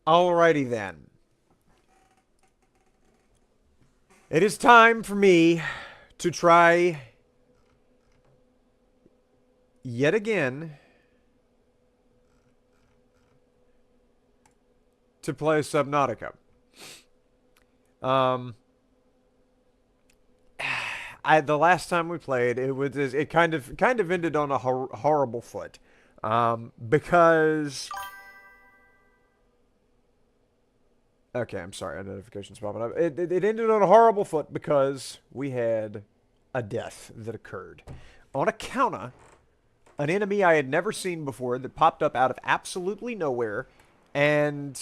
Alrighty then. It is time for me to try yet again to play Subnautica. The last time we played, it kind of ended on a horrible foot, because. Okay, I'm sorry, notifications popping up. It ended on a horrible foot because we had a death that occurred on account of an enemy I had never seen before that popped up out of absolutely nowhere, and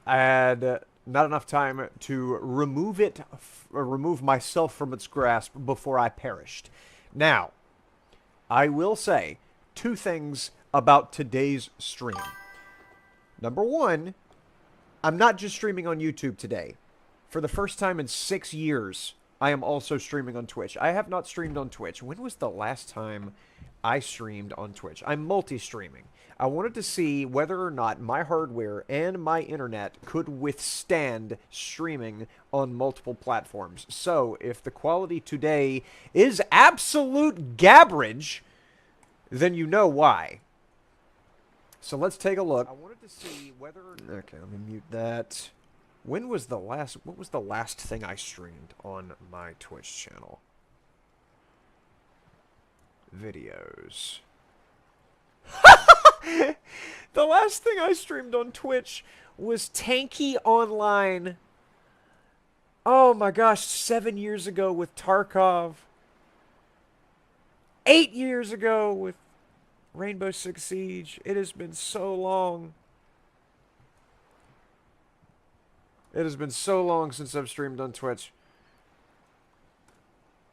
I had not enough time to remove myself from its grasp before I perished. Now, I will say two things about today's stream. Number one, I'm not just streaming on YouTube today. For the first time in 6 years, I am also streaming on Twitch. I have not streamed on Twitch. When was the last time I streamed on Twitch? I'm multi-streaming. I wanted to see whether or not my hardware and my internet could withstand streaming on multiple platforms. So, if the quality today is absolute garbage, then you know why. So let's take a look. I wanted to see whether or not... Okay, let me mute that. What was the last thing I streamed on my Twitch channel? Videos. The last thing I streamed on Twitch was Tanky Online. Oh my gosh, 7 years ago with Tarkov. 8 years ago with Rainbow Six Siege. It has been so long. It has been so long since I've streamed on Twitch.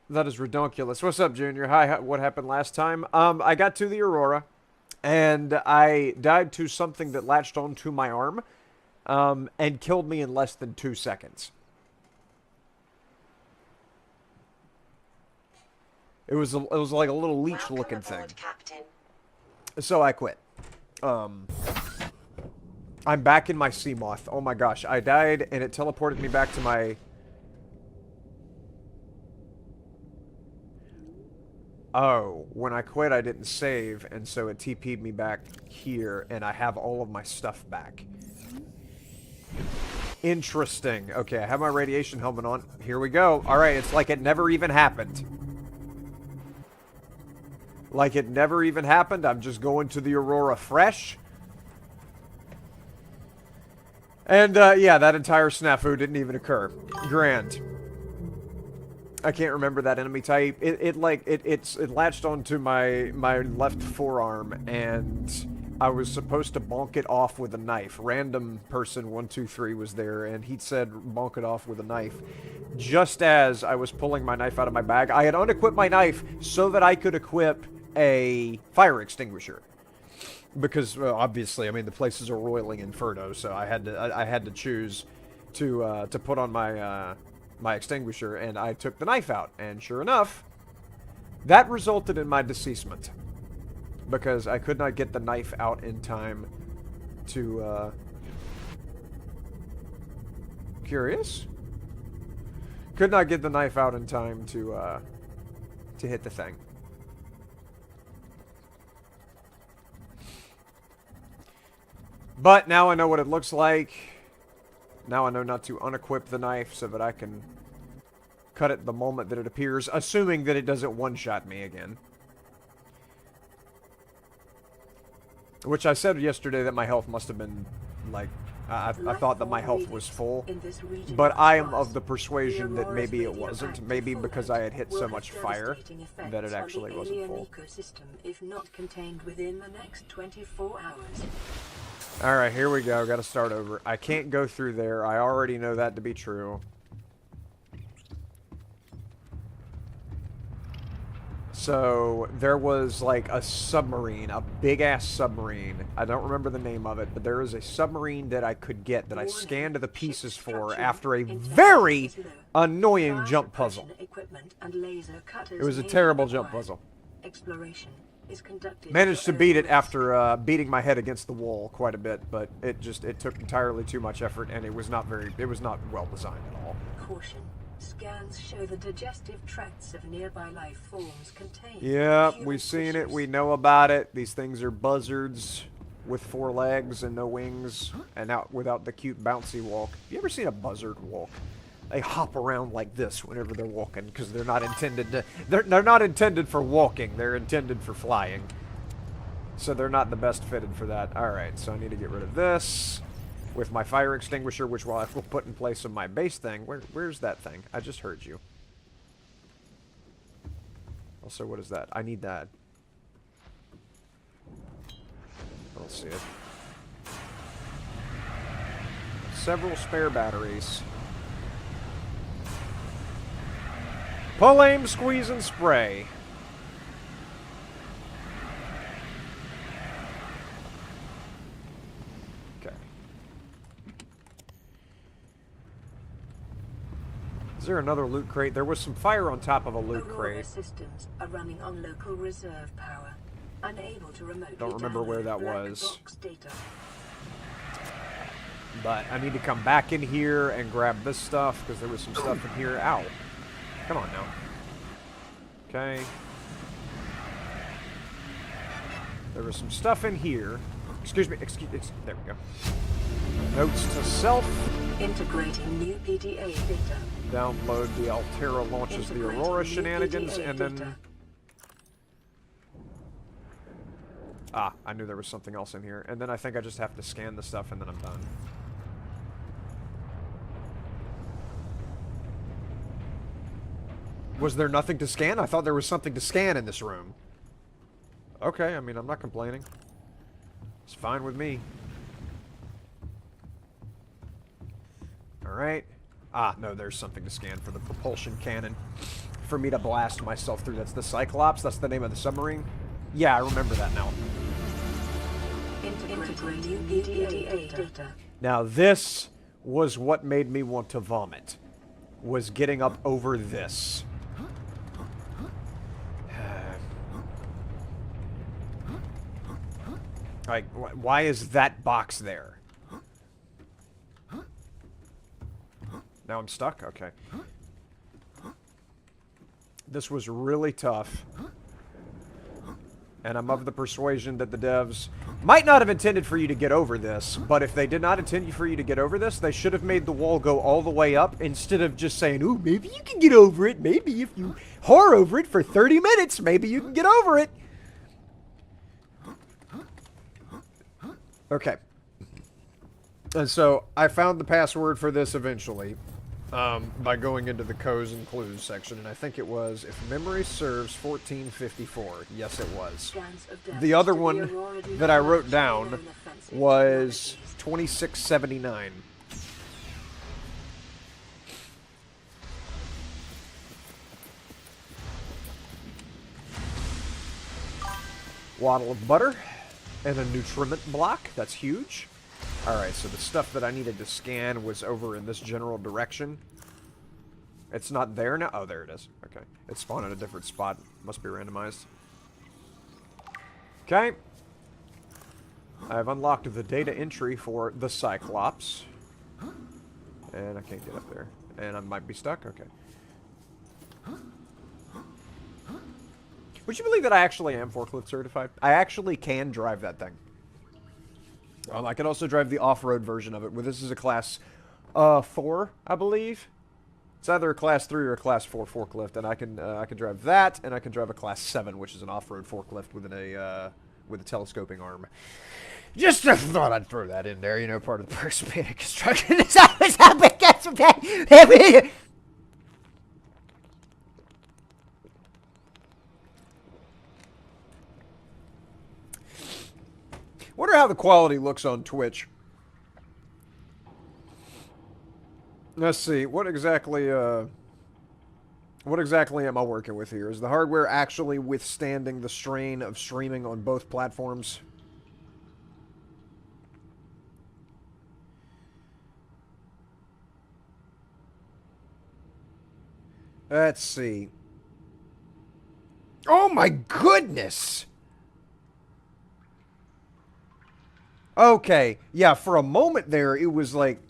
That is redonkulous. What's up, Junior? Hi, what happened last time? I got to the Aurora, and I died to something that latched onto my arm, and killed me in less than 2 seconds. It was like a little leech-looking thing. Captain. So I quit. I'm back in my Seamoth. Oh my gosh, I died and it teleported me back to my... Oh, when I quit I didn't save, and so it TP'd me back here, and I have all of my stuff back. Interesting. Okay, I have my radiation helmet on. Here we go. Alright, it's like it never even happened. Like it never even happened. I'm just going to the Aurora fresh. And, yeah, that entire snafu didn't even occur. Grand. I can't remember that enemy type. It latched onto my left forearm, and I was supposed to bonk it off with a knife. Random person 123 was there, and he said bonk it off with a knife. Just as I was pulling my knife out of my bag, I had unequipped my knife so that I could equip a fire extinguisher, because well, obviously, I mean, the place is a roiling inferno, so I had to choose to put on my my extinguisher, and I took the knife out, and sure enough, that resulted in my deceasement, because I could not get the knife out in time to curious, could not get the knife out in time to hit the thing. But now I know what it looks like. Now I know not to unequip the knife so that I can cut it the moment that it appears, assuming that it doesn't one-shot me again. Which I said yesterday that my health must have been, like, I thought that my health was full. But I am of the persuasion that maybe it wasn't. Maybe because I had hit so much fire that it actually wasn't full. If not contained within the next 24 hours. Alright, here we go. Gotta start over. I can't go through there. I already know that to be true. So, there was like a submarine, a big-ass submarine. I don't remember the name of it, but there is a submarine that I could get that I scanned the pieces for after a very annoying jump puzzle. It was a terrible jump puzzle. Exploration is conducted. Managed to for beat it overrest. after beating my head against the wall quite a bit, but it took entirely too much effort, and it was not well designed at all. Caution. Scans show the digestive tracts of nearby life forms contain. Yeah, human we've seen it. tissues. We know about it. These things are buzzards with 4 legs and no wings, and out without the cute bouncy walk. Have you ever seen a buzzard walk? They hop around like this whenever they're walking because they're not intended to. They're not intended for walking. They're intended for flying. So they're not the best fitted for that. All right, so I need to get rid of this with my fire extinguisher, which I will put in place of my base thing. Where's that thing? I just heard you. Also, what is that? I need that. I don't see it. Several spare batteries. Pull, aim, squeeze, and spray. Okay. Is there another loot crate? There was some fire on top of a loot Aurora crate. systems are running on local reserve power, unable to remotely Don't remember where download that black was. box data. But I need to come back in here and grab this stuff because there was some stuff in here. Ow. Come on now. Okay. There was some stuff in here. Excuse me. There we go. Notes to self. Integrating new PDA data. Download the Altera launches the Integrating Aurora new shenanigans, PDA and then... data. Ah, I knew there was something else in here. And then I think I just have to scan the stuff, and then I'm done. Was there nothing to scan? I thought there was something to scan in this room. Okay, I mean, I'm not complaining. It's fine with me. Alright. Ah, no, there's something to scan for the propulsion cannon. For me to blast myself through. That's the Cyclops? That's the name of the submarine? Yeah, I remember that now. Integrating new PDA data. Now, this was what made me want to vomit. Was getting up over this. Like, why is that box there? Now I'm stuck? Okay. This was really tough. And I'm of the persuasion that the devs might not have intended for you to get over this, but if they did not intend for you to get over this, they should have made the wall go all the way up instead of just saying, ooh, maybe you can get over it. Maybe if you whore over it for 30 minutes, maybe you can get over it. Okay. And so I found the password for this eventually by going into the codes and clues section, and I think it was, if memory serves, 1454. Yes, it was. Scans of damage The other to the one Aurora that I wrote device down show offensive was technologies. 2679. Waddle of butter and a nutriment block. That's huge. Alright, so the stuff that I needed to scan was over in this general direction. It's not there now? Oh, there it is. Okay. It spawned at a different spot. Must be randomized. Okay. I've unlocked the data entry for the Cyclops. And I can't get up there. And I might be stuck? Okay. Would you believe that I actually am forklift certified? I actually can drive that thing. I can also drive the off-road version of it. Well, this is a class 4, I believe. It's either a class 3 or a class 4 forklift, and I can drive that, and I can drive a class 7, which is an off-road forklift with a telescoping arm. Just thought I'd throw that in there, you know, part of the person being a construction. Wonder how the quality looks on Twitch. Let's see, what exactly am I working with here? Is the hardware actually withstanding the strain of streaming on both platforms? Let's see. Oh my goodness! Okay, yeah, for a moment there, it was like,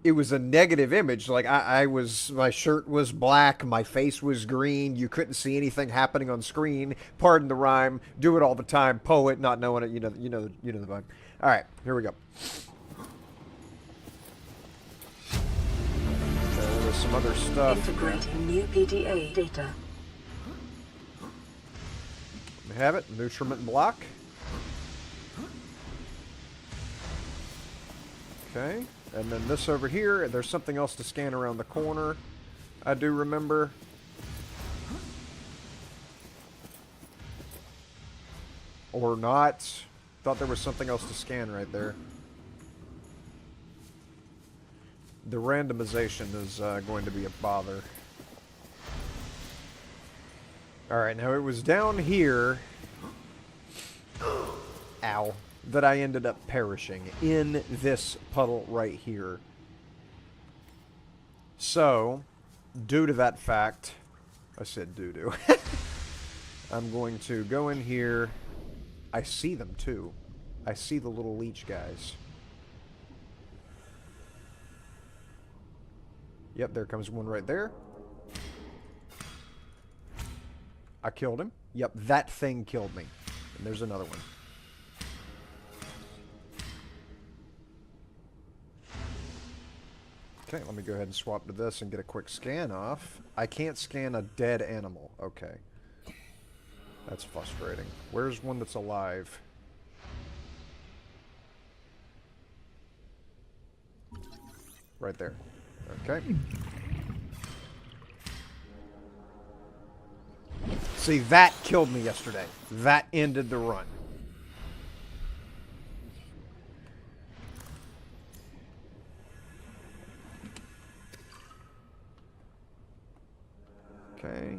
it was a negative image. Like, my shirt was black, my face was green, you couldn't see anything happening on screen. Pardon the rhyme, do it all the time, poet, not knowing it, you know the vibe. Alright, here we go. Okay, there's some other stuff. Integrating new PDA data. We have it, nutriment block. Okay, and then this over here, there's something else to scan around the corner. I do remember. Or not. Thought there was something else to scan right there. The randomization is going to be a bother. Alright, now it was down here. Ow. That I ended up perishing in this puddle right here. So, due to that fact, I said due to, I'm going to go in here. I see them too. I see the little leech guys. Yep, there comes one right there. I killed him. Yep, that thing killed me. And there's another one. Okay, let me go ahead and swap to this and get a quick scan off. I can't scan a dead animal. Okay. That's frustrating. Where's one that's alive? Right there. Okay. See, that killed me yesterday. That ended the run. Okay.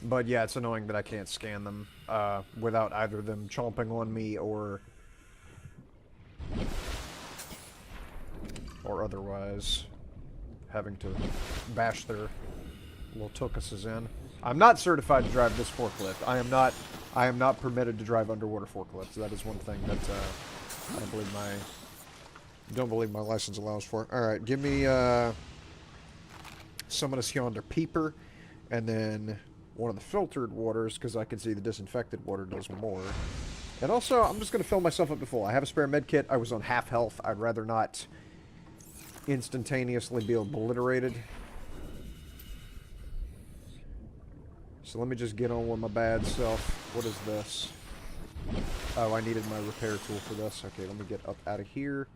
But yeah, it's annoying that I can't scan them without either them chomping on me or otherwise having to bash their little tuchuses in. I'm not certified to drive this forklift. I am not permitted to drive underwater forklifts. That is one thing that I don't believe my license allows for. All right, give me some of this yonder peeper, and then one of the filtered waters, because I can see the disinfected water does more. And also, I'm just going to fill myself up to full. I have a spare med kit. I was on half health. I'd rather not instantaneously be obliterated. So let me just get on with my bad self. What is this? Oh, I needed my repair tool for this. Okay, let me get up out of here.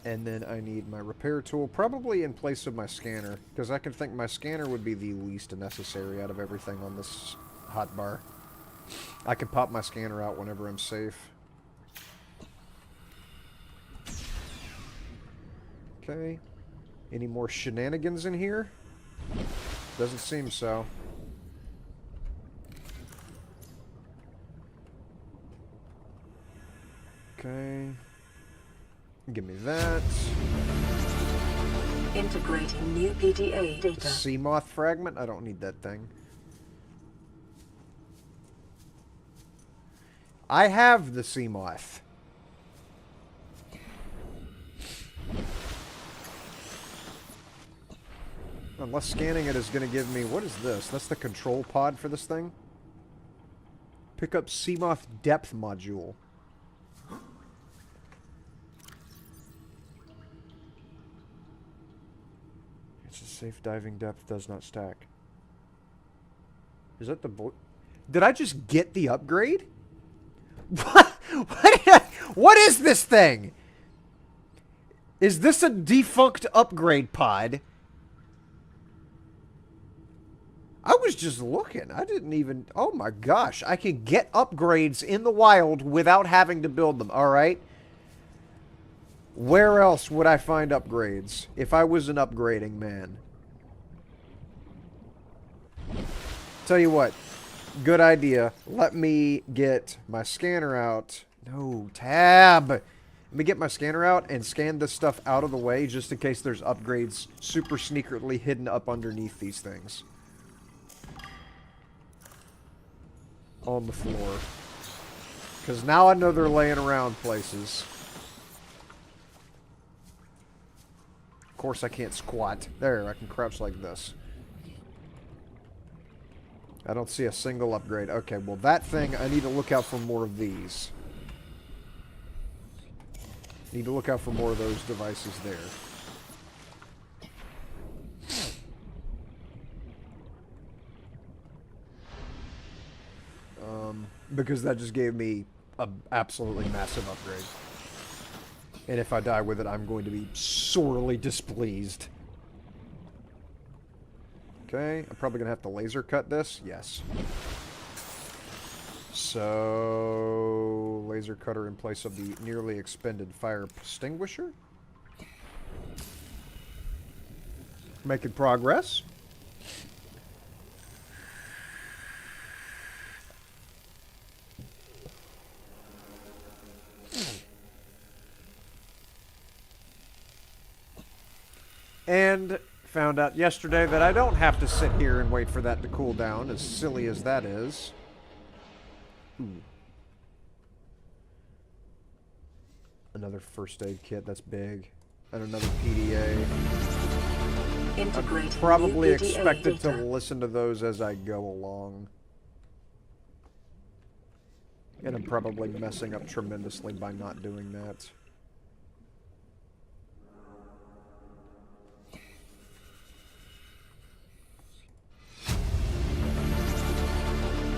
And then I need my repair tool, probably in place of my scanner, because I can think my scanner would be the least necessary out of everything on this hotbar. I can pop my scanner out whenever I'm safe. Okay. Any more shenanigans in here? Doesn't seem so. Okay. Give me that. Integrating new PDA data. Sea moth fragment? I don't need that thing. I have the sea moth. Unless scanning it is going to give me... What is this? That's the control pod for this thing? Pick up sea moth depth module. It's a safe diving depth, does not stack. Is that the... Did I just get the upgrade? What is this thing? Is this a defunct upgrade pod? I was just looking. I didn't even... Oh my gosh. I can get upgrades in the wild without having to build them. Alright. Where else would I find upgrades if I was an upgrading man? Tell you what. Good idea. Let me get my scanner out. No, tab. Let me get my scanner out and scan this stuff out of the way just in case there's upgrades super sneakily hidden up underneath these things. On the floor. Because now I know they're laying around places. Of course I can't squat. There, I can crouch like this. I don't see a single upgrade. Okay, well that thing, I need to look out for more of these. Need to look out for more of those devices there. Because that just gave me an absolutely massive upgrade. And if I die with it, I'm going to be sorely displeased. Okay, I'm probably going to have to laser cut this. Yes. So, laser cutter in place of the nearly expended fire extinguisher. Making progress. And found out yesterday that I don't have to sit here and wait for that to cool down, as silly as that is. Ooh. Another first aid kit, that's big. And another PDA. I'm probably expected to listen to those as I go along. And I'm probably messing up tremendously by not doing that.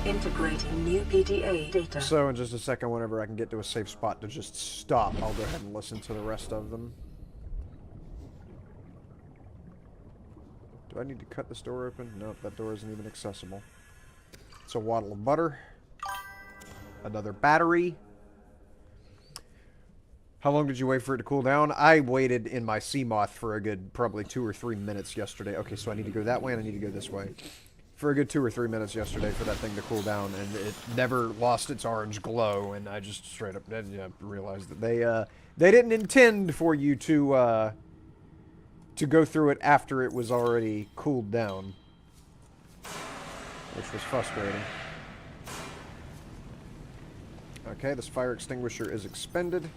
Integrating new PDA data. So in just a second, whenever I can get to a safe spot to just stop, I'll go ahead and listen to the rest of them. Do I need to cut this door open? Nope, that door isn't even accessible. It's a waddle of butter. Another battery. How long did you wait for it to cool down? I waited in my Seamoth for a good probably 2 or 3 minutes yesterday. Okay, so I need to go that way and I need to go this way. For a good 2 or 3 minutes yesterday for that thing to cool down, and it never lost its orange glow, and I just straight up realized that they didn't intend for you to go through it after it was already cooled down, which was frustrating. Okay, this fire extinguisher is expended.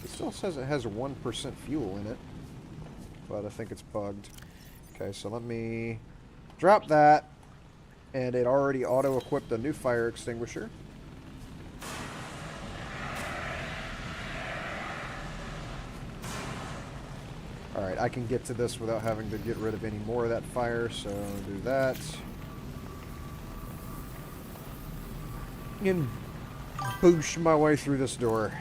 It still says it has 1% fuel in it, but I think it's bugged. Okay, so let me drop that, and it already auto-equipped a new fire extinguisher. Alright, I can get to this without having to get rid of any more of that fire, so I'll do that. And boosh my way through this door.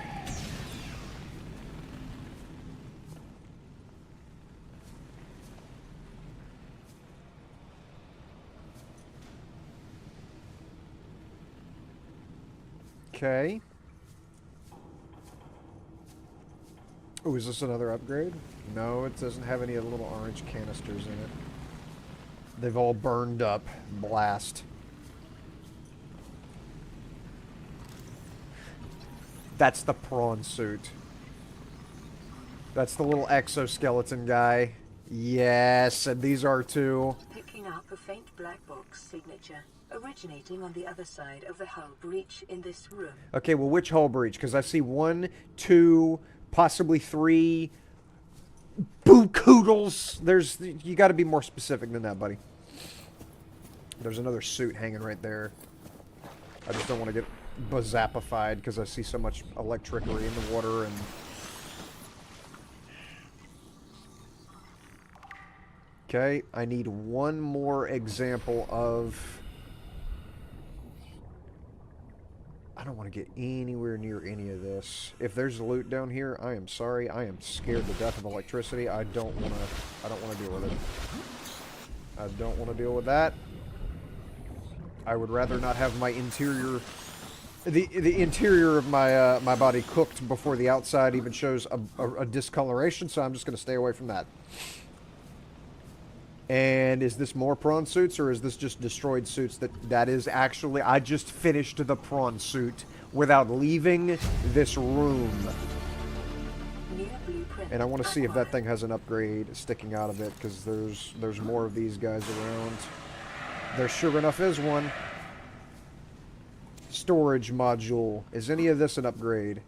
Okay. Oh, is this another upgrade? No, it doesn't have any of the little orange canisters in it. They've all burned up. Blast. That's the prawn suit. That's the little exoskeleton guy. Yes, and these are too. Picking up a faint black box signature, originating on the other side of the hull breach in this room. Okay, well, which hull breach? Because I see 1, 2, possibly 3 boo-koodles. You got to be more specific than that, buddy. There's another suit hanging right there. I just don't want to get bazappified because I see so much electricity in the water and... Okay, I need one more example of... I don't want to get anywhere near any of this. If there's loot down here, I am sorry. I am scared to death of electricity. I don't want to deal with it. I don't want to deal with that. I would rather not have my interior... The interior of my my body cooked before the outside even shows a discoloration, so I'm just going to stay away from that. And is this more prawn suits, or is this just destroyed suits? That is actually... I just finished the prawn suit without leaving this room. And I want to see if that thing has an upgrade sticking out of it, because there's more of these guys around. There sure enough is one. storage module. Is any of this an upgrade?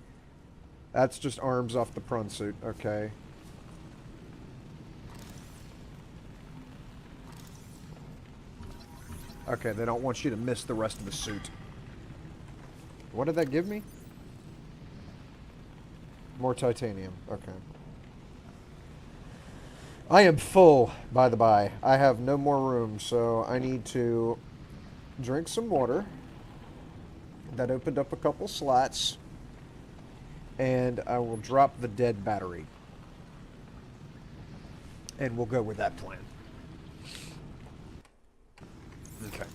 That's just arms off the prawn suit. Okay. Okay, they don't want you to miss the rest of the suit. What did that give me? More titanium. Okay. I am full, by the by. I have no more room, so I need to drink some water. That opened up a couple slots. And I will drop the dead battery. And we'll go with that plan. Okay.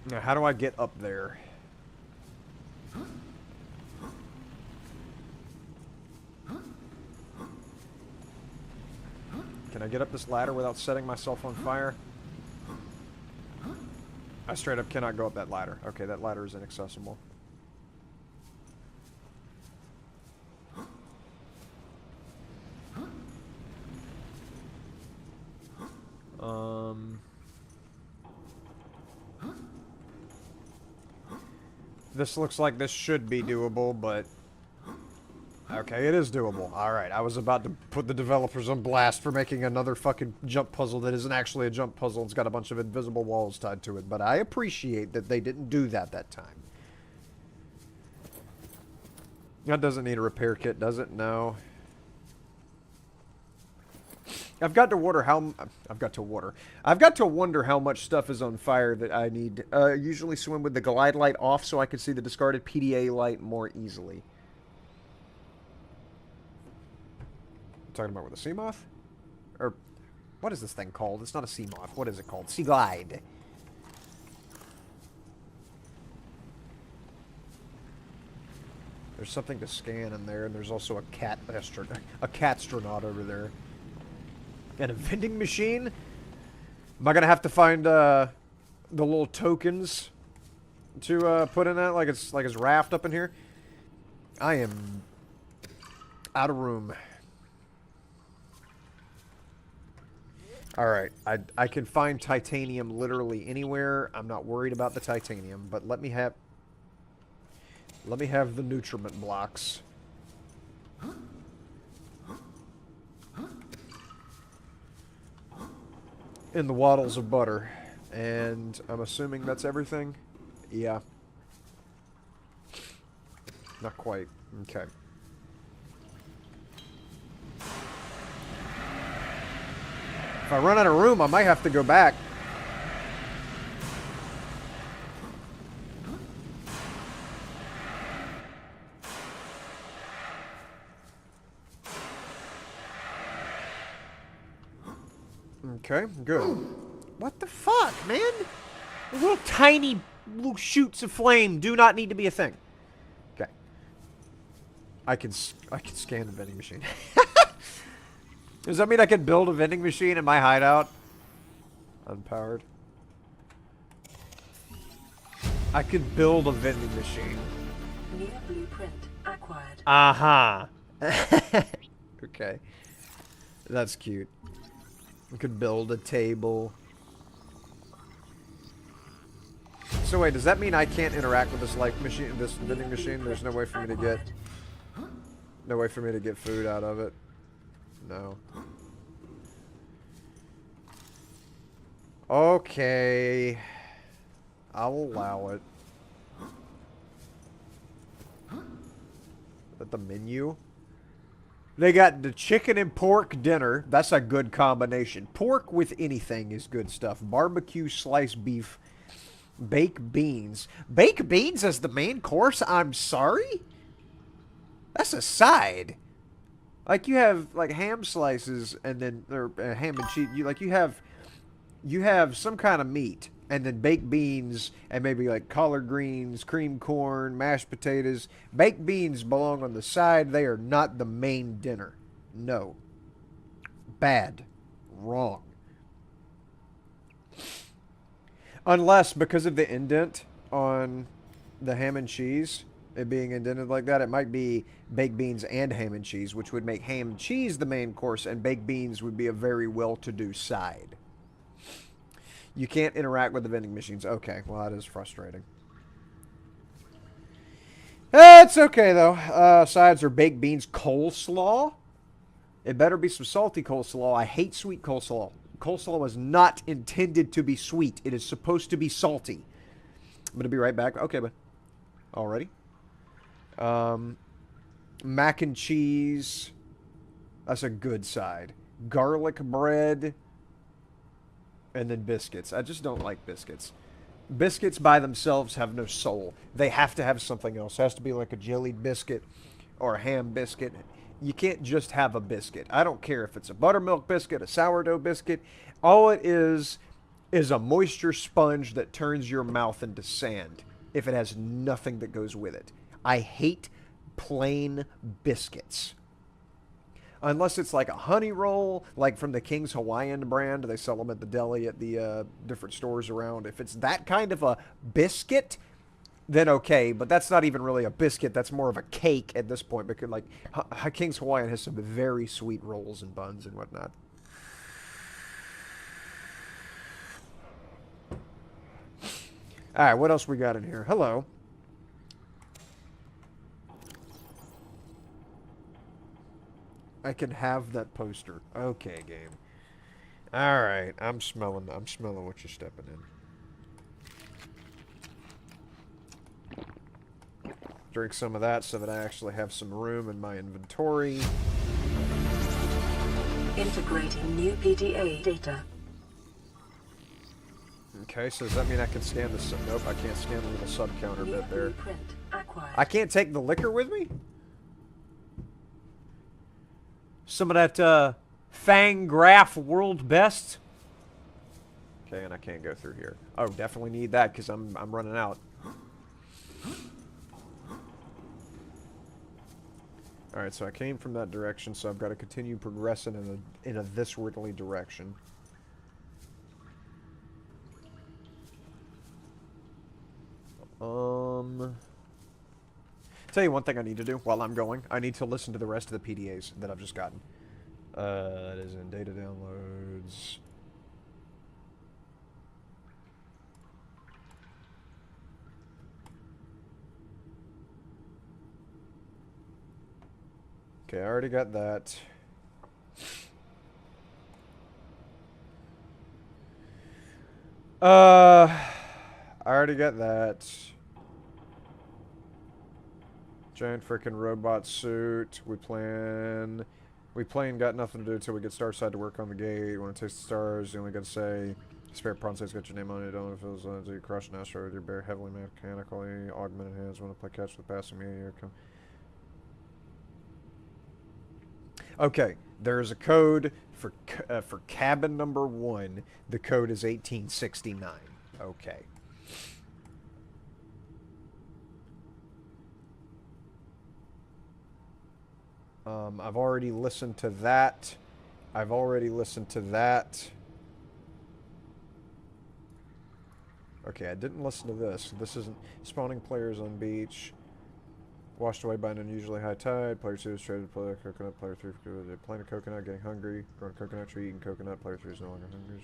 Now, how do I get up there? Can I get up this ladder without setting myself on fire? I straight up cannot go up that ladder. Okay, that ladder is inaccessible. This looks like this should be doable, but... Okay, it is doable. Alright, I was about to put the developers on blast for making another fucking jump puzzle that isn't actually a jump puzzle. It's got a bunch of invisible walls tied to it, but I appreciate that they didn't do that time. That doesn't need a repair kit, does it? No. I've got to wonder how much stuff is on fire that I need. Usually swim with the glide light off so I can see the discarded PDA light more easily. Talking about with a sea moth? Or, what is this thing called? It's not a sea moth. What is it called? Sea glide. There's something to scan in there, and there's also a catstronaut over there. And a vending machine? Am I gonna have to find the little tokens to put in that like it's raft up in here? I am out of room. Alright, I can find titanium literally anywhere. I'm not worried about the titanium, but let me have the nutriment blocks. In the waddles of butter. And I'm assuming that's everything? Yeah. Not quite. Okay. If I run out of room, I might have to go back. Okay, good. What the fuck, man? The little tiny little shoots of flame do not need to be a thing. Okay. I can scan the vending machine. Does that mean I can build a vending machine in my hideout? Unpowered. I could build a vending machine. New blueprint acquired. Aha. Okay. That's cute. We could build a table. So wait, does that mean I can't interact with this life machine, this vending machine? There's no way for me to get... No way for me to get food out of it. No. Okay. I'll allow it. At the menu? They got the chicken and pork dinner. That's a good combination. Pork with anything is good stuff. Barbecue sliced beef. Baked beans. Baked beans as the main course? I'm sorry? That's a side. Like you have like ham slices and then or ham and cheese. You have some kind of meat and then baked beans and maybe like collard greens, cream corn, mashed potatoes. Baked beans belong on the side. They are not the main dinner. No. Bad. Wrong. Unless because of the indent on the ham and cheese, it being indented like that, it might be baked beans and ham and cheese, which would make ham and cheese the main course, and baked beans would be a very well-to-do side. You can't interact with the vending machines. Okay, well, that is frustrating. It's okay, though. Sides are baked beans coleslaw. It better be some salty coleslaw. I hate sweet coleslaw. Coleslaw is not intended to be sweet. It is supposed to be salty. I'm going to be right back. Okay, but already. Mac and cheese. That's a good side. Garlic bread. And then biscuits. I just don't like biscuits. Biscuits by themselves have no soul. They have to have something else. It has to be like a jellied biscuit or a ham biscuit. You can't just have a biscuit. I don't care if it's a buttermilk biscuit, a sourdough biscuit. All it is a moisture sponge that turns your mouth into sand if it has nothing that goes with it. I hate plain biscuits. Unless it's like a honey roll, like from the King's Hawaiian brand. They sell them at the deli at the different stores around. If it's that kind of a biscuit, then okay. But that's not even really a biscuit. That's more of a cake at this point. Because like King's Hawaiian has some very sweet rolls and buns and whatnot. All right, what else we got in here? Hello. I can have that poster. Okay, game. All right, I'm smelling what you're stepping in. Drink some of that so that I actually have some room in my inventory. Integrating new PDA data. Okay, so does that mean I can scan the... Nope, I can't scan the little sub-counter bit there. Acquired. I can't take the liquor with me? Some of that Fang Graph World Best. Okay, and I can't go through here. Oh, definitely need that because I'm running out. All right, so I came from that direction, so I've got to continue progressing in a this-wordly direction. Tell you one thing I need to do while I'm going. I need to listen to the rest of the PDAs that I've just gotten. That is in data downloads. Okay, I already got that. I already got that. Giant freaking robot suit. We plain got nothing to do until we get Starside to work on the gate. When it takes the stars, you only got to say spare Pronse's got your name on it. Don't know if it was until you crush an asteroid with your bare heavily mechanically augmented hands. Want to play catch with the passing meteor? Come. Okay, there's a code for cabin number 1. The code is 1869. Okay. I've already listened to that. Okay, I didn't listen to this. This isn't spawning players on beach. Washed away by an unusually high tide. Player 2 is traded to player coconut. Player 3 playing a coconut, getting hungry. Growing a coconut tree, eating coconut. Player 3 is no longer hungry.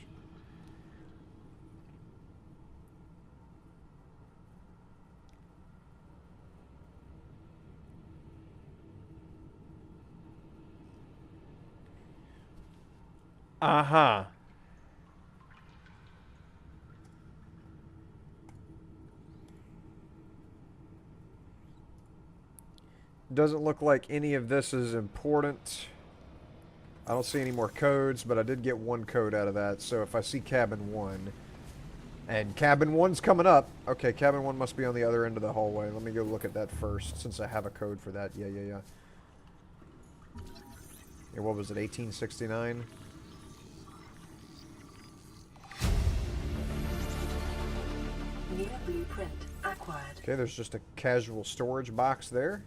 Uh-huh. Doesn't look like any of this is important. I don't see any more codes, but I did get one code out of that. So if I see cabin 1, and cabin 1's coming up. Okay, cabin 1 must be on the other end of the hallway. Let me go look at that first, since I have a code for that. Yeah. Yeah, what was it, 1869? New blueprint acquired. Okay, there's just a casual storage box there.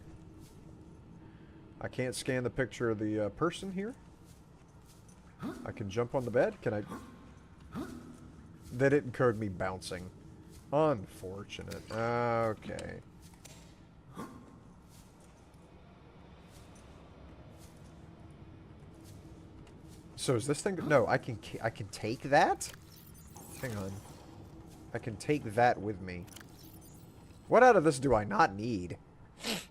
I can't scan the picture of the person here. I can jump on the bed. Can I? That didn't code me bouncing. Unfortunate. Okay. So is this thing? No, I can take that. Hang on. I can take that with me. What out of this do I not need?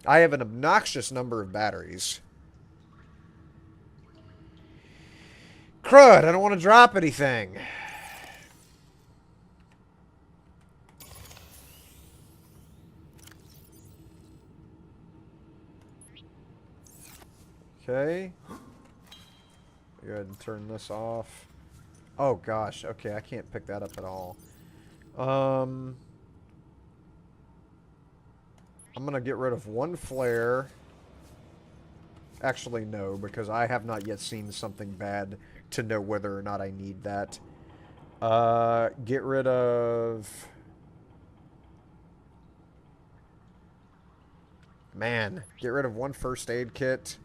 I have an obnoxious number of batteries. Crud, I don't want to drop anything. Okay. Go ahead and turn this off. Oh gosh, okay, I can't pick that up at all. I'm gonna get rid of one flare. Actually, no, because I have not yet seen something bad to know whether or not I need that. Get rid of... Man, get rid of one first aid kit.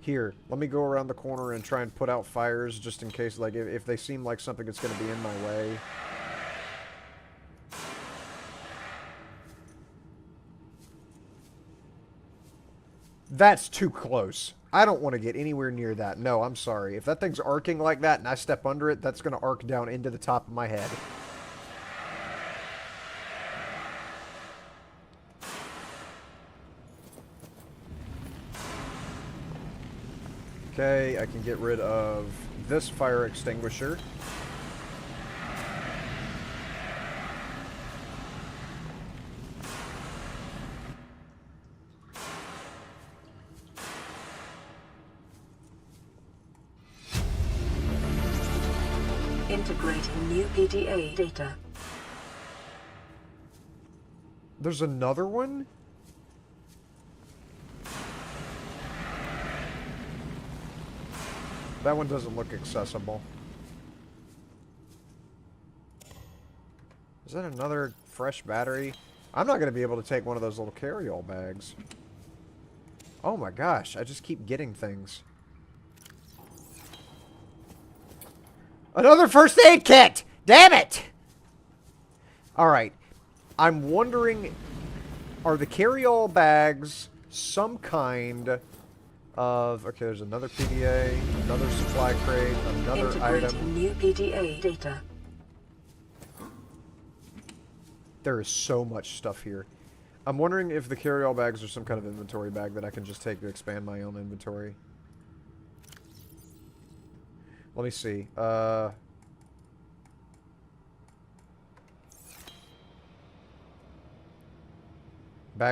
Here, let me go around the corner and try and put out fires just in case, like, if they seem like something that's going to be in my way. That's too close. I don't want to get anywhere near that. No, I'm sorry. If that thing's arcing like that and I step under it, that's going to arc down into the top of my head. Okay, I can get rid of this fire extinguisher. Integrating new PDA data. There's another one? That one doesn't look accessible. Is that another fresh battery? I'm not going to be able to take one of those little carry-all bags. Oh my gosh, I just keep getting things. Another first aid kit! Damn it! Alright. I'm wondering, are the carry-all bags some kind of... Okay, there's another PDA, another supply crate, another item. New PDA data. There is so much stuff here. I'm wondering if the carry-all bags are some kind of inventory bag that I can just take to expand my own inventory. Let me see. Bag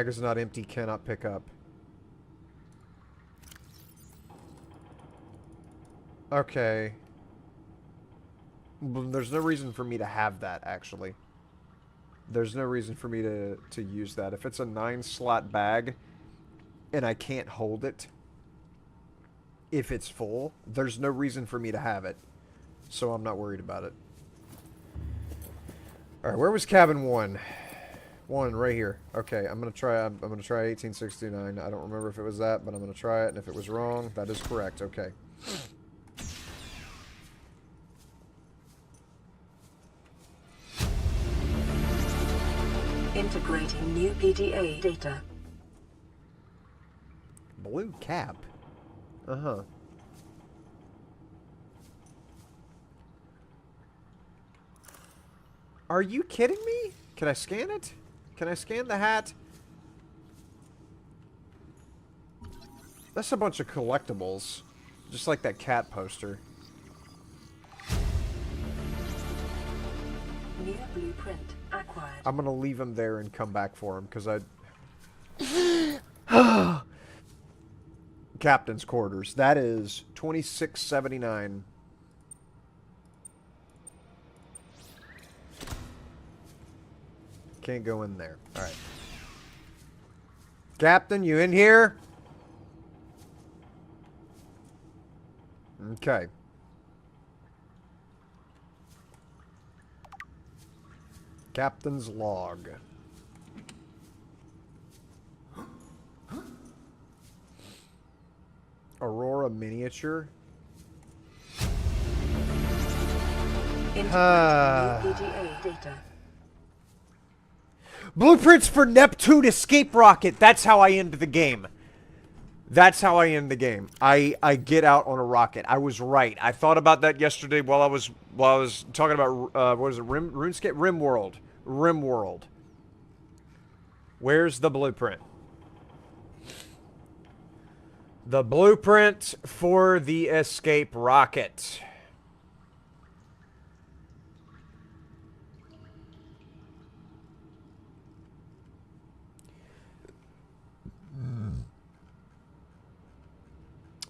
is not empty, cannot pick up. Okay. There's no reason for me to have that, actually. There's no reason for me to use that. If it's a 9-slot bag and I can't hold it, if it's full, there's no reason for me to have it. So I'm not worried about it. Alright, where was cabin 1? 1 right here. Okay, I'm gonna try 1869. I don't remember if it was that, but I'm gonna try it, and if it was wrong, that is correct. Okay. Integrating new PDA data. Blue cap? Uh-huh. Are you kidding me? Can I scan it? Can I scan the hat? That's a bunch of collectibles. Just like that cat poster. New blueprint acquired. I'm gonna leave him there and come back for him, because I... Captain's quarters. That is 2679. Can't go in there. Alright. Captain, you in here? Okay. Captain's log. Aurora miniature. Integrating new PDA data. Blueprints for Neptune escape rocket. That's how I end the game. That's how I end the game. I get out on a rocket. I was right. I thought about that yesterday while I was talking about what is it? RuneScape RimWorld. RimWorld. Where's the blueprint? The blueprint for the escape rocket.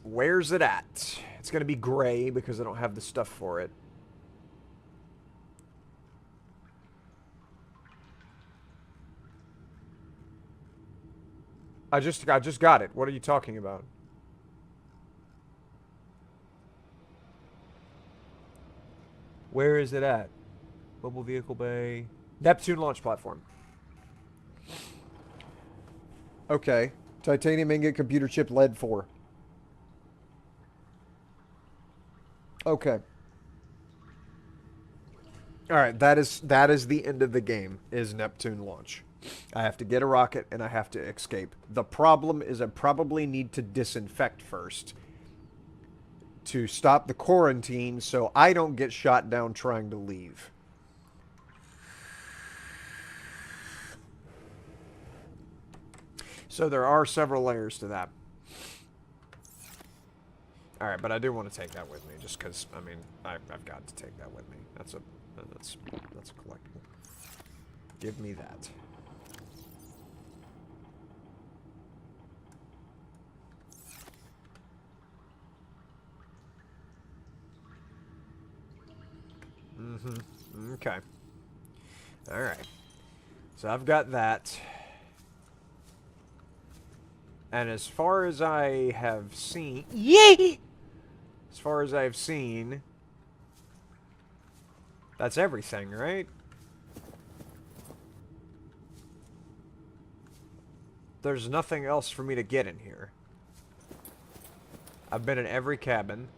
Where's it at? It's going to be gray because I don't have the stuff for it. I just got it. What are you talking about? Where is it at? Mobile vehicle bay. Neptune launch platform. Okay. Titanium ingot computer chip lead 4. Okay. All right, that is the end of the game is Neptune launch. I have to get a rocket and I have to escape. The problem is I probably need to disinfect first to stop the quarantine so I don't get shot down trying to leave. So there are several layers to that. All right, but I do want to take that with me, just because I mean I've got to take that with me. That's a collectible. Give me that. Mm-hmm. Okay. All right. So I've got that. And as far as I have seen... Yay! As far as I've seen... That's everything, right? There's nothing else for me to get in here. I've been in every cabin.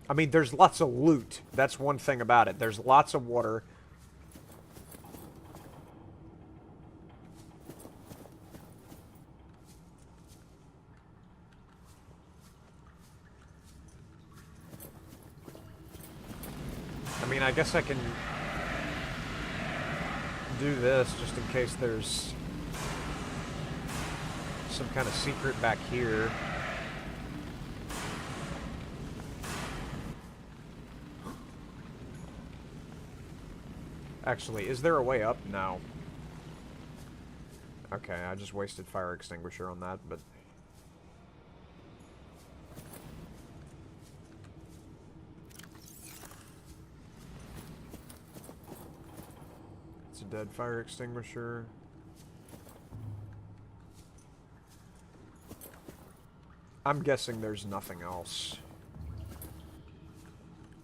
I mean, there's lots of loot. That's one thing about it. There's lots of water. I mean, I guess I can do this just in case there's some kind of secret back here. Actually, is there a way up? No. Okay, I just wasted fire extinguisher on that, but... It's a dead fire extinguisher. I'm guessing there's nothing else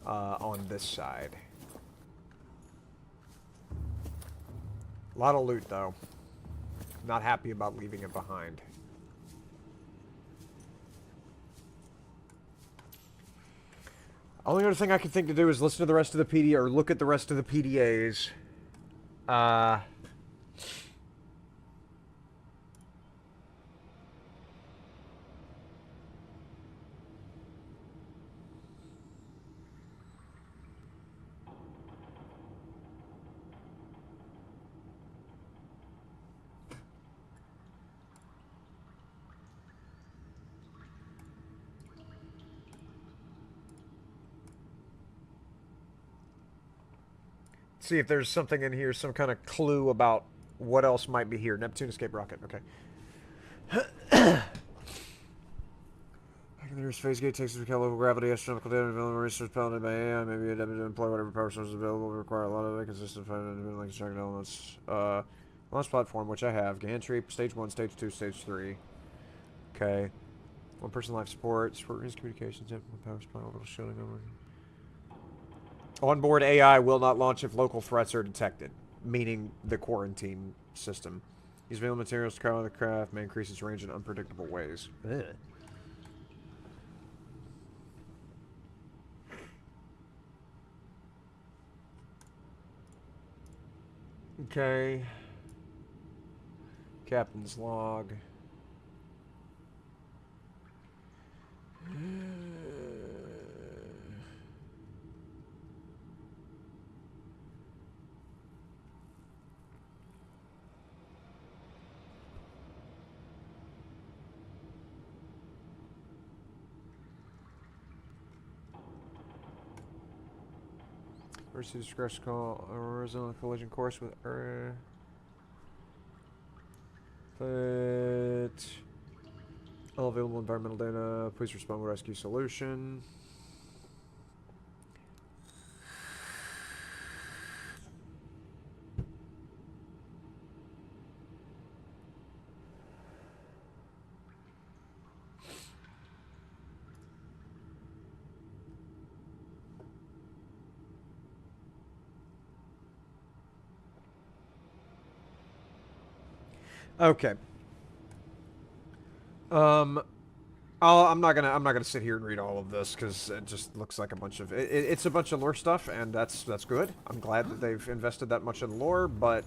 on this side. A lot of loot, though. Not happy about leaving it behind. Only other thing I can think to do is listen to the rest of the PDA, or look at the rest of the PDAs. See if there's something in here, some kind of clue about what else might be here. Neptune escape rocket. Okay. There's phase gate takes into account local gravity, astronomical data, available research piloted by AI. Maybe adapted to employ whatever power sources available. Require a lot of consistent finding like constructed elements. Launch platform, which I have. Gantry, stage 1, stage 2, stage 3. Okay. One person life support, communications, power supply, orbital shielding over. Onboard AI will not launch if local threats are detected, meaning the quarantine system. Use available materials to cover the craft may increase its range in unpredictable ways. Ugh. Okay. Captain's log. Versus discretion call horizontal collision course with but all available environmental data. Please respond with rescue solution. Okay. I'm not gonna sit here and read all of this because it just looks like a bunch of it's a bunch of lore stuff, and that's good. I'm glad that they've invested that much in lore, but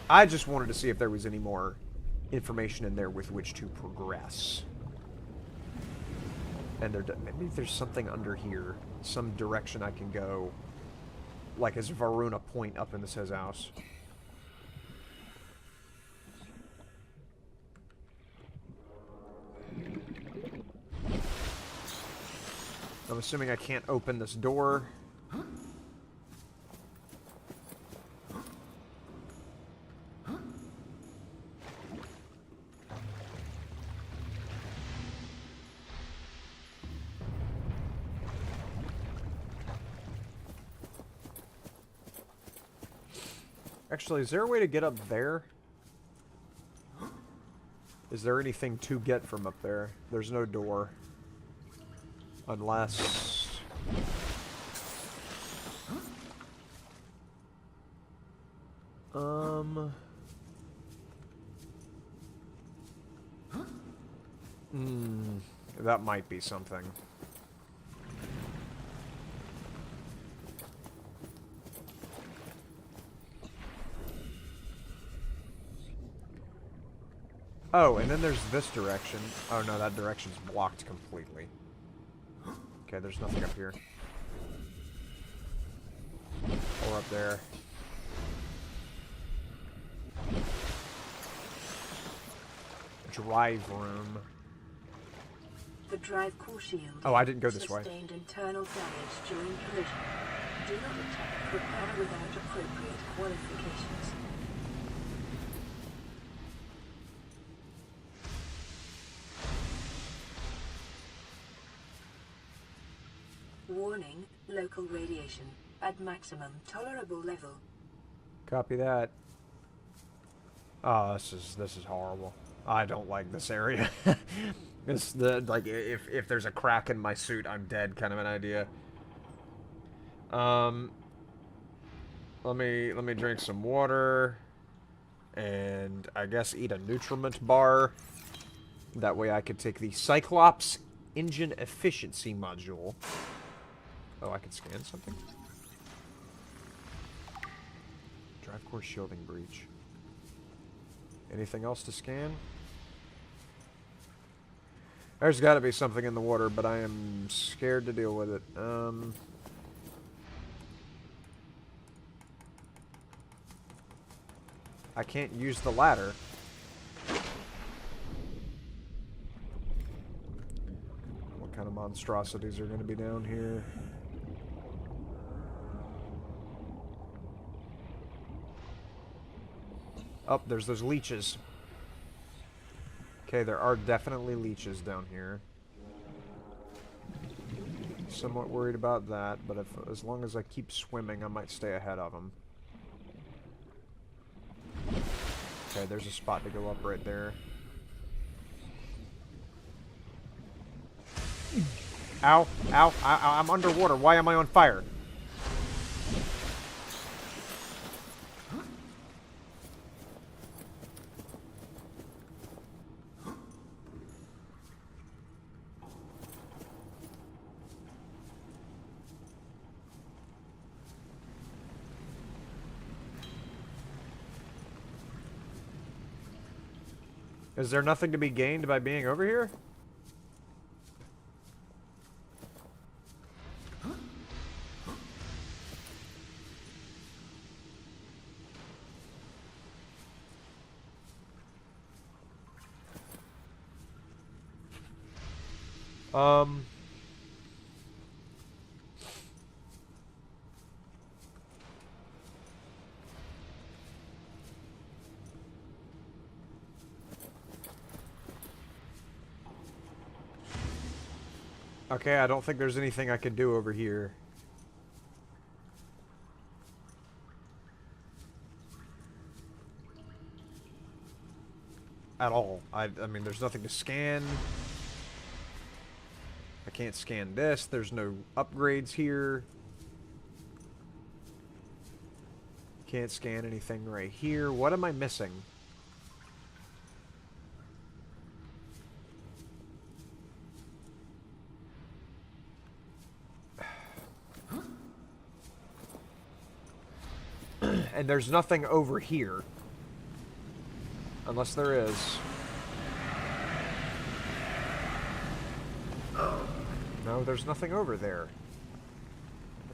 I just wanted to see if there was any more information in there with which to progress. And maybe there's something under here, some direction I can go, like as Varuna Point up in this his house. I'm assuming I can't open this door. Actually, is there a way to get up there? Is there anything to get from up there? There's no door. Unless... That might be something. Oh, and then there's this direction. Oh no, that direction's blocked completely. Okay, there's nothing up here. Or up there. Drive room. The drive core shield. Oh, I didn't go this way. Sustained internal damage during collision. Do not attempt repair without appropriate qualifications. Warning, local radiation at maximum tolerable level. Copy that. Oh, this is horrible. I don't like this area. It's like if there's a crack in my suit, I'm dead kind of an idea. Let me drink some water and I guess eat a nutriment bar. That way I could take the Cyclops engine efficiency module. Oh, I can scan something? Drive core shielding breach. Anything else to scan? There's got to be something in the water, but I am scared to deal with it. I can't use the ladder. What kind of monstrosities are going to be down here? Oh, there's those leeches. Okay, there are definitely leeches down here. Somewhat worried about that, but as long as I keep swimming, I might stay ahead of them. Okay, there's a spot to go up right there. Ow, ow, I'm underwater. Why am I on fire? Is there nothing to be gained by being over here? Um... Okay, I don't think there's anything I can do over here. At all. I mean, there's nothing to scan. I can't scan this. There's no upgrades here. Can't scan anything right here. What am I missing? And there's nothing over here. Unless there is. No, there's nothing over there.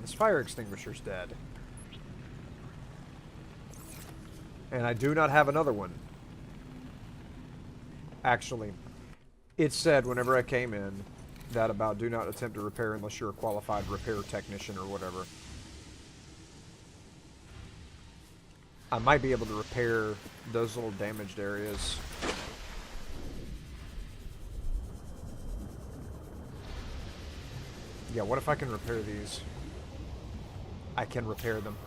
This fire extinguisher's dead. And I do not have another one. Actually, it said whenever I came in that about do not attempt to repair unless you're a qualified repair technician or whatever. I might be able to repair those little damaged areas. Yeah, what if I can repair these? I can repair them.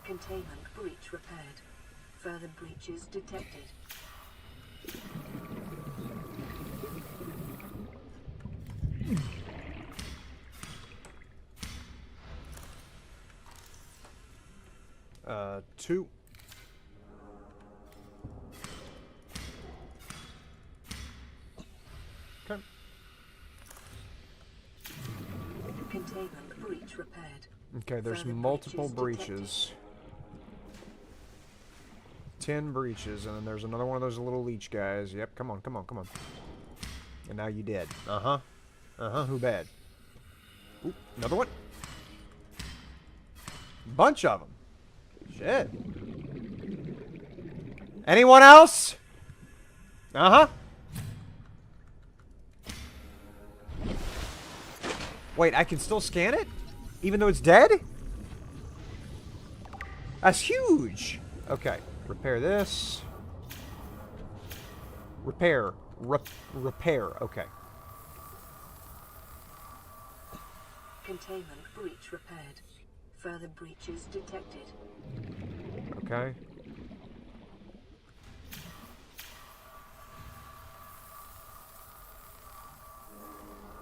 Containment breach repaired. Further breaches detected. Two. Okay. Containment breach repaired. Okay, there's Further multiple breaches breaches. 10 breaches, and then there's another one of those little leech guys. Yep, come on, come on, come on. And now you dead. Uh-huh. Uh-huh, who bad? Oop, another one. Bunch of them. Shit. Anyone else? Uh-huh. Wait, I can still scan it? Even though it's dead? That's huge. Okay, repair this. Repair. Repair, okay. Containment breach repaired. Further breaches detected. Okay.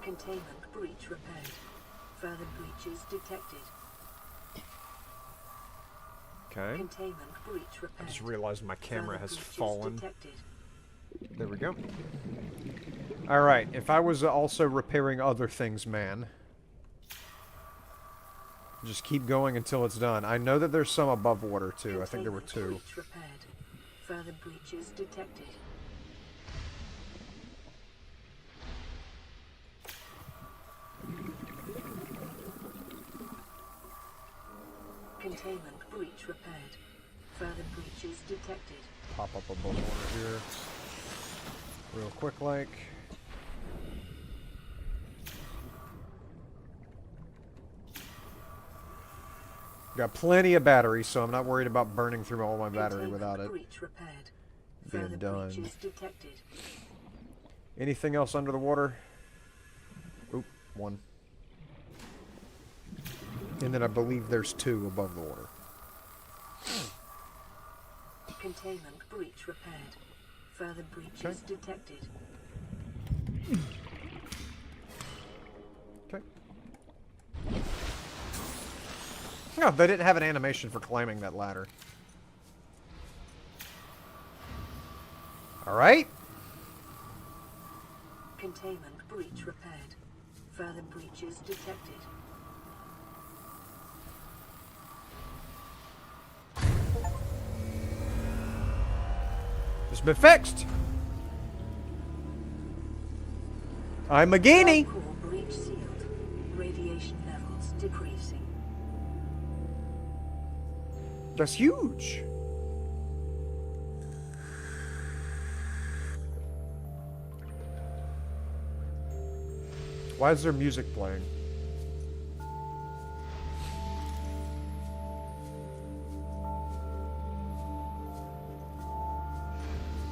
Containment breach repaired. Further breaches detected. Okay. Containment breach I repaired. just realized my camera Further has breaches fallen. detected. There we go. Alright, if I was also repairing other things, man. Just keep going until it's done. I know that there's some above water, too. I think there were two. Breach repaired. Further breaches detected. Containment breach repaired. Further breaches detected. Pop up above water here. Real quick, like. Got plenty of battery, so I'm not worried about burning through all my battery without it Breach repaired. being Further done. breaches detected. Anything else under the water? Oop, one. And then I believe there's two above the water. Containment breach repaired. Further breaches detected. Okay. No, they didn't have an animation for climbing that ladder. Alright. Containment breach repaired. Further breaches detected. It's been fixed. I'm a guinea. Core breach sealed. Radiation levels decreasing. That's huge. Why is there music playing?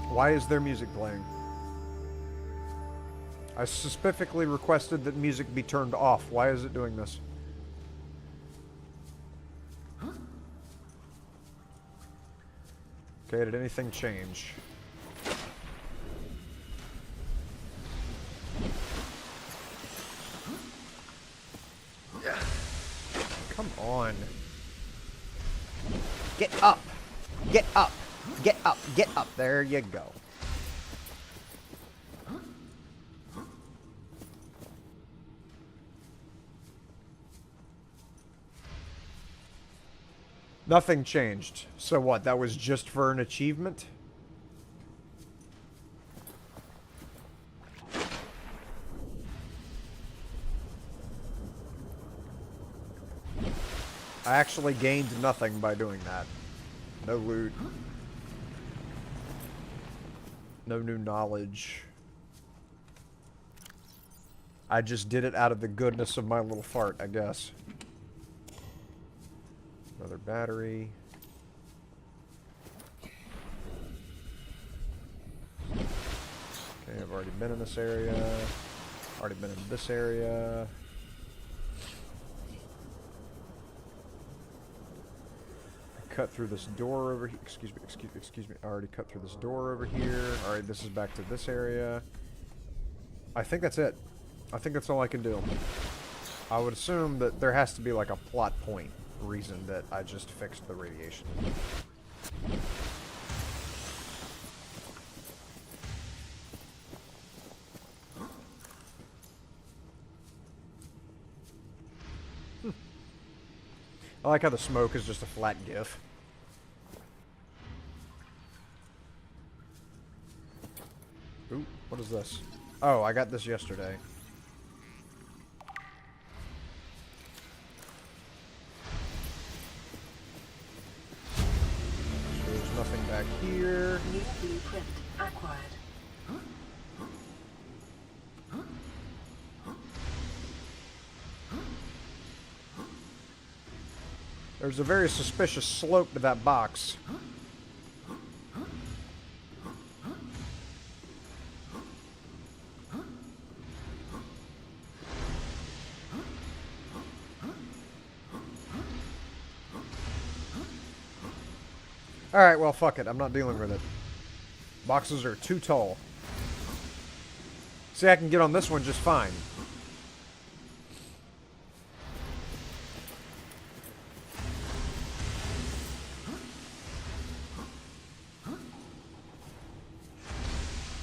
Why is there music playing? I specifically requested that music be turned off. Why is it doing this? Okay, did anything change? Come on. Get up! Get up! Get up! Get up! There you go. Nothing changed. So what, that was just for an achievement? I actually gained nothing by doing that. No loot. No new knowledge. I just did it out of the goodness of my little fart, I guess. Another battery. Okay, I've already been in this area. Already been in this area. Cut through this door over here. Excuse me. I already cut through this door over here. Alright, this is back to this area. I think that's it. I think that's all I can do. I would assume that there has to be like a plot point reason that I just fixed the radiation. I like how the smoke is just a flat GIF. Ooh, what is this? Oh, I got this yesterday. There's nothing back here. New blueprint acquired. There's a very suspicious slope to that box. Alright, well, fuck it. I'm not dealing with it. Boxes are too tall. See, I can get on this one just fine.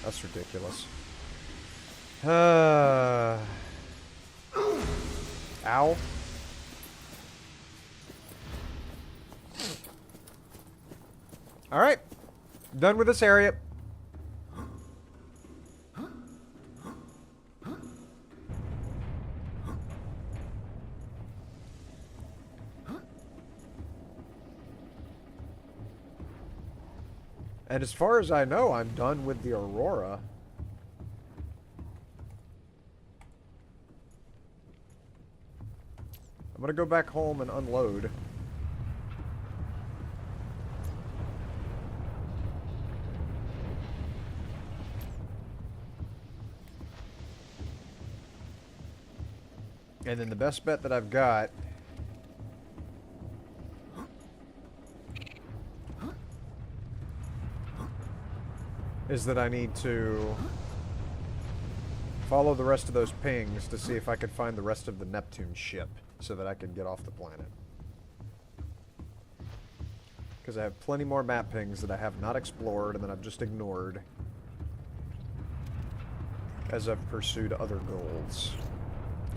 That's ridiculous. Ow. Alright. Done with this area. And as far as I know, I'm done with the Aurora. I'm gonna go back home and unload. And then the best bet that I've got is that I need to follow the rest of those pings to see if I can find the rest of the Neptune ship so that I can get off the planet. Because I have plenty more map pings that I have not explored and that I've just ignored as I've pursued other goals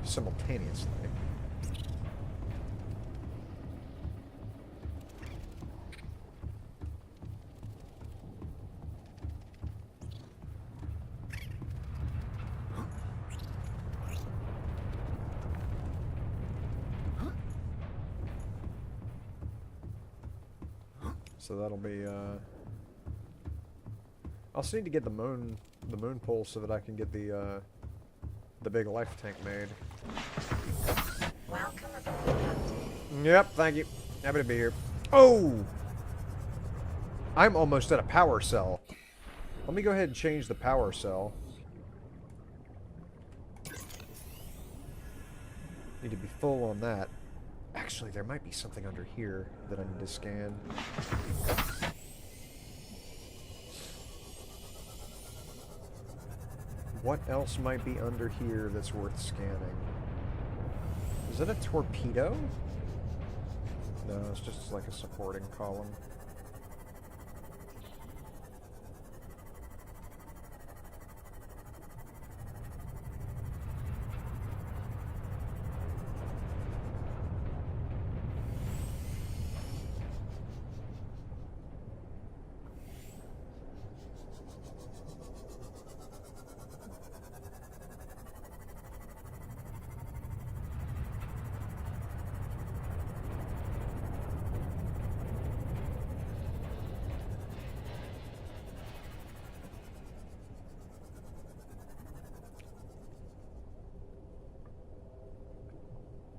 simultaneously. So that'll be, I also need to get the moon pole so that I can get the the big life tank made. Welcome aboard, Captain. Yep, thank you. Happy to be here. Oh! I'm almost at a power cell. Let me go ahead and change the power cell. Need to be full on that. Actually, there might be something under here that I need to scan. What else might be under here that's worth scanning? Is it a torpedo? No, it's just like a supporting column.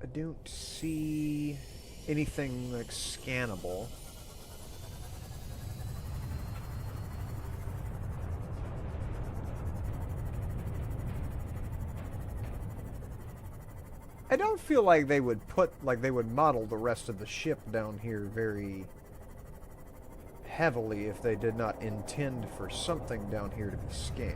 I don't see anything like scannable. I don't feel like they would model the rest of the ship down here very heavily if they did not intend for something down here to be scanned.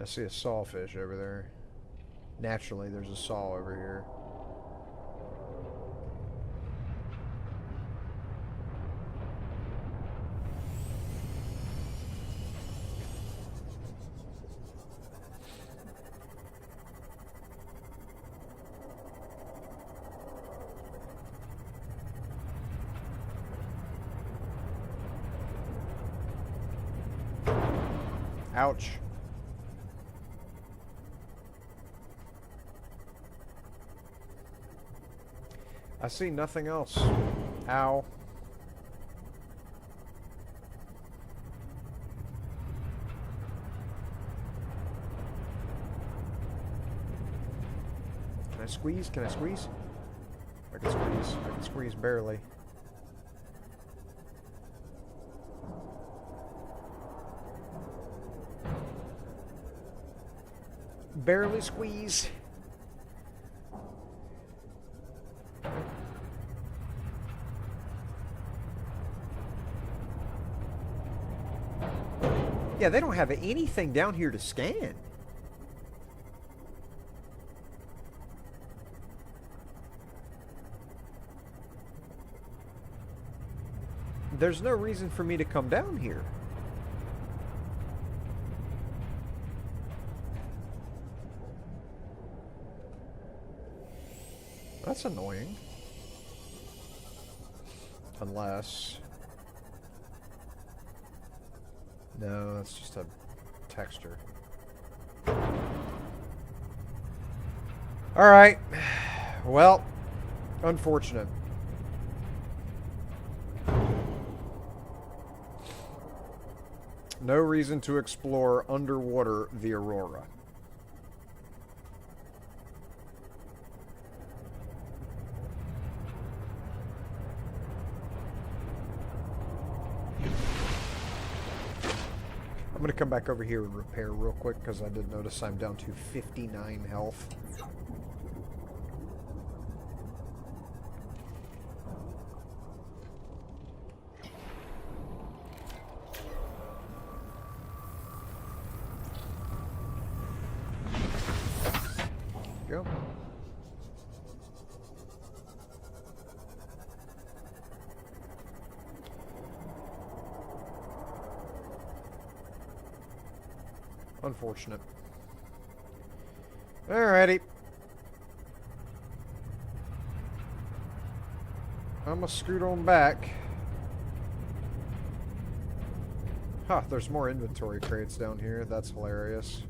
I see a sawfish over there. Naturally, there's a saw over here. Ouch. I see nothing else. Ow. Can I squeeze? Can I squeeze? I can squeeze. I can squeeze barely. Barely squeeze. Yeah, they don't have anything down here to scan. There's no reason for me to come down here. That's annoying. Unless... No, that's just a texture. Alright. Well, unfortunate. No reason to explore underwater the Aurora. I'm going to come back over here and repair real quick because I did notice I'm down to 59 health. Go. Unfortunate. Alrighty. I'm gonna scoot on back. Huh, there's more inventory crates down here. That's hilarious.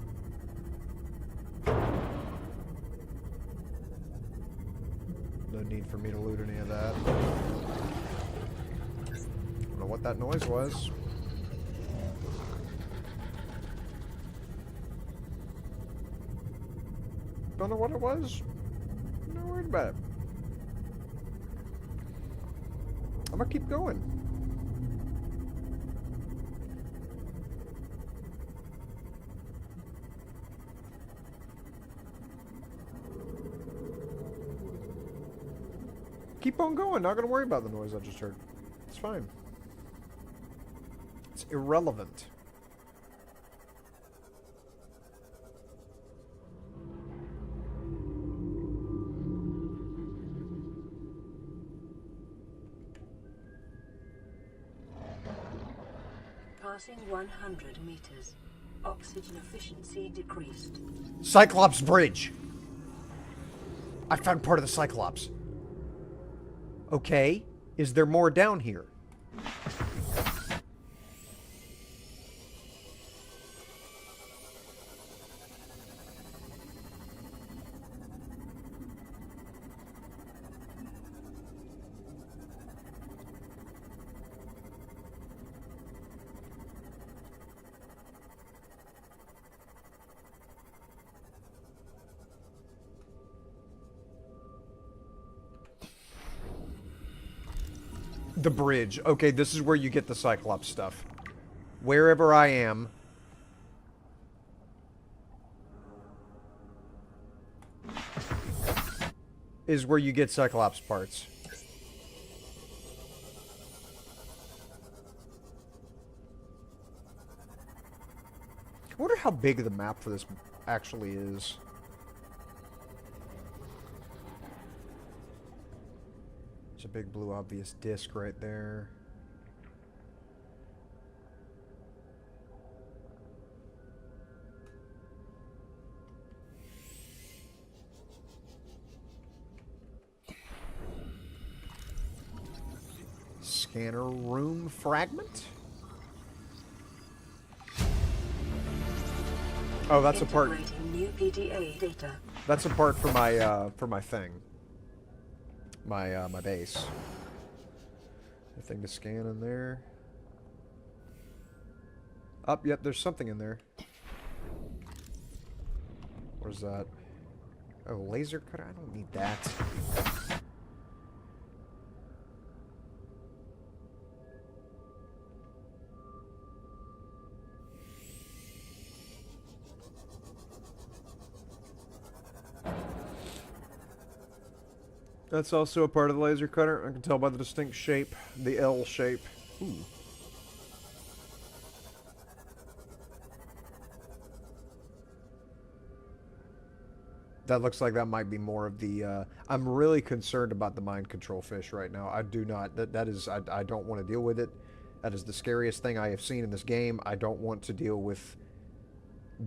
No need for me to loot any of that. know what that noise was. Don't know what it was. I'm not worried about it. I'm gonna keep going. Keep on going. Not gonna worry about the noise I just heard. It's fine. It's irrelevant. Passing 100 meters. Oxygen efficiency decreased. Cyclops Bridge. I found part of the Cyclops. Okay. Is there more down here? The bridge. Okay, this is where you get the Cyclops stuff. Wherever I am. Is where you get Cyclops parts. I wonder how big the map for this actually is. There's a big blue obvious disc right there. Scanner room fragment? Oh, that's a part. New PDA data. That's a part for my thing. My base. Anything to scan in there? Up, yep, there's something in there. Where's that? Oh, laser cutter? I don't need that. That's also a part of the laser cutter. I can tell by the distinct shape, the L shape. Ooh. That looks like that might be more of the, I'm really concerned about the mind control fish right now. I do not, that is, I don't want to deal with it. That is the scariest thing I have seen in this game. I don't want to deal with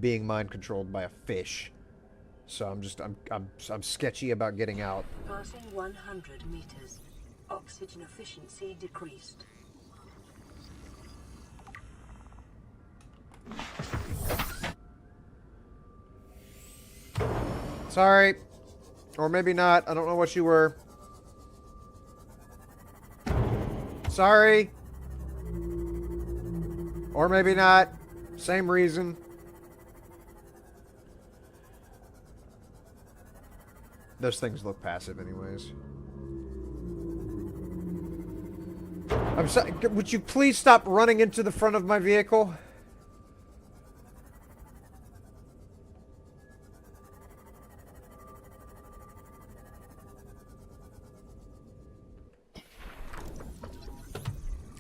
being mind controlled by a fish. So I'm sketchy about getting out. Passing 100 meters. Oxygen efficiency decreased. Sorry. Or maybe not. I don't know what you were. Sorry. Or maybe not. Same reason. Those things look passive anyways. I'm sorry. Would you please stop running into the front of my vehicle?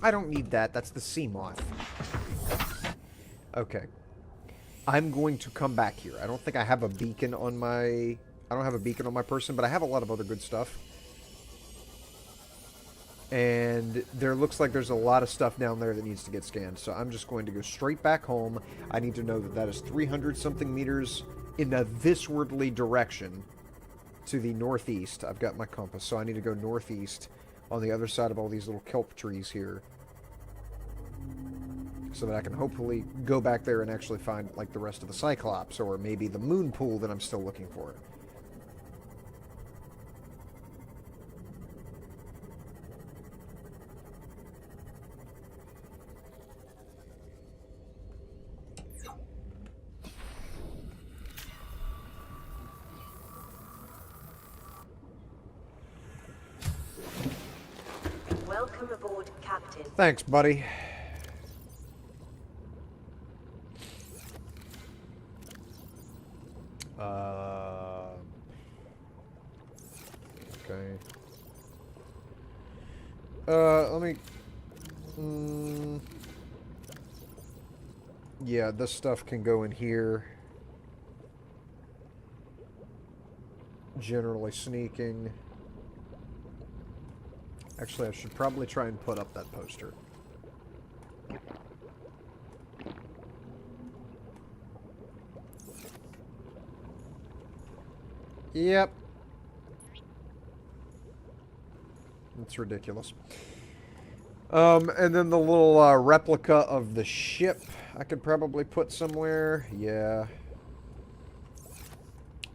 I don't need that. That's the sea moth. Okay. I'm going to come back here. I don't think I have a beacon on my... I don't have a beacon on my person, but I have a lot of other good stuff. And there looks like there's a lot of stuff down there that needs to get scanned. So I'm just going to go straight back home. I need to know that that is 300-something meters in a thiswardly direction to the northeast. I've got my compass, so I need to go northeast on the other side of all these little kelp trees here. So that I can hopefully go back there and actually find, like, the rest of the Cyclops, or maybe the moon pool that I'm still looking for. aboard, Captain. Thanks, buddy. Okay. Let me... yeah, this stuff can go in here. Generally sneaking. Actually, I should probably try and put up that poster. Yep. It's ridiculous. And then the little replica of the ship I could probably put somewhere. Yeah.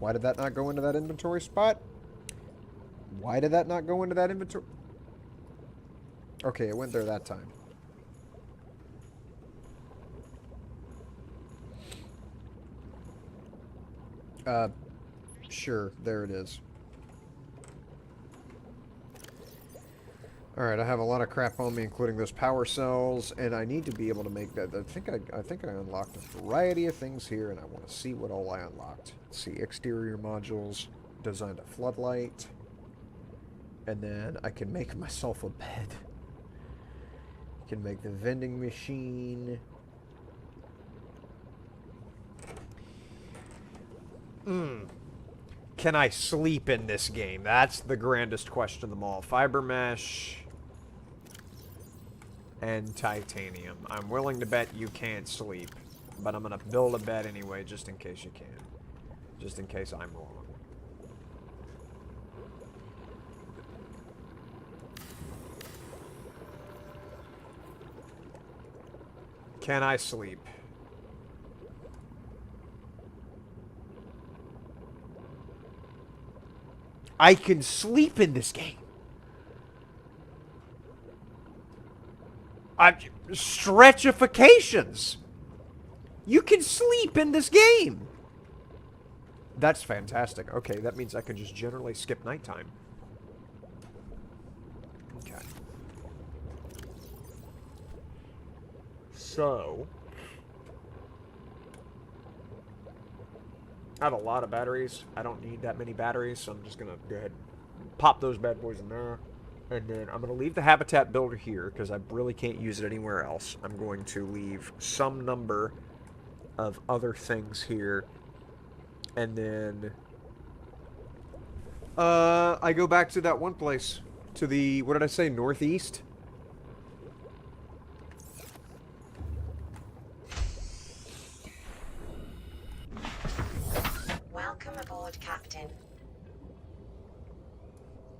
Why did that not go into that inventory spot? Why did that not go into that inventory? Okay, it went there that time. Sure, there it is. Alright, I have a lot of crap on me, including those power cells, and I need to be able to make that. I think I unlocked a variety of things here, and I want to see what all I unlocked. Let's see, exterior modules, designed a floodlight, and then I can make myself a bed. I can make the vending machine. Can I sleep in this game? That's the grandest question of them all. Fiber mesh and titanium. I'm willing to bet you can't sleep, but I'm going to build a bed anyway just in case you can. Just in case I'm wrong. Can I sleep? I can sleep in this game. Stretchifications. You can sleep in this game. That's fantastic. Okay, that means I can just generally skip nighttime. Okay. So, I have a lot of batteries. I don't need that many batteries, so I'm just going to go ahead and pop those bad boys in there. And then I'm going to leave the habitat builder here because I really can't use it anywhere else. I'm going to leave some number of other things here. And then I go back to that one place. To the, what did I say, northeast? Welcome aboard, Captain.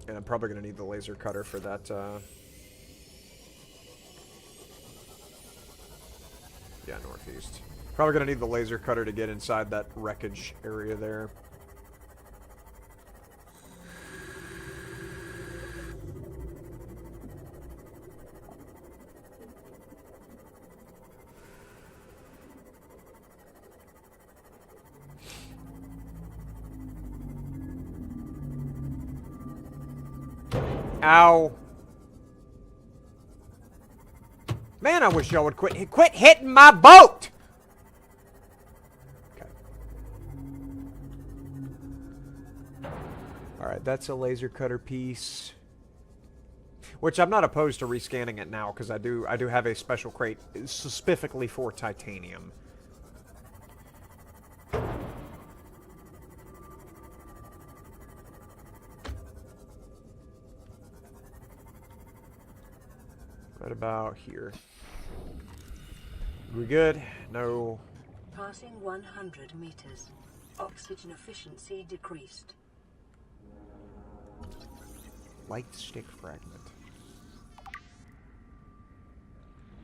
And I'm probably going to need the laser cutter for that, yeah, northeast. Probably going to need the laser cutter to get inside that wreckage area there. Ow. Man, I wish y'all would quit hitting my boat! Okay. Alright, that's a laser cutter piece. Which I'm not opposed to rescanning it now, because I do have a special crate specifically for titanium. Right about here. We good? No. Passing 100 meters. Oxygen efficiency decreased. Light stick fragment.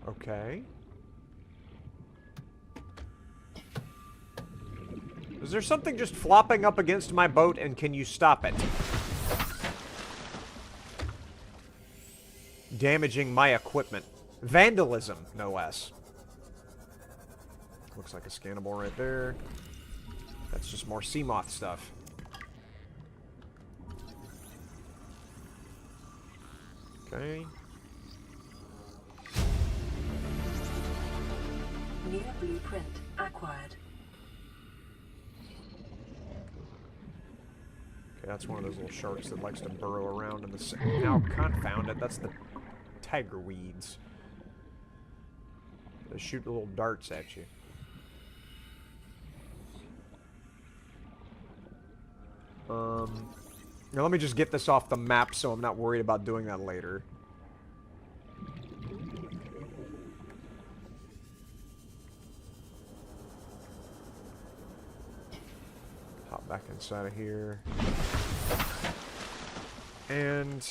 Okay. Is there something just flopping up against my boat, and can you stop it? Damaging my equipment. Vandalism, no less. Looks like a scannable right there. That's just more sea moth stuff. Okay. New blueprint acquired. Okay, that's one of those little sharks that likes to burrow around in the sand. Now, confound it, that's the tiger weeds. They shoot little darts at you. Now let me just get this off the map so I'm not worried about doing that later. Hop back inside of here. And...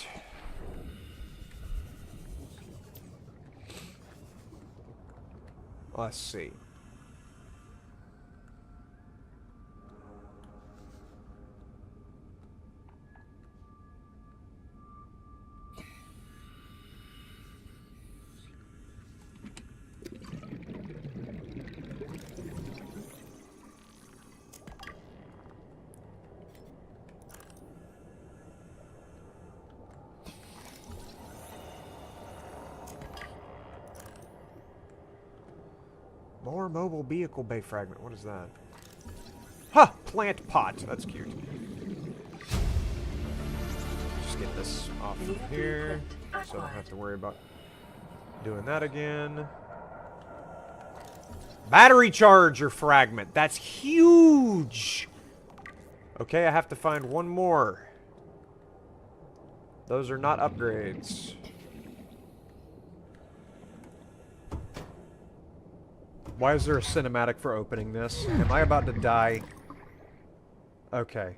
let's see. More mobile vehicle bay fragment. What is that? Ha! Plant pot. That's cute. Just get this off from here, so I don't have to worry about doing that again. Battery charger fragment. That's huge! Okay, I have to find one more. Those are not upgrades. Why is there a cinematic for opening this? Am I about to die? Okay.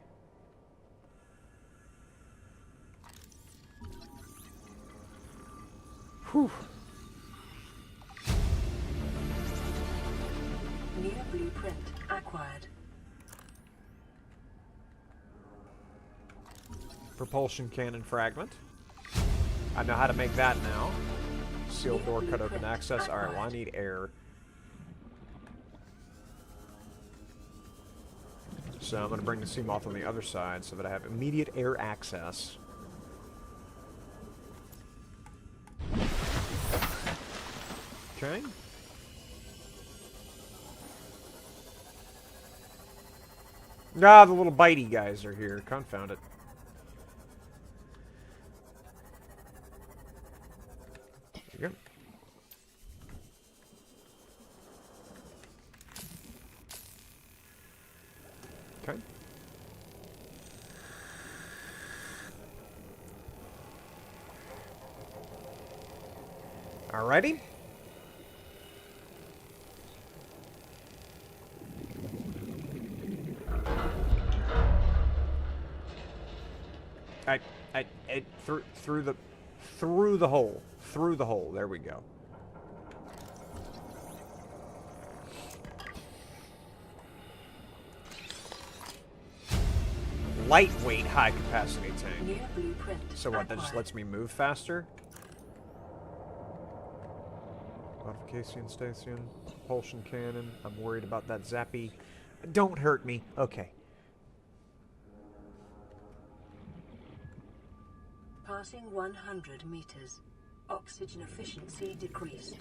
Whew. New blueprint acquired. Propulsion cannon fragment. I know how to make that now. Sealed door, cut open access. Alright, well I need air. So I'm going to bring the sea moth on the other side so that I have immediate air access. Okay. Ah, the little bitey guys are here. Confound it. There you go. Okay. Alrighty. Through the hole. Through the hole. There we go. Lightweight, high-capacity tank. So what, that just lets me move faster? Modification station, propulsion cannon. I'm worried about that zappy. Don't hurt me. Okay. Passing 100 meters. Oxygen efficiency decreased.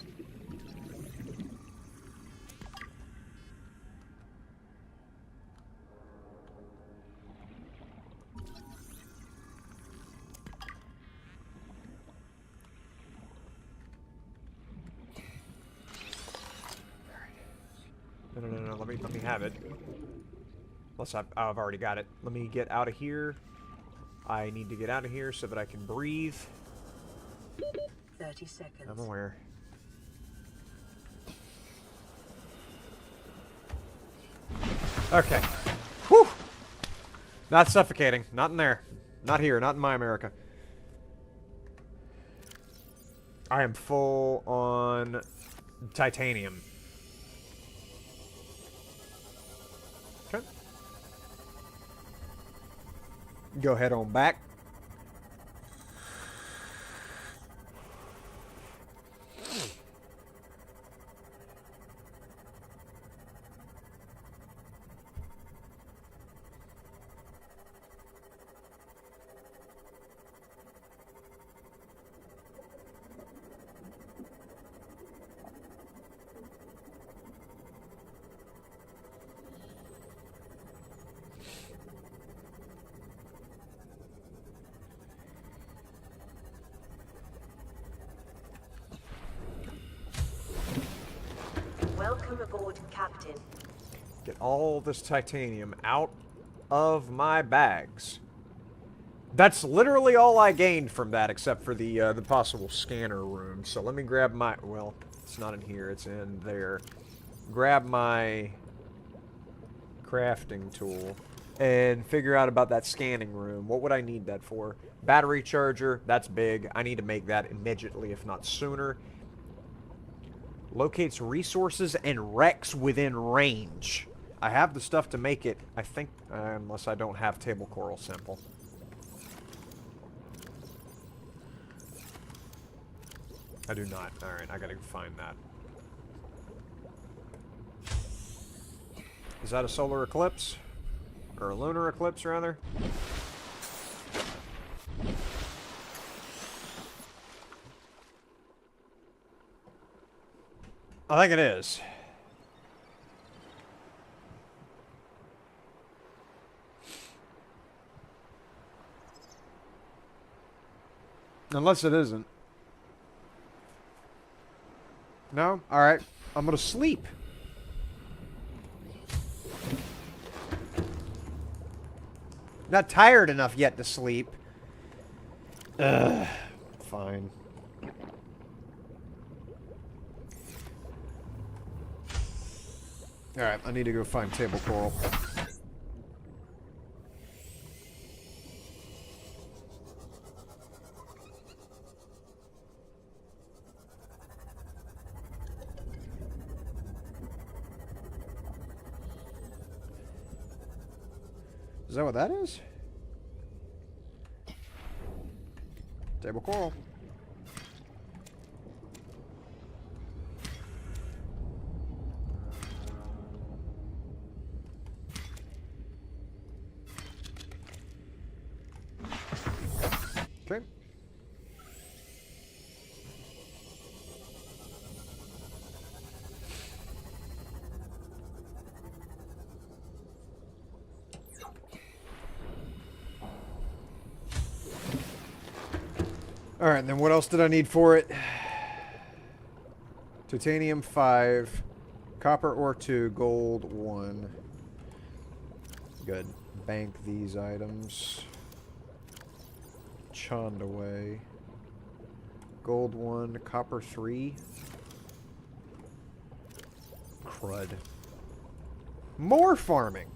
No. Let me have it. Unless I've already got it. Let me get out of here. I need to get out of here so that I can breathe. 30 seconds. I'm aware. Okay. Whew! Not suffocating. Not in there. Not here. Not in my America. I am full on titanium. Okay. Go head on back. Welcome aboard, Captain. Get all this titanium out of my bags. That's literally all I gained from that, except for the possible scanner room. So let me grab my... Well, it's not in here. It's in there. Grab my crafting tool and figure out about that scanning room. What would I need that for? Battery charger. That's big. I need to make that immediately, if not sooner. Locates resources and wrecks within range. I have the stuff to make it, I think, unless I don't have table coral sample. I do not. Alright, I gotta find that. Is that a solar eclipse? Or a lunar eclipse, rather? I think it is. Unless it isn't. No? Alright. I'm gonna sleep. Not tired enough yet to sleep. Ugh. Fine. Alright, I need to go find table coral. Is that what that is? Table coral. Okay. Alright, then what else did I need for it? Titanium 5, copper ore 2, gold 1. Good. Bank these items. Chond away. Gold 1, copper 3. Crud. More farming!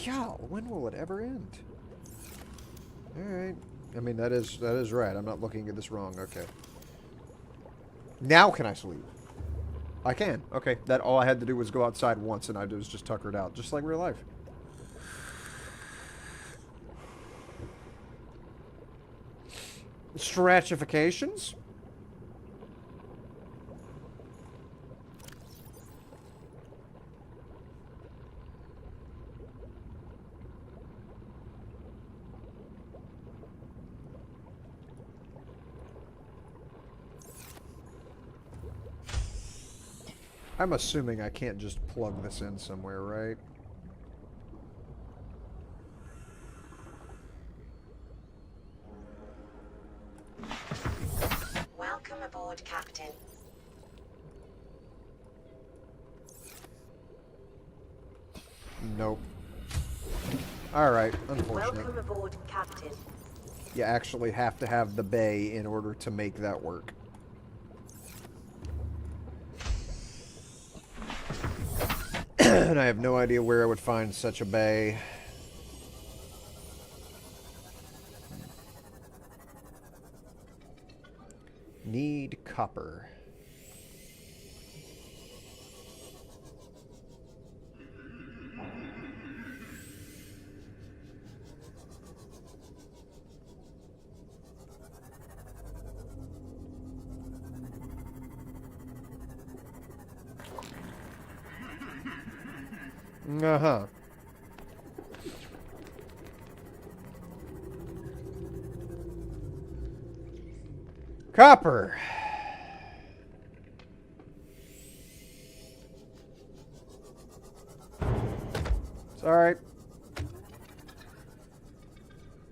God, when will it ever end? Alright. I mean, that is right. I'm not looking at this wrong. Okay. Now can I sleep? I can. Okay. That all I had to do was go outside once and I was just tuckered out. Just like real life. Stratifications? I'm assuming I can't just plug this in somewhere, right? Welcome aboard, Captain. Nope. Alright, unfortunate. Welcome aboard, Captain. You actually have to have the bay in order to make that work. And I have no idea where I would find such a bay. Need copper. Uh-huh. Copper. It's alright. I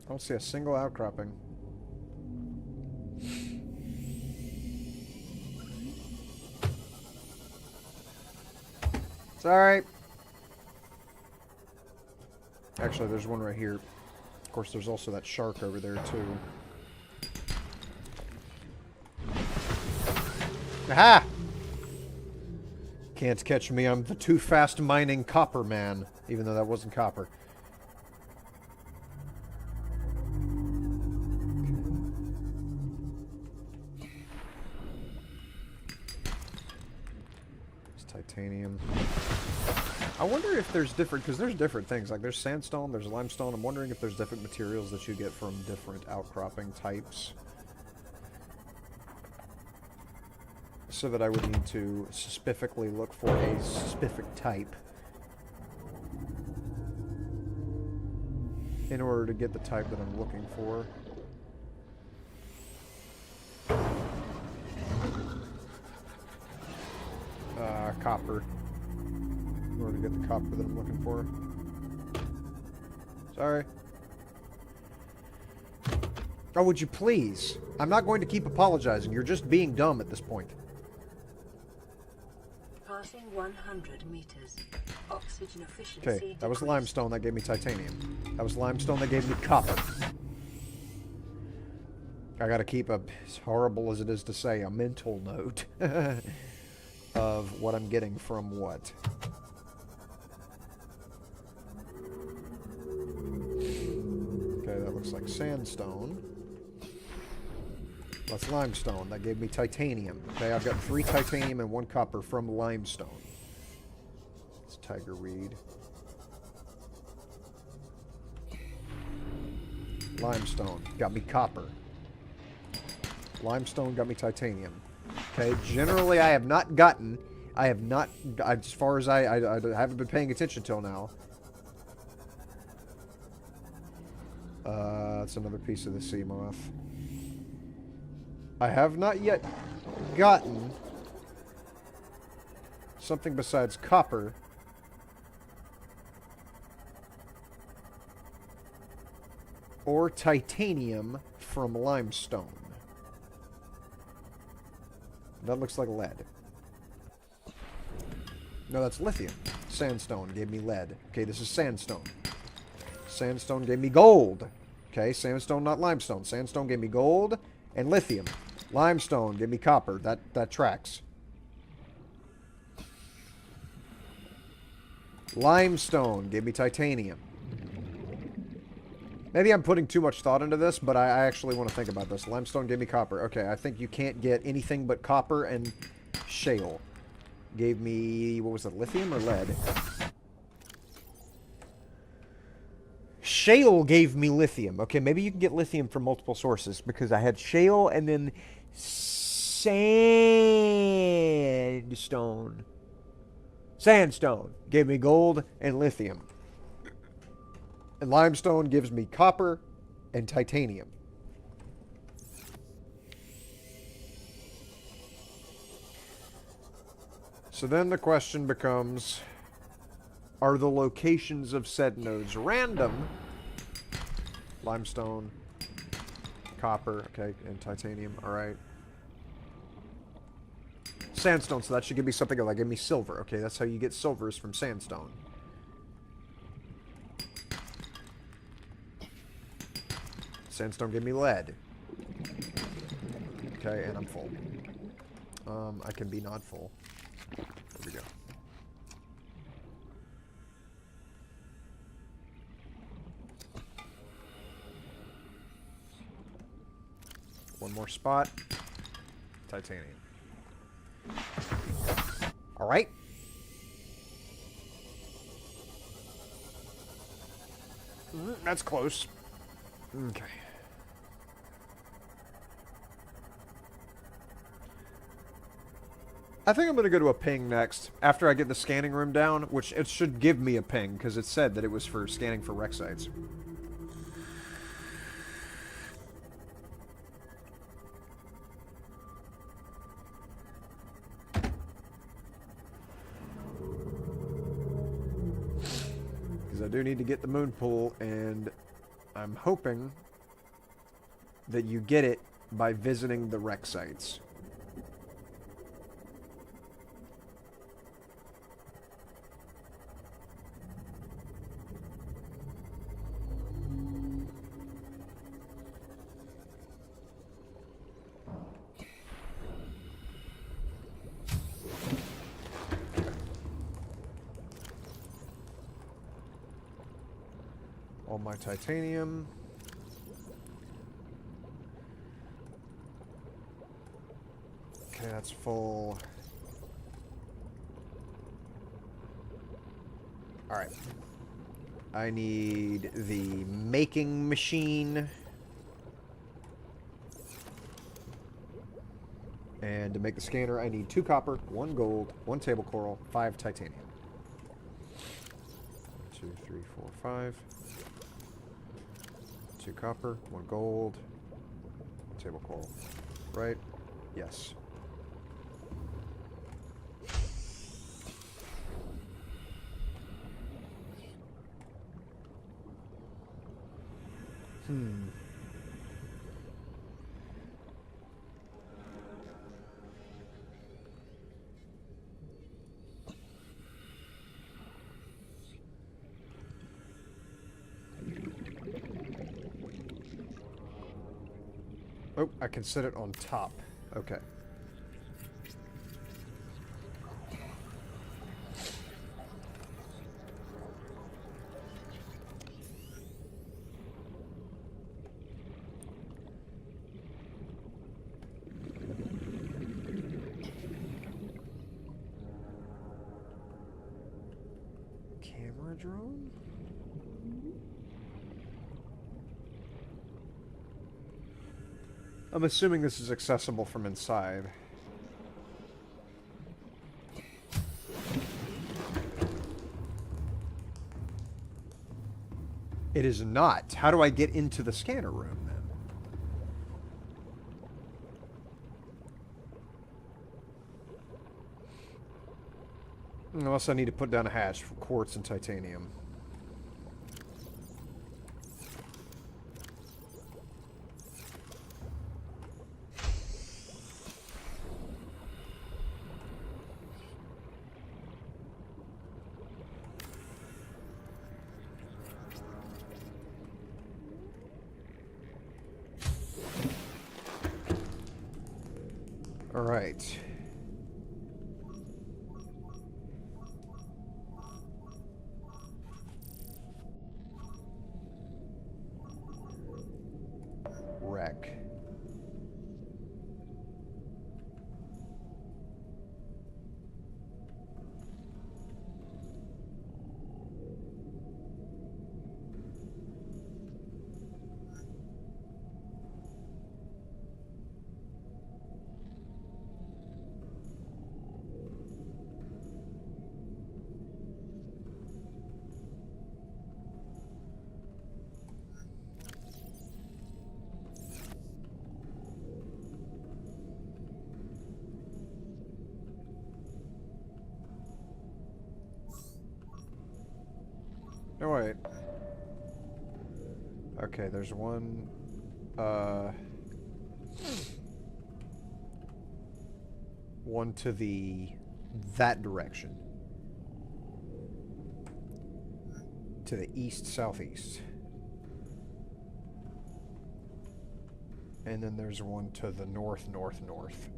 don't see a single outcropping. Sorry. Actually, there's one right here. Of course, there's also that shark over there, too. Aha! Can't catch me. I'm the too fast mining copper man. Even though that wasn't copper. It's titanium. I wonder if there's different, because there's different things. Like there's sandstone, there's limestone. I'm wondering if there's different materials that you get from different outcropping types. So that I would need to specifically look for a specific type in order to get the type that I'm looking for. Copper. In order to get the copper that I'm looking for. Sorry. Oh, would you please? I'm not going to keep apologizing. You're just being dumb at this point. Passing 100 meters. Oxygen efficiency Okay, that was decreased. limestone, that gave me titanium. That was limestone, that gave me copper. I gotta keep a, as horrible as it is to say, a mental note of what I'm getting from what. Okay, that looks like sandstone. That's limestone. That gave me titanium. Okay, I've got 3 titanium and 1 copper from limestone. It's tiger weed. Limestone got me copper. Limestone got me titanium. Okay, generally I have not gotten... as far as I haven't been paying attention till now. That's another piece of the sea moth. I have not yet gotten something besides copper or titanium from limestone. That looks like lead. No, that's lithium. Sandstone gave me lead. Okay, this is sandstone. Sandstone gave me gold. Okay, sandstone, not limestone. Sandstone gave me gold and lithium. Limestone gave me copper. That tracks. Limestone gave me titanium. Maybe I'm putting too much thought into this, but I actually want to think about this. Limestone gave me copper. Okay, I think you can't get anything but copper and shale. Gave me, what was it, lithium or lead? Shale gave me lithium. Okay, maybe you can get lithium from multiple sources, because I had shale and then sandstone. Sandstone gave me gold and lithium. And limestone gives me copper and titanium. So then the question becomes, are the locations of said nodes random? Limestone, copper, okay, and titanium, alright. Sandstone, so that should give me something like, give me silver. Okay, that's how you get silver, is from sandstone. Sandstone gave me lead. Okay, and I'm full. I can be not full. There we go. One more spot. Titanium. Alright. That's close. Okay. I think I'm going to go to a ping next, after I get the scanning room down, which it should give me a ping, because it said that it was for scanning for wreck sites. Because I do need to get the moon pool, and I'm hoping that you get it by visiting the wreck sites. All my titanium. Okay, that's full. Alright. I need the making machine. And to make the scanner, I need 2 copper, 1 gold, 1 table coral, 5 titanium. 2, 3, 4, 5. 2 copper, 1 gold, 1 table coral. Right? Yes. Oh, I can set it on top. Okay. Camera drone? I'm assuming this is accessible from inside. It is not. How do I get into the scanner room then? Unless I need to put down a hatch for quartz and titanium. All right. Wreck. Oh, wait. Okay, there's one, one to that direction. To the east-southeast. And then there's one to the north-north-north.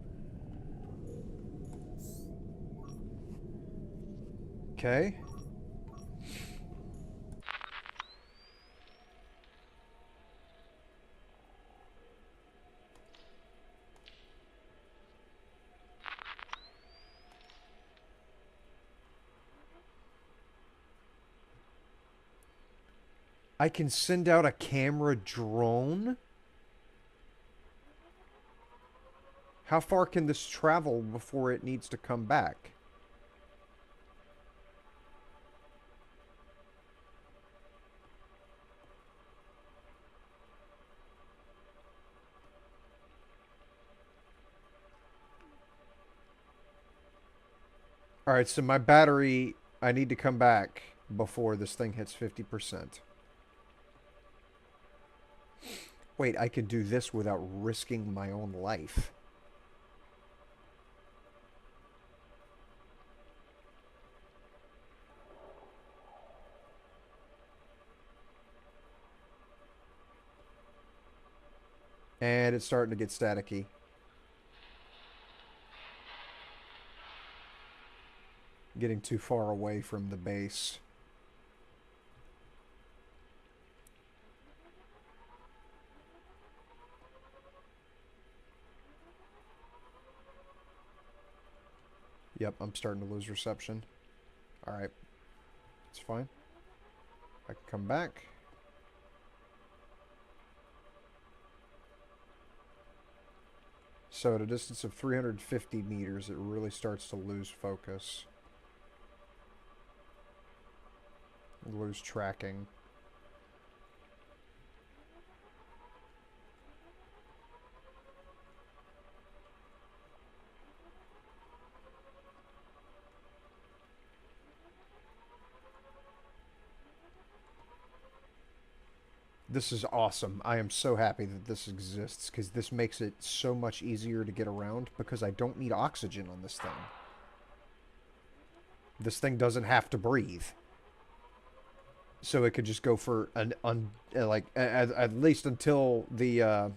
Okay. I can send out a camera drone? How far can this travel before it needs to come back? Alright, so my battery, I need to come back before this thing hits 50%. Wait, I could do this without risking my own life. And it's starting to get staticky. Getting too far away from the base. Yep, I'm starting to lose reception. Alright. It's fine. I can come back. So at a distance of 350 meters, it really starts to lose focus. Lose tracking. This is awesome. I am so happy that this exists, because this makes it so much easier to get around, because I don't need oxygen on this thing. This thing doesn't have to breathe. So it could just go for at least until the, well,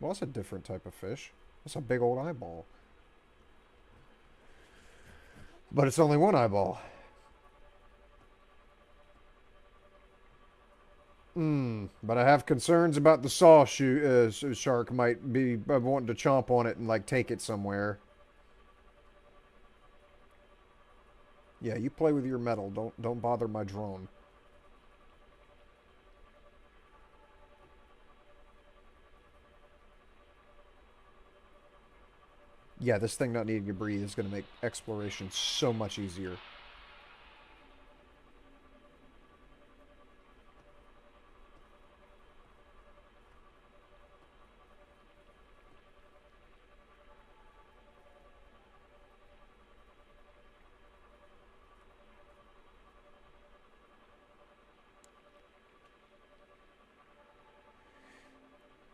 that's a different type of fish. That's a big old eyeball. But it's only one eyeball. But I have concerns about the shark might be wanting to chomp on it and, like, take it somewhere. Yeah, you play with your metal. Don't bother my drone. Yeah, this thing not needing to breathe is going to make exploration so much easier.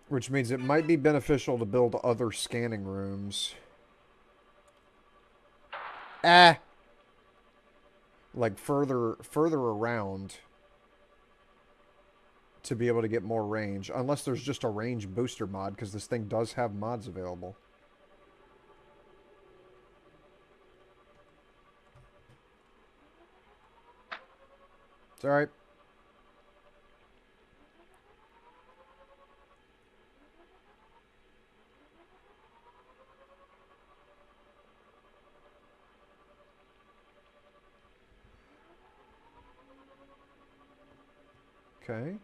Which means it might be beneficial to build other scanning rooms. Ah! Like further around to be able to get more range. Unless there's just a range booster mod, because this thing does have mods available. It's alright. Okay.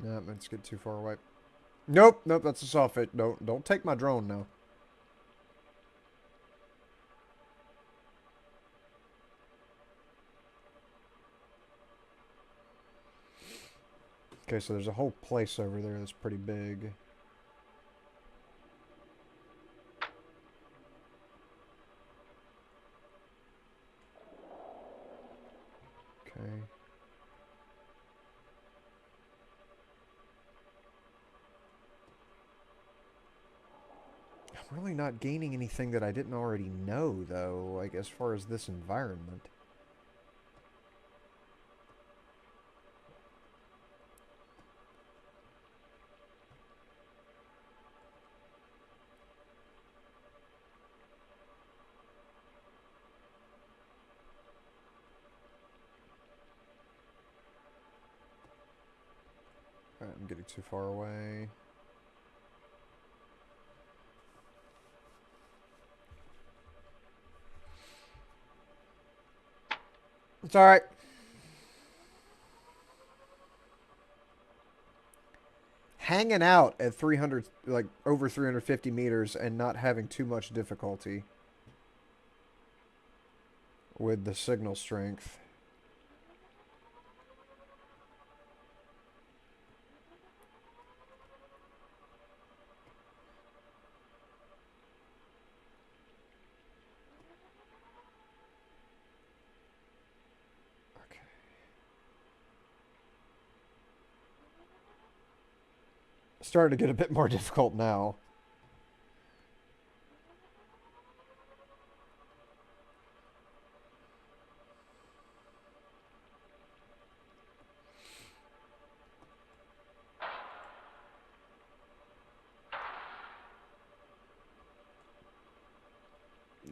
Nah, let's get too far away. Nope, that's a soft hit. Don't take my drone now. Okay, so there's a whole place over there that's pretty big. Okay. I'm really not gaining anything that I didn't already know, though, like, as far as this environment. Alright, I'm getting too far away. It's alright. Hanging out at 300, like, over 350 meters and not having too much difficulty with the signal strength. Starting to get a bit more difficult now.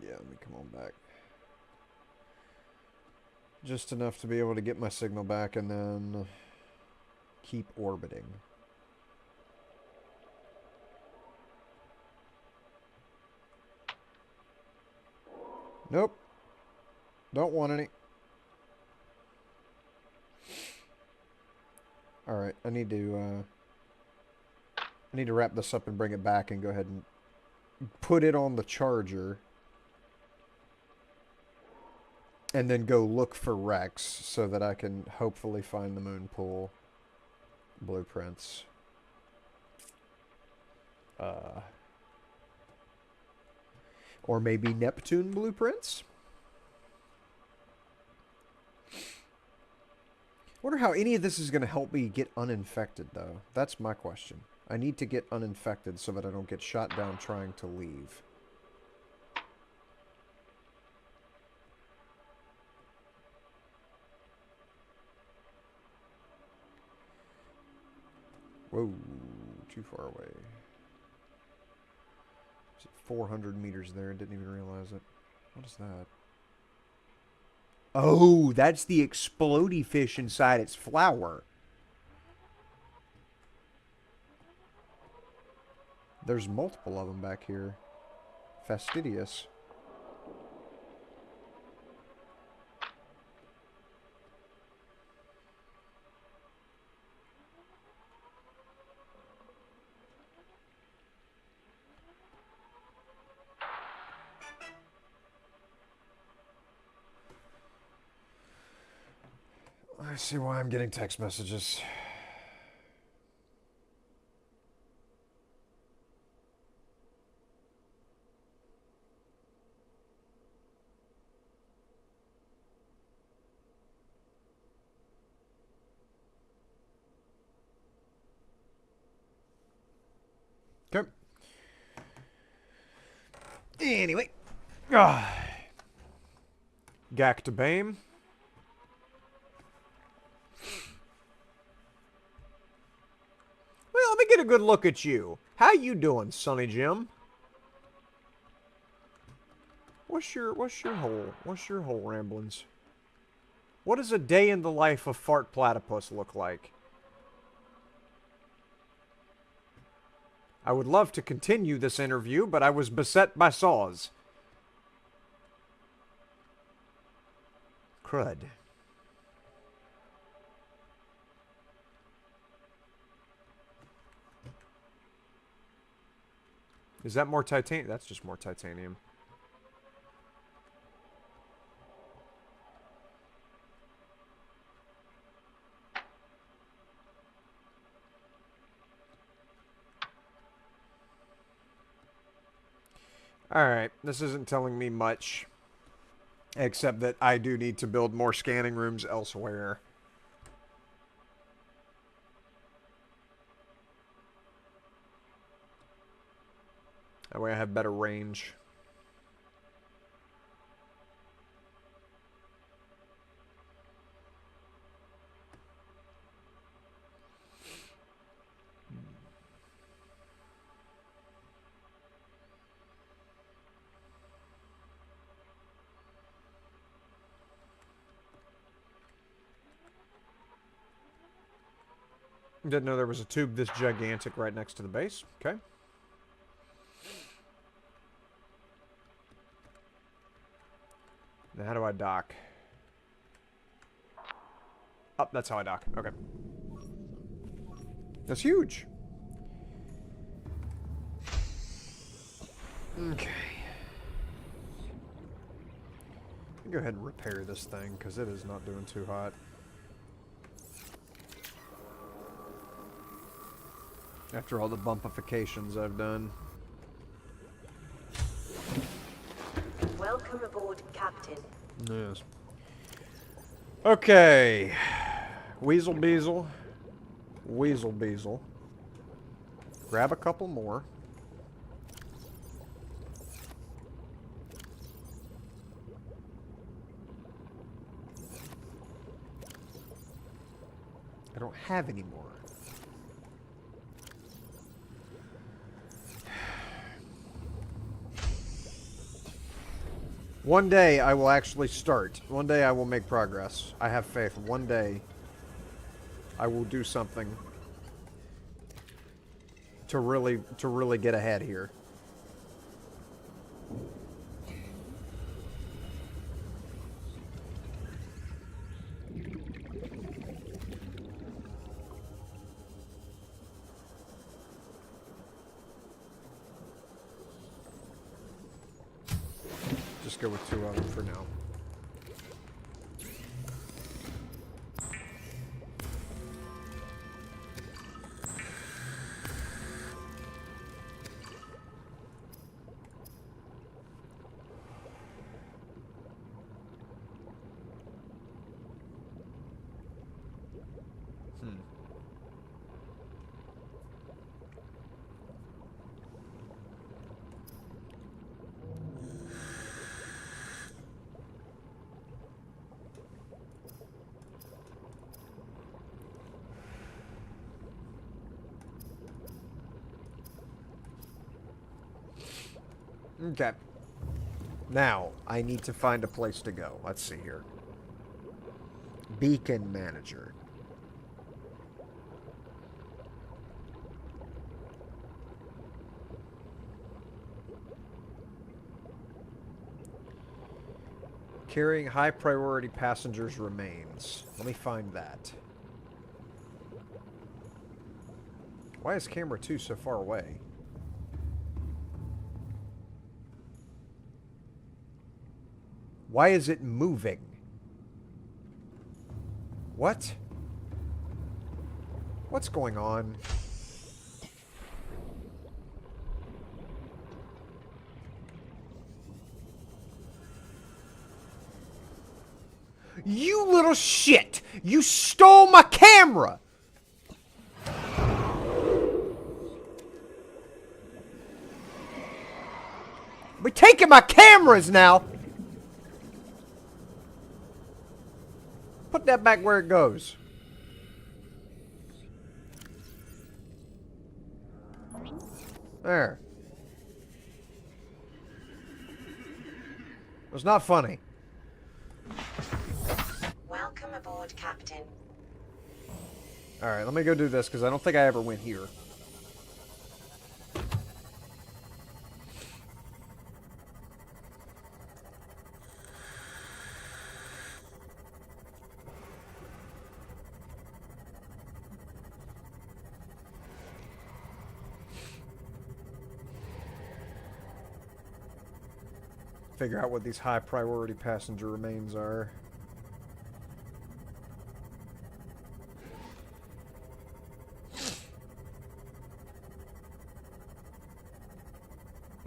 Yeah, let me come on back. Just enough to be able to get my signal back and then keep orbiting. Nope. Don't want any. Alright, I need to wrap this up and bring it back and go ahead and put it on the charger. And then go look for Rex so that I can hopefully find the moon pool blueprints. Or maybe Neptune blueprints? Wonder how any of this is going to help me get uninfected, though. That's my question. I need to get uninfected so that I don't get shot down trying to leave. Whoa, too far away. Is it 400 meters there? I didn't even realize it. What is that? Oh, that's the explodey fish inside its flower. There's multiple of them back here. Fastidious. I see why I'm getting text messages. Okay. Anyway. Gak to Bame. Well, let me get a good look at you. How you doing, Sonny Jim? What's your whole ramblings? What does a day in the life of Fart Platypus look like? I would love to continue this interview, but I was beset by saws. Crud. Is that more titanium? That's just more titanium. Alright, this isn't telling me much. Except that I do need to build more scanning rooms elsewhere. That way I have better range. Didn't know there was a tube this gigantic right next to the base. Okay. Now how do I dock? Oh, that's how I dock. Okay. That's huge. Okay. Go ahead and repair this thing, because it is not doing too hot. After all the bumpifications I've done. Welcome aboard, Captain. Yes. Okay. Weasel Beazle. Weasel Beazle. Grab a couple more. I don't have any more. One day I will actually start. One day I will make progress. I have faith. One day I will do something to really get ahead here. Just go with 2 of them for now. Okay. Now, I need to find a place to go. Let's see here. Beacon Manager. Carrying high priority passengers remains. Let me find that. Why is camera 2 so far away? Why is it moving? What? What's going on? You little shit! You stole my camera! We're taking my cameras now! Put that back where it goes. There. It was not funny. Welcome aboard, Captain. Alright, let me go do this, because I don't think I ever went here. Figure out what these high priority passenger remains are.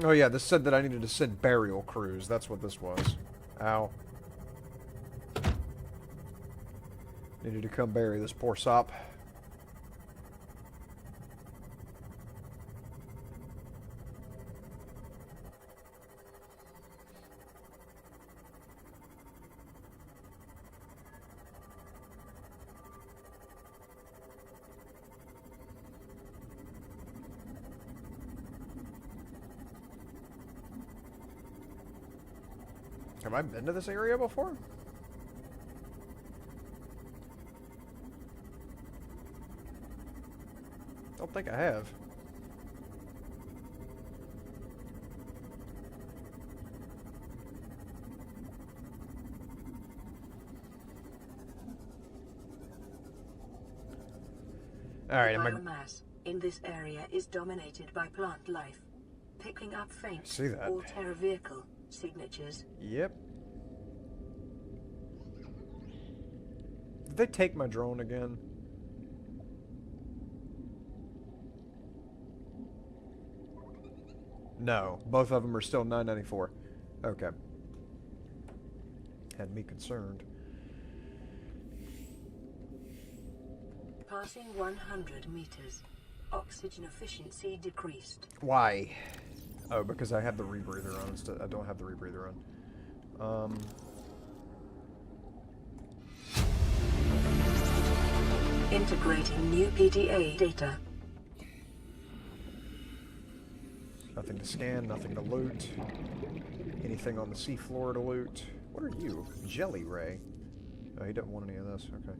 Oh yeah, this said that I needed to send burial crews. That's what this was. Ow. Needed to come bury this poor sop. Have I been to this area before? Don't think I have. Alright, The biomass in this area is dominated by plant life, picking up faint see that. Alterra vehicle signatures. Yep. Did they take my drone again? No, both of them are still 994. Okay. Had me concerned. Passing 100 meters. Oxygen efficiency decreased. Why? Oh, because I have the rebreather on instead. I don't have the rebreather on. Integrating new PDA data. Nothing to scan, nothing to loot. Anything on the seafloor to loot? What are you? Jelly Ray. Oh, he doesn't want any of this. Okay.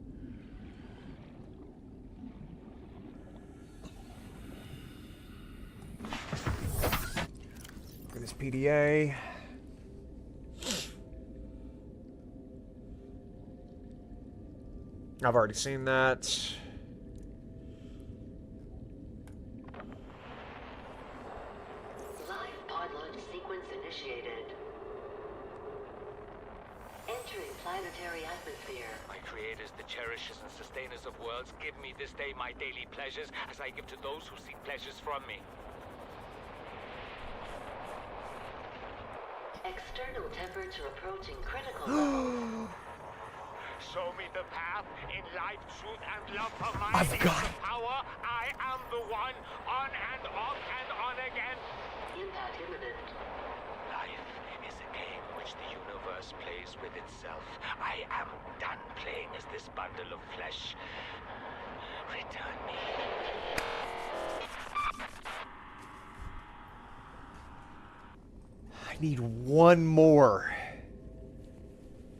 Look at this PDA. I've already seen that. Live pod launch sequence initiated. Entering planetary atmosphere. My creators, the cherishers and sustainers of worlds, give me this day my daily pleasures as I give to those who seek pleasures from me. External temperature approaching critical levels. Show me the path in life, truth, and love for my I've got it. power. I am the one, on and off and on again. Impact imminent. Life is a game which the universe plays with itself. I am done playing as this bundle of flesh. Return me. I need one more.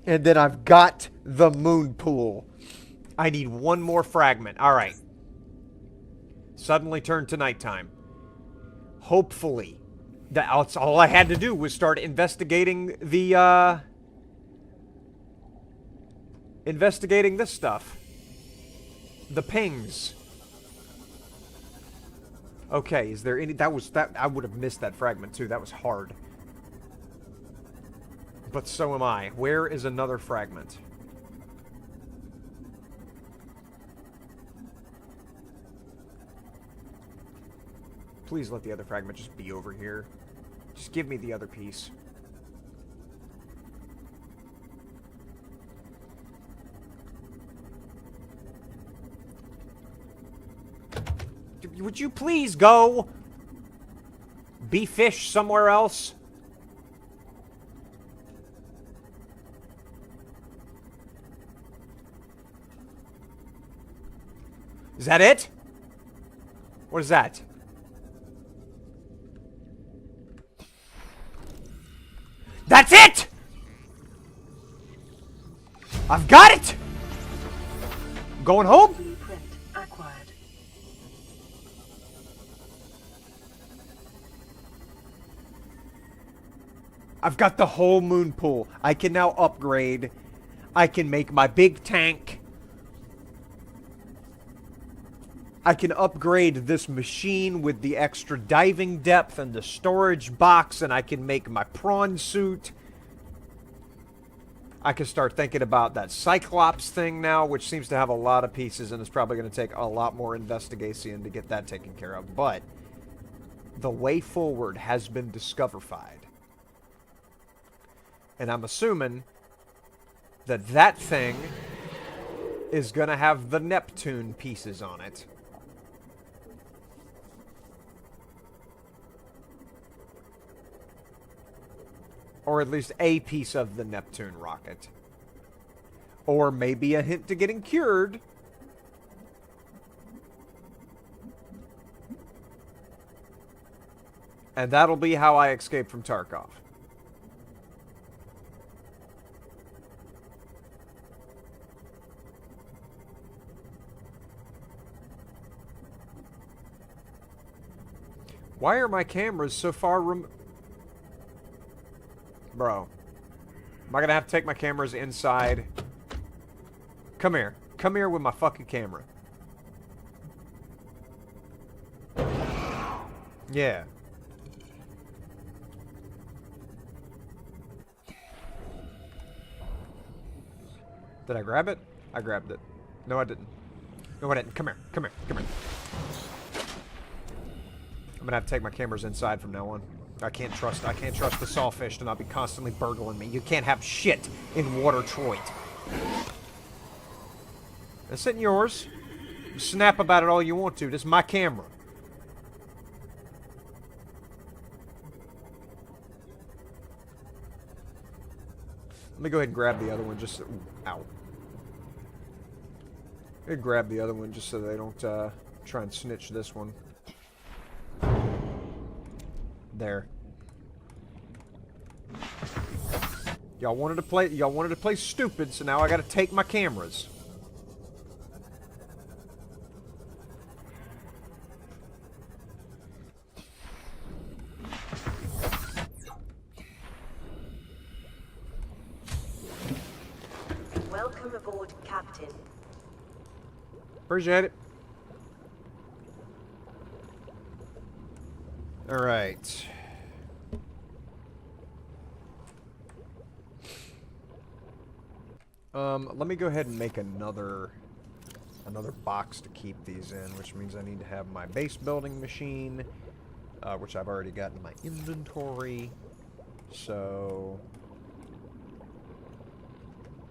And then I've got the moon pool. I need one more fragment. Alright. Suddenly turned to nighttime. Hopefully. That's all I had to do was start investigating the, investigating this stuff. The pings. Okay, is there any... I would have missed that fragment too. That was hard. But so am I. Where is another fragment? Please let the other fragment just be over here. Just give me the other piece. Would you please go be fish somewhere else? Is that it? What is that? That's it! I've got it! Going home? Blueprint acquired. I've got the whole moon pool. I can now upgrade. I can make my big tank. I can upgrade this machine with the extra diving depth and the storage box, and I can make my prawn suit. I can start thinking about that Cyclops thing now, which seems to have a lot of pieces, and it's probably going to take a lot more investigation to get that taken care of. But the way forward has been discoverfied. And I'm assuming that that thing is going to have the Neptune pieces on it. Or at least a piece of the Neptune rocket. Or maybe a hint to getting cured. And that'll be how I escape from Tarkov. Why are my cameras so far Bro. Am I gonna have to take my cameras inside? Come here. Come here with my fucking camera. Yeah. Did I grab it? I grabbed it. No, I didn't. No, I didn't. Come here. Come here. Come here. I'm gonna have to take my cameras inside from now on. I can't trust the sawfish to not be constantly burgling me. You can't have shit in Water Troit. This isn't yours. You snap about it all you want to. This is my camera. Let me go ahead and grab the other one just so... Ow. Let me grab the other one just so they don't try and snitch this one. There. Y'all wanted to play stupid, so now I gotta take my cameras. Welcome aboard, Captain. Appreciate it. Alright. Let me go ahead and make another box to keep these in, which means I need to have my base building machine, which I've already got in my inventory. So,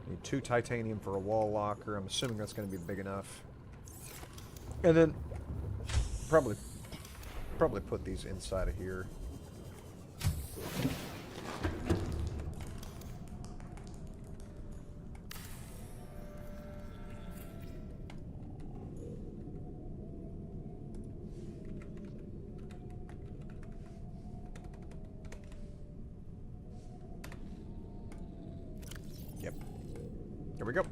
need 2 titanium for a wall locker. I'm assuming that's going to be big enough. And then probably put these inside of here. Yep. There we go.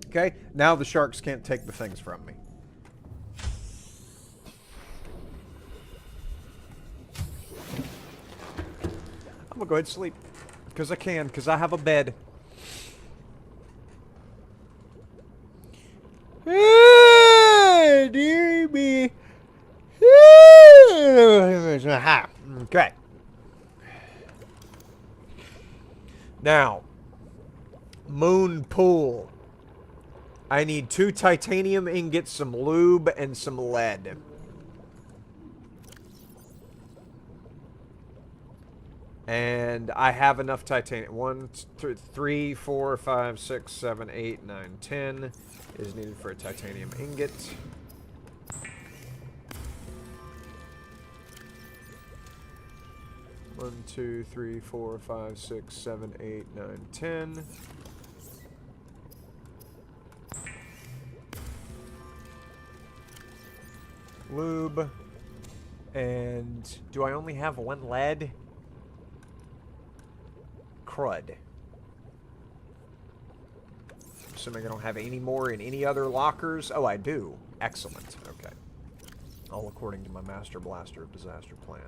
Okay, now the sharks can't take the things from me. I'm gonna go ahead and sleep. Because I can, because I have a bed. Ah, dear me. Okay. Now, moon pool. I need 2 titanium ingots, some lube, and some lead. And I have enough titanium. 1, 2, 3, 4, 5, 6, 7, 8, 9, 10 is needed for a titanium ingot. One, 2, 3, 4, 5, 6, 7, 8, 9, 10. Lube. And do I only have 1 lead? Crud. Assuming I don't have any more in any other lockers. Oh, I do. Excellent. Okay. All according to my Master Blaster of Disaster plan.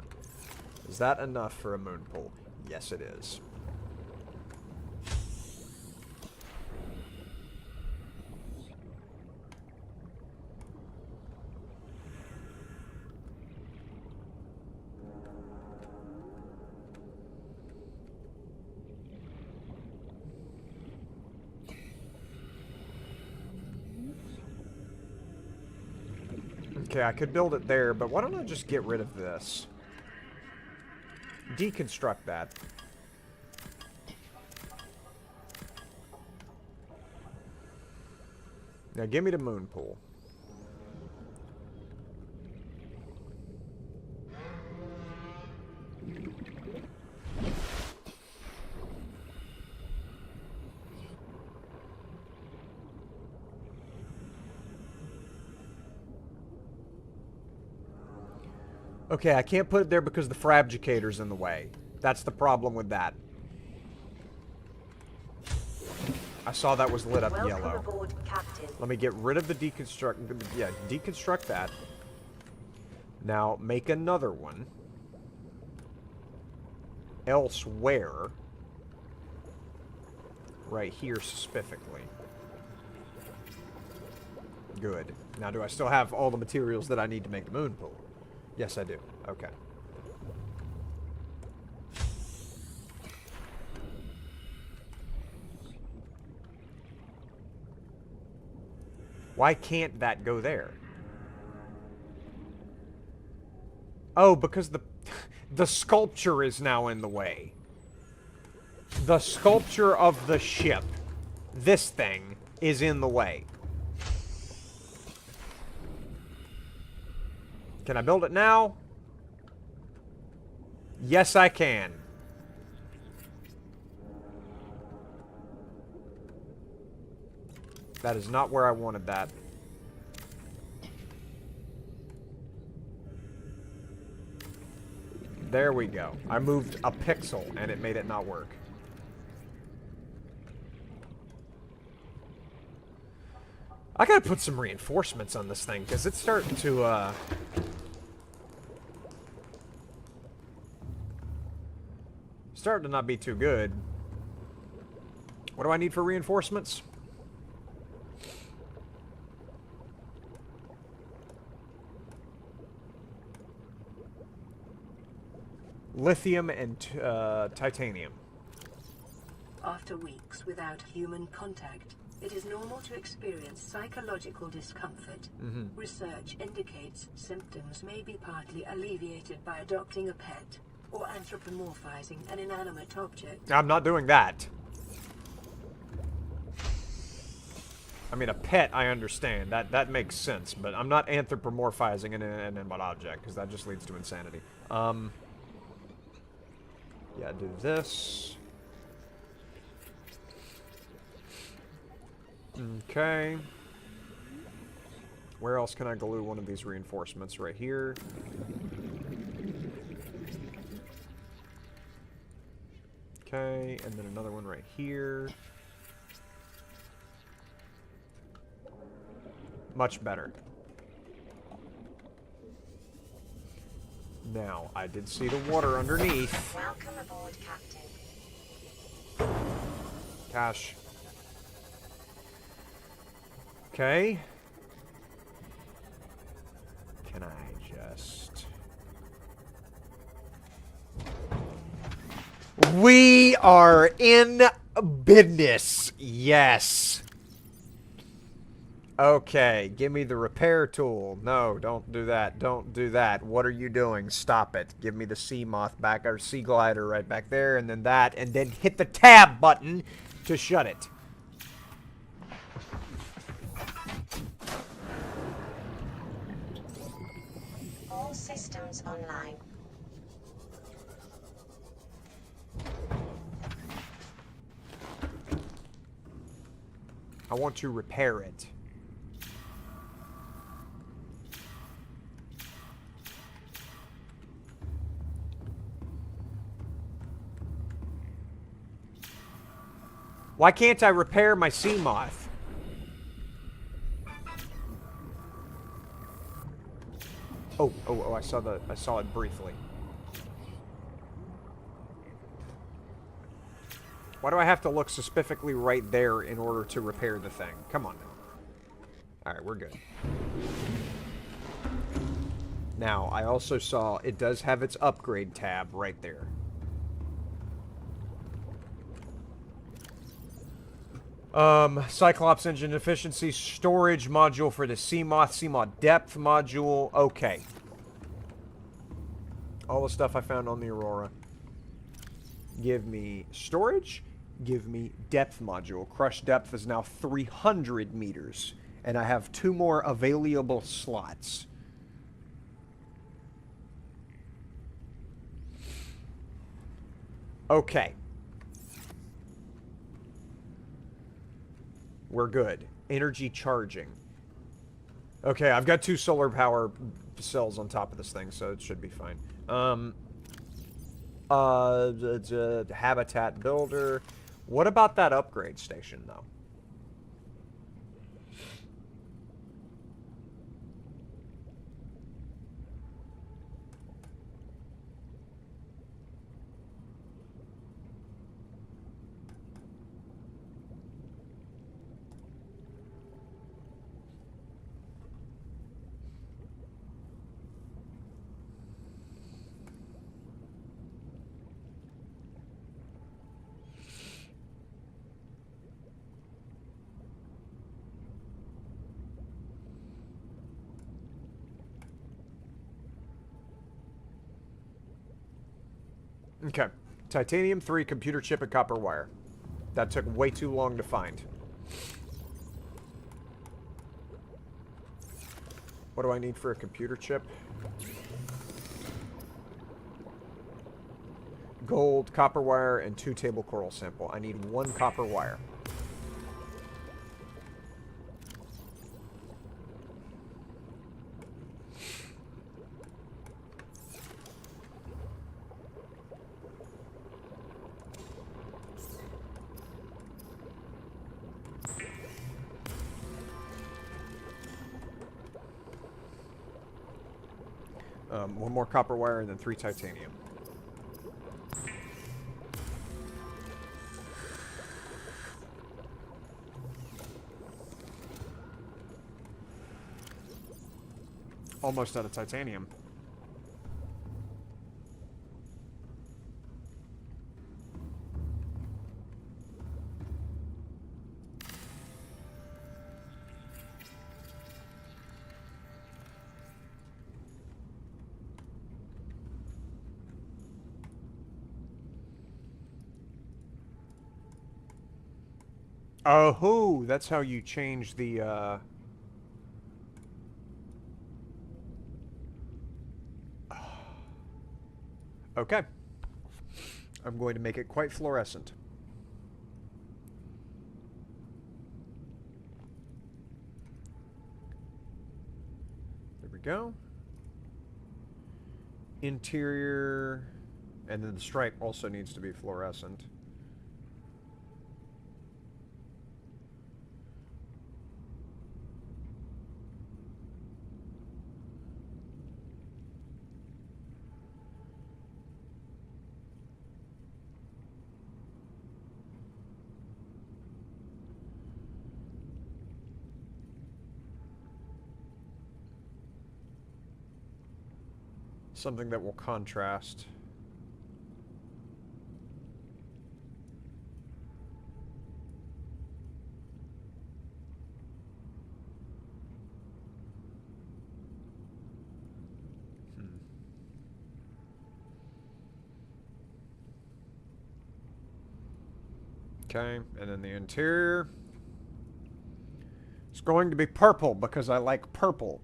Is that enough for a moon pool? Yes, it is. Okay, I could build it there, but why don't I just get rid of this? Deconstruct that. Now give me the moon pool. Okay, I can't put it there because the fabricator's in the way. That's the problem with that. I saw that was lit up Welcome yellow. aboard, Captain. Let me get rid of the deconstruct. Yeah, deconstruct that. Now, make another one. Elsewhere. Right here specifically. Good. Now, do I still have all the materials that I need to make the moon pool? Yes, I do. Okay. Why can't that go there? Oh, because the sculpture is now in the way. The sculpture of the ship, this thing, is in the way. Can I build it now? Yes, I can. That is not where I wanted that. There we go. I moved a pixel, and it made it not work. I gotta put some reinforcements on this thing, because it's starting to, starting to not be too good. What do I need for reinforcements? Lithium and titanium. After weeks without human contact, it is normal to experience psychological discomfort. Research indicates symptoms may be partly alleviated by adopting a pet or anthropomorphizing an inanimate object. I'm not doing that. I mean, a pet, I understand. That makes sense, but I'm not anthropomorphizing an inanimate object, because that just leads to insanity. Yeah, do this. Okay. Where else can I glue one of these reinforcements? Right here. Okay, and then another one right here. Much better. Now, I did see the water underneath. Welcome aboard, Captain. Cash. Okay. Can I just... We are in business. Yes. Okay, give me the repair tool. No, don't do that. Don't do that. What are you doing? Stop it. Give me the sea moth back, or sea glider right back there, and then that, and then hit the tab button to shut it. All systems online. I want to repair it. Why can't I repair my sea moth? Oh, I saw it briefly. Why do I have to look specifically right there in order to repair the thing? Come on now. Alright, we're good. Now, I also saw it does have its upgrade tab right there. Cyclops engine efficiency, storage module for the Seamoth depth module. Okay. All the stuff I found on the Aurora. Give me storage. Give me depth module. Crush depth is now 300 meters. And I have 2 more available slots. Okay. We're good. Energy charging. Okay, I've got 2 solar power cells on top of this thing, so it should be fine. Habitat builder. What about that upgrade station, though? Okay. Titanium 3, computer chip, and copper wire. That took way too long to find. What do I need for a computer chip? Gold, copper wire, and 2 table coral sample. I need 1 copper wire. 1 more copper wire, and then 3 titanium. Almost out of titanium. Oh, that's how you change the, Okay. I'm going to make it quite fluorescent. There we go. Interior, and then the stripe also needs to be fluorescent. Something that will contrast. Okay, and then the interior. It's going to be purple because I like purple.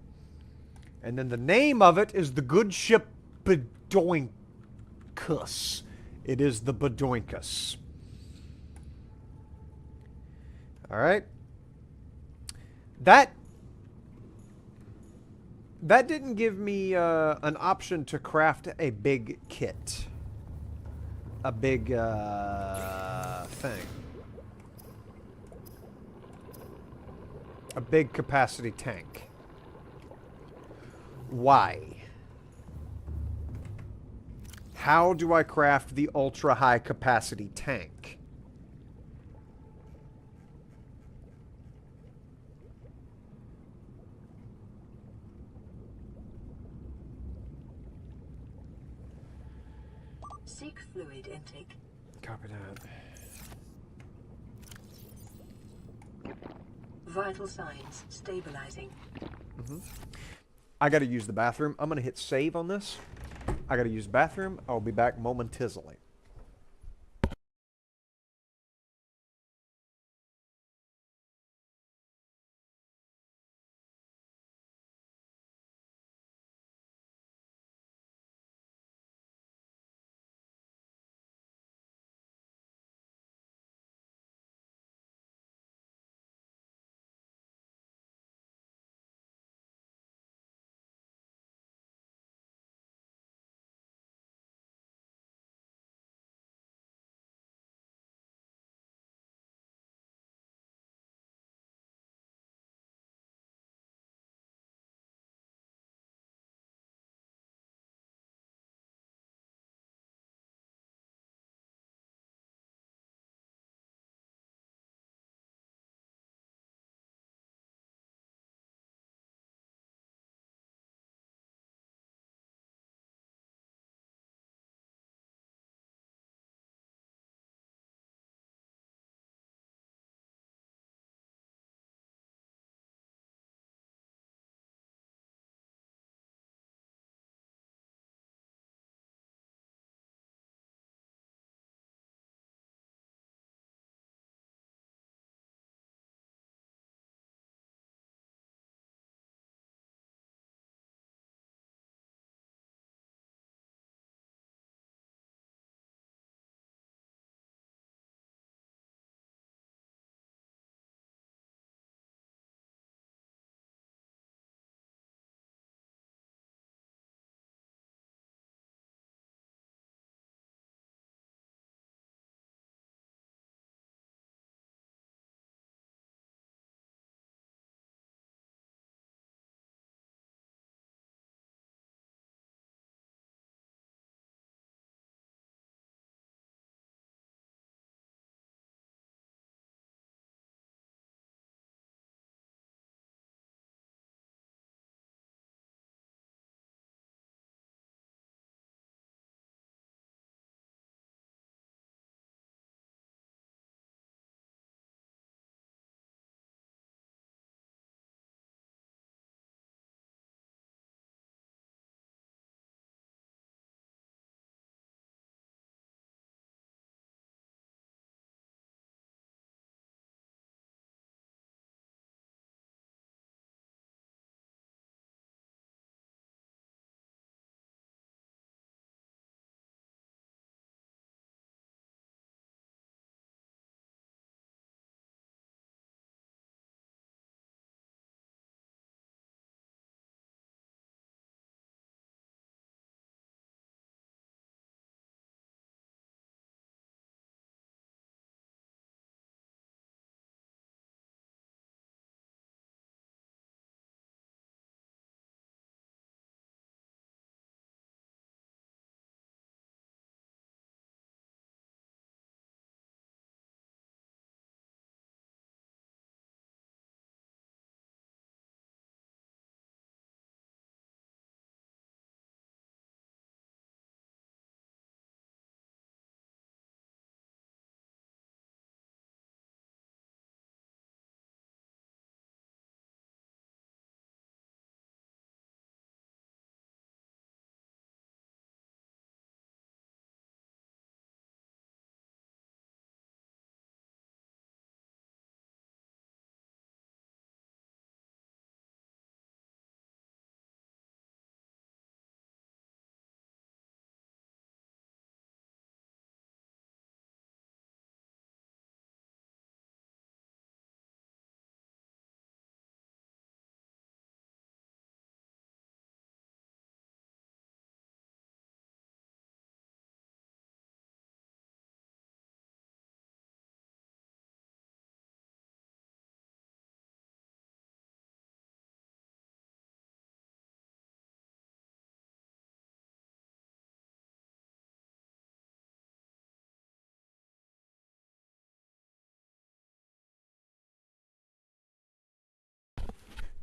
And then the name of it is the good ship Bedoinkus. It is the Bedoinkus. Alright. That didn't give me an option to craft a big kit. A big thing. A big capacity tank. Why? How do I craft the ultra high capacity tank? Seek fluid intake. Copy that. Vital signs stabilizing. I gotta use the bathroom. I'm gonna hit save on this. I gotta use the bathroom. I'll be back momentarily.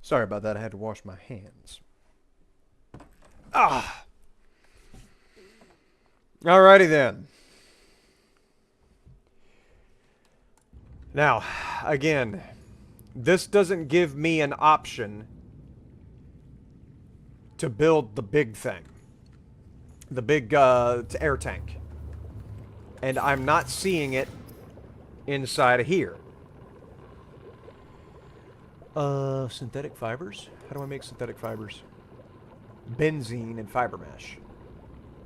Sorry about that. I had to wash my hands. Ah. Alrighty then. Now, again, this doesn't give me an option to build the big thing. The big air tank. And I'm not seeing it inside of here. Synthetic fibers? How do I make synthetic fibers? Benzene and fiber mesh.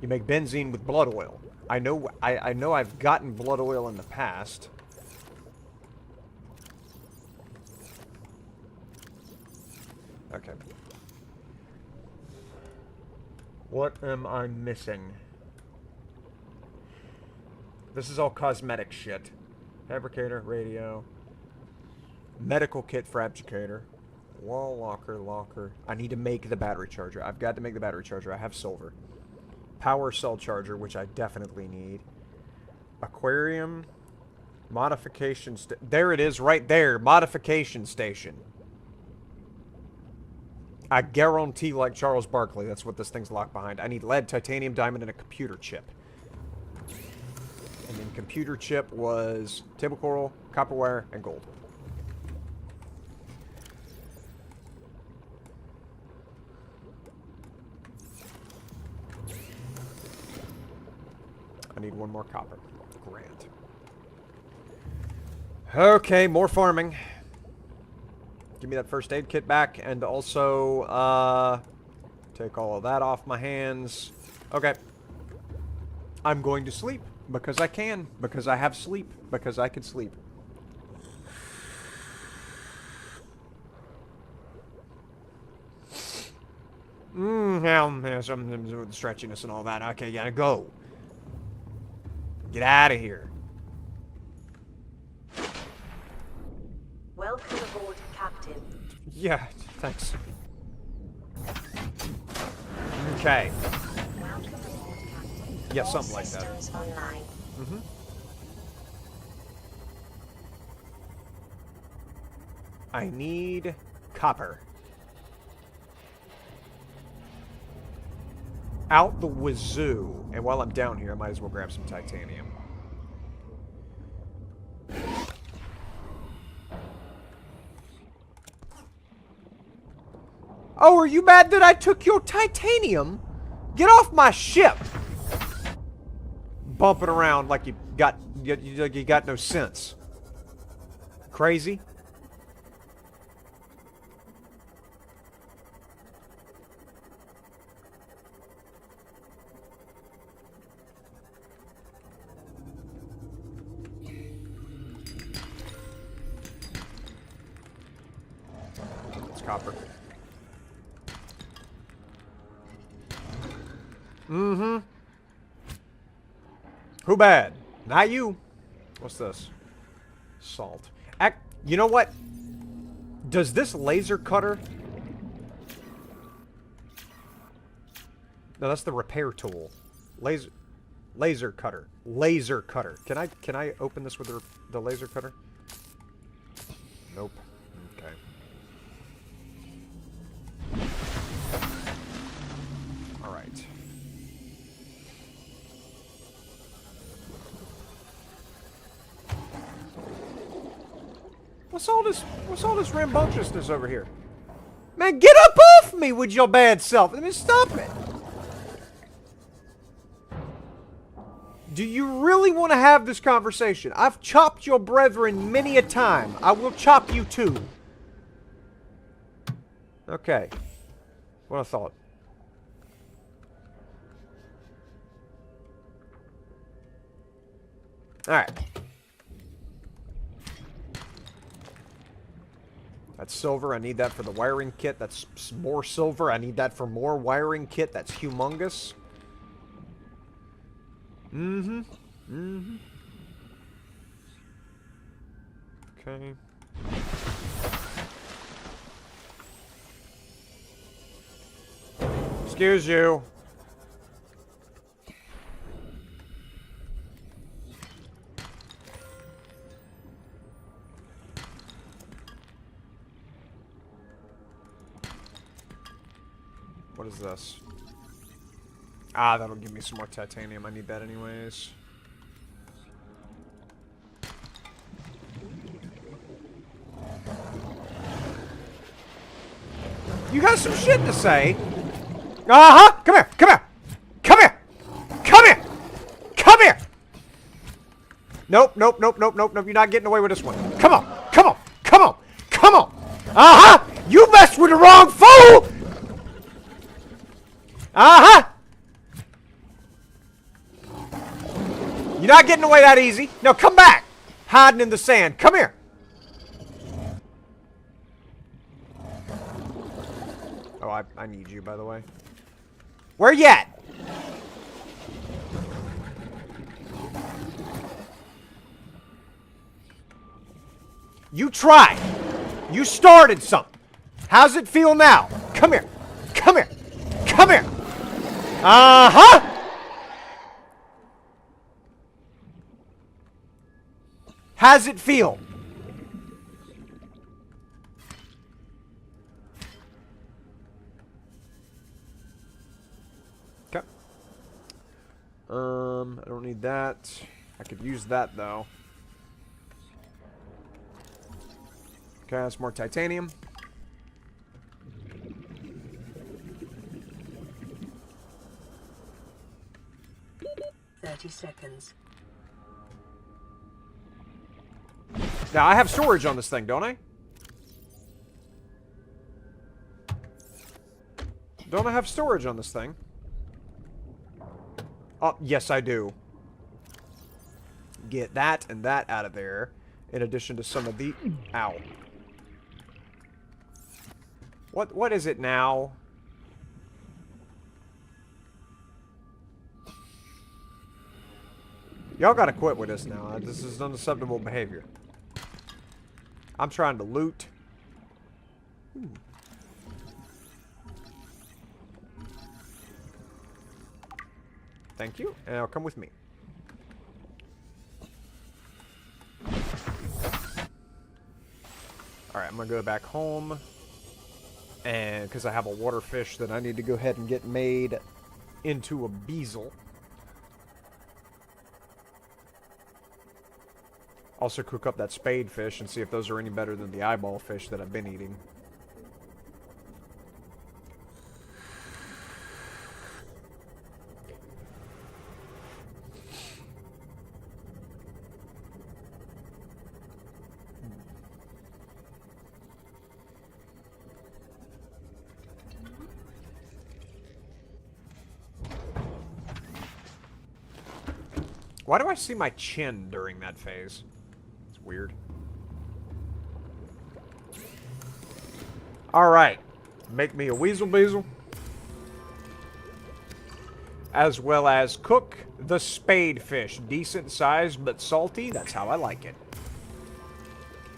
You make benzene with blood oil. I know I've gotten blood oil in the past. Okay. What am I missing? This is all cosmetic shit. Fabricator, radio. Medical kit fabricator. Wall locker. I need to make the battery charger. I've got to make the battery charger. I have silver. Power cell charger, which I definitely need. Aquarium. Modification there it is right there. Modification station. I guarantee, like Charles Barkley, that's what this thing's locked behind. I need lead, titanium, diamond, and a computer chip. And then computer chip was table coral, copper wire, and gold. I need one more copper. Grand. Okay, more farming. Give me that first aid kit back, and also, take all of that off my hands. Okay. I'm going to sleep, because I can, because I have sleep, because I can sleep. Yeah, something with the stretchiness and all that. Okay, yeah, go. Get out of here. Welcome aboard, Captain. Yeah, thanks. Okay. Welcome aboard, Captain. Yeah, All something like that. systems online. Mm-hmm. I need copper. Out the wazoo. And while I'm down here, I might as well grab some titanium. Oh, are you mad that I took your titanium? Get off my ship! Bumping around like you got no sense. Crazy? It's copper. Mm-hmm. Who bad? Not you. What's this? Salt. You know what? Does this laser cutter... No, that's the repair tool. Laser cutter. Laser cutter. Can I open this with the laser cutter? Nope. Okay. All right. What's all this rambunctiousness over here? Man, get up off me with your bad self. Let me stop it. Do you really want to have this conversation? I've chopped your brethren many a time. I will chop you too. Okay. What I thought. Alright. That's silver. I need that for the wiring kit. That's more silver. I need that for more wiring kit. That's humongous. Mm-hmm. Mm-hmm. Okay. Excuse you. What is this? Ah, that'll give me some more titanium. I need that anyways. You got some shit to say. Uh-huh. Come here. Come here. Come here. Come here. Come here. Nope, nope, nope, nope, nope, nope. You're not getting away with this one. Come on. Come on. Come on. Come on. Uh-huh. You messed with the wrong fool. Uh-huh. You're not getting away that easy. No, come back. Hiding in the sand. Come here. Oh, I need you, by the way. Where you at? You tried. You started something. How's it feel now? Come here. Come here. Come here. Uh-huh. How's it feel? Okay. I don't need that. I could use that though. Okay, that's more titanium. seconds. Now, I have storage on this thing, don't I? Don't I have storage on this thing? Oh, yes, I do. Get that and that out of there. In addition to some of the... Ow. What is it now? Y'all gotta quit with this now. This is unacceptable behavior. I'm trying to loot. Ooh. Thank you. And now come with me. Alright, I'm gonna go back home. And because I have a water fish that I need to go ahead and get made into a bezel. Also cook up that spade fish and see if those are any better than the eyeball fish that I've been eating. Why do I see my chin during that phase? It's weird. Alright. Make me a weasel bezel. As well as cook the spade fish. Decent size, but salty. That's how I like it.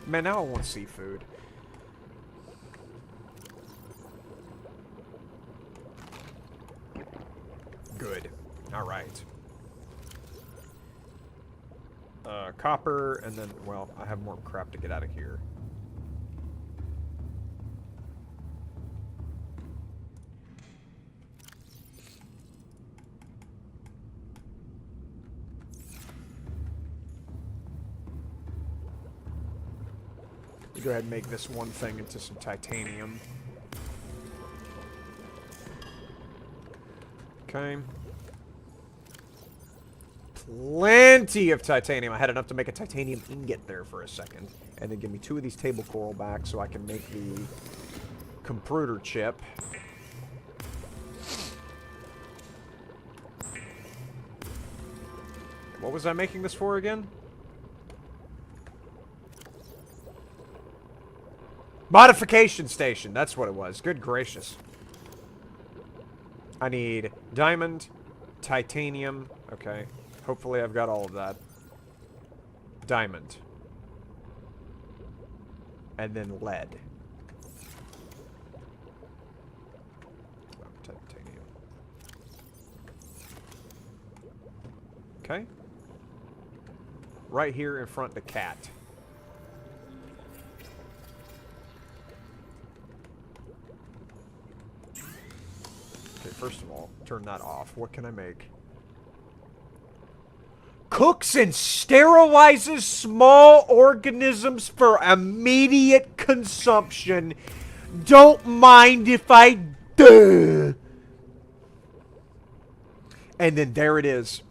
Man, now I want seafood. Good. Alright. Copper, and then, well, I have more crap to get out of here. Go ahead and make this one thing into some titanium. Okay. Plenty of titanium. I had enough to make a titanium ingot there for a second. And then give me 2 of these table coral back so I can make the computer chip. What was I making this for again? Modification station. That's what it was. Good gracious. I need diamond, titanium. Okay. Hopefully I've got all of that. Diamond. And then lead. Titanium. Okay. Right here in front of the cat. first of all, turn that off. What can I make? Cooks and sterilizes small organisms for immediate consumption. Don't mind if I do. And then there it is.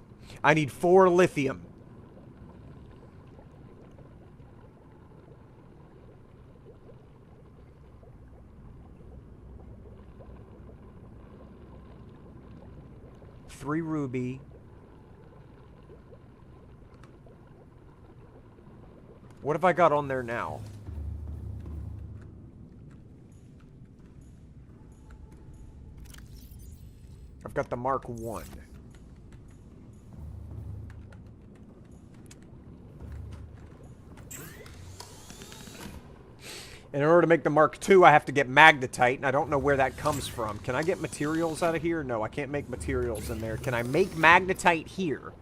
I need 4 lithium. Three ruby. What have I got on there now? I've got the Mark 1. In order to make the Mark II, I have to get magnetite, and I don't know where that comes from. Can I get materials out of here? No, I can't make materials in there. Can I make magnetite here?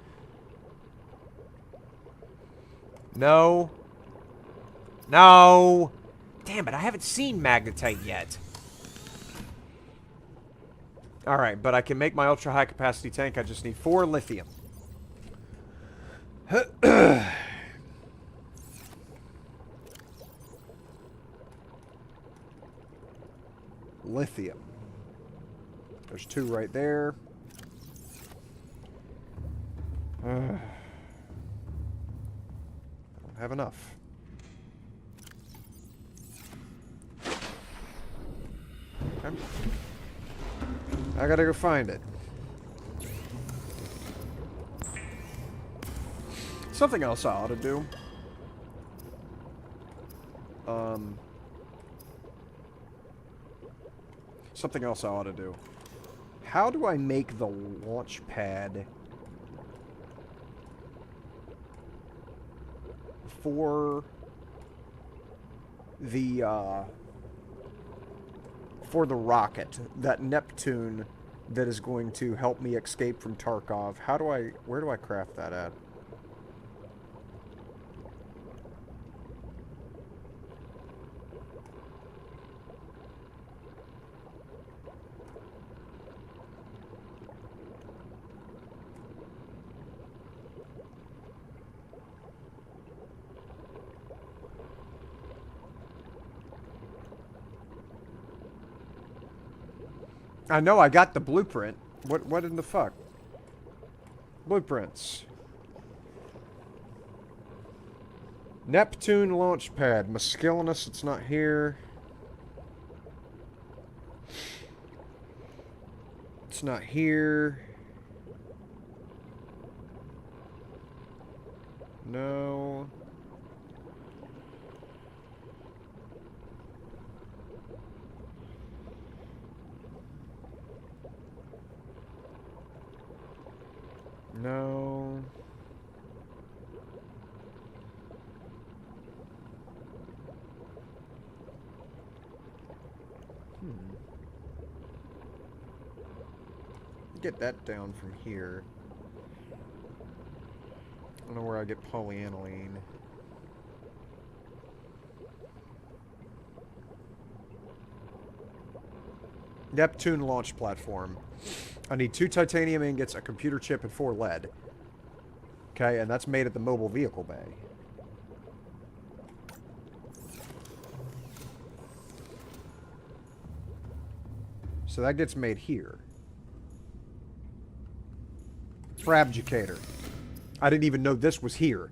No. No. Damn it, I haven't seen magnetite yet. Alright, but I can make my ultra-high capacity tank. I just need 4 lithium. Lithium. There's 2 right there. I don't have enough. Okay. I gotta go find it. Something else I ought to do. Something else I ought to do. How do I make the launch pad for the rocket, that Neptune that is going to help me escape from Tarkov? Where do I craft that at? I know I got the blueprint. What in the fuck? Blueprints. Neptune launch pad. Masculinus, it's not here. It's not here. No. No. Get that down from here. I don't know where I get polyaniline. Neptune launch platform. I need 2 titanium ingots, a computer chip, and 4 lead. Okay, and that's made at the mobile vehicle bay. So that gets made here. Fabricator. I didn't even know this was here.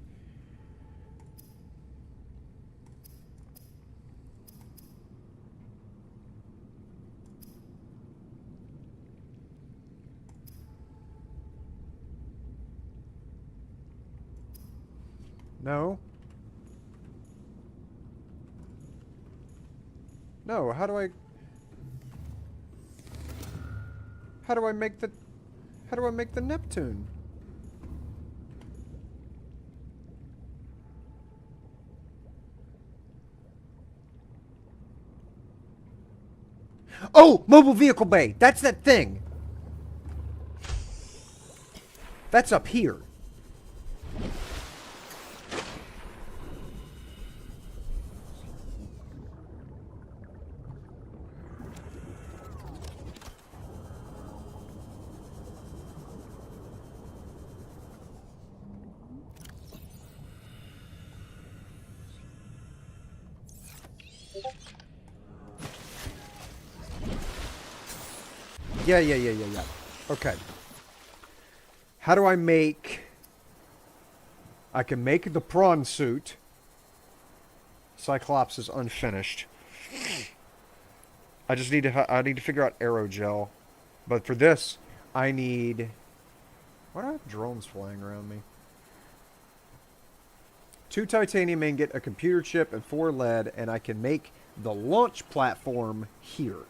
No. No, how do I make the Neptune? Oh, mobile vehicle bay. That's that thing. That's up here. Yeah. Okay. How do I make... I can make the prawn suit. Cyclops is unfinished. I just need to... I need to figure out aerogel. But for this, I need... Why do I have drones flying around me? 2 titanium ingot, a computer chip, and 4 lead, and I can make the launch platform here.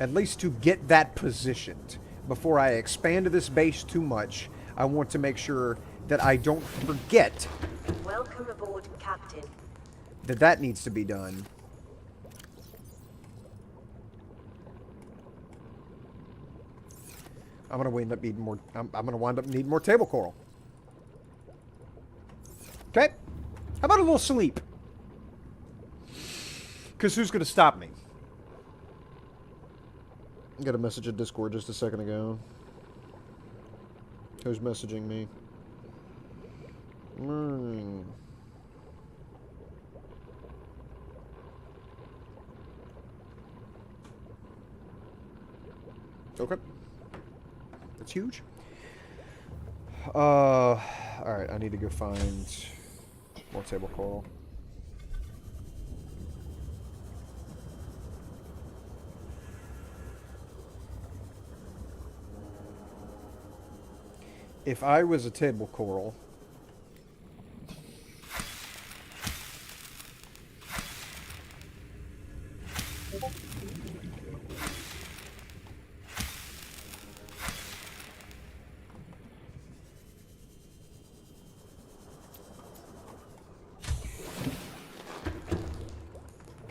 At least to get that positioned. Before I expand this base too much, I want to make sure that I don't forget Welcome aboard, Captain. that needs to be done. I'm gonna wind up needing more. I'm gonna wind up needing more table coral. Okay. How about a little sleep? Because who's gonna stop me? I got a message in Discord just a second ago. Who's messaging me? Okay. That's huge. Alright, I need to go find more table coral. If I was a table coral...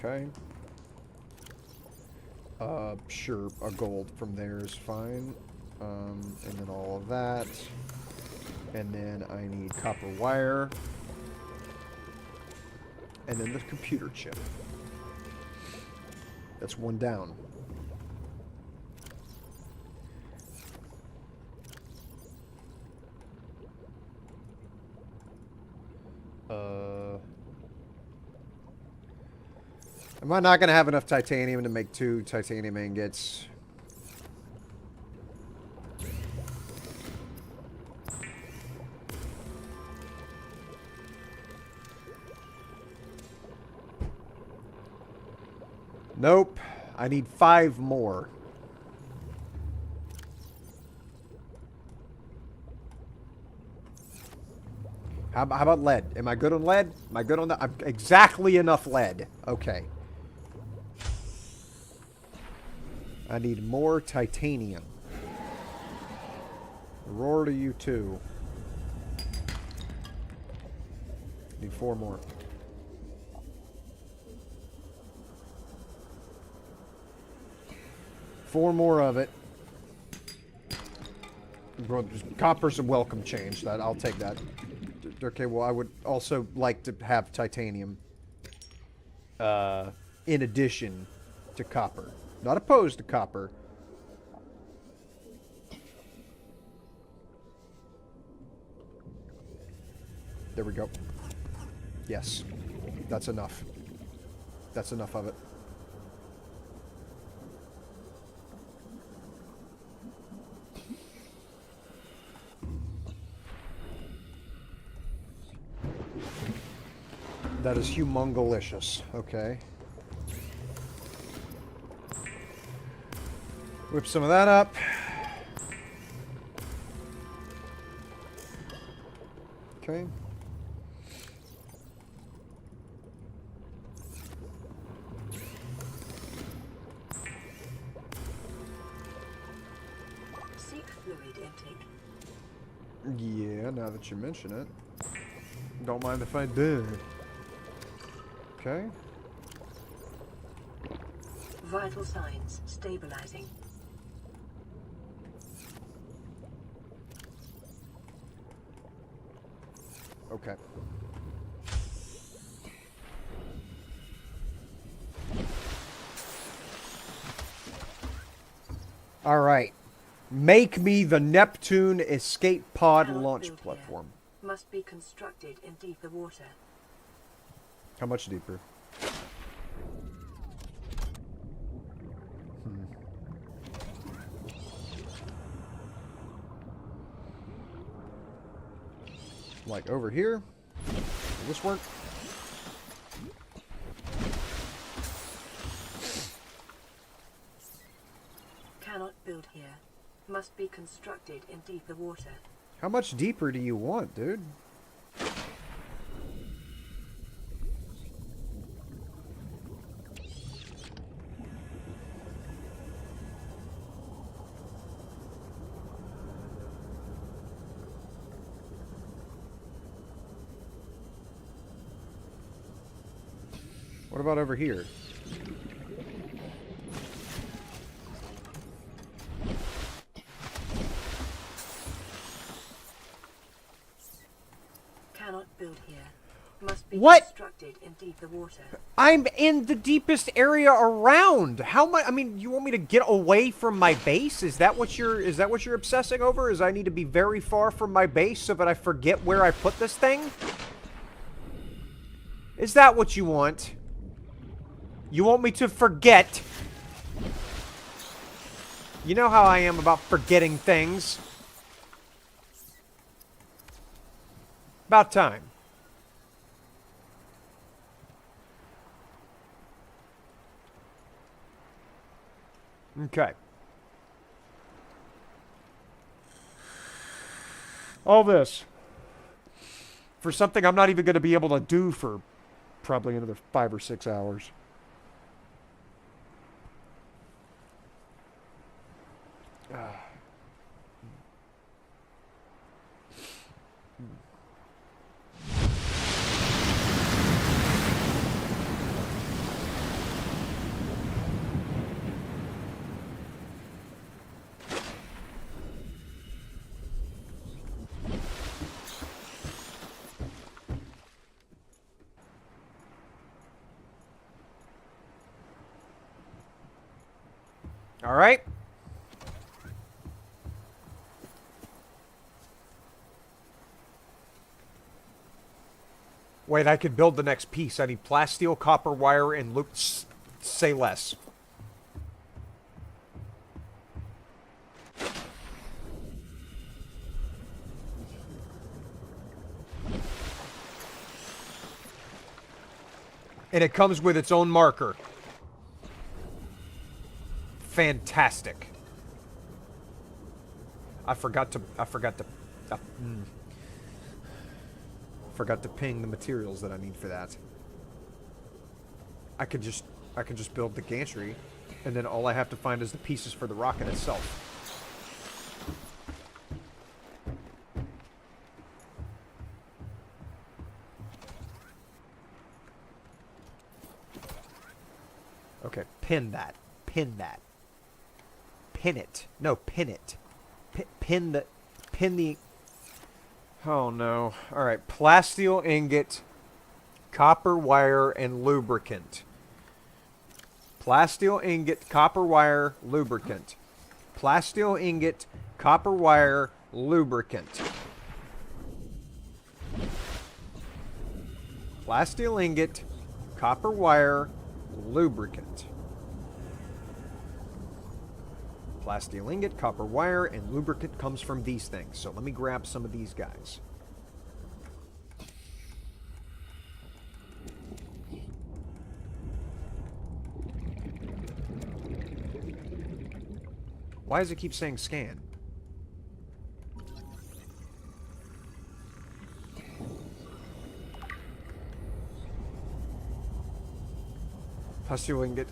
Okay. Sure, a gold from there is fine. And then all of that. And then I need copper wire. And then the computer chip. That's 1 down. Am I not going to have enough titanium to make 2 titanium ingots? Nope. I need 5 more. How about lead? Am I good on lead? Am I good on that? I'm exactly enough lead. Okay. I need more titanium. Roar to you too. Need 4 more. Four more of it. Copper's a welcome change. That I'll take that. Okay, well, I would also like to have titanium. In addition to copper. Not opposed to copper. There we go. Yes. That's enough. That's enough of it. That is humongolicious. Okay. Whip some of that up. Okay. Seek fluid intake. Yeah, now that you mention it. Don't mind if I do. Okay. Vital signs stabilizing. Okay. All right. Make me the Neptune escape pod Cannot launch build here. platform. must be constructed in deeper water. How much deeper? Like over here? Will this work? Cannot build here. Must be constructed in deeper water. How much deeper do you want, dude? What about over here? Cannot build here. Must be What? constructed in deeper water. I'm in the deepest area around. How much? I mean, you want me to get away from my base? Is that what you're obsessing over? Is I need to be very far from my base so that I forget where I put this thing? Is that what you want? You want me to forget? You know how I am about forgetting things. About time. Okay. All this for something I'm not even going to be able to do for probably another 5 or 6 hours. All right. Wait, I could build the next piece. I need plasteel, copper wire, and loop. Say less. And it comes with its own marker. Fantastic. I forgot to ping the materials that I need for that. I could just build the gantry, and then all I have to find is the pieces for the rocket itself. Okay, pin that. Pin that. Pin it. No, pin it. Pin the... Oh, no. Alright, plasteel ingot, copper wire, and lubricant. Plasteel ingot, copper wire, lubricant. Plasteel ingot, copper wire, lubricant. Plasteel ingot, copper wire, lubricant. Plasteel ingot, copper wire, and lubricant comes from these things. So let me grab some of these guys. Why does it keep saying scan? Plasteel ingot,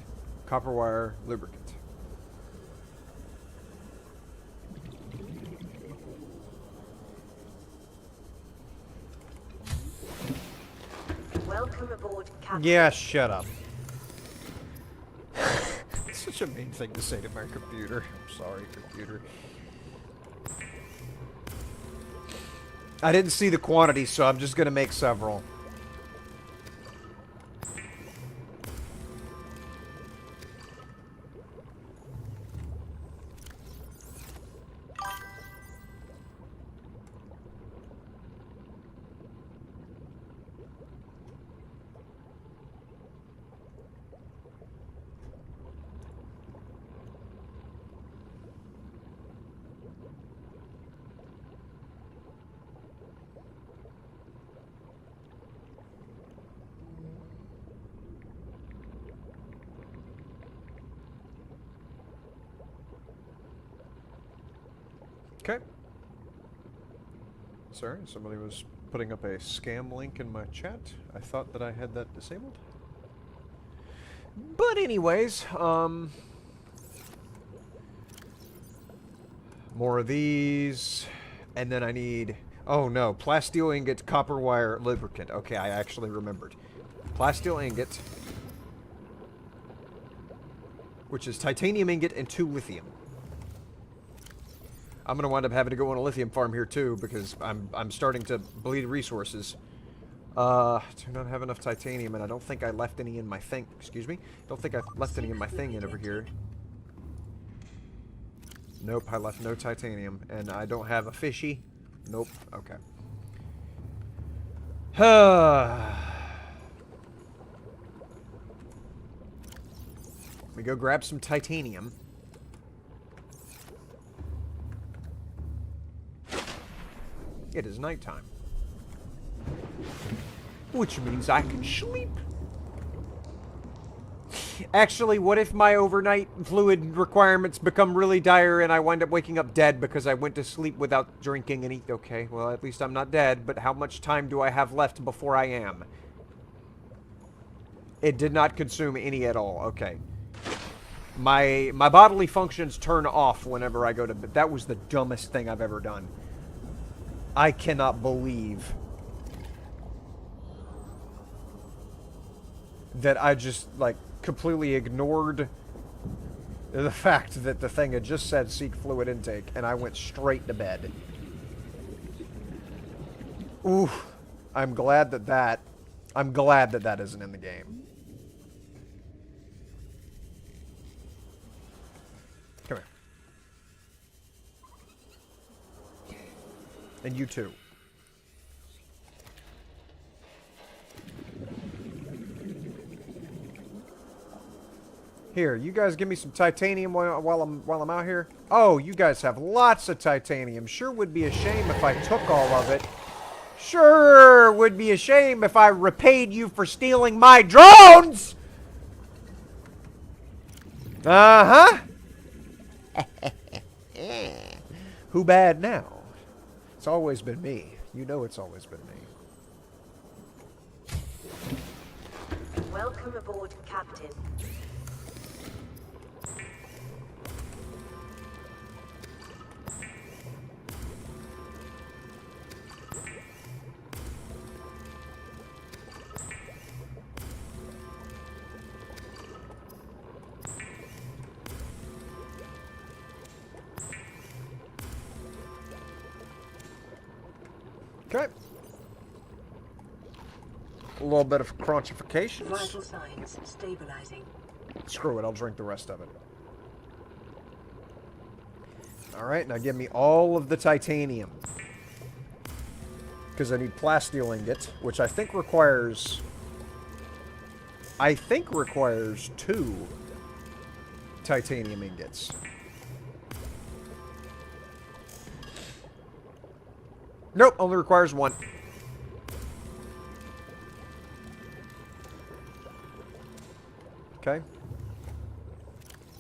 copper wire, lubricant. Welcome aboard, Captain. Yeah, shut up. It's such a mean thing to say to my computer. I'm sorry, computer. I didn't see the quantity, so I'm just gonna make several. Okay. Sorry, somebody was putting up a scam link in my chat. I thought that I had that disabled. But anyways, more of these. And then I need... Oh no, plasteel ingot, copper wire, lubricant. Okay, I actually remembered. Plasteel ingot, which is titanium ingot and 2 lithium. I'm gonna wind up having to go on a lithium farm here too because I'm starting to bleed resources. Do not have enough titanium, and I don't think I left any in my thing. Excuse me. Don't think I left any in my thing in over here. Nope, I left no titanium, and I don't have a fishy. Nope. Okay. Let me go grab some titanium. It is nighttime. Which means I can sleep. Actually, what if my overnight fluid requirements become really dire and I wind up waking up dead because I went to sleep without drinking any... Okay, well, at least I'm not dead, but how much time do I have left before I am? It did not consume any at all. Okay. My bodily functions turn off whenever I go to bed. That was the dumbest thing I've ever done. I cannot believe that I just, like, completely ignored the fact that the thing had just said seek fluid intake, and I went straight to bed. Ooh, I'm glad that that isn't in the game. Come here. And you too. Here, you guys give me some titanium while I'm out here. Oh, you guys have lots of titanium. Sure would be a shame if I took all of it. Sure would be a shame if I repaid you for stealing my drones! Uh-huh. Who bad now? It's always been me. You know it's always been me. Welcome aboard, Captain. Okay. A little bit of crunchifications. Vital signs stabilizing. Screw it, I'll drink the rest of it. Alright, now give me all of the titanium. Because I need plasteel ingot, which I think requires... 2 titanium ingots. Nope, only requires 1. Okay.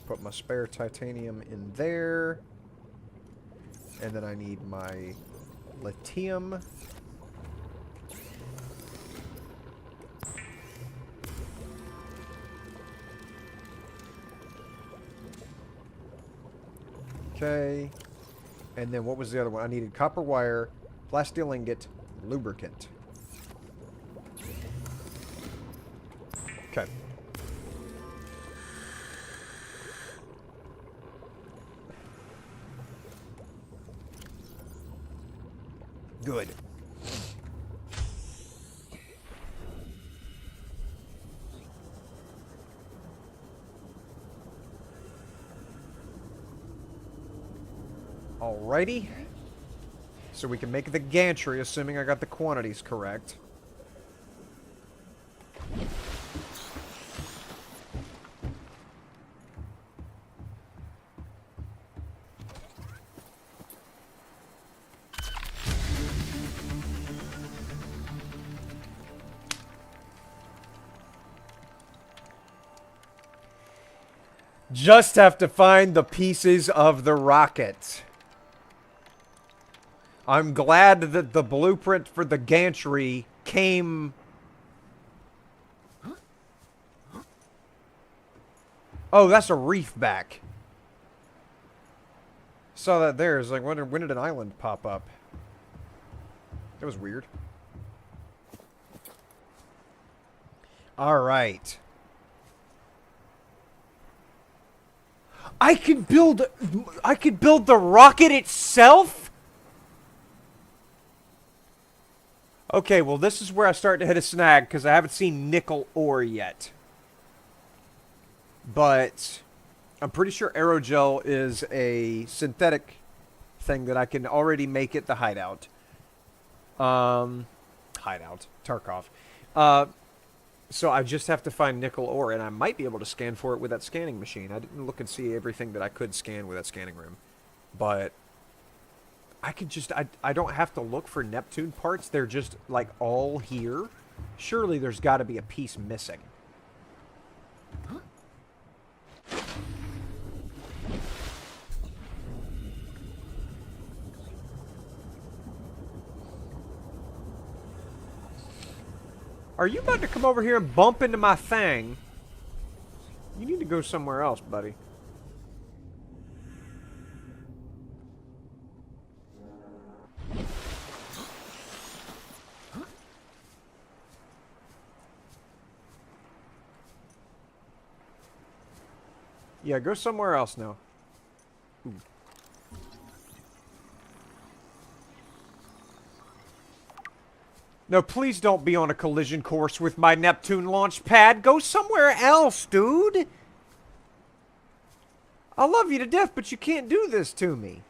Put my spare titanium in there. And then I need my lithium. Okay. And then what was the other one? I needed copper wire, plasteel ingot, lubricant. Okay. Good. Alrighty. So we can make the gantry, assuming I got the quantities correct. Just have to find the pieces of the rocket. I'm glad that the blueprint for the gantry came... Oh, that's a reef back. Saw that there. It's like, when did an island pop up? That was weird. Alright. I could build the rocket itself? Okay, well this is where I start to hit a snag, because I haven't seen nickel ore yet. But I'm pretty sure aerogel is a synthetic thing that I can already make at the hideout. Hideout. Tarkov. So I just have to find nickel ore, and I might be able to scan for it with that scanning machine. I didn't look and see everything that I could scan with that scanning room. But I could just... I don't have to look for Neptune parts. They're just, like, all here. Surely there's got to be a piece missing. Are you about to come over here and bump into my thing? You need to go somewhere else, buddy. Yeah, go somewhere else now. Ooh. No, please don't be on a collision course with my Neptune launch pad. Go somewhere else, dude. I love you to death, but you can't do this to me.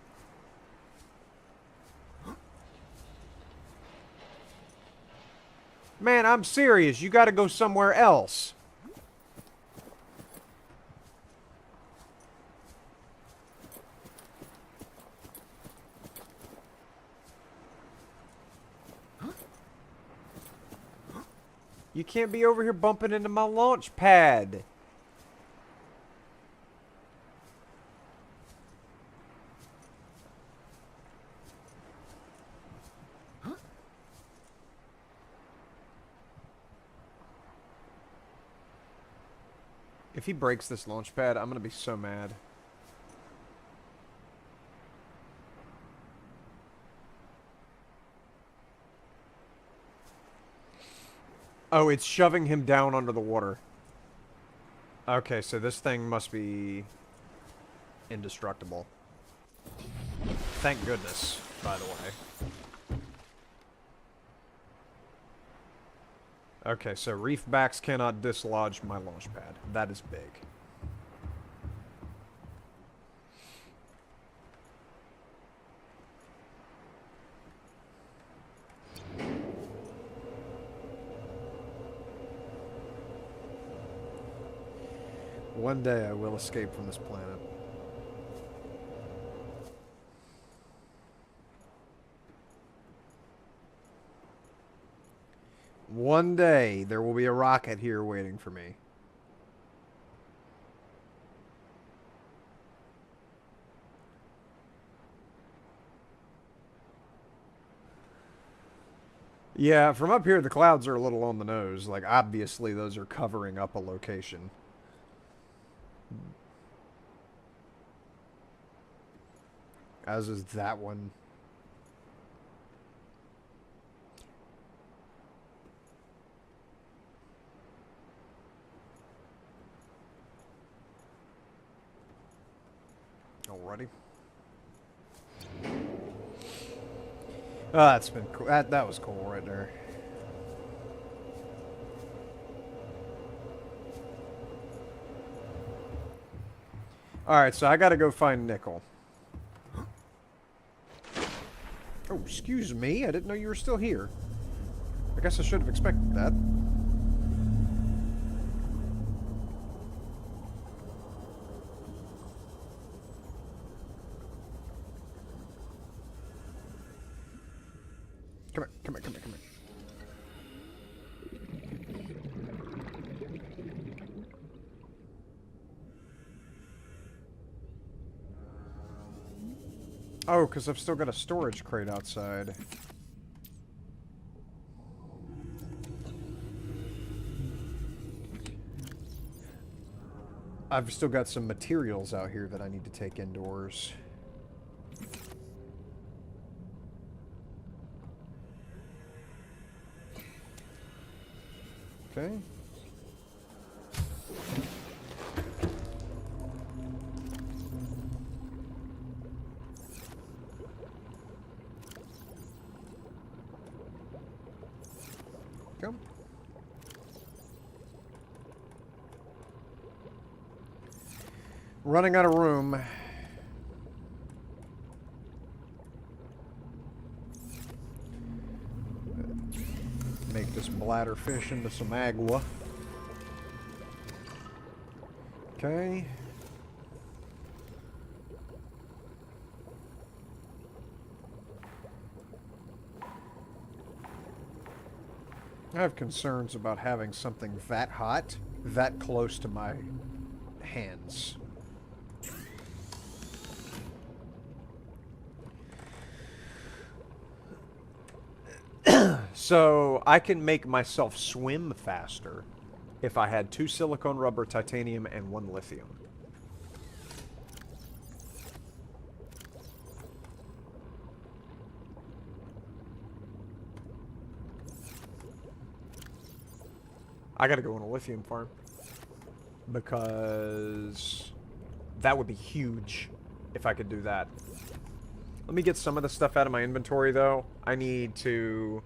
Man, I'm serious. You gotta go somewhere else. You can't be over here bumping into my launch pad. If he breaks this launch pad, I'm gonna be so mad. Oh, it's shoving him down under the water. Okay, so this thing must be indestructible. Thank goodness, by the way. Okay, so reef backs cannot dislodge my launch pad. That is big. One day I will escape from this planet. One day there will be a rocket here waiting for me. Yeah, from up here the clouds are a little on the nose. Like, obviously those are covering up a location. As is that one. Alrighty. Oh, that's been cool. That was cool right there. Alright, so I gotta go find nickel. Oh, excuse me. I didn't know you were still here. I guess I should have expected that. Come here, come here, come here, come here. Oh, because I've still got a storage crate outside. I've still got some materials out here that I need to take indoors. Okay. Go. Running out of room. Make this bladder fish into some agua. Okay. I have concerns about having something that hot, that close to my hands. So, I can make myself swim faster if I had 2 silicone rubber, titanium, and 1 lithium. I gotta go on a lithium farm. Because that would be huge if I could do that. Let me get some of the stuff out of my inventory, though. I need to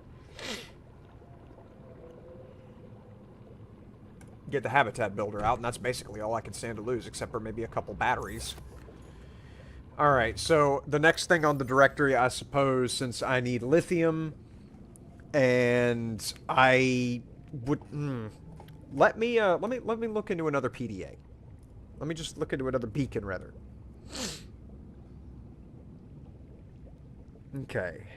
get the habitat builder out, and that's basically all I can stand to lose, except for maybe a couple batteries. Alright, so the next thing on the directory, I suppose, since I need lithium, and I would... Let me look into another PDA. Let me just look into another beacon, rather. Okay.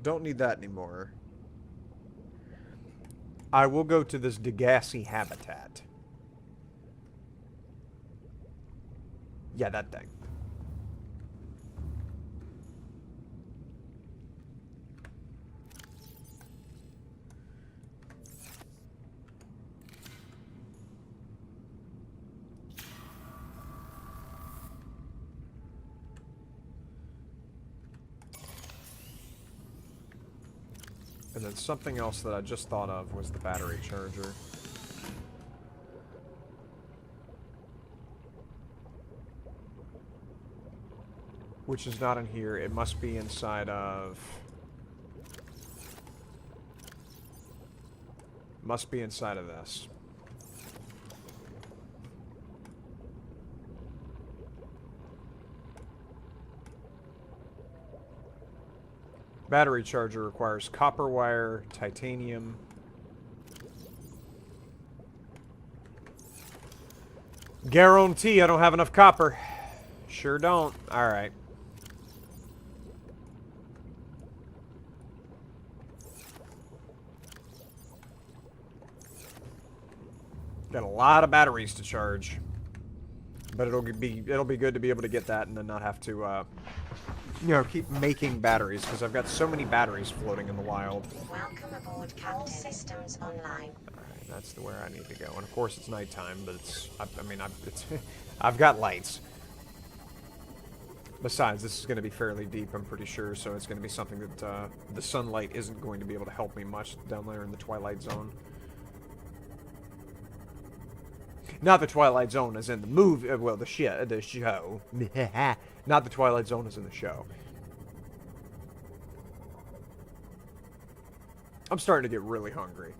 Don't need that anymore. I will go to this DEDUCE habitat. Yeah, that thing. And then something else that I just thought of was the battery charger. Which is not in here. It must be inside of... Must be inside of this. Battery charger requires copper wire, titanium. Guarantee I don't have enough copper. Sure don't. Alright. Got a lot of batteries to charge. But it'll be good to be able to get that and then not have to you know, keep making batteries, because I've got so many batteries floating in the wild. Welcome aboard, Captain. Systems online. Alright, that's where I need to go. And of course it's nighttime, but it's... I've got lights. Besides, this is going to be fairly deep, I'm pretty sure, so it's going to be something that the sunlight isn't going to be able to help me much down there in the Twilight Zone. Not the Twilight Zone as in the movie, well, the show. Not the Twilight Zone as in the show. I'm starting to get really hungry.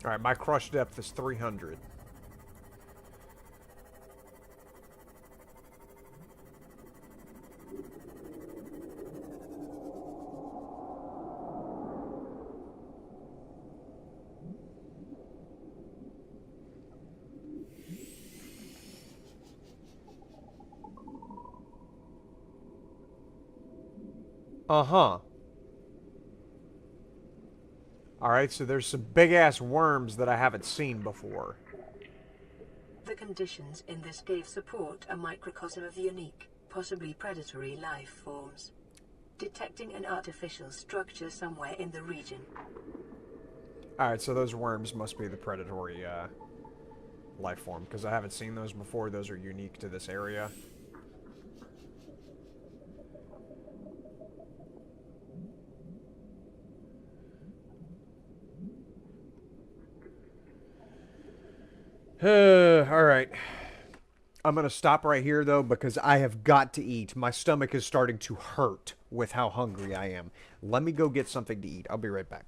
Alright, my crush depth is 300. Uh-huh. Alright, so there's some big-ass worms that I haven't seen before. The conditions in this cave support a microcosm of unique, possibly predatory life forms. Detecting an artificial structure somewhere in the region. Alright, so those worms must be the predatory, life form, because I haven't seen those before. Those are unique to this area. Alright. I'm going to stop right here, though, because I have got to eat. My stomach is starting to hurt with how hungry I am. Let me go get something to eat. I'll be right back.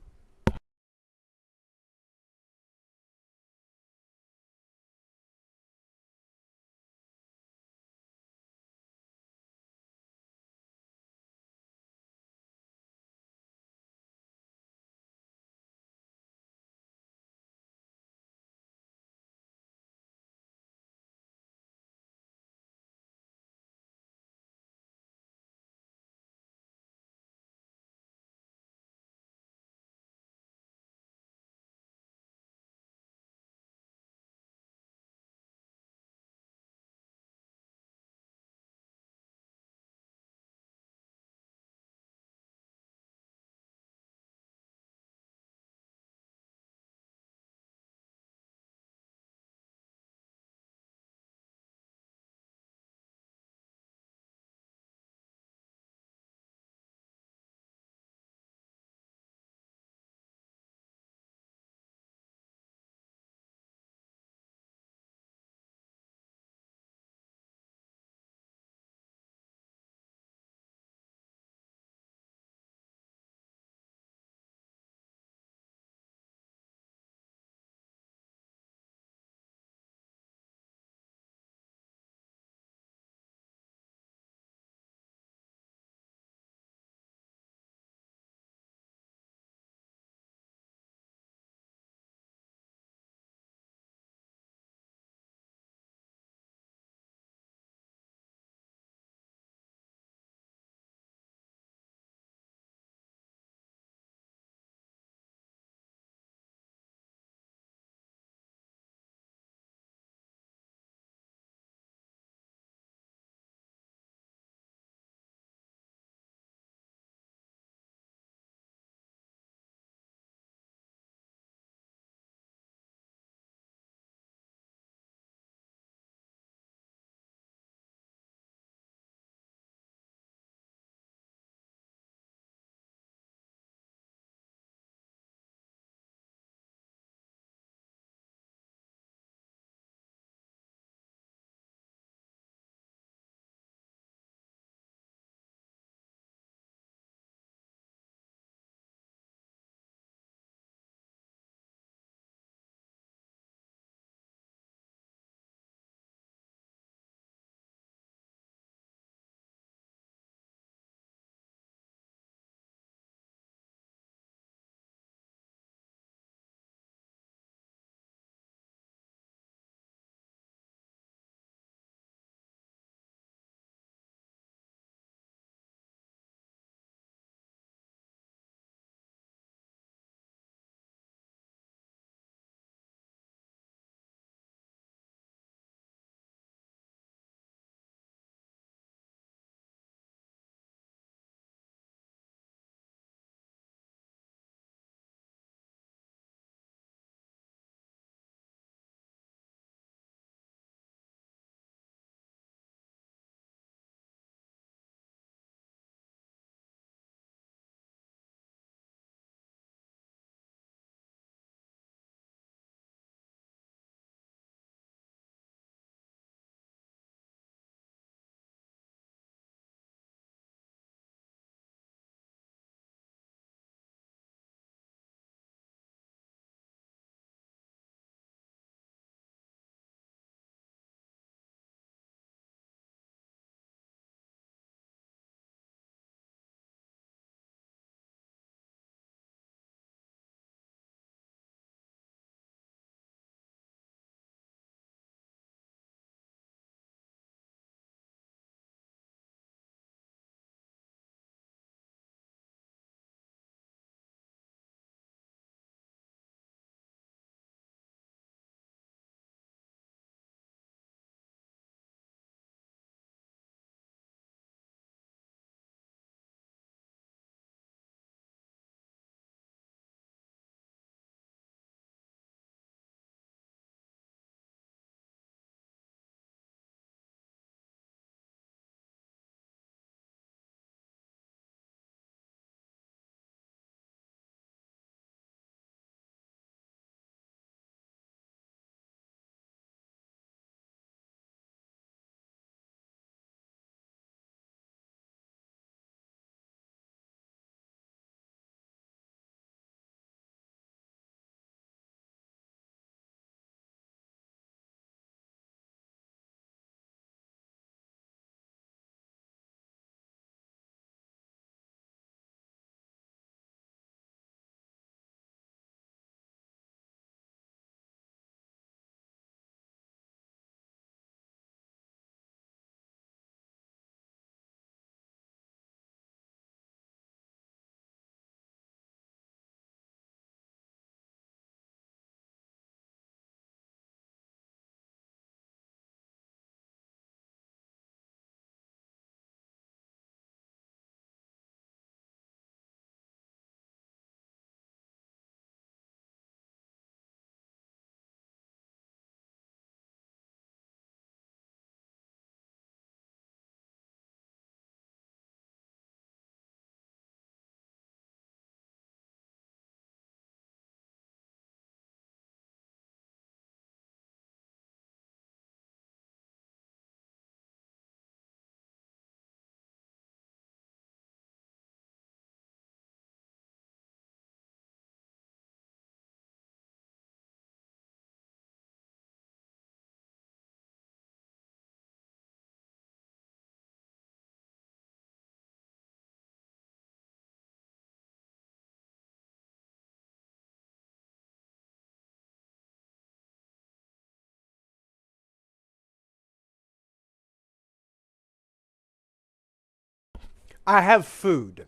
I have food.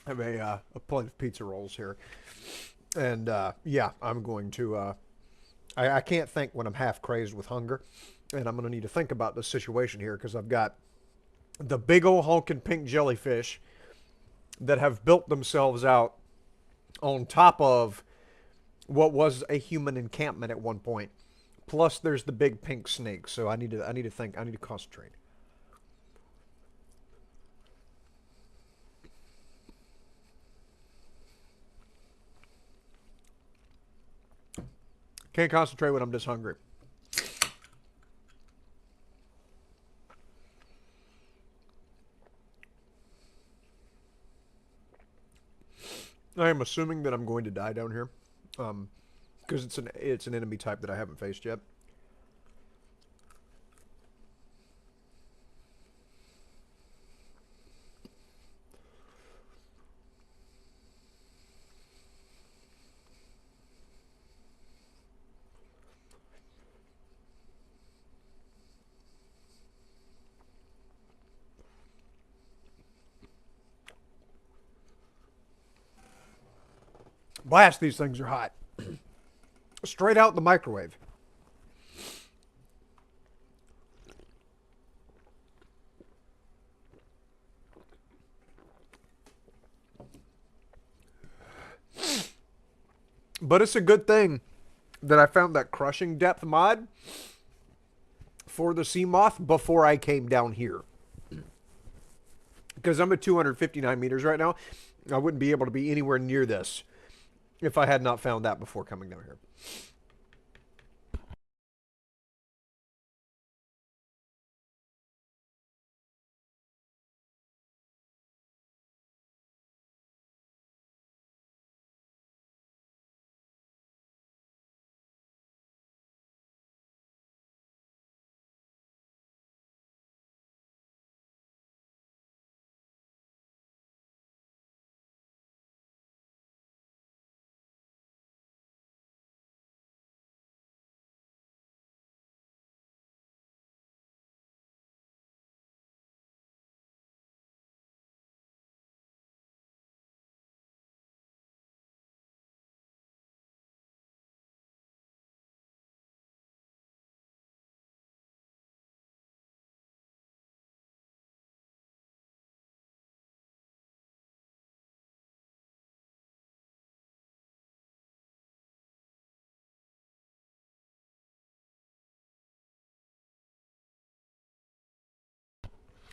I have a plate of pizza rolls here. And yeah, I'm going to. I can't think when I'm half crazed with hunger. And I'm going to need to think about this situation here because I've got the big old honking pink jellyfish that have built themselves out on top of what was a human encampment at one point. Plus, there's the big pink snake. So I need to think. I need to concentrate. Can't concentrate when I'm this hungry. I am assuming that I'm going to die down here, because it's an enemy type that I haven't faced yet. Blast, these things are hot. Straight out the microwave. But it's a good thing that I found that crushing depth mod for the sea moth before I came down here. Because I'm at 259 meters right now. I wouldn't be able to be anywhere near this if I had not found that before coming down here.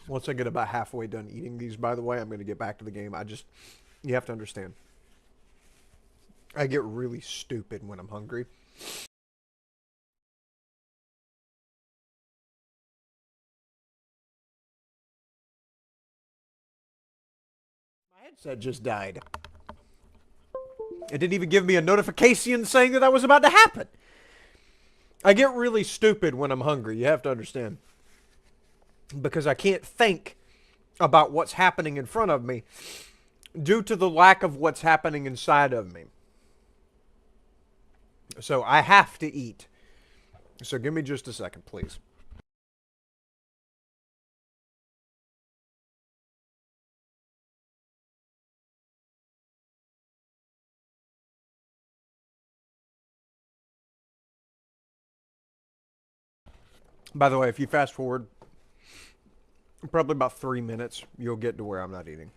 Once I get about halfway done eating these, by the way, I'm going to get back to the game. You have to understand. I get really stupid when I'm hungry. My headset just died. It didn't even give me a notification saying that that was about to happen. I get really stupid when I'm hungry. You have to understand. Because I can't think about what's happening in front of me due to the lack of what's happening inside of me. So I have to eat. So give me just a second, please. By the way, if you fast forward probably about 3 minutes, you'll get to where I'm not eating.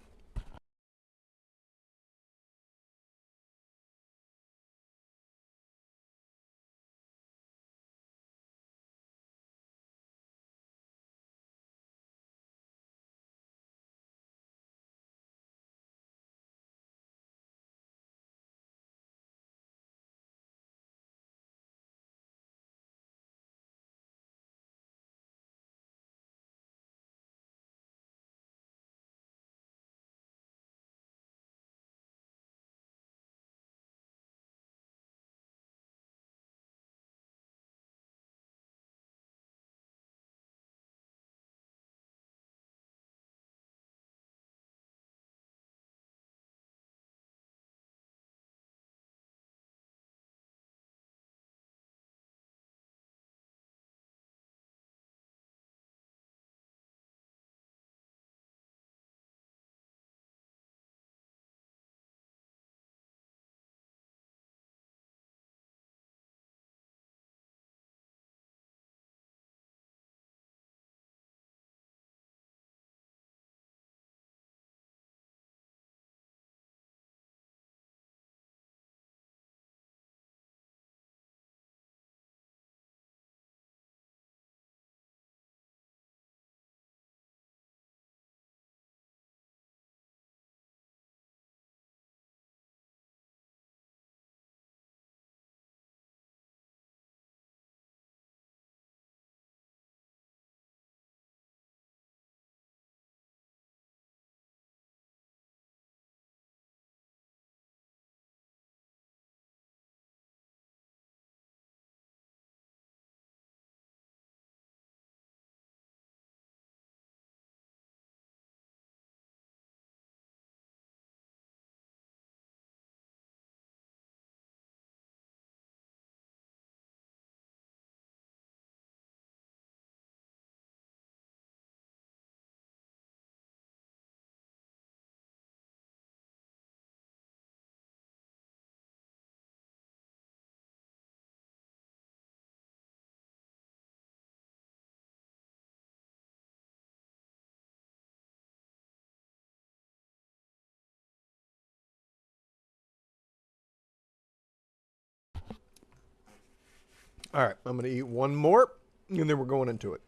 Alright, I'm going to eat one more, and then we're going into it.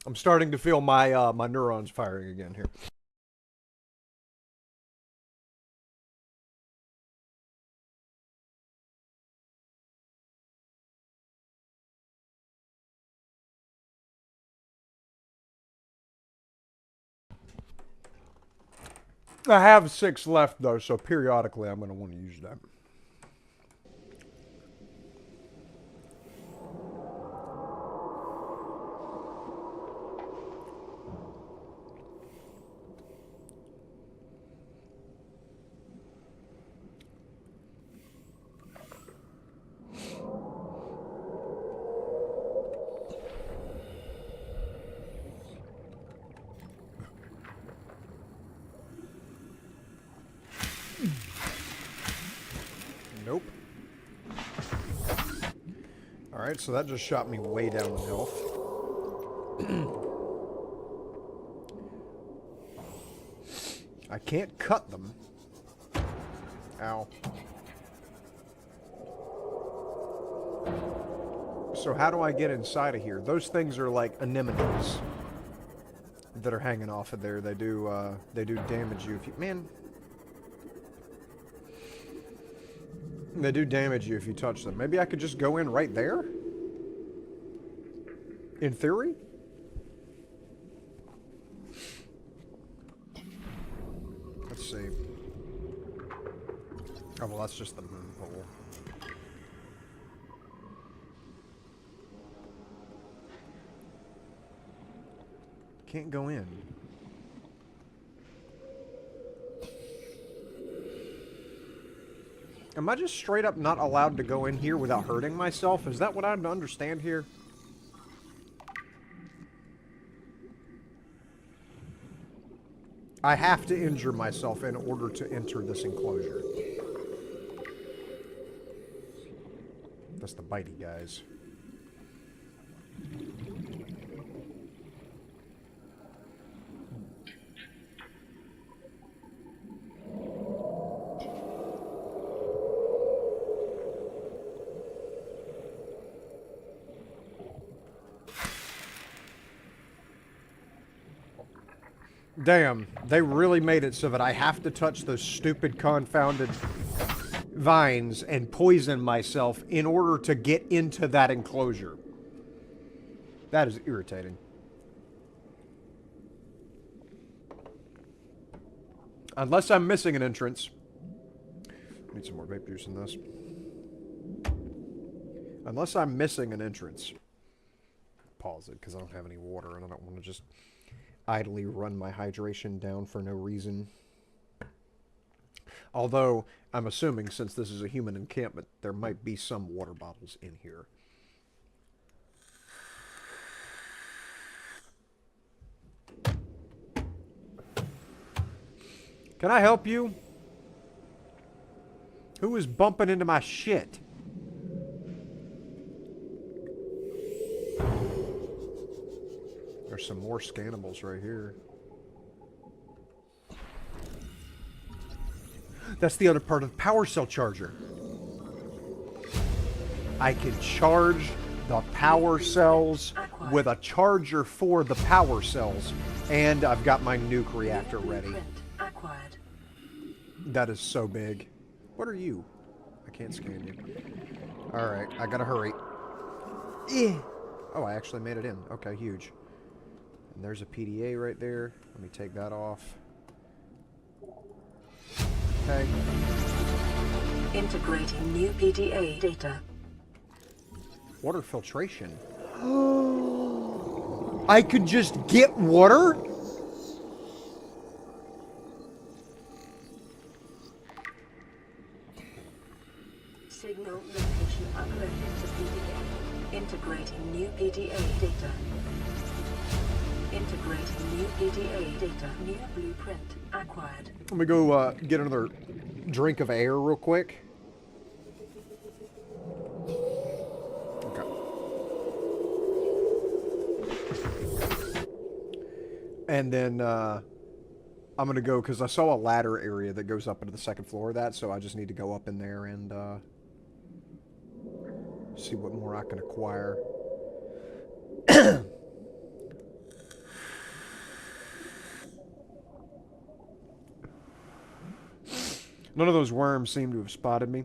I'm starting to feel my my neurons firing again here. I have 6 left, though, so periodically I'm going to want to use that. Nope. Alright, so that just shot me way down in health. I can't cut them. Ow. So how do I get inside of here? Those things are like anemones that are hanging off of there. They do damage you if you... Man. They do damage you if you touch them. Maybe I could just go in right there? In theory? Let's see. Oh, well, that's just the moon pole. Can't go in. Am I just straight up not allowed to go in here without hurting myself? Is that what I'm to understand here? I have to injure myself in order to enter this enclosure. That's the bitey guys. Damn, they really made it so that I have to touch those stupid confounded vines and poison myself in order to get into that enclosure. That is irritating. Unless I'm missing an entrance. Need some more vape juice in this. Unless I'm missing an entrance. Pause it, because I don't have any water and I don't want to just idly run my hydration down for no reason. Although, I'm assuming since this is a human encampment, there might be some water bottles in here. Can I help you? Who is bumping into my shit? There's some more scannables right here. That's the other part of the power cell charger. I can charge the power cells with a charger for the power cells. And I've got my nuke reactor ready. That is so big. What are you? I can't scan you. Alright, I gotta hurry. Oh, I actually made it in. Okay, huge. And there's a PDA right there. Let me take that off. Okay. Integrating new PDA data. Water filtration. I could just get water? Signal location uploaded to PDA. Integrating new PDA data. Integrating new PDA data. New blueprint acquired. Let me go get another drink of air real quick. Okay. And then I'm going to go, because I saw a ladder area that goes up into the second floor of that, so I just need to go up in there and See what more I can acquire. None of those worms seem to have spotted me.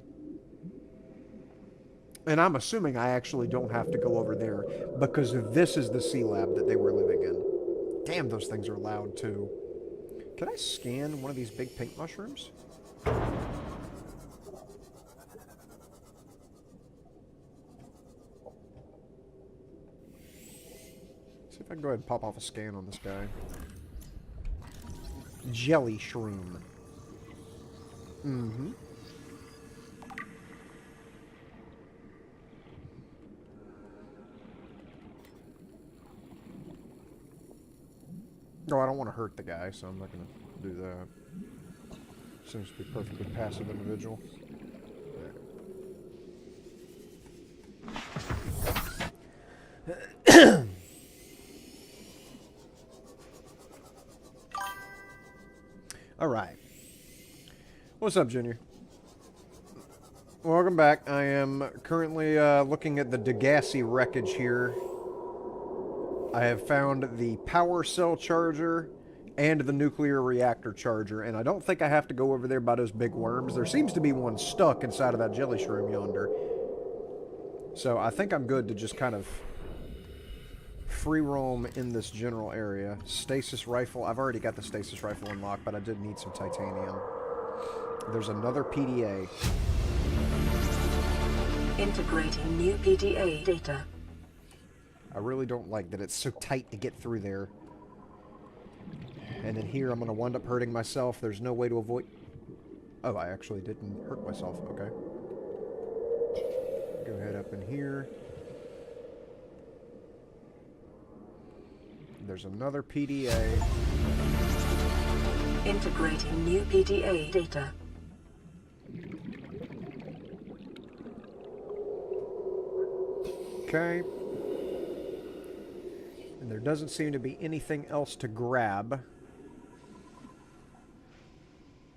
And I'm assuming I actually don't have to go over there because this is the sea lab that they were living in. Damn, those things are loud too. Can I scan one of these big pink mushrooms? See if I can go ahead and pop off a scan on this guy. Jelly shroom. Mm-hmm. No, I don't want to hurt the guy, so I'm not going to do that. Seems to be a perfectly passive individual. Alright. What's up, Junior? Welcome back. I am currently looking at the DEDUCE wreckage here. I have found the power cell charger and the nuclear reactor charger, and I don't think I have to go over there by those big worms. There seems to be one stuck inside of that jelly shroom yonder. So I think I'm good to just kind of free roam in this general area. Stasis rifle. I've already got the stasis rifle unlocked, but I did need some titanium. There's another PDA. Integrating new PDA data. I really don't like that it's so tight to get through there. And then here I'm going to wind up hurting myself. There's no way to avoid... Oh, I actually didn't hurt myself. Okay. Go ahead up in here. There's another PDA. Integrating new PDA data. Okay. And there doesn't seem to be anything else to grab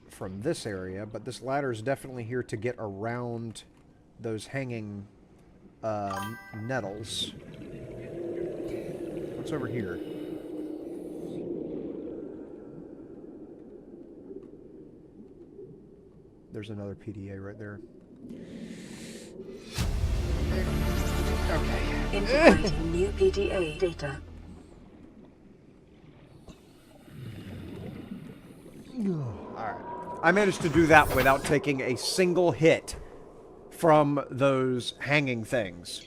from this area, but this ladder is definitely here to get around those hanging nettles. What's over here? There's another PDA right there. Okay. Integrating new PDA data. Alright. I managed to do that without taking a single hit from those hanging things.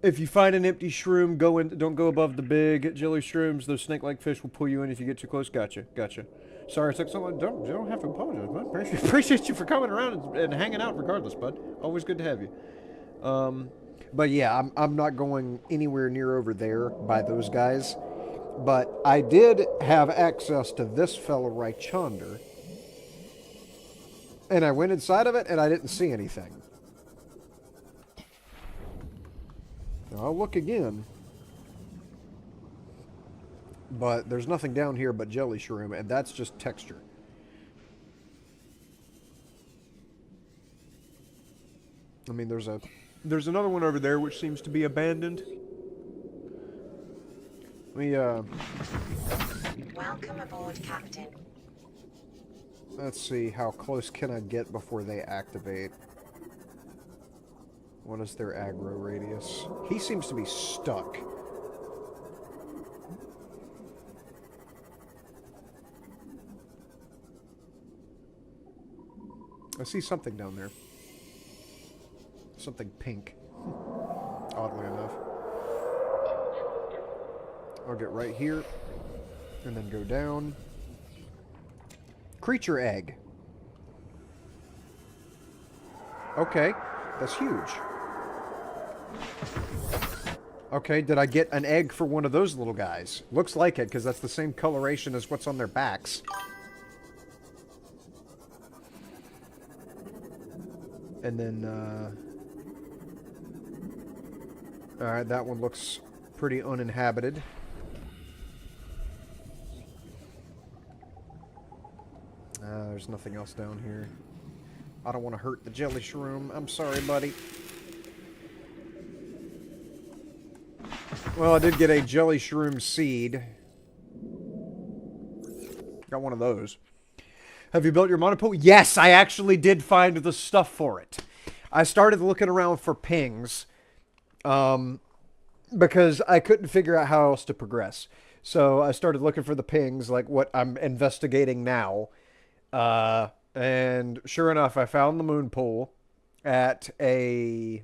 If you find an empty shroom, go in. Don't go above the big jelly shrooms. Those snake-like fish will pull you in if you get too close. Gotcha. Gotcha. Sorry, it took so long. You don't have to apologize, bud. Appreciate you for coming around and hanging out regardless, bud. Always good to have you. But yeah, I'm not going anywhere near over there by those guys. But I did have access to this fellow right yonder. And I went inside of it and I didn't see anything. Now, I'll look again. But there's nothing down here but jelly shroom, and that's just texture. I mean, there's another one over there which seems to be abandoned. Let me, Welcome aboard, Captain. let's see, how close can I get before they activate? What is their aggro radius? He seems to be stuck. I see something down there. Something pink. Oddly enough. I'll get right here. And then go down. Creature egg. Okay. That's huge. Okay, did I get an egg for one of those little guys? Looks like it, because that's the same coloration as what's on their backs. And then, alright, that one looks pretty uninhabited. There's nothing else down here. I don't want to hurt the jelly shroom. I'm sorry, buddy. Well, I did get a jelly shroom seed. Got one of those. Have you built your monopool? Yes, I actually did find the stuff for it. I started looking around for pings. Because I couldn't figure out how else to progress. So I started looking for the pings, like what I'm investigating now. And sure enough, I found the moon pool at a...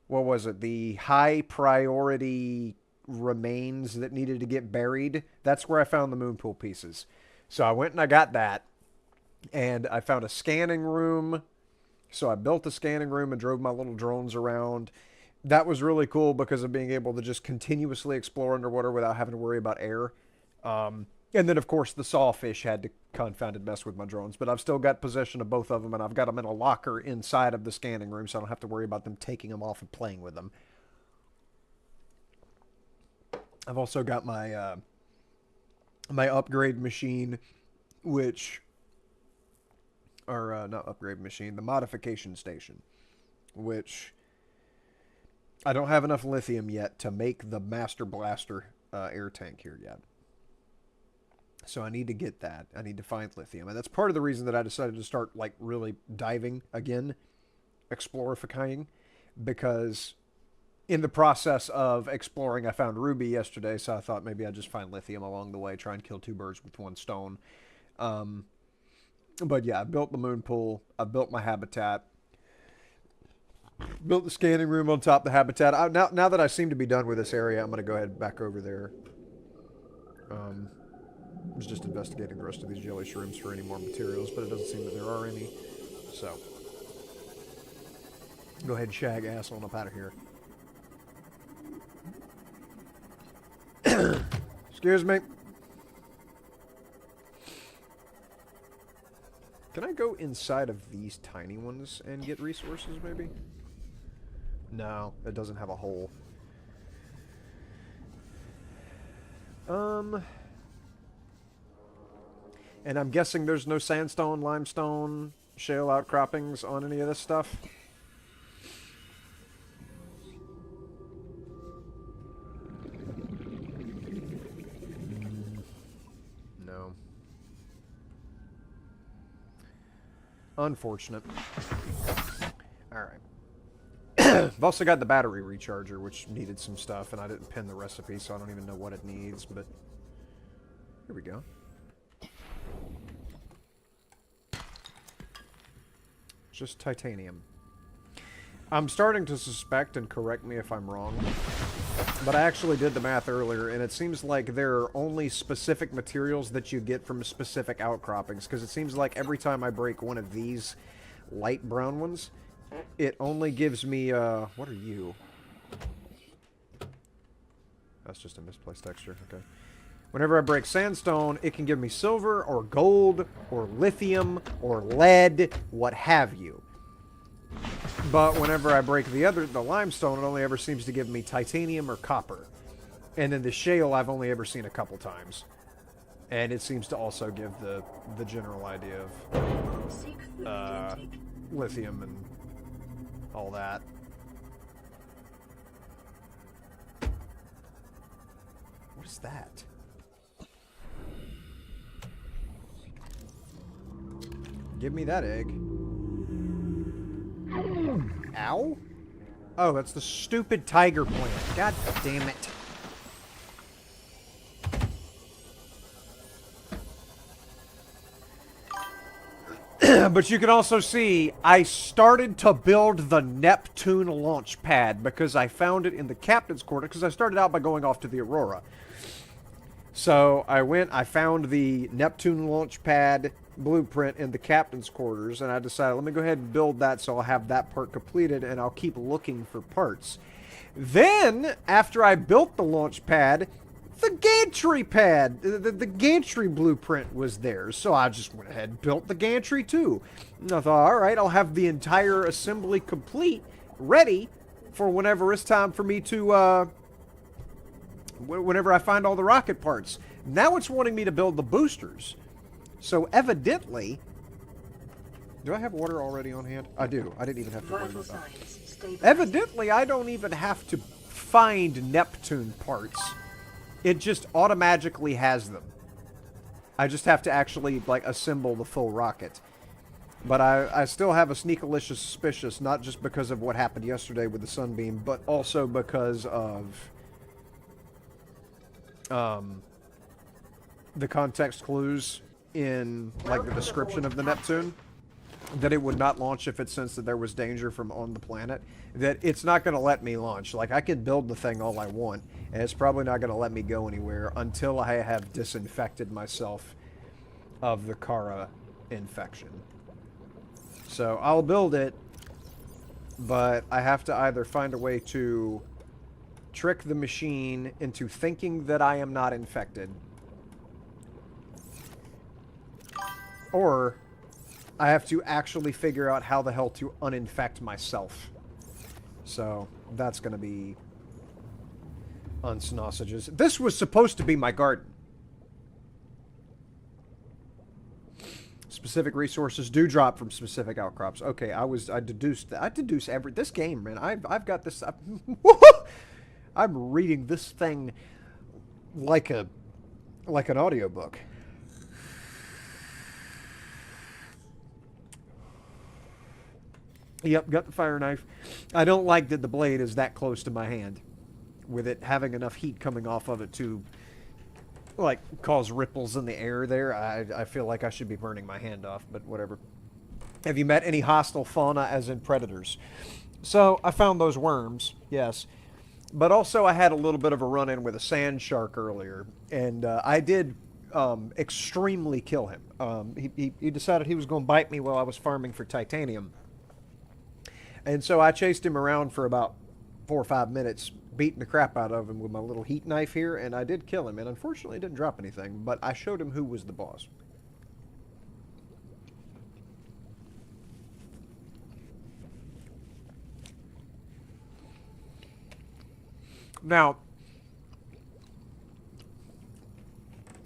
What was it? The high priority remains that needed to get buried. That's where I found the moon pool pieces. So I went and I got that. And I found a scanning room. So I built a scanning room and drove my little drones around. That was really cool because of being able to just continuously explore underwater without having to worry about air. And then, of course, the sawfish had to confounded mess with my drones. But I've still got possession of both of them, and I've got them in a locker inside of the scanning room, so I don't have to worry about them taking them off and playing with them. I've also got my my upgrade machine, which... Or, not upgrade machine, the modification station, which... I don't have enough lithium yet to make the Master Blaster air tank here yet. So I need to get that. I need to find lithium. And that's part of the reason that I decided to start, like, really diving again, explorifying, because in the process of exploring, I found ruby yesterday, so I thought maybe I'd just find lithium along the way, try and kill two birds with one stone. But yeah, I built the moon pool. I built my habitat. Built the scanning room on top of the habitat. Now that I seem to be done with this area, I'm going to go ahead and back over there. I was just investigating the rest of these jelly shrooms for any more materials, but it doesn't seem that there are any. So, go ahead and shag ass on up out of here. Excuse me. Can I go inside of these tiny ones and get resources, maybe? No, it doesn't have a hole. And I'm guessing there's no sandstone, limestone, shale outcroppings on any of this stuff? No. Unfortunate. Alright. I've also got the battery recharger, which needed some stuff, and I didn't pin the recipe, so I don't even know what it needs, but here we go. Just titanium. I'm starting to suspect, and correct me if I'm wrong, but I actually did the math earlier, and it seems like there are only specific materials that you get from specific outcroppings, because it seems like every time I break one of these light brown ones, it only gives me, what are you? That's just a misplaced texture, okay. Whenever I break sandstone, it can give me silver, or gold, or lithium, or lead, what have you. But whenever I break the limestone, it only ever seems to give me titanium or copper. And then the shale I've only ever seen a couple times. And it seems to also give the general idea of lithium and all that. What is that? Give me that egg. Ow? Oh, that's the stupid tiger plant. God damn it. But you can also see, I started to build the Neptune launch pad because I found it in the captain's quarters, because I started out by going off to the Aurora. So I found the Neptune launch pad blueprint in the captain's quarters, and I decided, let me go ahead and build that so I'll have that part completed, and I'll keep looking for parts. Then, after I built the launch pad, the gantry pad, the gantry blueprint was there, so I just went ahead and built the gantry too. And I thought, alright, I'll have the entire assembly complete, ready, for whenever it's time for me to, whenever I find all the rocket parts. Now it's wanting me to build the boosters. So evidently, Do I have water already on hand? I do. I didn't even have to worry Vital about that. signs stabilizing. Evidently, I don't even have to find Neptune parts. It just automatically has them. I just have to actually, like, assemble the full rocket. But I still have a sneakalicious suspicious, not just because of what happened yesterday with the sunbeam, but also because of the context clues in, like, the description of the Neptune. That it would not launch if it sensed that there was danger from on the planet. That it's not going to let me launch. Like, I can build the thing all I want, and it's probably not going to let me go anywhere until I have disinfected myself of the Kara infection. So, I'll build it, but I have to either find a way to trick the machine into thinking that I am not infected, or I have to actually figure out how the hell to uninfect myself. So, that's going to be unsausages. This was supposed to be my garden. Specific resources do drop from specific outcrops. Okay, I deduce this game, man. I've got this. I'm reading this thing like an audiobook. Yep, got the fire knife. I don't like that the blade is that close to my hand, with it having enough heat coming off of it to, like, cause ripples in the air there. I feel like I should be burning my hand off, but whatever. Have you met any hostile fauna, as in predators? So, I found those worms, yes. But also I had a little bit of a run-in with a sand shark earlier, and I did extremely kill him. He decided he was going to bite me while I was farming for titanium. And so I chased him around for about 4 or 5 minutes, beating the crap out of him with my little heat knife here, and I did kill him. And unfortunately, it didn't drop anything, but I showed him who was the boss. Now,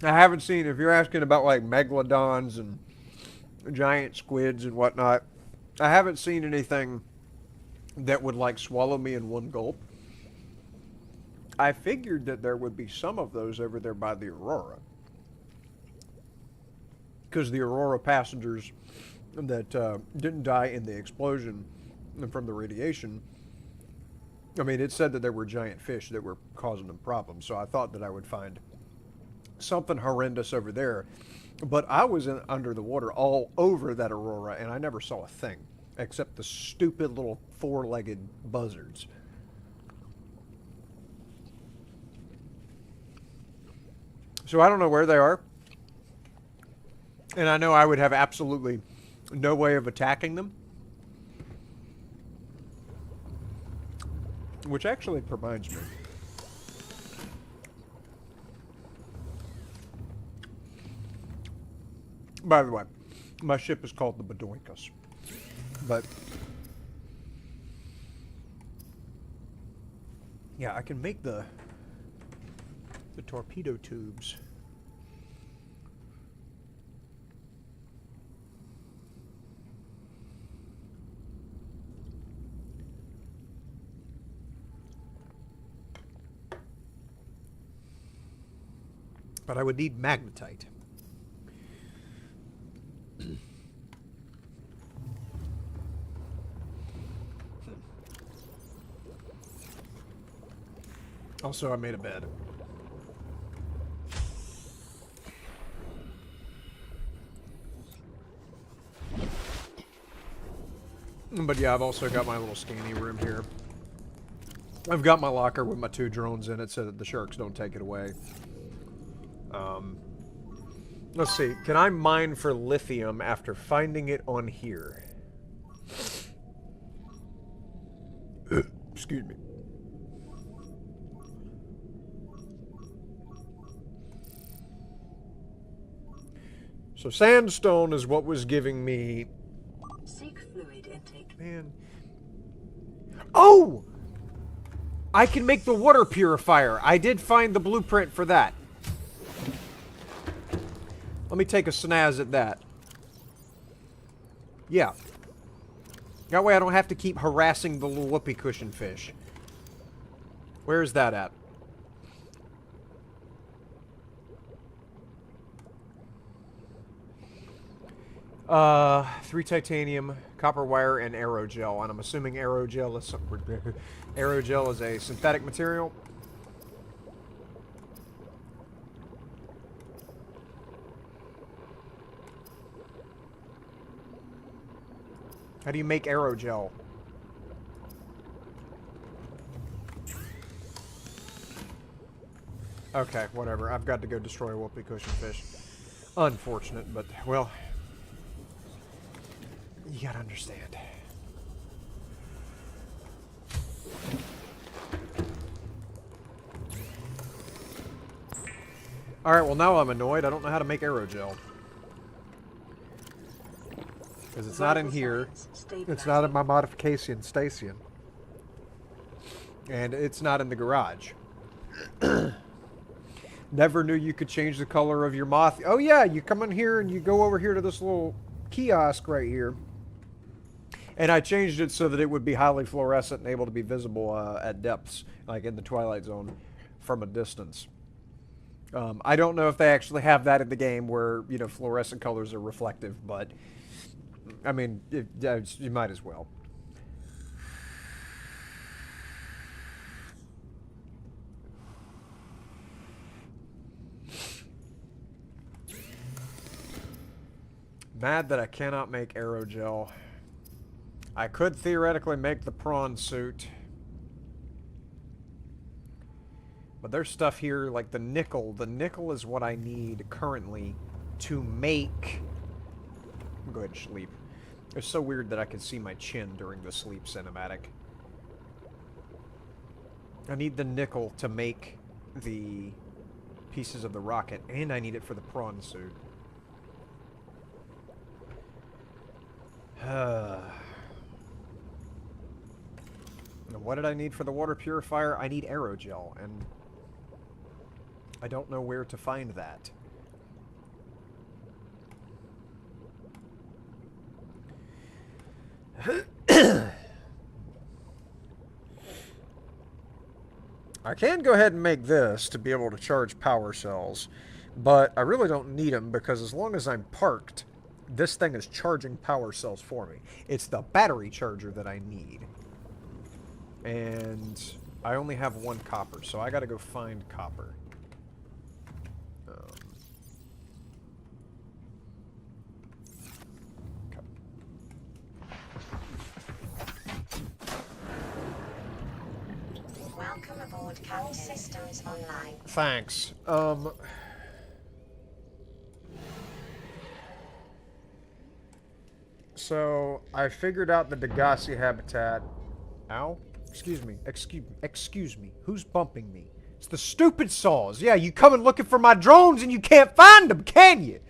I haven't seen, if you're asking about, like, megalodons and giant squids and whatnot, I haven't seen anything that would, like, swallow me in one gulp. I figured that there would be some of those over there by the Aurora. Because the Aurora passengers that didn't die in the explosion from the radiation, I mean, it said that there were giant fish that were causing them problems, so I thought that I would find something horrendous over there. But I was under the water all over that Aurora, and I never saw a thing, except the stupid little 4-legged buzzards. So I don't know where they are. And I know I would have absolutely no way of attacking them. Which actually reminds me. By the way, my ship is called the Bedoinkas. But yeah, I can make the torpedo tubes. But I would need magnetite. Also, I made a bed. But yeah, I've also got my little scanny room here. I've got my locker with my 2 drones in it so that the sharks don't take it away. Let's see. Can I mine for lithium after finding it on here? Excuse me. So sandstone is what was giving me... Seek fluid intake. Man. Oh! I can make the water purifier. I did find the blueprint for that. Let me take a snaz at that. Yeah. That way I don't have to keep harassing the little whoopee cushion fish. Where's that at? Three titanium, copper wire, and aerogel. And I'm assuming aerogel is aerogel is a synthetic material. How do you make aerogel? Okay, whatever. I've got to go destroy a whoopee cushion fish. Unfortunate, but, well, you gotta understand. Alright, well now I'm annoyed. I don't know how to make aerogel. Because it's not in here. It's not in my modification station. And it's not in the garage. Never knew you could change the color of your moth. Oh yeah, you come in here and you go over here to this little kiosk right here. And I changed it so that it would be highly fluorescent and able to be visible at depths, like in the Twilight Zone, from a distance. I don't know if they actually have that in the game where, you know, fluorescent colors are reflective, but, I mean, you might as well. Mad that I cannot make aerogel. I could theoretically make the prawn suit. But there's stuff here like the nickel. The nickel is what I need currently to make... Go ahead and sleep. It's so weird that I can see my chin during the sleep cinematic. I need the nickel to make the pieces of the rocket, and I need it for the prawn suit. And what did I need for the water purifier? I need aerogel, and I don't know where to find that. I can go ahead and make this to be able to charge power cells, but I really don't need them because as long as I'm parked, this thing is charging power cells for me. It's the battery charger that I need. And I only have one copper, so I gotta go find copper. Welcome aboard Cap Systems Online. Thanks. So I figured out the DEDUCE habitat. Ow. Excuse me. Excuse me. Who's bumping me? It's the stupid saws. Yeah, you coming looking for my drones and you can't find them, can you?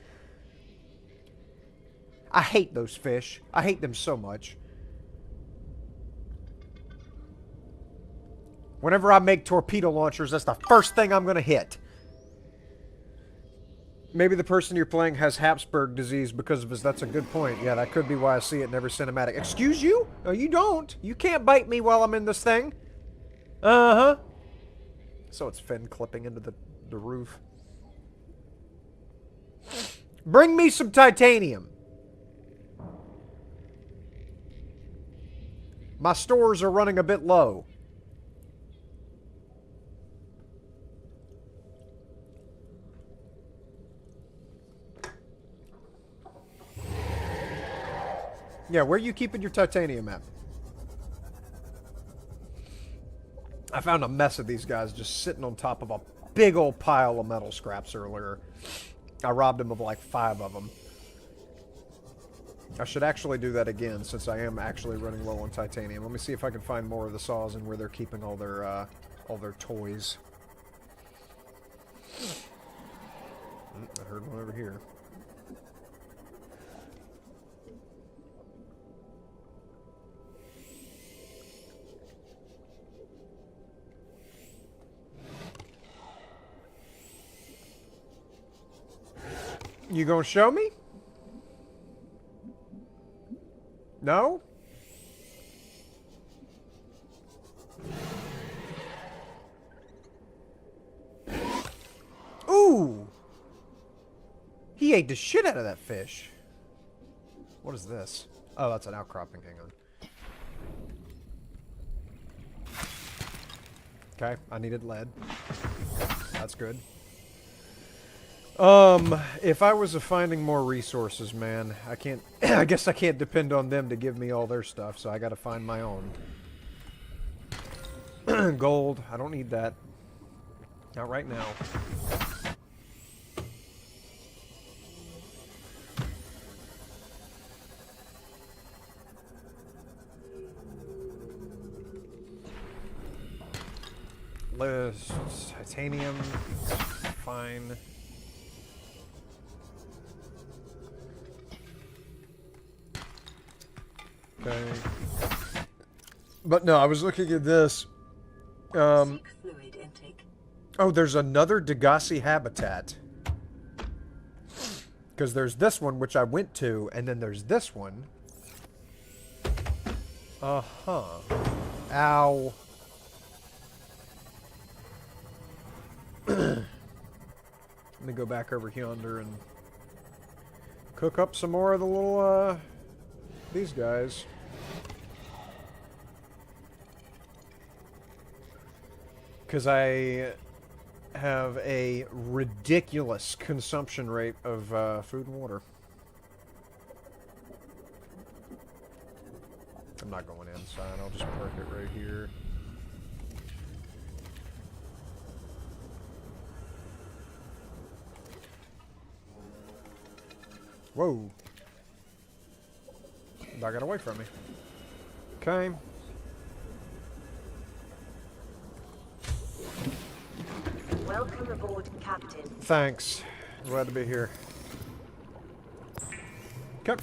I hate those fish. I hate them so much. Whenever I make torpedo launchers, that's the first thing I'm going to hit. Maybe the person you're playing has Habsburg disease because of his... That's a good point. Yeah, that could be why I see it in every cinematic. Excuse you? No, you don't. You can't bite me while I'm in this thing. Uh-huh. So it's fin clipping into the roof. Bring me some titanium. My stores are running a bit low. Yeah, where are you keeping your titanium at? I found a mess of these guys just sitting on top of a big old pile of metal scraps earlier. I robbed him of like 5 of them. I should actually do that again since I am actually running low on titanium. Let me see if I can find more of the saws and where they're keeping all their toys. I heard one over here. You gonna show me? No? Ooh! He ate the shit out of that fish. What is this? Oh, that's an outcropping. Hang on. Okay, I needed lead. That's good. If I was finding more resources, man, I can't... I guess I can't depend on them to give me all their stuff, so I gotta find my own. Gold, I don't need that. Not right now. Titanium, fine. Okay. But no, I was looking at this. Seek fluid intake. Oh, there's another DEDUCE habitat. Because there's this one, which I went to, and then there's this one. Uh-huh. Ow. Let me go back over yonder and cook up some more of the little, these guys. Because I have a ridiculous consumption rate of food and water. I'm not going inside. I'll just park it right here. Whoa. That got away from me. Okay. Welcome aboard, Captain. Thanks. Glad to be here. Okay.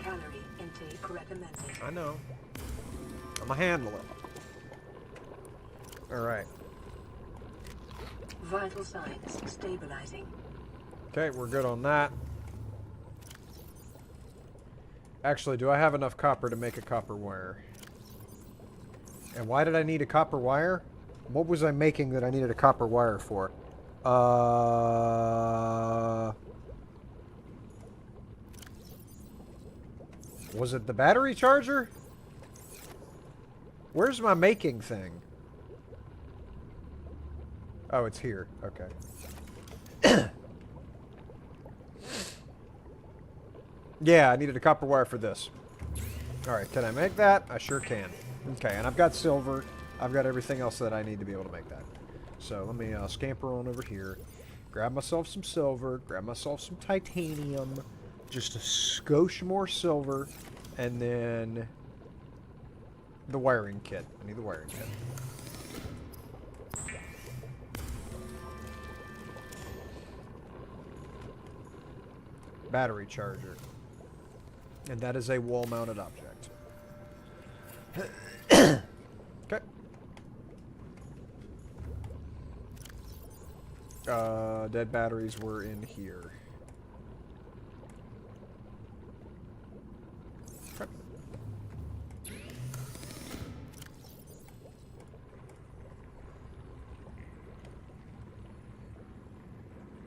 Calorie intake recommended. I know. I'm gonna handle it. Alright. Vital signs stabilizing. Okay, we're good on that. Actually, do I have enough copper to make a copper wire? And why did I need a copper wire? What was I making that I needed a copper wire for? Was it the battery charger? Where's my making thing? Oh, it's here. Okay. Yeah, I needed a copper wire for this. Alright, can I make that? I sure can. Okay, and I've got silver. I've got everything else that I need to be able to make that. So let me scamper on over here. Grab myself some silver. Grab myself some titanium. Just a skosh more silver. And then the wiring kit. I need the wiring kit. Battery charger. And that is a wall-mounted object. Okay. Dead batteries were in here. Okay.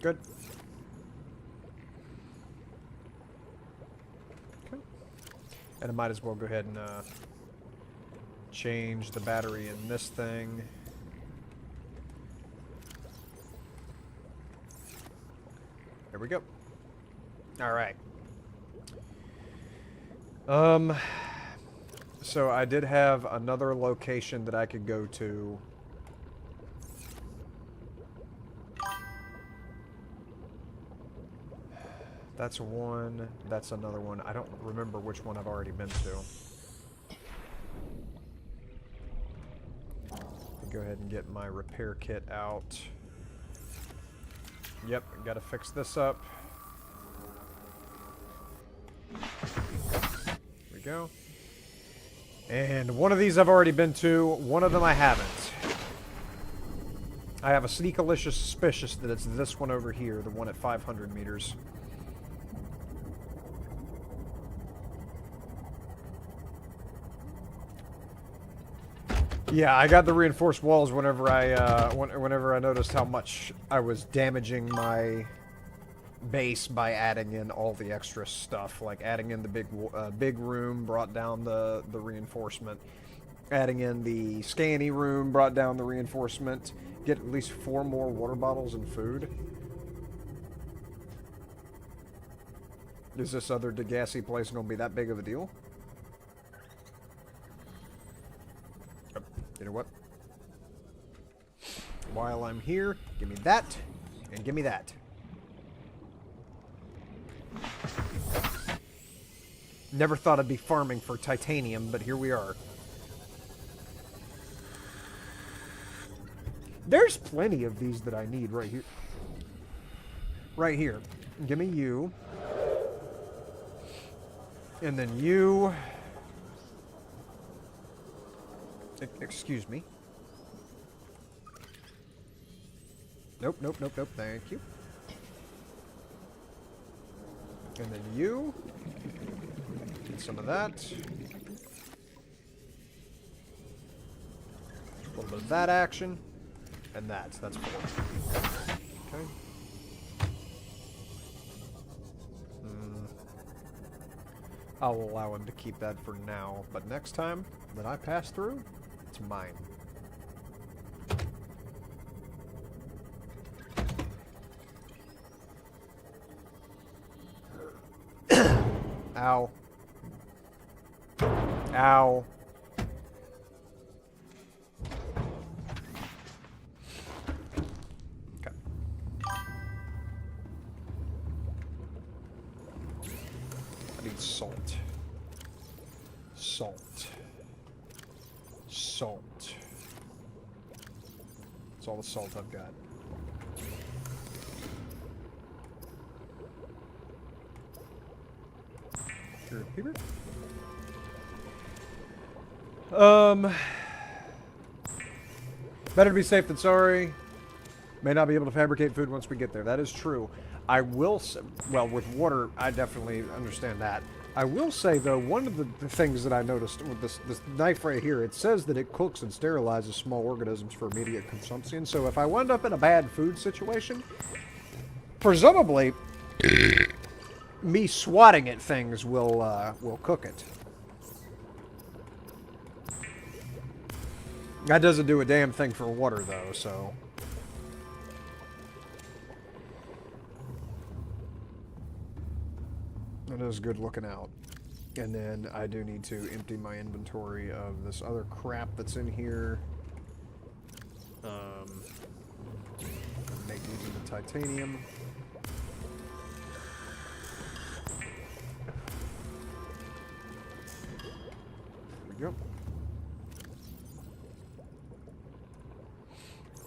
Good. And I might as well go ahead and change the battery in this thing. There we go. All right. So I did have another location that I could go to. That's one. That's another one. I don't remember which one I've already been to. Go ahead and get my repair kit out. Yep, gotta fix this up. Here we go. And one of these I've already been to, one of them I haven't. I have a sneakalicious suspicious that it's this one over here, the one at 500 meters. Yeah, I got the reinforced walls whenever I noticed how much I was damaging my base by adding in all the extra stuff, like adding in the big room brought down the reinforcement, adding in the scanny room brought down the reinforcement. Get at least 4 more water bottles and food. Is this other Degassi place going to be that big of a deal? You know what? While I'm here, give me that, and give me that. Never thought I'd be farming for titanium, but here we are. There's plenty of these that I need right here. Right here. Give me you. And then you. Excuse me. Nope, nope, nope, nope. Thank you. And then you. Get some of that. A little bit of that action. And that's 4. Okay. I'll allow him to keep that for now, but next time that I pass through, it's mine. Ow. Ow. Okay. I need salt. Salt. Salt. That's all the salt I've got. Here, Peter. Better to be safe than sorry. May not be able to fabricate food once we get there. That is true. I will say, well, with water, I definitely understand that. I will say, though, one of the things that I noticed with this knife right here, it says that it cooks and sterilizes small organisms for immediate consumption. So if I wind up in a bad food situation, presumably, me swatting at things will cook it. That doesn't do a damn thing for water, though, so... That is good looking out. And then I do need to empty my inventory of this other crap that's in here. Make these into titanium. There we go.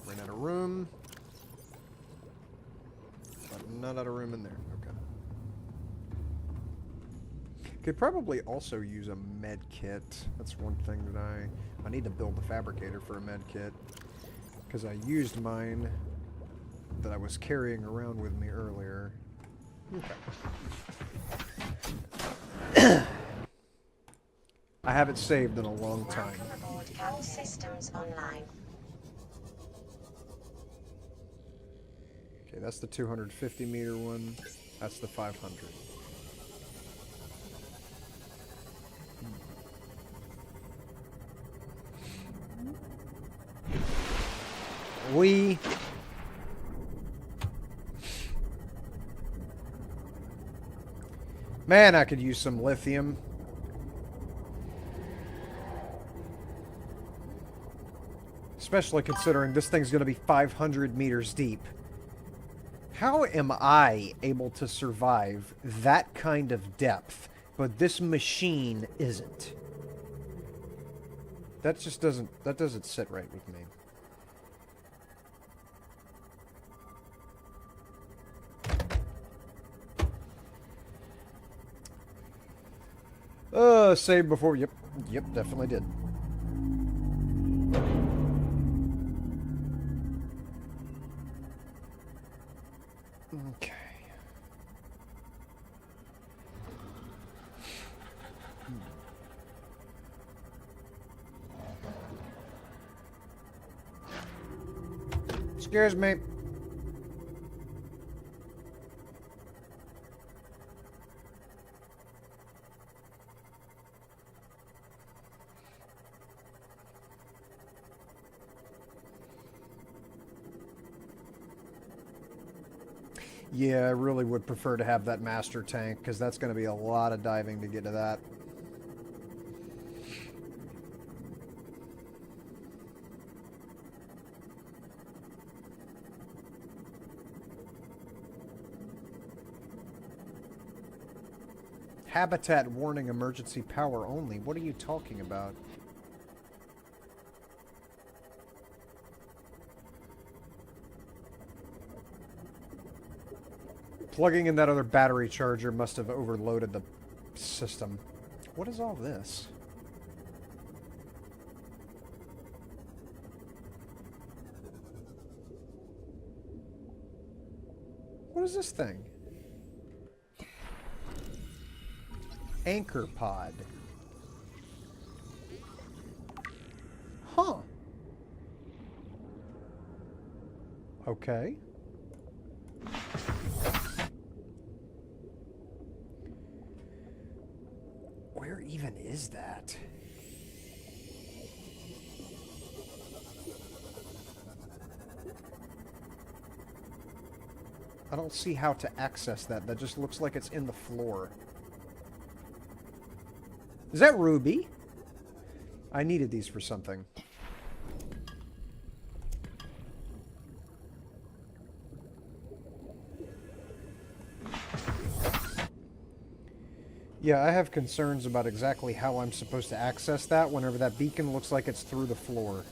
Ran out of room. But not out of room in there. Okay. Could probably also use a med kit. That's one thing that I need to build the fabricator for a med kit. Because I used mine that I was carrying around with me earlier. Okay. I haven't saved in a long time. Welcome aboard Cal Systems Online. Okay, that's the 250 meter one. That's the 500. Man, I could use some lithium. Especially considering this thing's going to be 500 meters deep. How am I able to survive that kind of depth, but this machine isn't? That just doesn't sit right with me. save before... Yep, definitely did. Okay. Excuse me. Yeah, I really would prefer to have that master tank, because that's going to be a lot of diving to get to that. Habitat warning, emergency power only. What are you talking about? Plugging in that other battery charger must have overloaded the system. What is all this? What is this thing? Anchor pod. Huh. Okay. Where even is that? I don't see how to access that. That just looks like it's in the floor. Is that Ruby? I needed these for something. Yeah, I have concerns about exactly how I'm supposed to access that whenever that beacon looks like it's through the floor.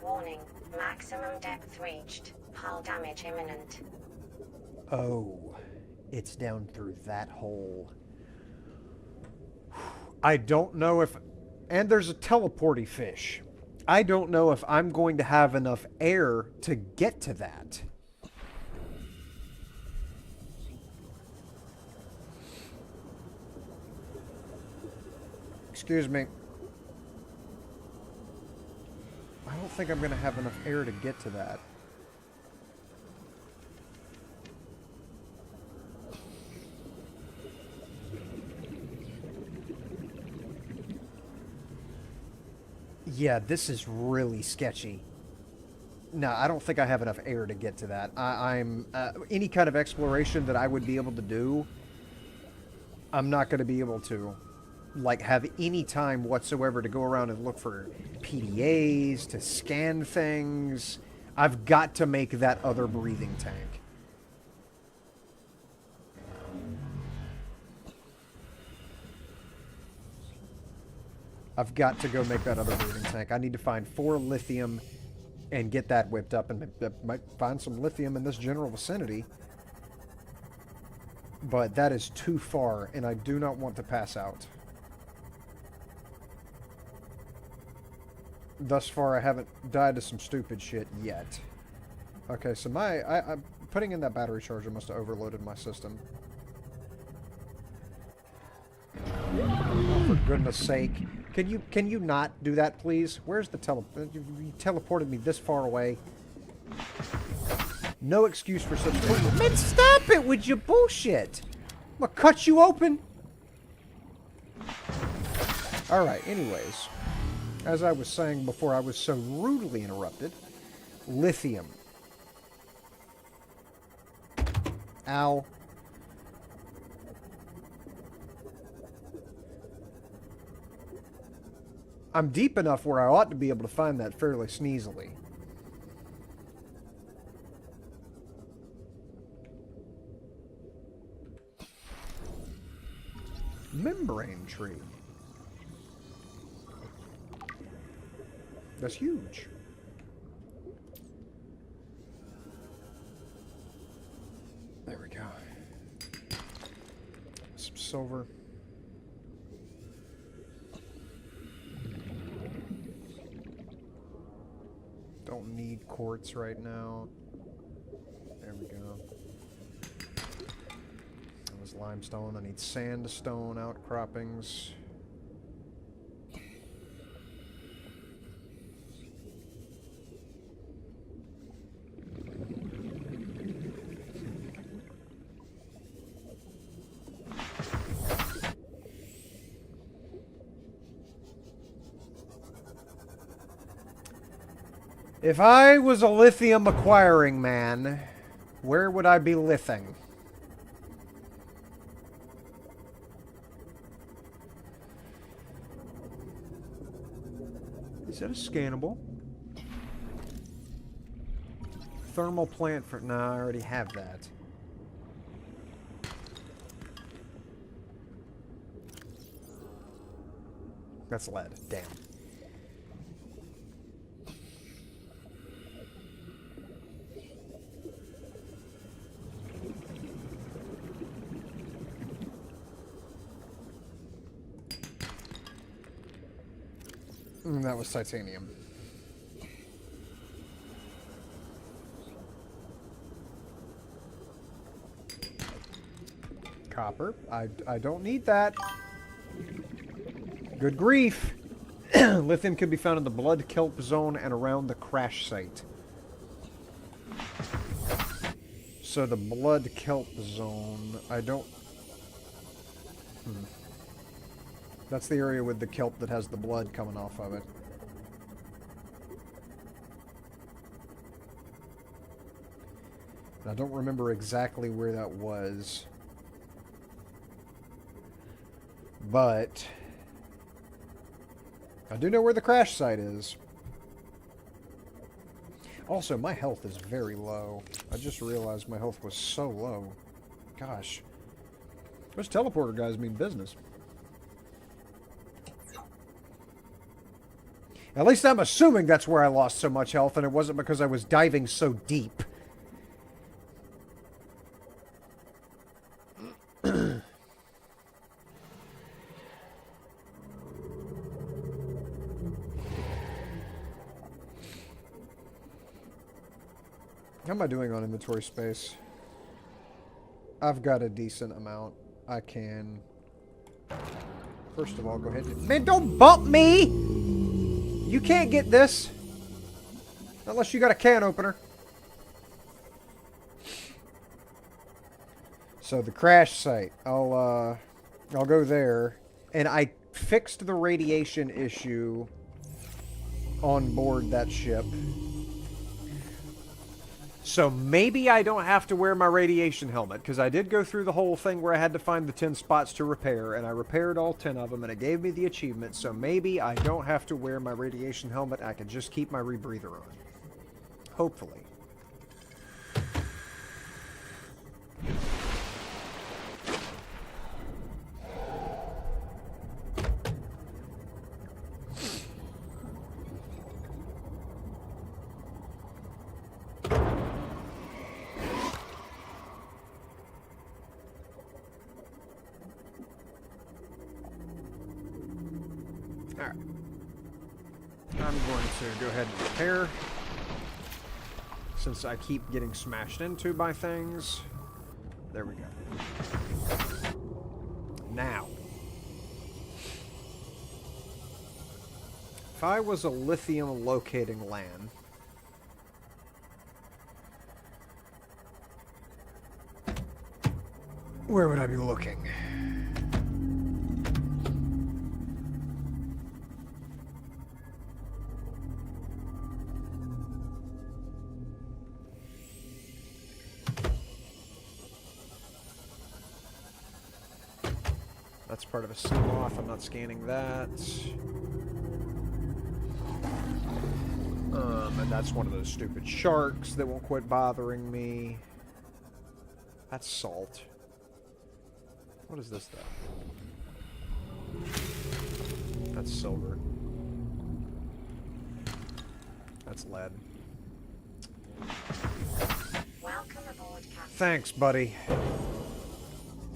Warning, maximum depth reached. Hull damage imminent. Oh, it's down through that hole. I don't know if... And there's a teleporty fish. I don't know if I'm going to have enough air to get to that. Excuse me. I don't think I'm going to have enough air to get to that. Yeah, this is really sketchy. No, I don't think I have enough air to get to that. I'm any kind of exploration that I would be able to do, I'm not going to be able to, like, have any time whatsoever to go around and look for PDAs, to scan things. I've got to make that other breathing tank. I've got to go make that other breathing tank. I need to find 4 lithium and get that whipped up, and might find some lithium in this general vicinity. But that is too far, and I do not want to pass out. Thus far, I haven't died to some stupid shit yet. Okay, so I'm putting in that battery charger must have overloaded my system. Oh, for goodness sake. Can you not do that, please? Where's the you teleported me this far away. No excuse for such things. Man, stop it with your bullshit. I'm gonna cut you open. Alright, anyways. As I was saying before I was so rudely interrupted. Lithium. Ow. I'm deep enough where I ought to be able to find that fairly sneezily. Membrane tree. That's huge. There we go. silver. Don't need quartz right now. There we go. That was limestone. I need sandstone outcroppings. If I was a lithium acquiring man, where would I be lithing? Is that a scannable? Thermal plant for... Nah, I already have that. That's lead. Damn. That was titanium. Copper. I don't need that. Good grief. Lithium can be found in the blood kelp zone and around the crash site. So the blood kelp zone, I don't... That's the area with the kelp that has the blood coming off of it. I don't remember exactly where that was. But I do know where the crash site is. Also, my health is very low. I just realized my health was so low. Gosh. Those teleporter guys mean business. At least I'm assuming that's where I lost so much health, and it wasn't because I was diving so deep. How am I doing on inventory space? I've got a decent amount. I can... First of all, go ahead and... Man, don't bump me! You can't get this. Unless you got a can opener. So the crash site. I'll go there. And I fixed the radiation issue on board that ship. So maybe I don't have to wear my radiation helmet, because I did go through the whole thing where I had to find the 10 spots to repair, and I repaired all 10 of them, and it gave me the achievement, so maybe I don't have to wear my radiation helmet, I can just keep my rebreather on. Hopefully. Alright. I'm going to go ahead and repair. Since I keep getting smashed into by things. There we go. Now. If I was a lithium locating LAN, where would I be looking? That's part of a seal-off. I'm not scanning that. And that's one of those stupid sharks that won't quit bothering me. That's salt. What is this, though? That's silver. That's lead. Welcome aboard, Captain. Thanks, buddy.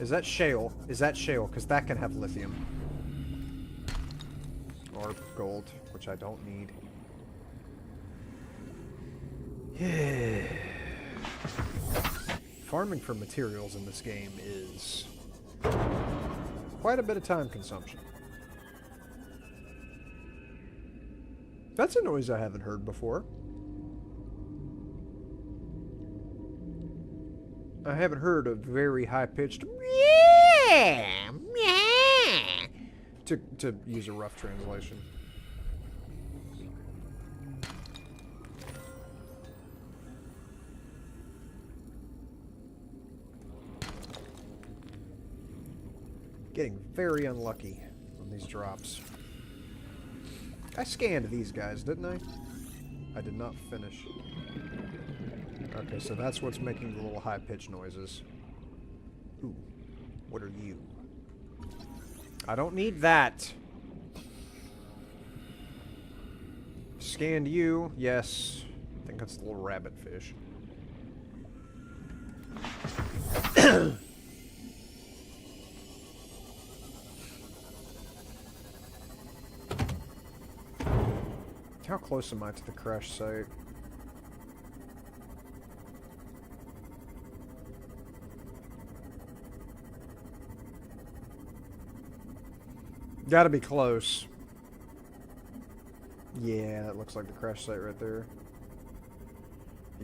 Is that shale? Is that shale? Because that can have lithium. Or gold, which I don't need. Farming for materials in this game is quite a bit of time consumption. That's a noise I haven't heard before. I haven't heard a very high-pitched to use a rough translation. Getting very unlucky on these drops. I scanned these guys, didn't I? I did not finish. Okay, so that's what's making the little high-pitched noises. Ooh, what are you? I don't need that. Scanned you, yes. I think that's the little rabbit fish. How close am I to the crash site? Gotta be close. Yeah, that looks like the crash site right there.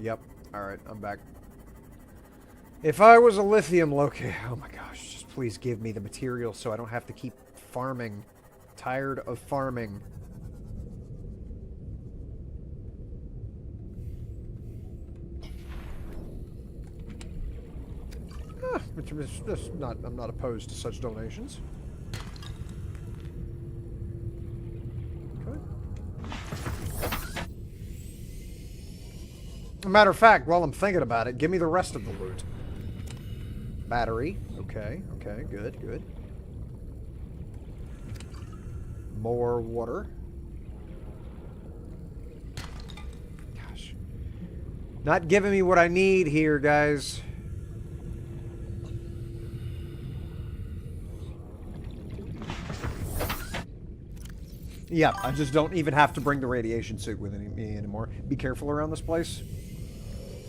Yep. Alright, I'm back. If I was a lithium locator... Oh my gosh, just please give me the material so I don't have to keep farming. Tired of farming. I'm not opposed to such donations. Okay. Matter of fact, while I'm thinking about it, give me the rest of the loot. Battery. Okay, okay, good, good. More water. Gosh. Not giving me what I need here, guys. Yeah, I just don't even have to bring the radiation suit with me anymore. Be careful around this place.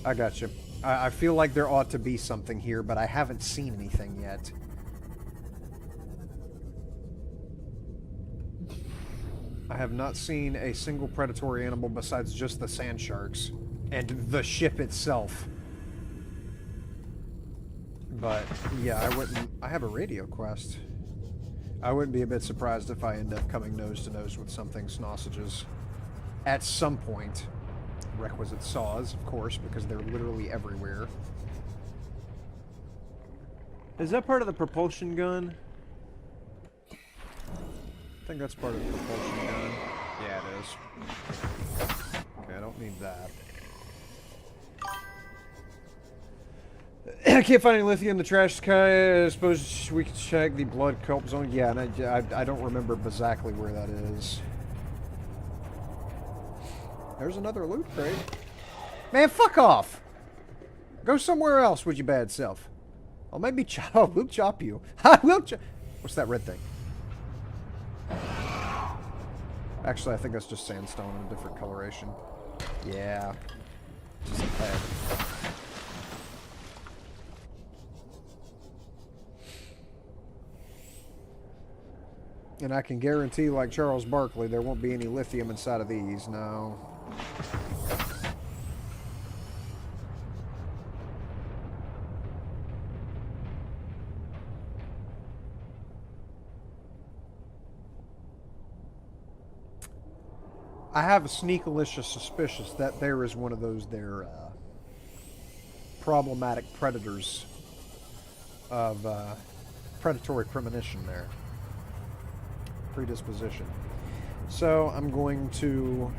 I got you. I feel like there ought to be something here, but I haven't seen anything yet. I have not seen a single predatory animal besides just the sand sharks and the ship itself. But yeah, I have a radio quest. I wouldn't be a bit surprised if I end up coming nose to nose with something sausages at some point. Requisite saws, of course, because they're literally everywhere. Is that part of the propulsion gun? I think that's part of the propulsion gun. Yeah, it is. Okay, I don't need that. I can't find any lithium in the trash. I suppose we could check the blood kelp zone. Yeah, and I don't remember exactly where that is. There's another loot crate. Man, fuck off! Go somewhere else with your bad self. I'll maybe we'll chop you. I will chop. What's that red thing? Actually, I think that's just sandstone in a different coloration. Yeah. Just like that. And I can guarantee, like Charles Barkley, there won't be any lithium inside of these, no. I have a sneakalicious suspicion that there is one of those there problematic predators of predatory premonition there. Predisposition. So I'm going to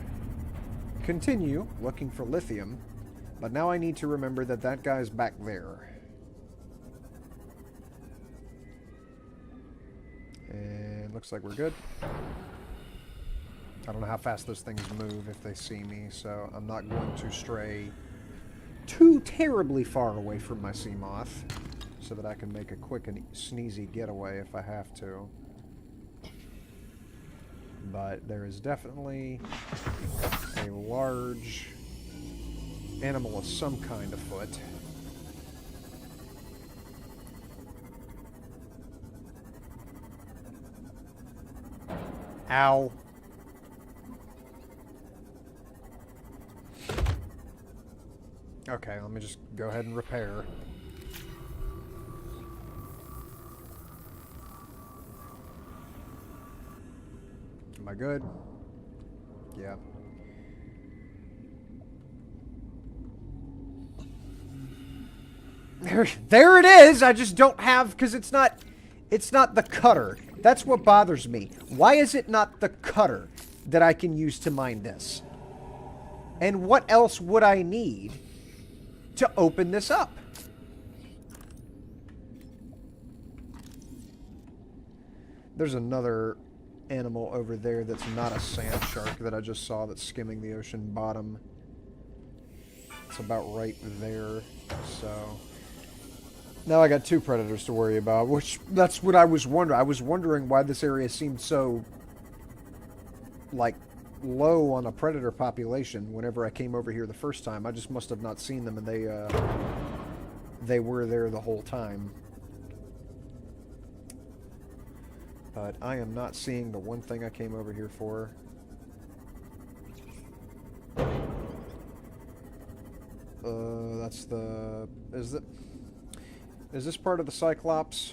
continue looking for lithium, but now I need to remember that that guy's back there. And looks like we're good. I don't know how fast those things move if they see me, so I'm not going to stray too terribly far away from my sea moth. so that I can make a quick and sneezy getaway if I have to. But there is definitely a large animal of some kind afoot. Ow. Okay, let me just go ahead and repair. Am I good? Yeah. There it is! I just don't have, because it's not the cutter. That's what bothers me. Why is it not the cutter that I can use to mine this? And what else would I need to open this up? There's another animal over there that's not a sand shark that I just saw that's skimming the ocean bottom. It's about right there, so... Now I got two predators to worry about, which, that's what I was wondering. I was wondering why this area seemed so, like, low on a predator population whenever I came over here the first time. I just must have not seen them, and they were there the whole time. But I am not seeing the one thing I came over here for. That's the... Is this part of the Cyclops?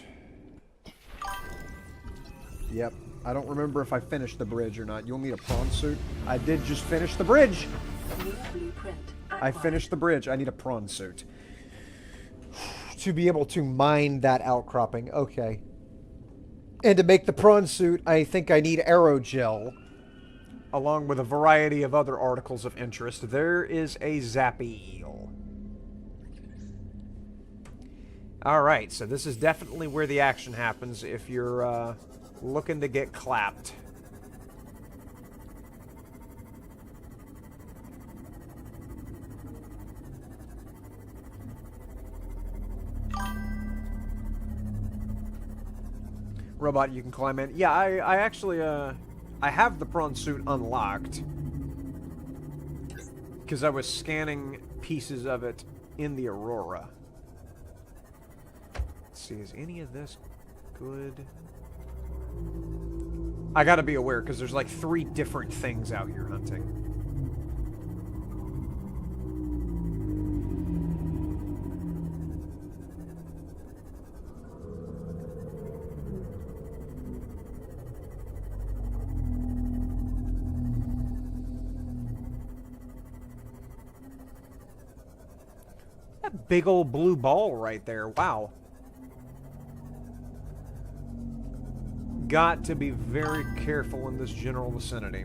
Yep. I don't remember if I finished the bridge or not. You'll need a prawn suit. I did just finish the bridge! I finished the bridge. I need a prawn suit. To be able to mine that outcropping. Okay. And to make the prawn suit, I think I need aerogel. Along with a variety of other articles of interest. There is a zappy eel. Alright, so this is definitely where the action happens if you're looking to get clapped. Robot, you can climb in. Yeah, I actually, I have the prawn suit unlocked. Because I was scanning pieces of it in the Aurora. Let's see, is any of this good? I gotta be aware, because there's like 3 different things out here hunting. That big old blue ball right there, wow. Got to be very careful in this general vicinity.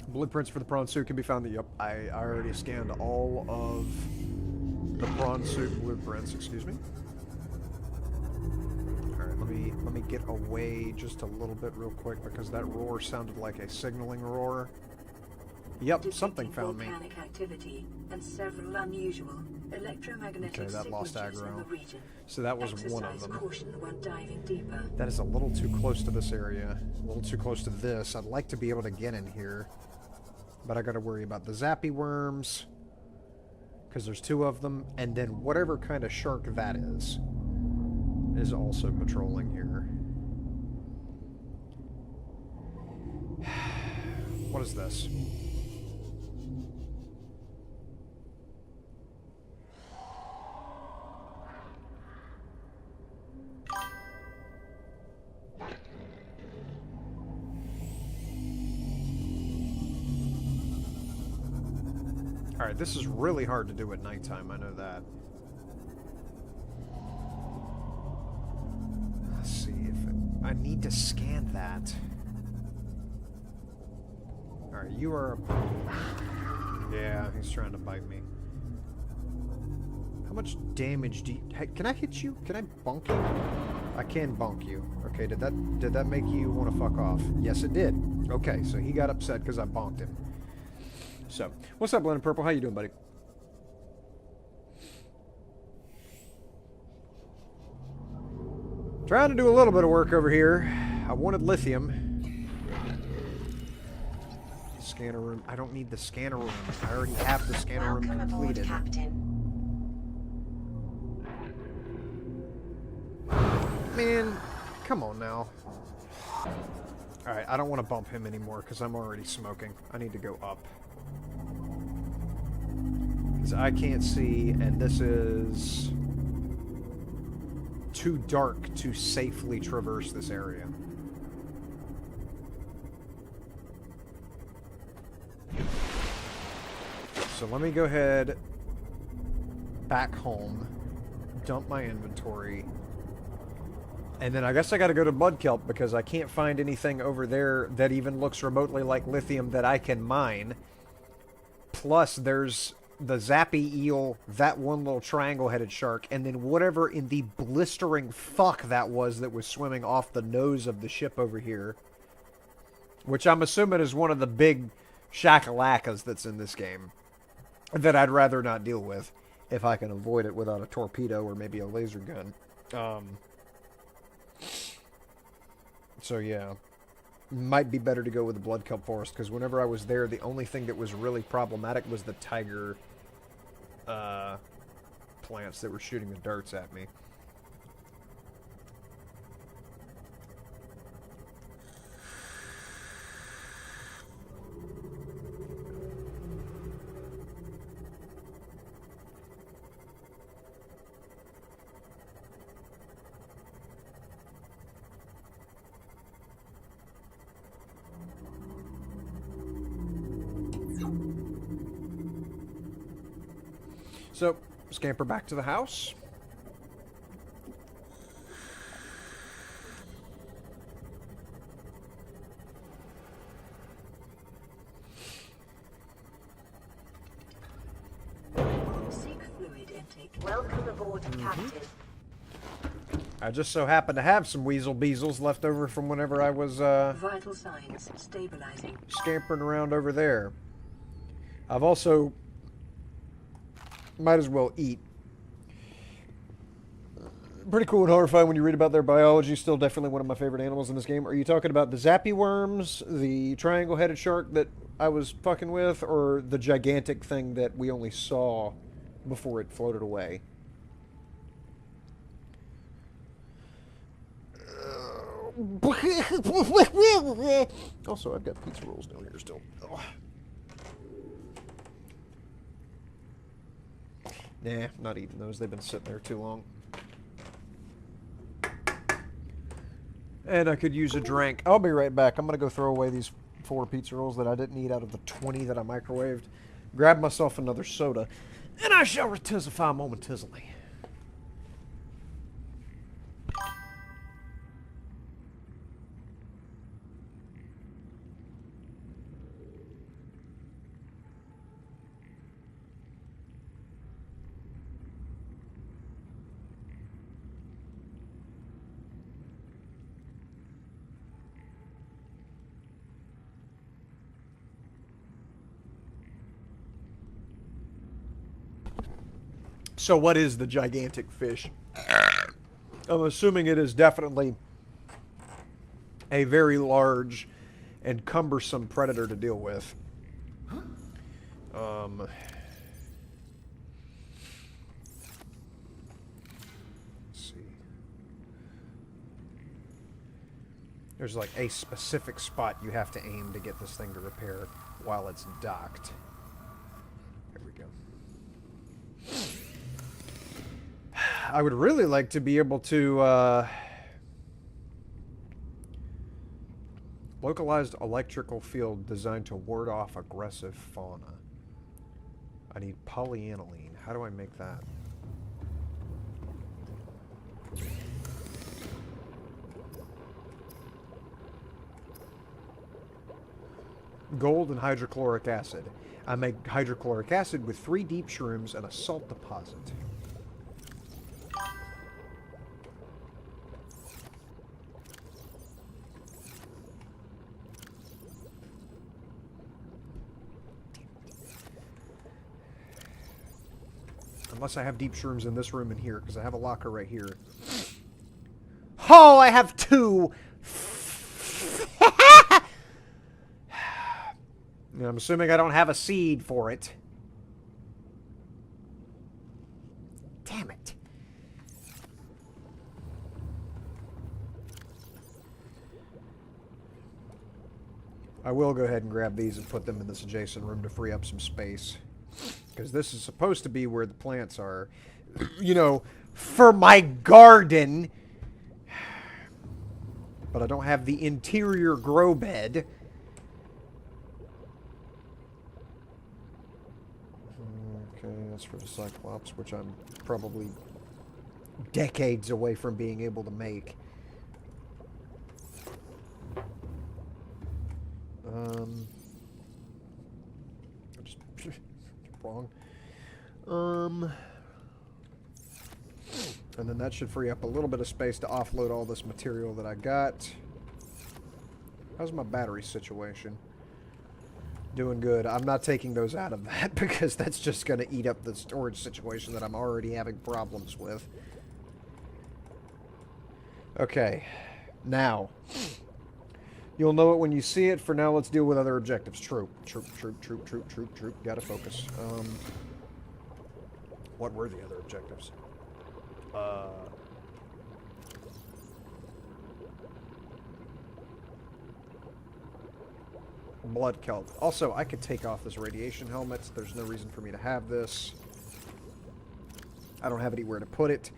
Blueprints for the prawn suit can be found. Yep, I already scanned all of the prawn suit blueprints. Excuse me. All right, let me get away just a little bit real quick because that roar sounded like a signaling roar. Yep, something found me. Volcanic activity and several unusual electromagnetic okay, that lost signatures aggro. in the region. So that was one of them. Caution when diving deeper. That is a little too close to this area. A little too close to this. I'd like to be able to get in here. But I gotta worry about the zappy worms. Because there's 2 of them. And then whatever kind of shark that is also patrolling here. What is this? Alright, this is really hard to do at nighttime, I know that. Let's see if I need to scan that. Alright, you are... Yeah, he's trying to bite me. How much damage do you... Hey, can I hit you? Can I bonk you? I can bonk you. Okay, did that make you want to fuck off? Yes, it did. Okay, so he got upset because I bonked him. So, what's up, Blended Purple? How you doing, buddy? Trying to do a little bit of work over here. I wanted lithium. Scanner room. I don't need the scanner room. I already have the scanner room Welcome aboard, completed. Captain. Man, come on now. Alright, I don't want to bump him anymore because I'm already smoking. I need to go up. Because I can't see, and this is too dark to safely traverse this area. So let me go ahead back home, dump my inventory, and then I guess I gotta go to Mudkelp because I can't find anything over there that even looks remotely like lithium that I can mine. Plus, there's the zappy eel, that one little triangle-headed shark, and then whatever in the blistering fuck that was swimming off the nose of the ship over here. Which I'm assuming is one of the big shakalakas that's in this game. That I'd rather not deal with if I can avoid it without a torpedo or maybe a laser gun. So yeah, might be better to go with the Blood Kelp Forest, because whenever I was there, the only thing that was really problematic was the tiger plants that were shooting the darts at me. So, scamper back to the house. Seek fluid intake. Welcome aboard, Captain. I just so happen to have some weasel beezels left over from whenever I was Vital signs stabilizing. scampering around over there. I've also might as well eat. Pretty cool and horrifying when you read about their biology. Still definitely one of my favorite animals in this game. Are you talking about the zappy worms, the triangle-headed shark that I was fucking with, or the gigantic thing that we only saw before it floated away? Also, I've got pizza rolls down here still. Oh. Nah, not eating those. They've been sitting there too long. And I could use a drink. I'll be right back. I'm going to go throw away these 4 pizza rolls that I didn't eat out of the 20 that I microwaved. Grab myself another soda. And I shall retisify momentarily. So what is the gigantic fish? I'm assuming it is definitely a very large and cumbersome predator to deal with. Let's see. There's like a specific spot you have to aim to get this thing to repair while it's docked. There we go. I would really like to be able to localized electrical field designed to ward off aggressive fauna. I need polyaniline. How do I make that? Gold and hydrochloric acid. I make hydrochloric acid with 3 deep shrooms and a salt deposit. Unless I have deep shrooms in this room and here, because I have a locker right here. Oh, I have 2. I'm assuming I don't have a seed for it. Damn it. I will go ahead and grab these and put them in this adjacent room to free up some space. Because this is supposed to be where the plants are. You know, for my garden. But I don't have the interior grow bed. Okay, that's for the Cyclops, which I'm probably decades away from being able to make. Just wrong. And then that should free up a little bit of space to offload all this material that I got. How's my battery situation? Doing good. I'm not taking those out of that because that's just going to eat up the storage situation that I'm already having problems with. Okay. Now. You'll know it when you see it. For now, let's deal with other objectives. Troop. Gotta focus. What were the other objectives? Blood kelp. Also, I could take off this radiation helmet. There's no reason for me to have this. I don't have anywhere to put it.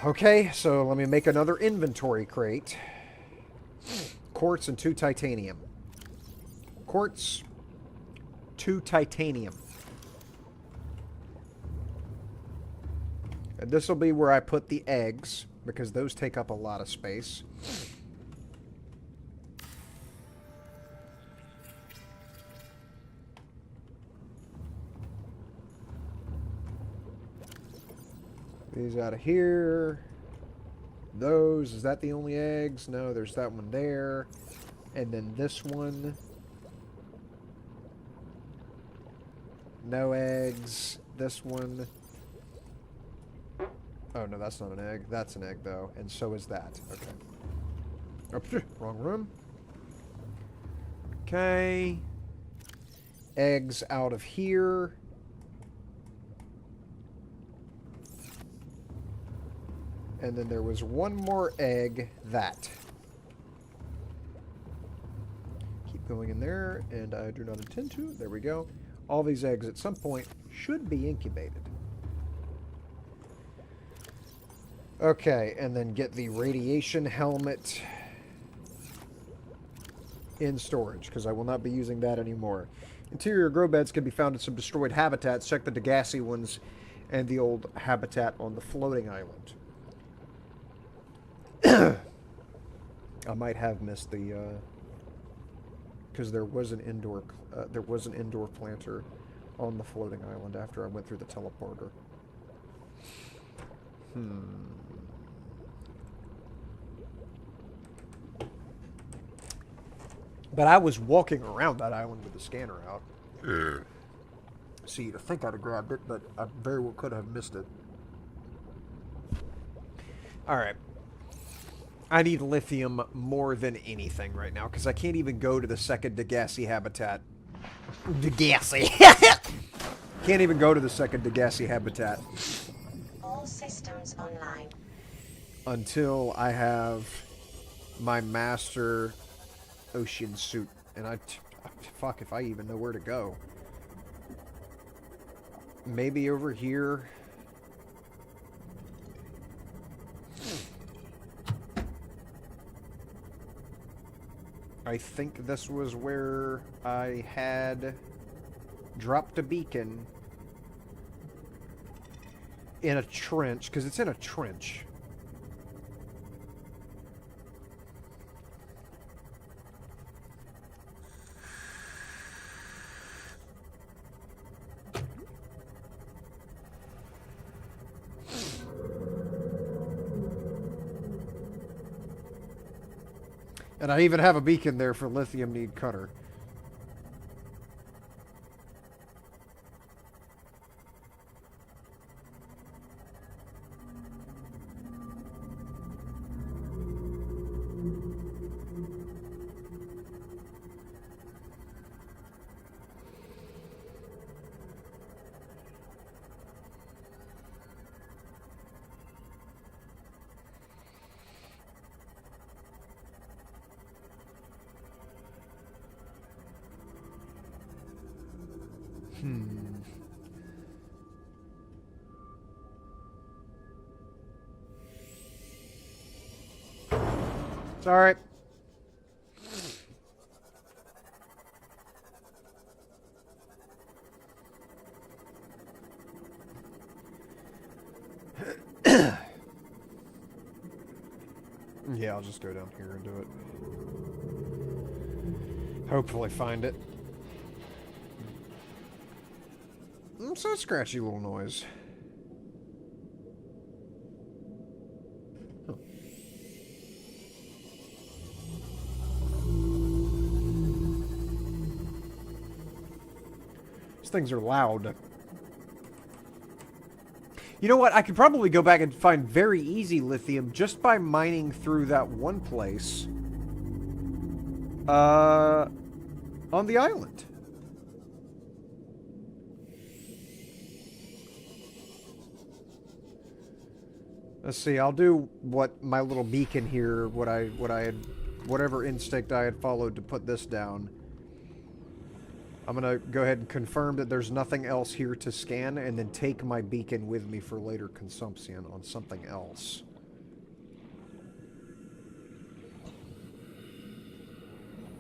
Okay, so let me make another inventory crate. Quartz and 2 titanium. Quartz, 2 titanium. And this will be where I put the eggs, because those take up a lot of space. These out of here. Those, is that the only eggs? No, there's that one there. And then this one. No eggs. This one. Oh, no, that's not an egg. That's an egg, though. And so is that. Okay. Oh, wrong room. Okay. Eggs out of here. And then there was one more egg, that. Keep going in there, and I do not intend to. There we go. All these eggs at some point should be incubated. Okay, and then get the radiation helmet in storage, because I will not be using that anymore. Interior grow beds can be found in some destroyed habitats. Check the DEDUCE ones and the old habitat on the floating island. I might have missed the because there was an indoor planter on the floating island after I went through the teleporter. But I was walking around that island with the scanner out. See, you'd think I'd have grabbed it, but I very well could have missed it. Alright. I need lithium more than anything right now, because I can't even go to the second DEDUCE habitat. DEDUCE! Can't even go to the second DEDUCE habitat. All systems online. Until I have my master ocean suit. And fuck if I even know where to go. Maybe over here. I think this was where I had dropped a beacon in a trench, because it's in a trench. And I even have a beacon there for lithium need cutter. It's alright. Yeah, I'll just go down here and do it. Hopefully find it. So scratchy little noise. Huh. These things are loud. You know what? I could probably go back and find very easy lithium just by mining through that one place. On the island. Let's see, I'll do what my little beacon here, whatever instinct I had followed to put this down. I'm gonna go ahead and confirm that there's nothing else here to scan, and then take my beacon with me for later consumption on something else.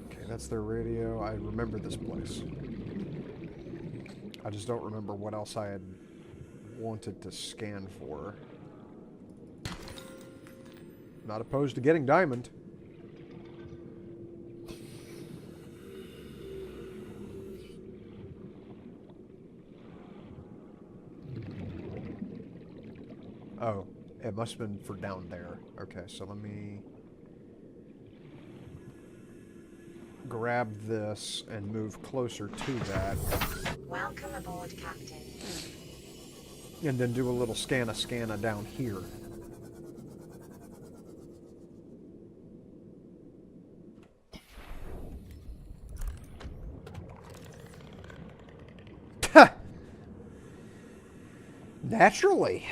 Okay, that's their radio. I remember this place. I just don't remember what else I had wanted to scan for. Not opposed to getting diamond. Oh, it must have been for down there. Okay, so let me grab this and move closer to that. Welcome aboard, Captain. And then do a little scanna down here. Naturally.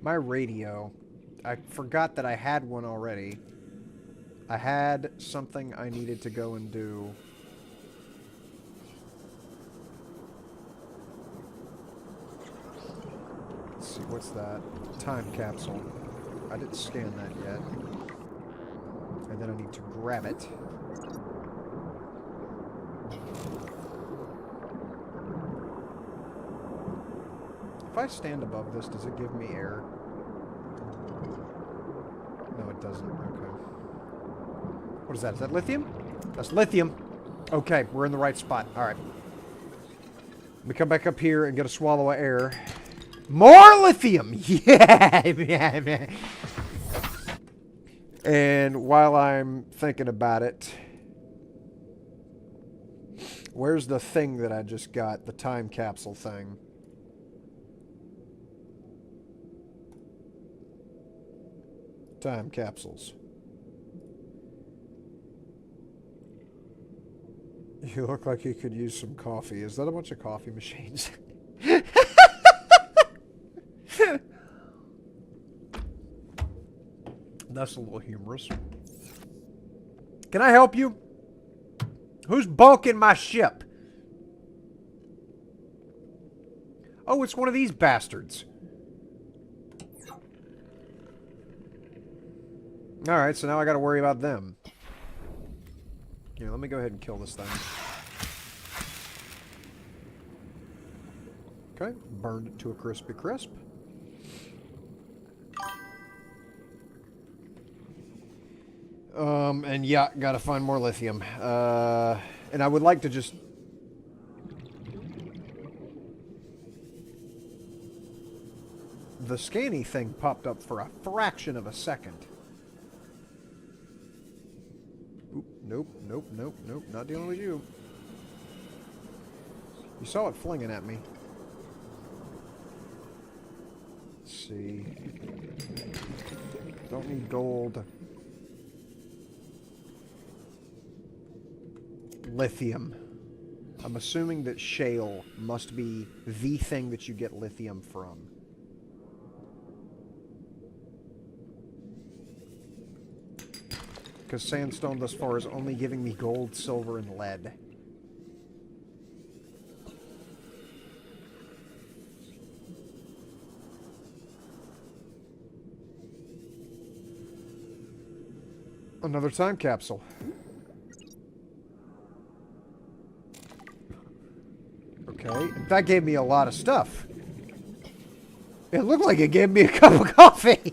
My radio. I forgot that I had one already. I had something I needed to go and do. Let's see, what's that? Time capsule. I didn't scan that yet. And then I need to grab it. If I stand above this, does it give me air? No, it doesn't. Okay. What is that? Is that lithium? That's lithium. Okay, we're in the right spot. Alright. Let me come back up here and get a swallow of air. More lithium! Yeah! And while I'm thinking about it, where's the thing that I just got? The time capsule thing. Time capsules. You look like you could use some coffee. Is that a bunch of coffee machines? That's a little humorous. Can I help you? Who's bulking my ship? Oh, it's one of these bastards. Alright, so now I gotta worry about them. Here, let me go ahead and kill this thing. Okay, burned it to a crispy crisp. And yeah, gotta find more lithium. And I would like to just... The scanny thing popped up for a fraction of a second. Oop, nope, nope, nope, nope, not dealing with you. You saw it flinging at me. Let's see. Don't need gold. Lithium. I'm assuming that shale must be the thing that you get lithium from. Because sandstone thus far is only giving me gold, silver, and lead. Another time capsule. Okay, that gave me a lot of stuff. It looked like it gave me a cup of coffee.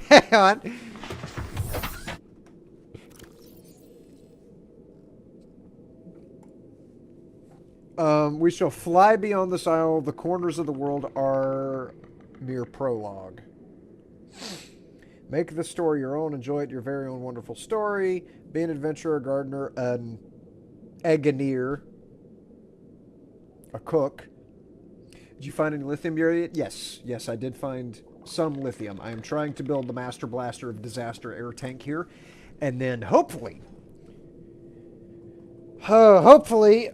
Hang on. We shall fly beyond this isle. The corners of the world are mere prologue. Make the story your own. Enjoy it your very own wonderful story. Be an adventurer, a gardener, an engineer, a cook. Did you find any lithium yet? Yes. Yes, I did find some lithium. I am trying to build the Master Blaster of Disaster air tank here. And then hopefully,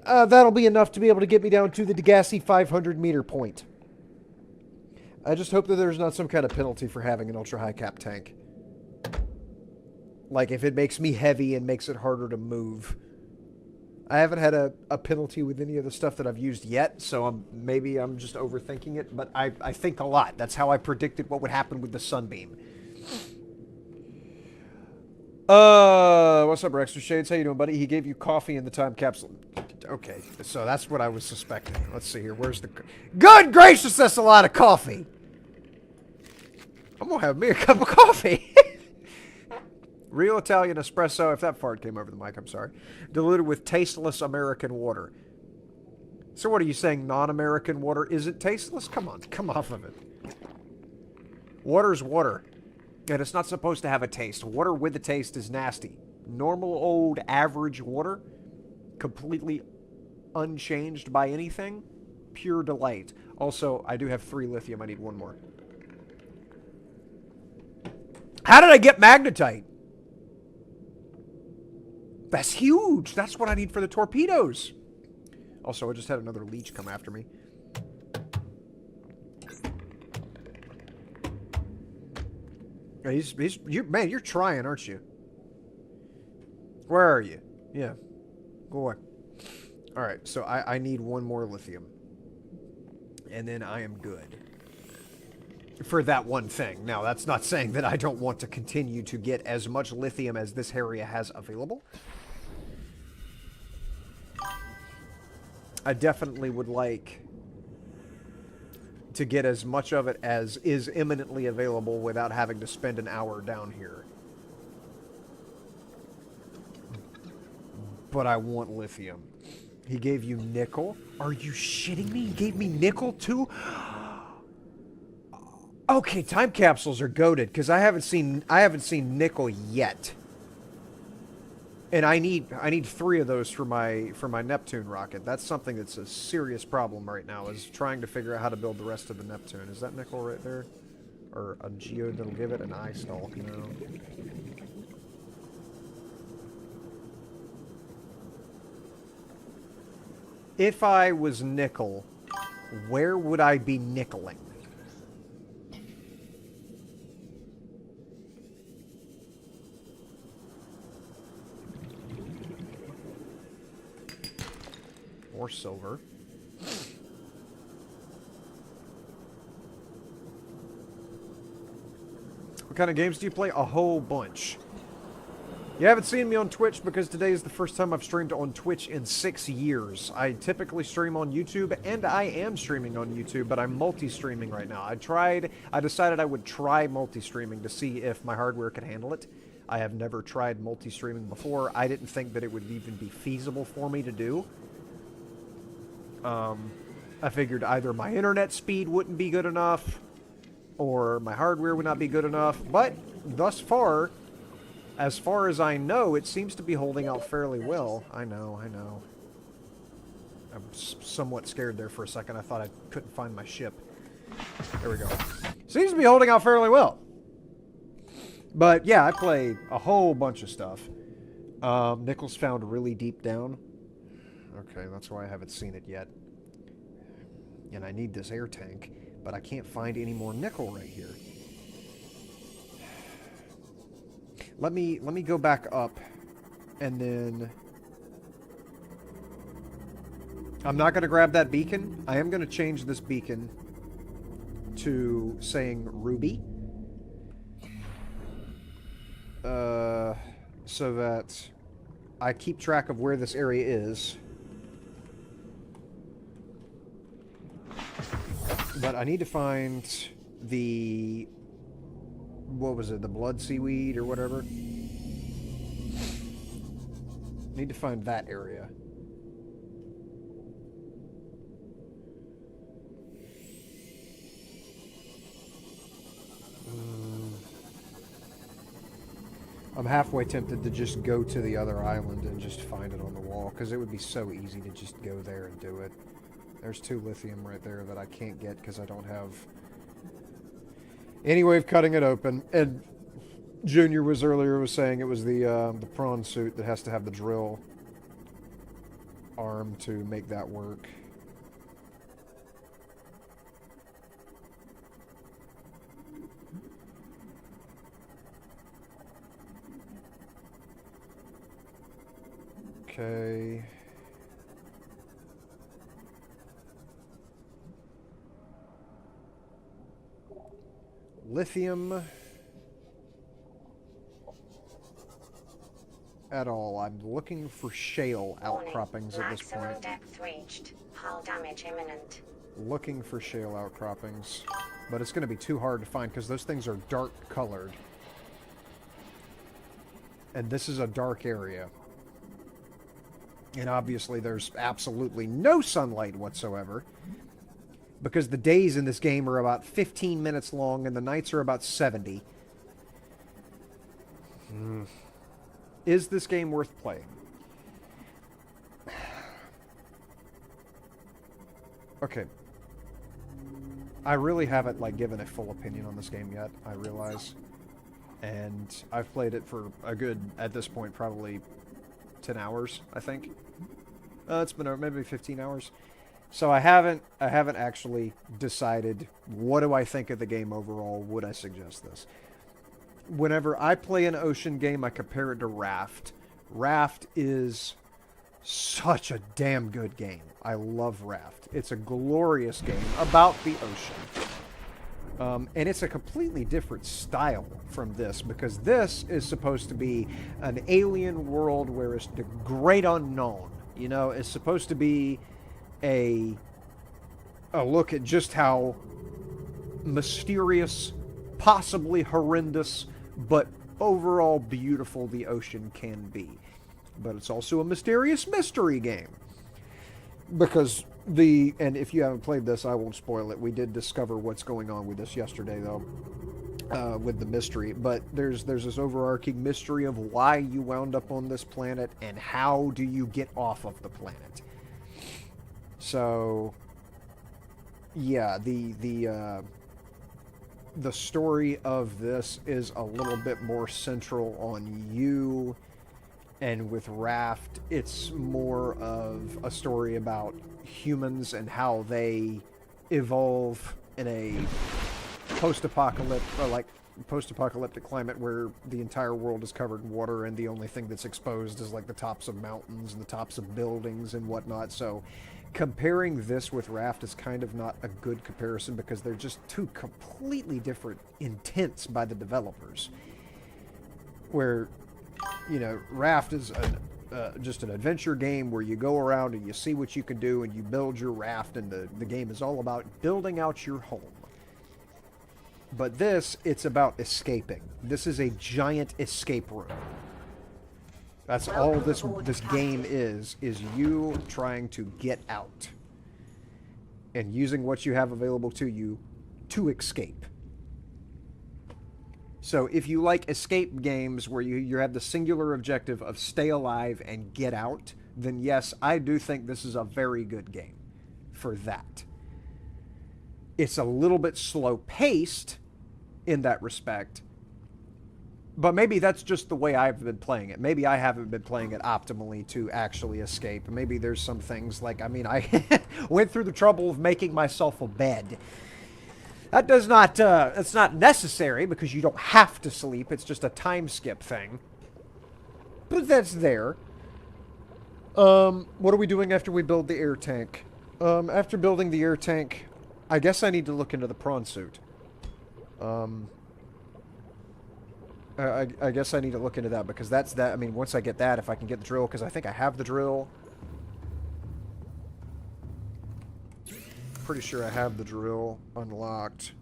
that'll be enough to be able to get me down to the Degassi 500 meter point. I just hope that there's not some kind of penalty for having an ultra-high cap tank. Like if it makes me heavy and makes it harder to move. I haven't had a penalty with any of the stuff that I've used yet, so maybe I'm just overthinking it, but I think a lot. That's how I predicted what would happen with the Sunbeam. What's up, Rexter Shades? How you doing, buddy? He gave you coffee in the time capsule. Okay, so that's what I was suspecting. Let's see here. Where's the... Good gracious, that's a lot of coffee! I'm gonna have me a cup of coffee. Real Italian espresso, if that fart came over the mic, I'm sorry. Diluted with tasteless American water. So what are you saying, non-American water isn't tasteless? Come on, come off of it. Water's water. And it's not supposed to have a taste. Water with a taste is nasty. Normal old average water, completely unchanged by anything, pure delight. Also, I do have 3 lithium. I need 1 more. How did I get magnetite? That's huge. That's what I need for the torpedoes. Also, I just had another leech come after me. Man, you're trying, aren't you? Where are you? Yeah. Go away. Alright, so I need 1 more lithium. And then I am good. For that one thing. Now, that's not saying that I don't want to continue to get as much lithium as this area has available. I definitely would like to get as much of it as is imminently available without having to spend an hour down here. But I want lithium. He gave you nickel? Are you shitting me? He gave me nickel too? Okay, time capsules are goated because I haven't seen nickel yet. And I need 3 of those for my Neptune rocket. That's something that's a serious problem right now, is trying to figure out how to build the rest of the Neptune. Is that nickel right there? Or a geode that'll give it an eye stalk, no. If I was nickel, where would I be nickeling? Or silver. What kind of games do you play? A whole bunch. You haven't seen me on Twitch because today is the first time I've streamed on Twitch in 6 years. I typically stream on YouTube, and I am streaming on YouTube, but I'm multi-streaming right now. I decided I would try multi-streaming to see if my hardware could handle it. I have never tried multi-streaming before. I didn't think that it would even be feasible for me to do. I figured either my internet speed wouldn't be good enough, or my hardware would not be good enough, but thus far, as far as I know, it seems to be holding out fairly well. I know. I'm somewhat scared there for a second. I thought I couldn't find my ship. There we go. Seems to be holding out fairly well. But yeah, I play a whole bunch of stuff. Nickel's found really deep down. Okay, that's why I haven't seen it yet. And I need this air tank, but I can't find any more nickel right here. Let me go back up, and then... I'm not going to grab that beacon. I am going to change this beacon to saying Ruby. So that I keep track of where this area is. But I need to find the... What was it? The blood seaweed or whatever? Need to find that area. I'm halfway tempted to just go to the other island and just find it on the wall, because it would be so easy to just go there and do it. There's 2 lithium right there that I can't get because I don't have any way of cutting it open. And Junior was saying it was the prawn suit that has to have the drill arm to make that work. Okay. Lithium at all. I'm looking for shale outcroppings at this point. Maximum depth reached. Hull damage imminent. Looking for shale outcroppings. But it's going to be too hard to find because those things are dark colored. And this is a dark area. And obviously there's absolutely no sunlight whatsoever. Because the days in this game are about 15 minutes long and the nights are about 70. Is this game worth playing? Okay. I really haven't, like, given a full opinion on this game yet, I realize. And I've played it for a good, at this point, probably 10 hours, I think. It's been maybe 15 hours. So I haven't actually decided what do I think of the game overall. Would I suggest this? Whenever I play an ocean game, I compare it to Raft. Raft is such a damn good game. I love Raft. It's a glorious game about the ocean. And it's a completely different style from this, because this is supposed to be an alien world where it's the great unknown. You know, it's supposed to be a look at just how mysterious, possibly horrendous, but overall beautiful the ocean can be. But it's also a mysterious mystery game. Because and if you haven't played this, I won't spoil it. We did discover what's going on with this yesterday, though, with the mystery. But there's this overarching mystery of why you wound up on this planet and how do you get off of the planet. So, yeah, the story of this is a little bit more central on you, and with Raft, it's more of a story about humans and how they evolve in a post-apocalyptic climate where the entire world is covered in water and the only thing that's exposed is like the tops of mountains and the tops of buildings and whatnot. So comparing this with Raft is kind of not a good comparison because they're just two completely different intents by the developers. Where, you know, Raft is just an adventure game where you go around and you see what you can do and you build your raft, and the game is all about building out your home. But this, it's about escaping. This is a giant escape room. That's all this game is you trying to get out. And using what you have available to you to escape. So if you like escape games where you have the singular objective of stay alive and get out, then yes, I do think this is a very good game for that. It's a little bit slow-paced in that respect, But maybe that's just the way I've been playing it. Maybe I haven't been playing it optimally to actually escape. Maybe there's some things like, I mean, I went through the trouble of making myself a bed. That does not, it's not necessary because you don't have to sleep. It's just a time skip thing. But that's there. What are we doing after we build the air tank? After building the air tank, I guess I need to look into the prawn suit. I guess I need to look into that because that's that. I mean, once I get that, if I can get the drill, because I think I have the drill. Pretty sure I have the drill unlocked.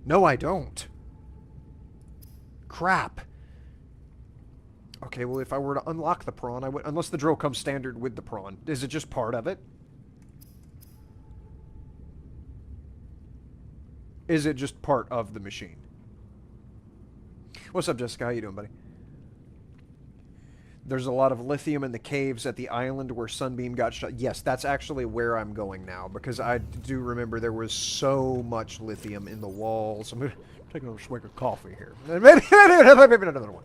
No, I don't. Crap. Okay, well, if I were to unlock the prawn, I would... Unless the drill comes standard with the prawn. Is it just part of it? Is it just part of the machine? What's up, Jessica? How you doing, buddy? There's a lot of lithium in the caves at the island where Sunbeam got shot. Yes, that's actually where I'm going now, because I do remember there was so much lithium in the walls. I'm going to take another swig of coffee here. Maybe another one.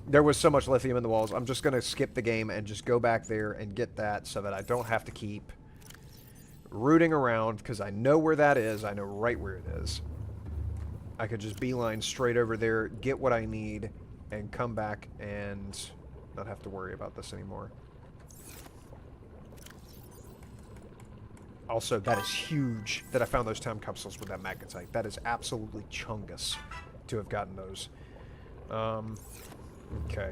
There was so much lithium in the walls. I'm just going to skip the game and just go back there and get that so that I don't have to keep rooting around, because I know where that is. I know right where it is. I could just beeline straight over there, get what I need, and come back and not have to worry about this anymore. Also, that is huge that I found those time capsules with that magnetite. That is absolutely chungus to have gotten those. Okay.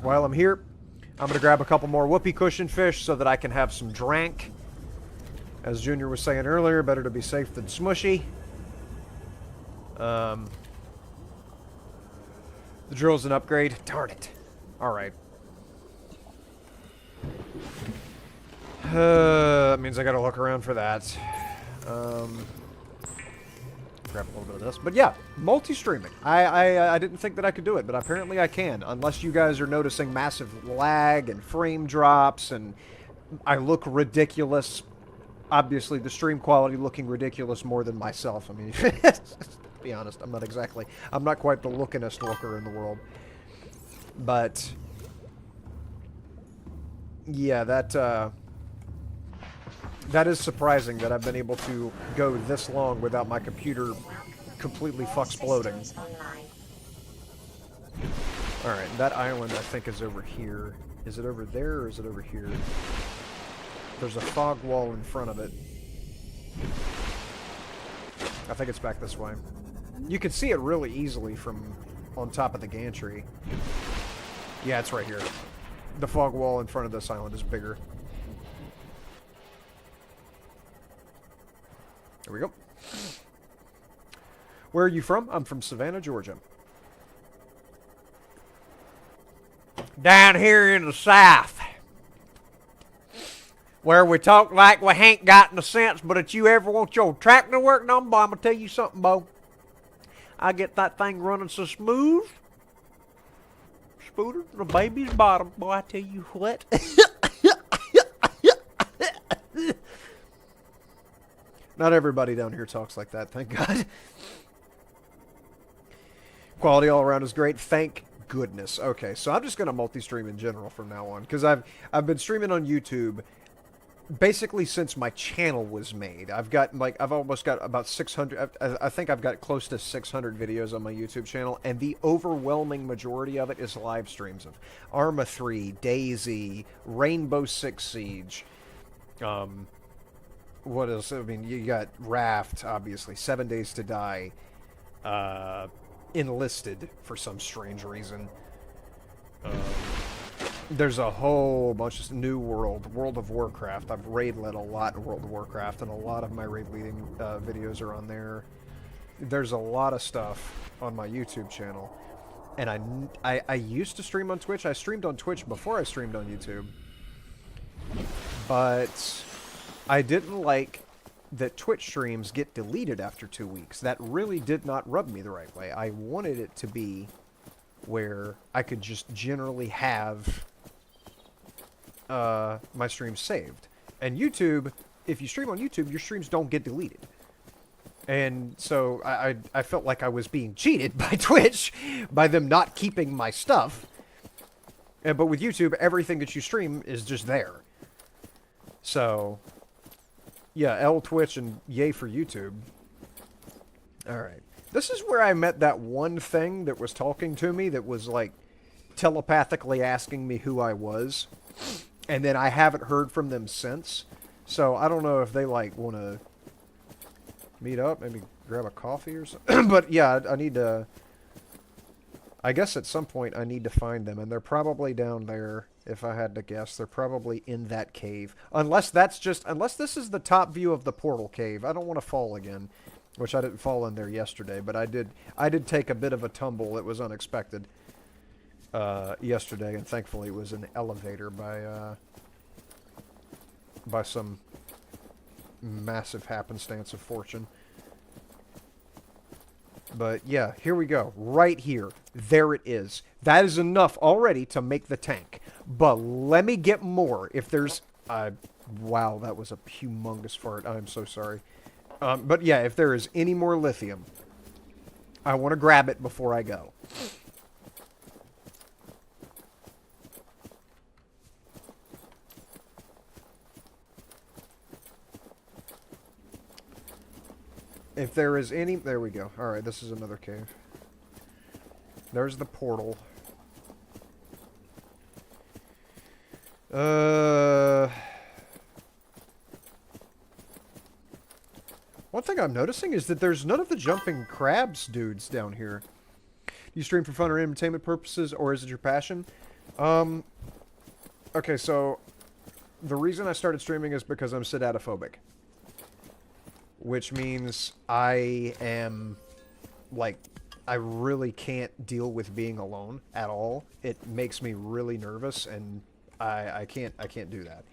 While I'm here, I'm going to grab a couple more whoopee cushion fish so that I can have some drank. As Junior was saying earlier, better to be safe than smushy. The drill's an upgrade. Darn it. Alright. That means I gotta look around for that. Grab a little bit of this. But yeah, multi-streaming. I didn't think that I could do it, but apparently I can. Unless you guys are noticing massive lag and frame drops and I look ridiculous. Obviously, the stream quality looking ridiculous more than myself. I mean, to be honest, I'm not quite the lookingest looker in the world. But yeah, that is surprising that I've been able to go this long without my computer completely exploding. Alright, that island I think is over here. Is it over there or is it over here? There's a fog wall in front of it. I think it's back this way. You can see it really easily from on top of the gantry. Yeah, it's right here. The fog wall in front of this island is bigger. There we go. Where are you from? I'm from Savannah, Georgia. Down here in the South. Where we talk like we ain't got no sense, but if you ever want your tractor to work done, boy, I'm going to tell you something, Bo. I get that thing running so smooth. Smoother than a baby's bottom, boy, I tell you what. Not everybody down here talks like that, thank God. Quality all around is great, thank goodness. Okay, so I'm just going to multi-stream in general from now on, because I've been streaming on YouTube basically since my channel was made. I've almost got about 600, I think I've got close to 600 videos on my YouTube channel, and the overwhelming majority of it is live streams of Arma 3, DayZ, Rainbow Six Siege, what else? I mean, you got Raft, obviously, 7 Days to Die, Enlisted for some strange reason. There's a whole bunch of New World, World of Warcraft. I've raid led a lot in World of Warcraft, and a lot of my raid leading videos are on there. There's a lot of stuff on my YouTube channel. And I used to stream on Twitch. I streamed on Twitch before I streamed on YouTube. But I didn't like that Twitch streams get deleted after 2 weeks. That really did not rub me the right way. I wanted it to be where I could just generally have my streams saved. And YouTube, if you stream on YouTube, your streams don't get deleted. And so I felt like I was being cheated by Twitch by them not keeping my stuff. But with YouTube, everything that you stream is just there. So, yeah, L Twitch and yay for YouTube. Alright. This is where I met that one thing that was talking to me that was, like, telepathically asking me who I was. And then I haven't heard from them since. So, I don't know if they, like, want to meet up, maybe grab a coffee or something. But, yeah, I need to... I guess at some point I need to find them, and they're probably down there, if I had to guess. They're probably in that cave. Unless this is the top view of the portal cave. I don't want to fall again, which I didn't fall in there yesterday, but I did take a bit of a tumble. It was unexpected yesterday, and thankfully it was an elevator by some massive happenstance of fortune. But yeah, here we go. Right here. There it is. That is enough already to make the tank. But let me get more. If there's... wow, that was a humongous fart. I'm so sorry. But yeah, if there is any more lithium, I want to grab it before I go. If there is any... There we go. Alright, this is another cave. There's the portal. One thing I'm noticing is that there's none of the jumping crabs dudes down here. Do you stream for fun or entertainment purposes, or is it your passion? Okay, so... The reason I started streaming is because I'm sidadophobic. Which means I am, like, I really can't deal with being alone at all. It makes me really nervous, and I can't do that.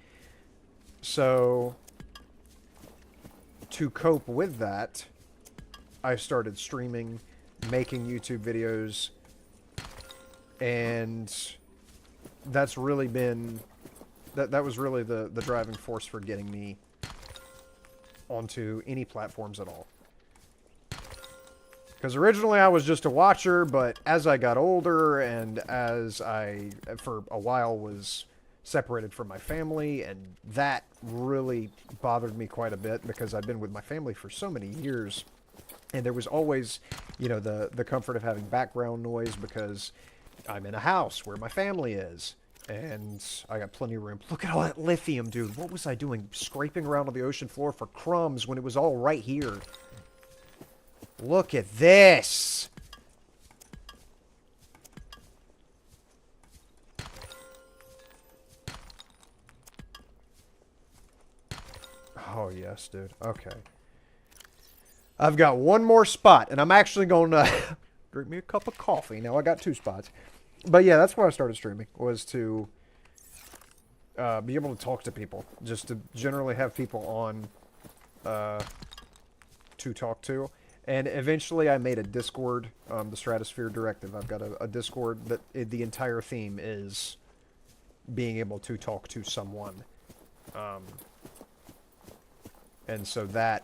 So, to cope with that, I started streaming, making YouTube videos, and that's really been, that was really the driving force for getting me onto any platforms at all. Because originally I was just a watcher, but as I got older and as I, for a while, was separated from my family, and that really bothered me quite a bit because I'd been with my family for so many years, and there was always, you know, the comfort of having background noise because I'm in a house where my family is. And I got plenty of room. Look at all that lithium, dude. What was I doing? Scraping around on the ocean floor for crumbs when it was all right here. Look at this. Oh, yes, dude. Okay. I've got one more spot, and I'm actually going to drink me a cup of coffee. Now I got 2 spots. But yeah, that's why I started streaming, was to be able to talk to people. Just to generally have people on to talk to. And eventually I made a Discord, the Stratosphere Directive. I've got a Discord that the entire theme is being able to talk to someone. And so that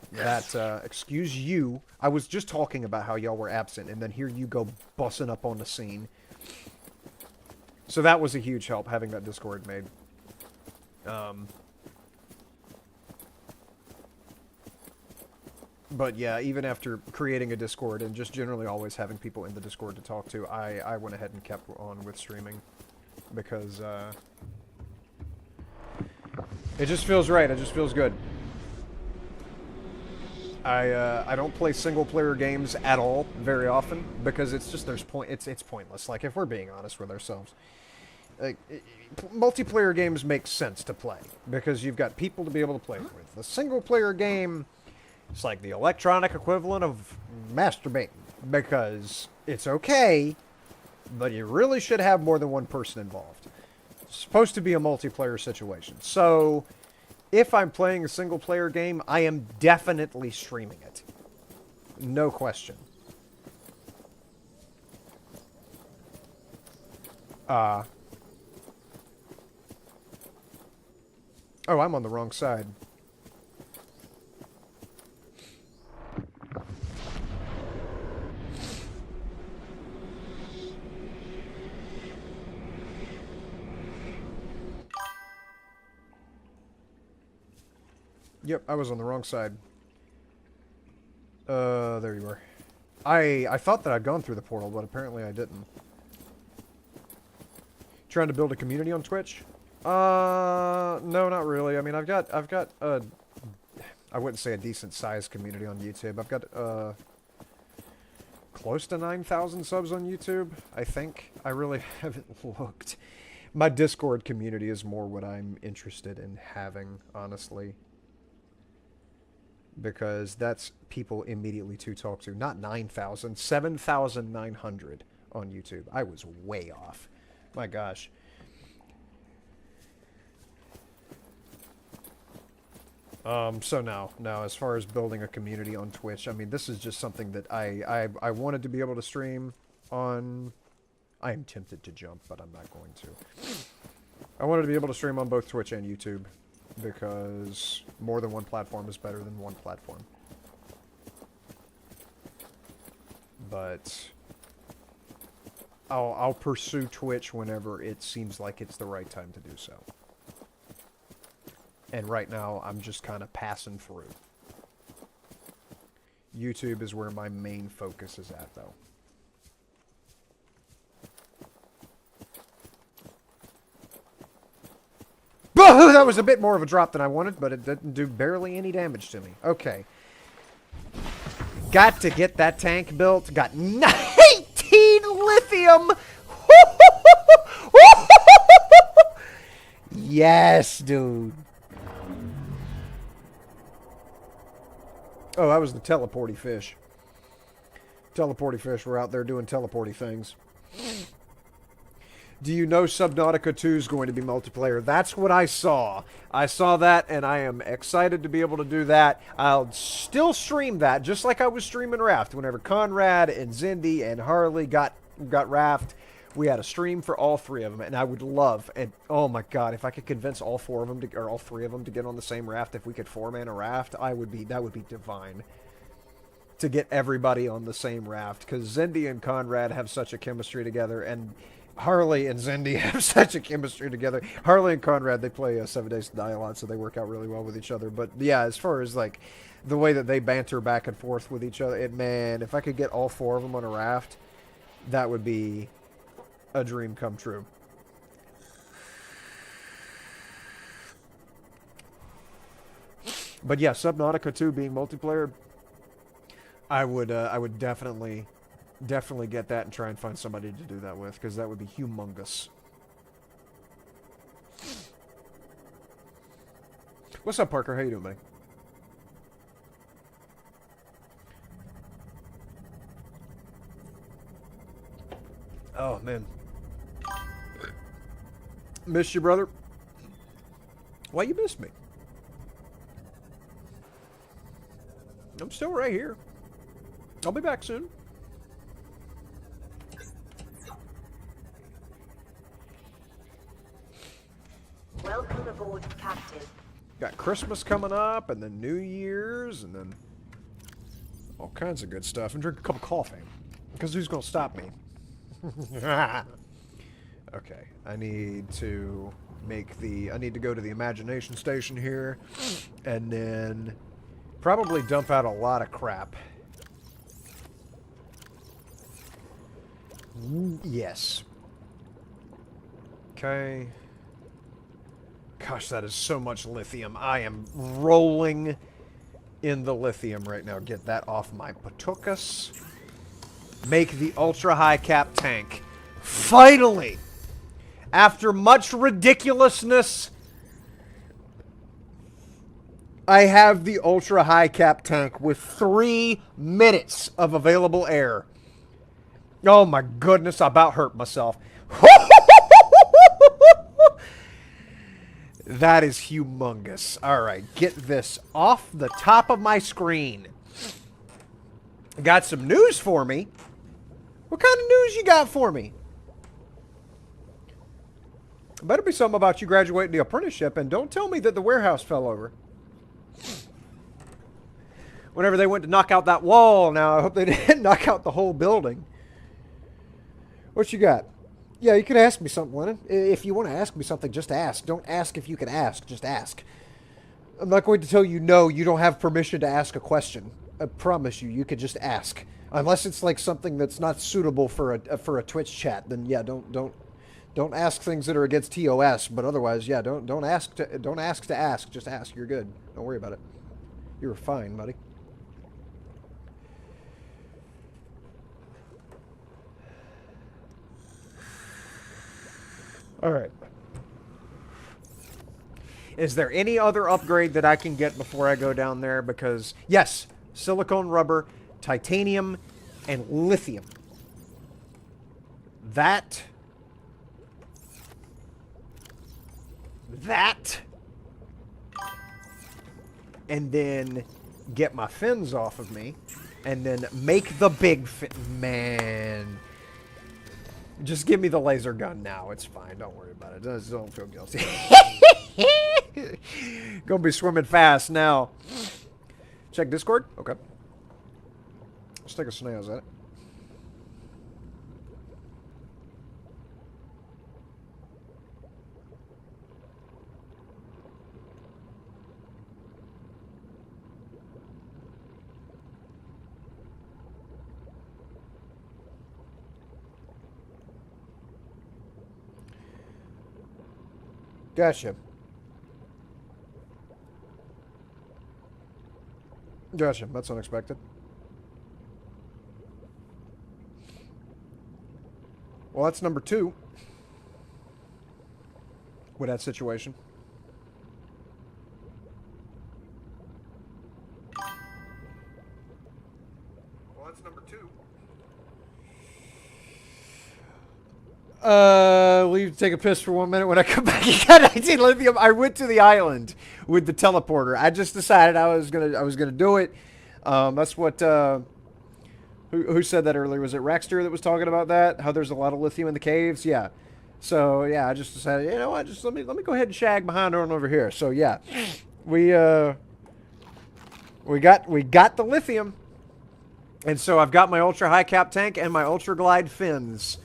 excuse you, I was just talking about how y'all were absent, and then here you go bussing up on the scene. So that was a huge help, having that Discord made. But yeah, even after creating a Discord and just generally always having people in the Discord to talk to, I went ahead and kept on with streaming. Because, it just feels right, it just feels good. I don't play single-player games at all very often because it's just it's pointless. Like, if we're being honest with ourselves, like, multiplayer games make sense to play because you've got people to be able to play with. The single-player game, it's like the electronic equivalent of masturbating because it's okay, but you really should have more than one person involved. It's supposed to be a multiplayer situation, so. If I'm playing a single-player game, I am definitely streaming it. No question. Oh, I'm on the wrong side. Yep, I was on the wrong side. There you are. I thought that I'd gone through the portal, but apparently I didn't. Trying to build a community on Twitch? No, not really. I mean, I've got a, I wouldn't say a decent sized community on YouTube. I've got, close to 9,000 subs on YouTube, I think. I really haven't looked. My Discord community is more what I'm interested in having, honestly. Because that's people immediately to talk to. Not 9,000, 7,900 on YouTube. I was way off. My gosh. So now, as far as building a community on Twitch, I mean, this is just something that I wanted to be able to stream on. I am tempted to jump, but I'm not going to. I wanted to be able to stream on both Twitch and YouTube, because more than one platform is better than one platform. But I'll pursue Twitch whenever it seems like it's the right time to do so. And right now, I'm just kind of passing through. YouTube is where my main focus is at, though. That was a bit more of a drop than I wanted, but it didn't do barely any damage to me. Okay. Got to get that tank built. Got 19 lithium! Yes, dude. Oh, that was the teleporty fish. Teleporty fish were out there doing teleporty things. Do you know Subnautica 2 is going to be multiplayer? That's what I saw. I saw that, and I am excited to be able to do that. I'll still stream that, just like I was streaming Raft. Whenever Conrad and Zindi and Harley got Raft, we had a stream for all three of them, and I would love, and oh my god, if I could convince all four of them, or all three of them to get on the same raft, if we could four-man a raft, that would be divine. To get everybody on the same raft, because Zindi and Conrad have such a chemistry together, and Harley and Zindi have such a chemistry together. Harley and Conrad, they play 7 Days to Die a lot, so they work out really well with each other. But yeah, as far as like the way that they banter back and forth with each other, man, if I could get all four of them on a raft, that would be a dream come true. But yeah, Subnautica 2 being multiplayer, I would definitely get that and try and find somebody to do that with, because that would be humongous. What's up, Parker? How you doing, buddy? Oh, man. Missed you, brother. Why you missed me? I'm still right here. I'll be back soon. Welcome aboard, Captain. Got Christmas coming up, and then New Year's, and then all kinds of good stuff. And drink a cup of coffee, because who's going to stop me? Okay, I need to go to the imagination station here, and then probably dump out a lot of crap. Yes. Okay. Gosh, that is so much lithium. I am rolling in the lithium right now. Get that off my patukas. Make the ultra high cap tank. Finally! After much ridiculousness, I have the ultra high cap tank with 3 minutes of available air. Oh my goodness, I about hurt myself. That is humongous. Alright, get this off the top of my screen. Got some news for me? What kind of news you got for me? Better be something about you graduating the apprenticeship, and don't tell me that the warehouse fell over. Whenever they went to knock out that wall, now I hope they didn't knock out the whole building. What you got? Yeah, you can ask me something, Lennon. If you want to ask me something, just ask. Don't ask if you can ask, just ask. I'm not going to tell you no, you don't have permission to ask a question. I promise you, you could just ask. Unless it's like something that's not suitable for a Twitch chat, then yeah, don't ask things that are against TOS. But otherwise, yeah, don't ask to ask. Just ask. You're good. Don't worry about it. You're fine, buddy. All right. Is there any other upgrade that I can get before I go down there? Because, yes, silicone rubber, titanium, and lithium. That. And then get my fins off of me. And then make the big fin. Man. Just give me the laser gun now. It's fine. Don't worry about it. Just don't feel guilty. Gonna be swimming fast now. Check Discord? Okay. Let's take a snails at it. Gotcha. Gotcha. That's unexpected. Well, that's number 2 with that situation. Well, that's number 2. Leave to take a piss for 1 minute. When I come back, you got 19 lithium. I went to the island with the teleporter. I just decided I was gonna do it. That's what who said that earlier? Was it Raxter that was talking about that? How there's a lot of lithium in the caves? Yeah. So yeah, I just decided, you know what? Just let me go ahead and shag behind on over here. So yeah, we got the lithium, and so I've got my ultra high cap tank and my ultra glide fins.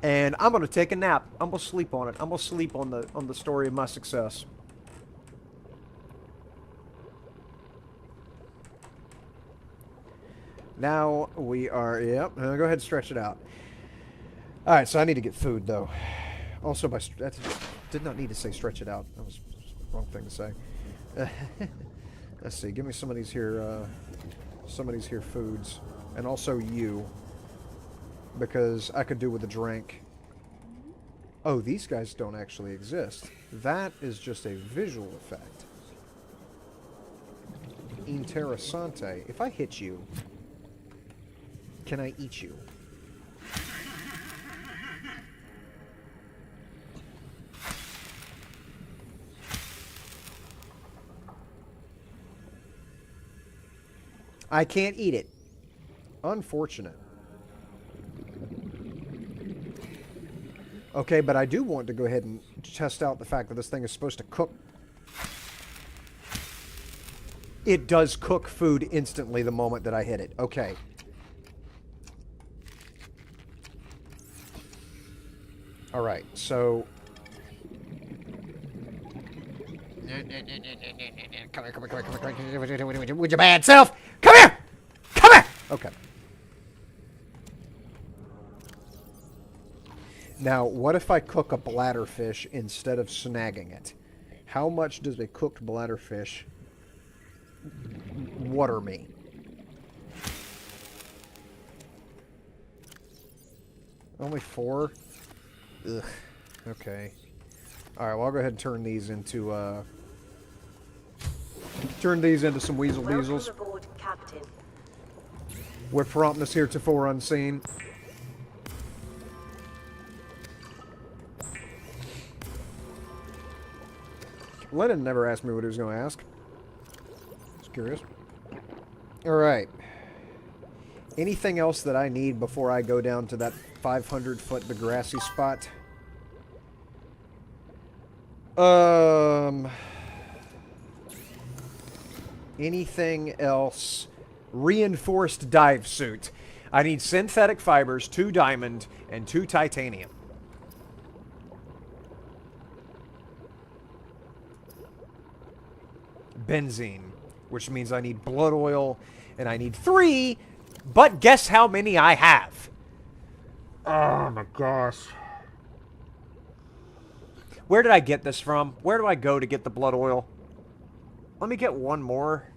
And I'm gonna take a nap. I'm gonna sleep on it. I'm gonna sleep on the story of my success. Now we are. Yep. Go ahead and stretch it out. All right. So I need to get food though. Also, that did not need to say stretch it out. That was the wrong thing to say. Let's see. Give me some of these here. Some of these here foods, and also you. Because I could do with a drink. Oh, these guys don't actually exist. That is just a visual effect. Interessante. If I hit you, can I eat you? I can't eat it. Unfortunate. Okay, but I do want to go ahead and test out the fact that this thing is supposed to cook. It does cook food instantly the moment that I hit it. Okay. Alright, so... Come here. With your bad self! Come here! Come here! Okay. Now, what if I cook a bladderfish instead of snagging it? How much does a cooked bladderfish water me? Only 4? Ugh. Okay. Alright, well, I'll go ahead and turn these into some weasel diesels. Aboard, Captain. With promptness heretofore unseen. Lennon never asked me what he was going to ask. Just curious. Alright. Anything else that I need before I go down to that 500-foot Degrassi spot? Anything else? Reinforced dive suit. I need synthetic fibers, 2 diamond, and 2 titanium. benzene, which means I need blood oil, and I need 3, but guess how many I have? Oh my gosh. Where did I get this from? Where do I go to get the blood oil? Let me get one more.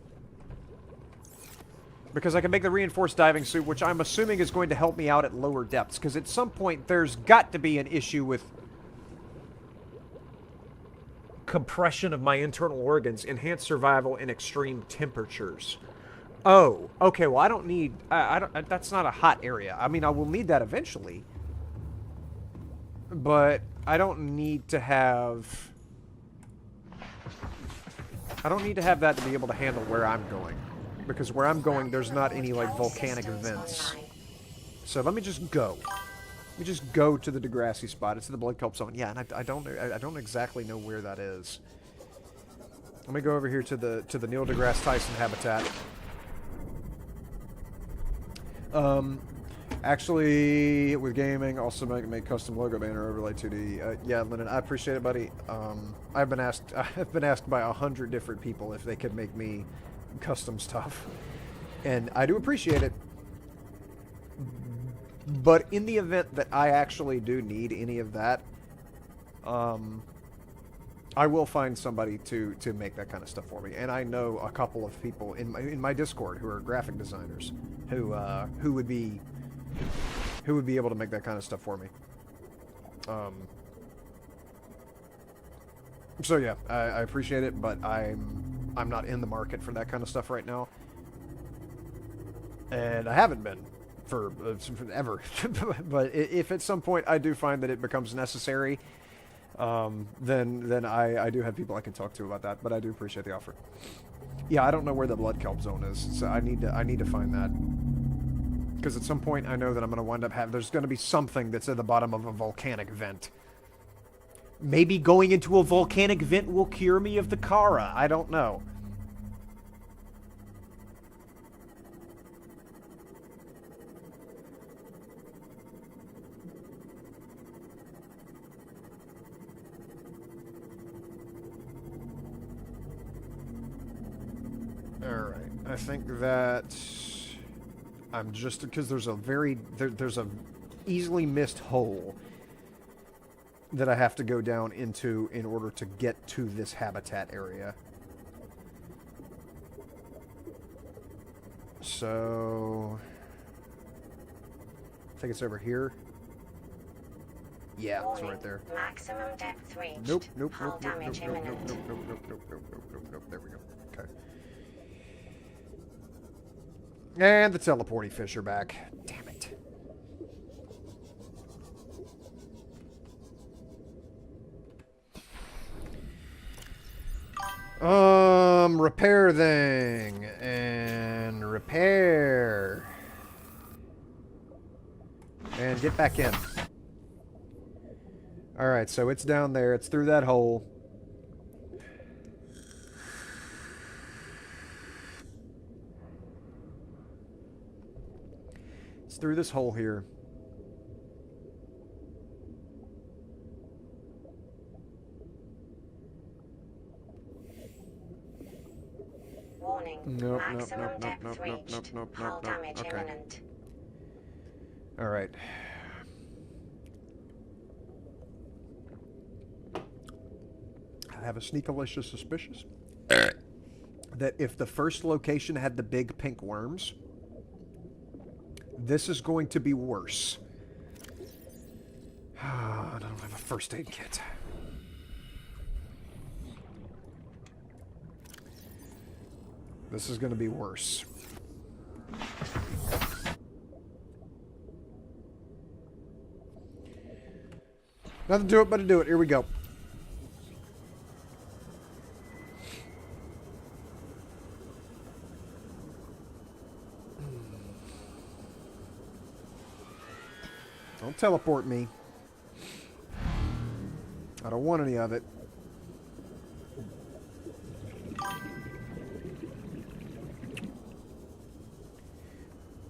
Because I can make the reinforced diving suit, which I'm assuming is going to help me out at lower depths. Because at some point, there's got to be an issue with compression of my internal organs, enhanced survival in extreme temperatures. Oh, okay. Well, I don't need. That's not a hot area. I mean, I will need that eventually, but I don't need to have. I don't need to have that to be able to handle where I'm going. Because where I'm going, there's not any, like, volcanic vents. So let me just go. Let me just go to the Degrassi spot. It's in the Blood Kelp Zone. Yeah, and I don't exactly know where that is. Let me go over here to the Neil deGrasse Tyson habitat. Actually, with gaming, also make custom logo banner overlay 2D. Yeah, Lennon, I appreciate it, buddy. I've been asked by 100 different people if they could make me custom stuff, and I do appreciate it. But in the event that I actually do need any of that, I will find somebody to make that kind of stuff for me. And I know a couple of people in my Discord who are graphic designers who would be able to make that kind of stuff for me. So yeah, I appreciate it, but I'm not in the market for that kind of stuff right now, and I haven't been for ever. But if at some point I do find that it becomes necessary, then I do have people I can talk to about that. But I do appreciate the offer. Yeah, I don't know where the Blood Kelp Zone is, so I need to find that, because at some point I know that I'm going to wind up there's going to be something that's at the bottom of a volcanic vent. Maybe going into a volcanic vent will cure me of the Kara. I don't know. Alright. I think that I'm just... because there's a there's a easily missed hole that I have to go down into in order to get to this habitat area. So... I think it's over here. Yeah, it's right there. Maximum depth reached. Nope. Hull damage imminent. Nope. There we go. Okay. And the teleporty fish are back. Damn it. Repair thing. And repair. And get back in. Alright, so it's down there. It's through that hole. It's through this hole here. Warning. Nope. Maximum depth reached. Hull damage Okay. imminent. Alright. I have a sneakalicious suspicious that if the first location had the big pink worms, this is going to be worse. I don't have a first aid kit. This is going to be worse. Nothing to it but to do it. Here we go. Don't teleport me. I don't want any of it.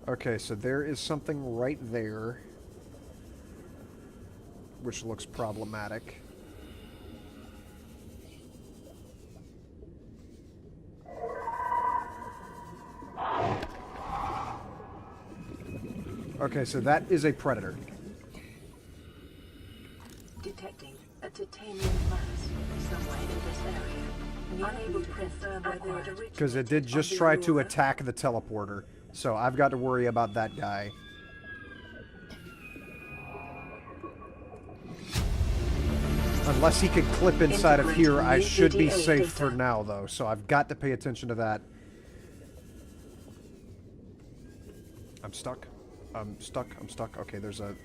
Okay, so there is something right there, which looks problematic. Okay, so that is a predator. Detecting a titanium mass somewhere in this area. Unable to confirm whether it originated Because it did just on the try to Aurora. attack the teleporter. So I've got to worry about that guy. Unless he could clip inside of here, I should be safe for now, though. So I've got to pay attention to that. I'm stuck. I'm stuck. I'm stuck. Okay, there's an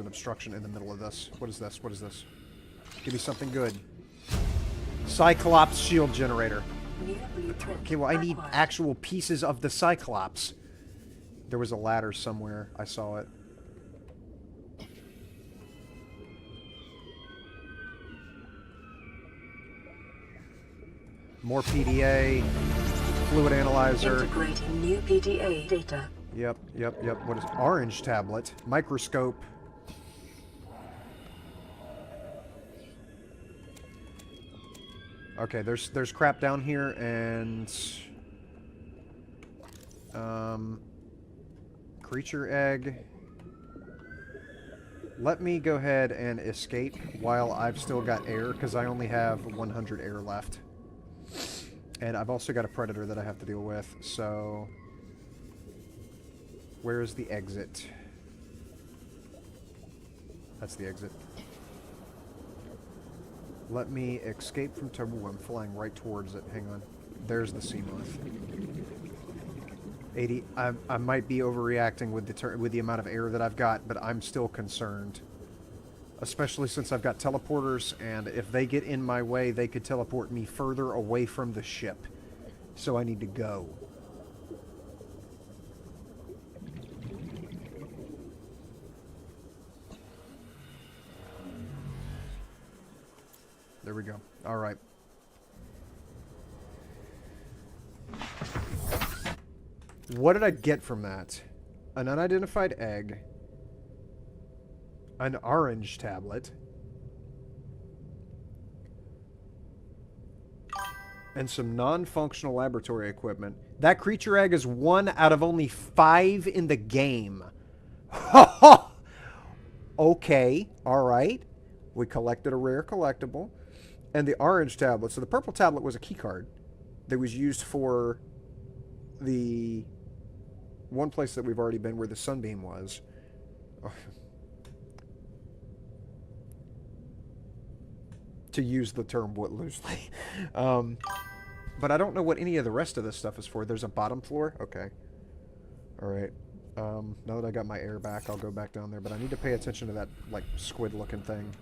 obstruction in the middle of this. What is this? What is this? Give me something good. Cyclops shield generator. New blueprint Okay, well, I need acquired. actual pieces of the Cyclops. There was a ladder somewhere. I saw it. More PDA. Fluid analyzer. Integrating new PDA data. Yep. What is orange tablet? Microscope. Okay, there's crap down here and creature egg. Let me go ahead and escape while I've still got air, because I only have 100 air left. And I've also got a predator that I have to deal with, so where is the exit? That's the exit. Let me escape from Ooh, I'm flying right towards it. Hang on. There's the sea moth. 80. I might be overreacting with the amount of air that I've got, but I'm still concerned. Especially since I've got teleporters, and if they get in my way, they could teleport me further away from the ship. So I need to go. There we go. All right. What did I get from that? An unidentified egg. An orange tablet. And some non-functional laboratory equipment. That creature egg is 1 out of only 5 in the game. Okay. Alright. We collected a rare collectible. And the orange tablet. So the purple tablet was a key card that was used for the one place that we've already been where the sunbeam was. To use the term loosely. But I don't know what any of the rest of this stuff is for. There's a bottom floor? Okay. Alright. Now that I got my air back, I'll go back down there. But I need to pay attention to that, like, squid-looking thing.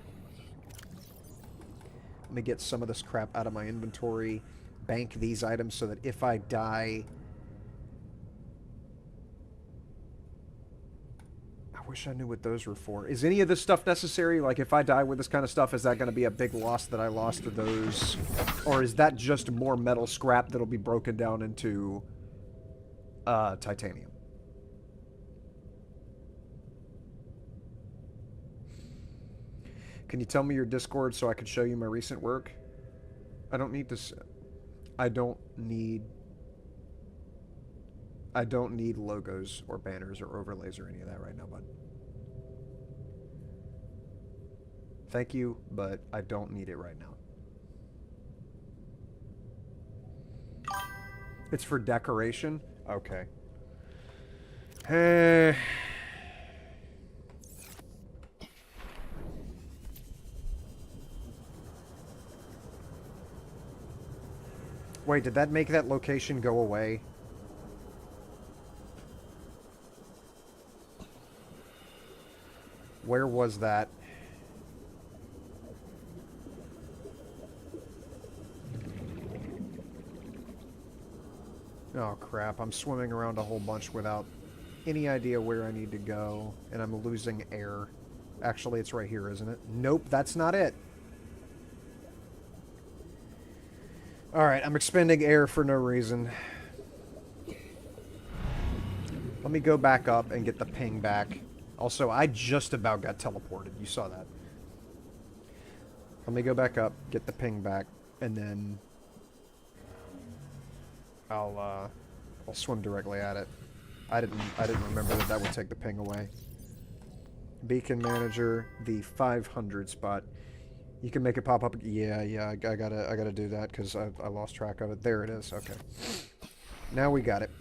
Let me get some of this crap out of my inventory. Bank these items so that if I die... I wish I knew what those were for. Is any of this stuff necessary? Like, if I die with this kind of stuff, is that going to be a big loss that I lost to those? Or is that just more metal scrap that'll be broken down into titanium? Can you tell me your Discord so I can show you my recent work? I don't need this. I don't need logos or banners or overlays or any of that right now, bud. Thank you, but I don't need it right now. It's for decoration? Okay. Wait, did that make that location go away? Where was that? Oh crap, I'm swimming around a whole bunch without any idea where I need to go, and I'm losing air. Actually, it's right here, isn't it? Nope, that's not it. Alright, I'm expending air for no reason. Let me go back up and get the ping back. Also, I just about got teleported. You saw that. Let me go back up, get the ping back, and then I'll swim directly at it. I didn't remember that would take the ping away. Beacon Manager, the 500 spot. You can make it pop up. Yeah, I gotta do that because I lost track of it. There it is. Okay. Now we got it.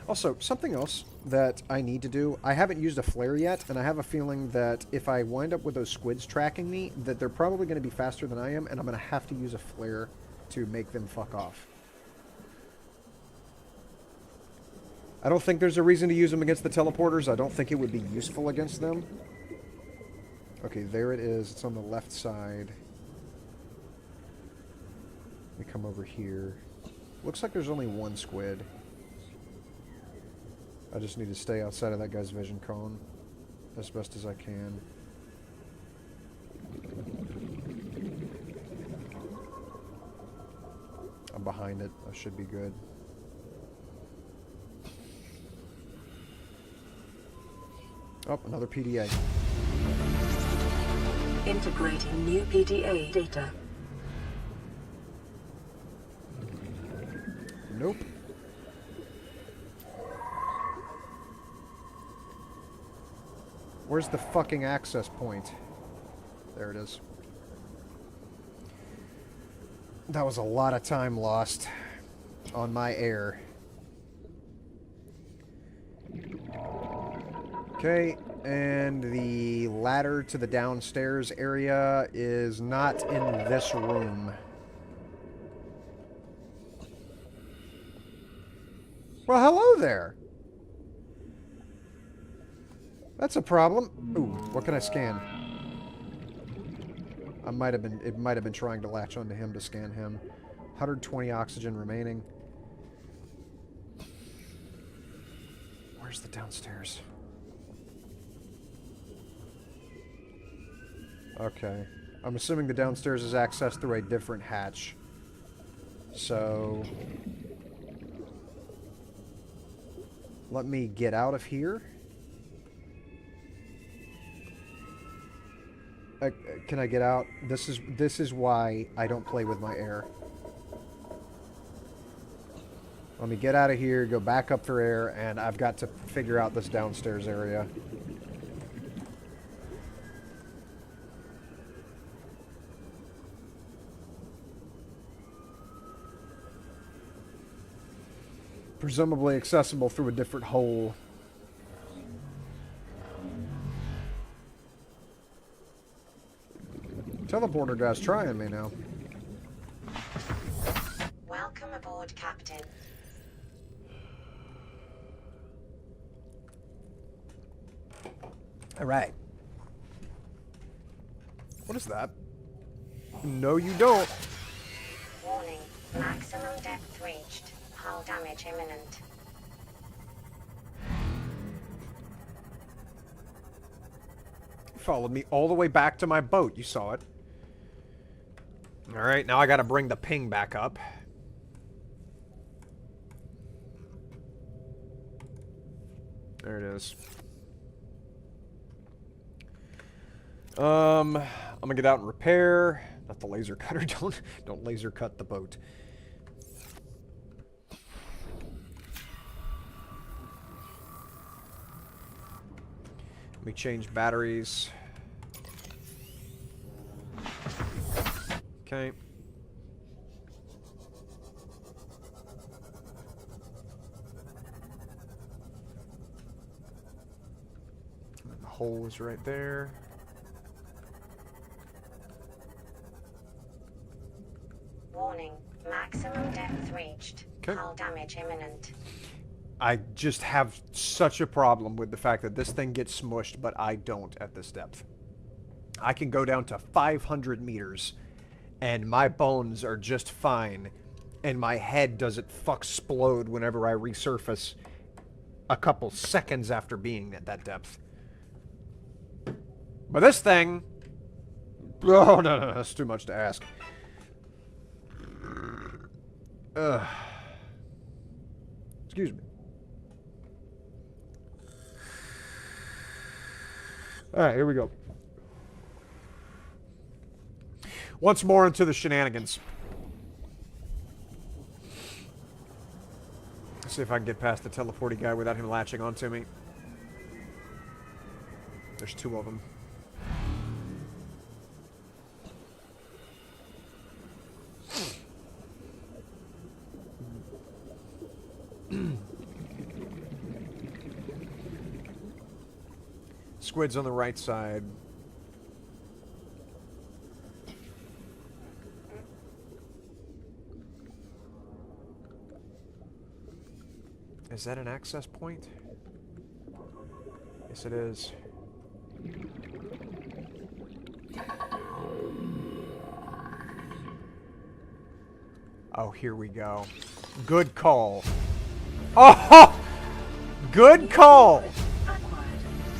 Also, something else that I need to do. I haven't used a flare yet, and I have a feeling that if I wind up with those squids tracking me, that they're probably going to be faster than I am, and I'm going to have to use a flare to make them fuck off. I don't think there's a reason to use them against the teleporters. I don't think it would be useful against them. Okay, there it is. It's on the left side. We come over here. Looks like there's only one squid. I just need to stay outside of that guy's vision cone as best as I can. I'm behind it. I should be good. Oh, another PDA. Integrating new PDA data. Nope. Where's the fucking access point? There it is. That was a lot of time lost on my air. Okay, and the ladder to the downstairs area is not in this room. Well, hello there. That's a problem. Ooh, what can I scan? It might have been trying to latch onto him to scan him. 120 oxygen remaining. Where's the downstairs? Okay. I'm assuming the downstairs is accessed through a different hatch. So let me get out of here. Can I get out? This is why I don't play with my air. Let me get out of here, go back up for air, and I've got to figure out this downstairs area. Presumably accessible through a different hole. Teleporter guy's trying me now. Welcome aboard, Captain. All right. What is that? No, you don't. Warning, maximum depth reached. Hull damage imminent. Followed me all the way back to my boat. You saw it. All right, now I got to bring the ping back up. There it is. I'm gonna get out and repair. Not the laser cutter. Don't laser cut the boat. Let me change batteries. Okay. And the hole is right there. Warning, maximum depth reached. Okay. Hull damage imminent. I just have such a problem with the fact that this thing gets smushed, but I don't at this depth. I can go down to 500 meters, and my bones are just fine, and my head doesn't fuck-splode whenever I resurface a couple seconds after being at that depth. But this thing... Oh, no, that's too much to ask. Excuse me. Alright, here we go. Once more into the shenanigans. Let's see if I can get past the teleporty guy without him latching onto me. there's two of them. Squid's on the right side. Is that an access point? Yes, it is. Oh, here we go. Good call. Oh! Good call!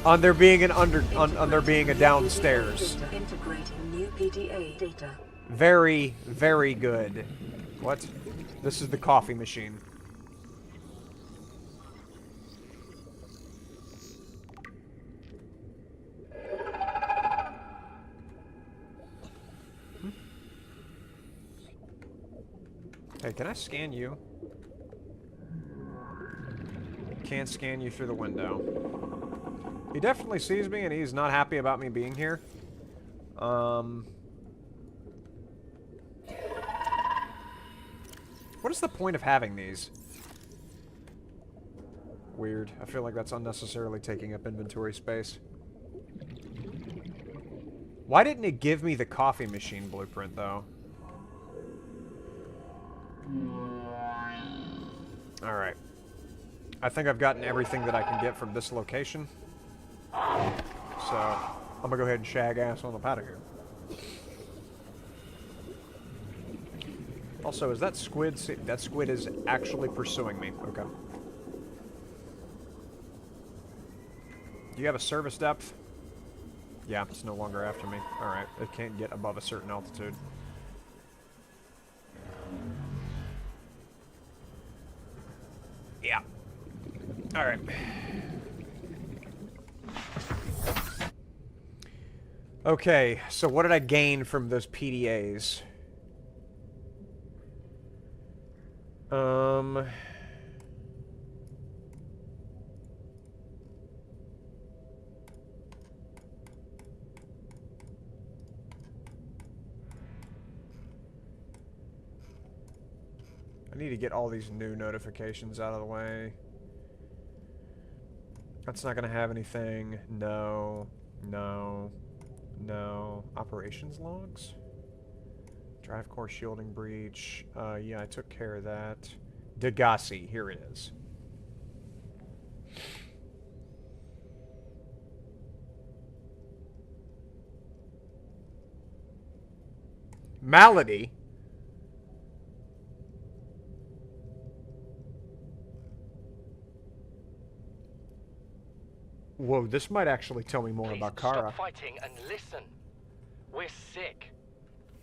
On there being an on there being a downstairs. Integrating new PDA data. Very, very good. What? This is the coffee machine. Hey, can I scan you? Can't scan you through the window. He definitely sees me, and he's not happy about me being here. What is the point of having these? Weird. I feel like that's unnecessarily taking up inventory space. Why didn't it give me the coffee machine blueprint, though? Alright. I think I've gotten everything that I can get from this location. So, I'm gonna go ahead and shag ass on the out of here. Also, is that squid... That squid is actually pursuing me. Okay. Do you have a service depth? Yeah, it's no longer after me. Alright, it can't get above a certain altitude. Yeah. Alright. Okay, so what did I gain from those PDAs? I need to get all these new notifications out of the way. That's not going to have anything. No. No. No. Operations logs? Drive core shielding breach. Yeah, I took care of that. DEDUCE. Here it is. Malady? Whoa, this might actually tell me more Please about Kara. stop fighting and listen. We're sick.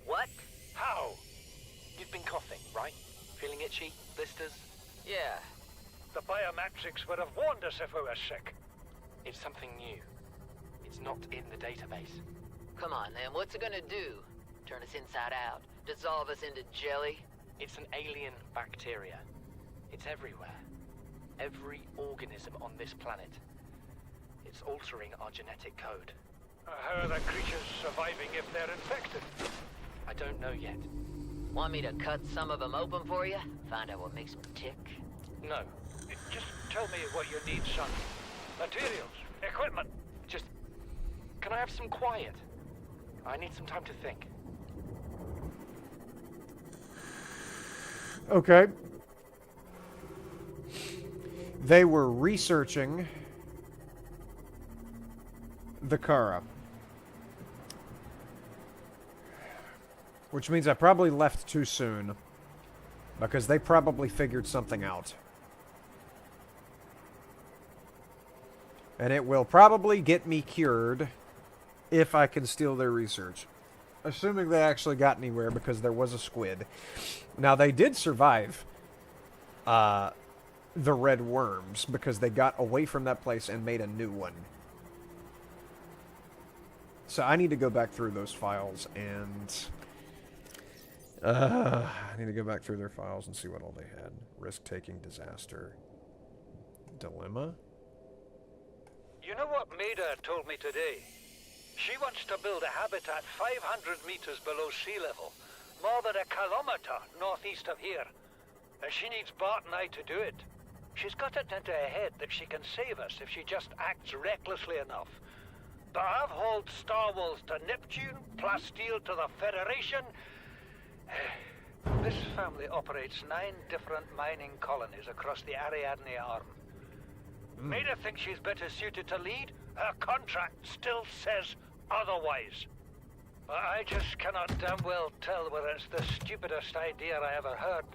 What? How? You've been coughing, right? Feeling itchy? Blisters? Yeah. The biometrics would have warned us if we were sick. It's something new. It's not in the database. Come on, then. What's it gonna do? Turn us inside out? Dissolve us into jelly? It's an alien bacteria. It's everywhere. Every organism on this planet. It's altering our genetic code. How are the creatures surviving if they're infected? I don't know yet. Want me to cut some of them open for you? Find out what makes them tick? No. Just tell me what you need, son. Materials, equipment. Just... Can I have some quiet? I need some time to think. Okay. They were researching the Kara. Which means I probably left too soon. Because they probably figured something out. And it will probably get me cured if I can steal their research. Assuming they actually got anywhere because there was a squid. Now, they did survive the red worms because they got away from that place and made a new one. So I need to go back through those files and... I need to go back through their files and see what all they had. Risk-taking disaster. Dilemma? You know what Maida told me today? She wants to build a habitat 500 meters below sea level, more than a kilometer northeast of here. And she needs Bart and I to do it. She's got it into her head that she can save us if she just acts recklessly enough. But I've hauled Star Wars to Neptune, Plasteel to the Federation. This family operates 9 different mining colonies across the Ariadne Arm. Maida thinks she's better suited to lead. Her contract still says otherwise. But I just cannot damn well tell whether it's the stupidest idea I ever heard,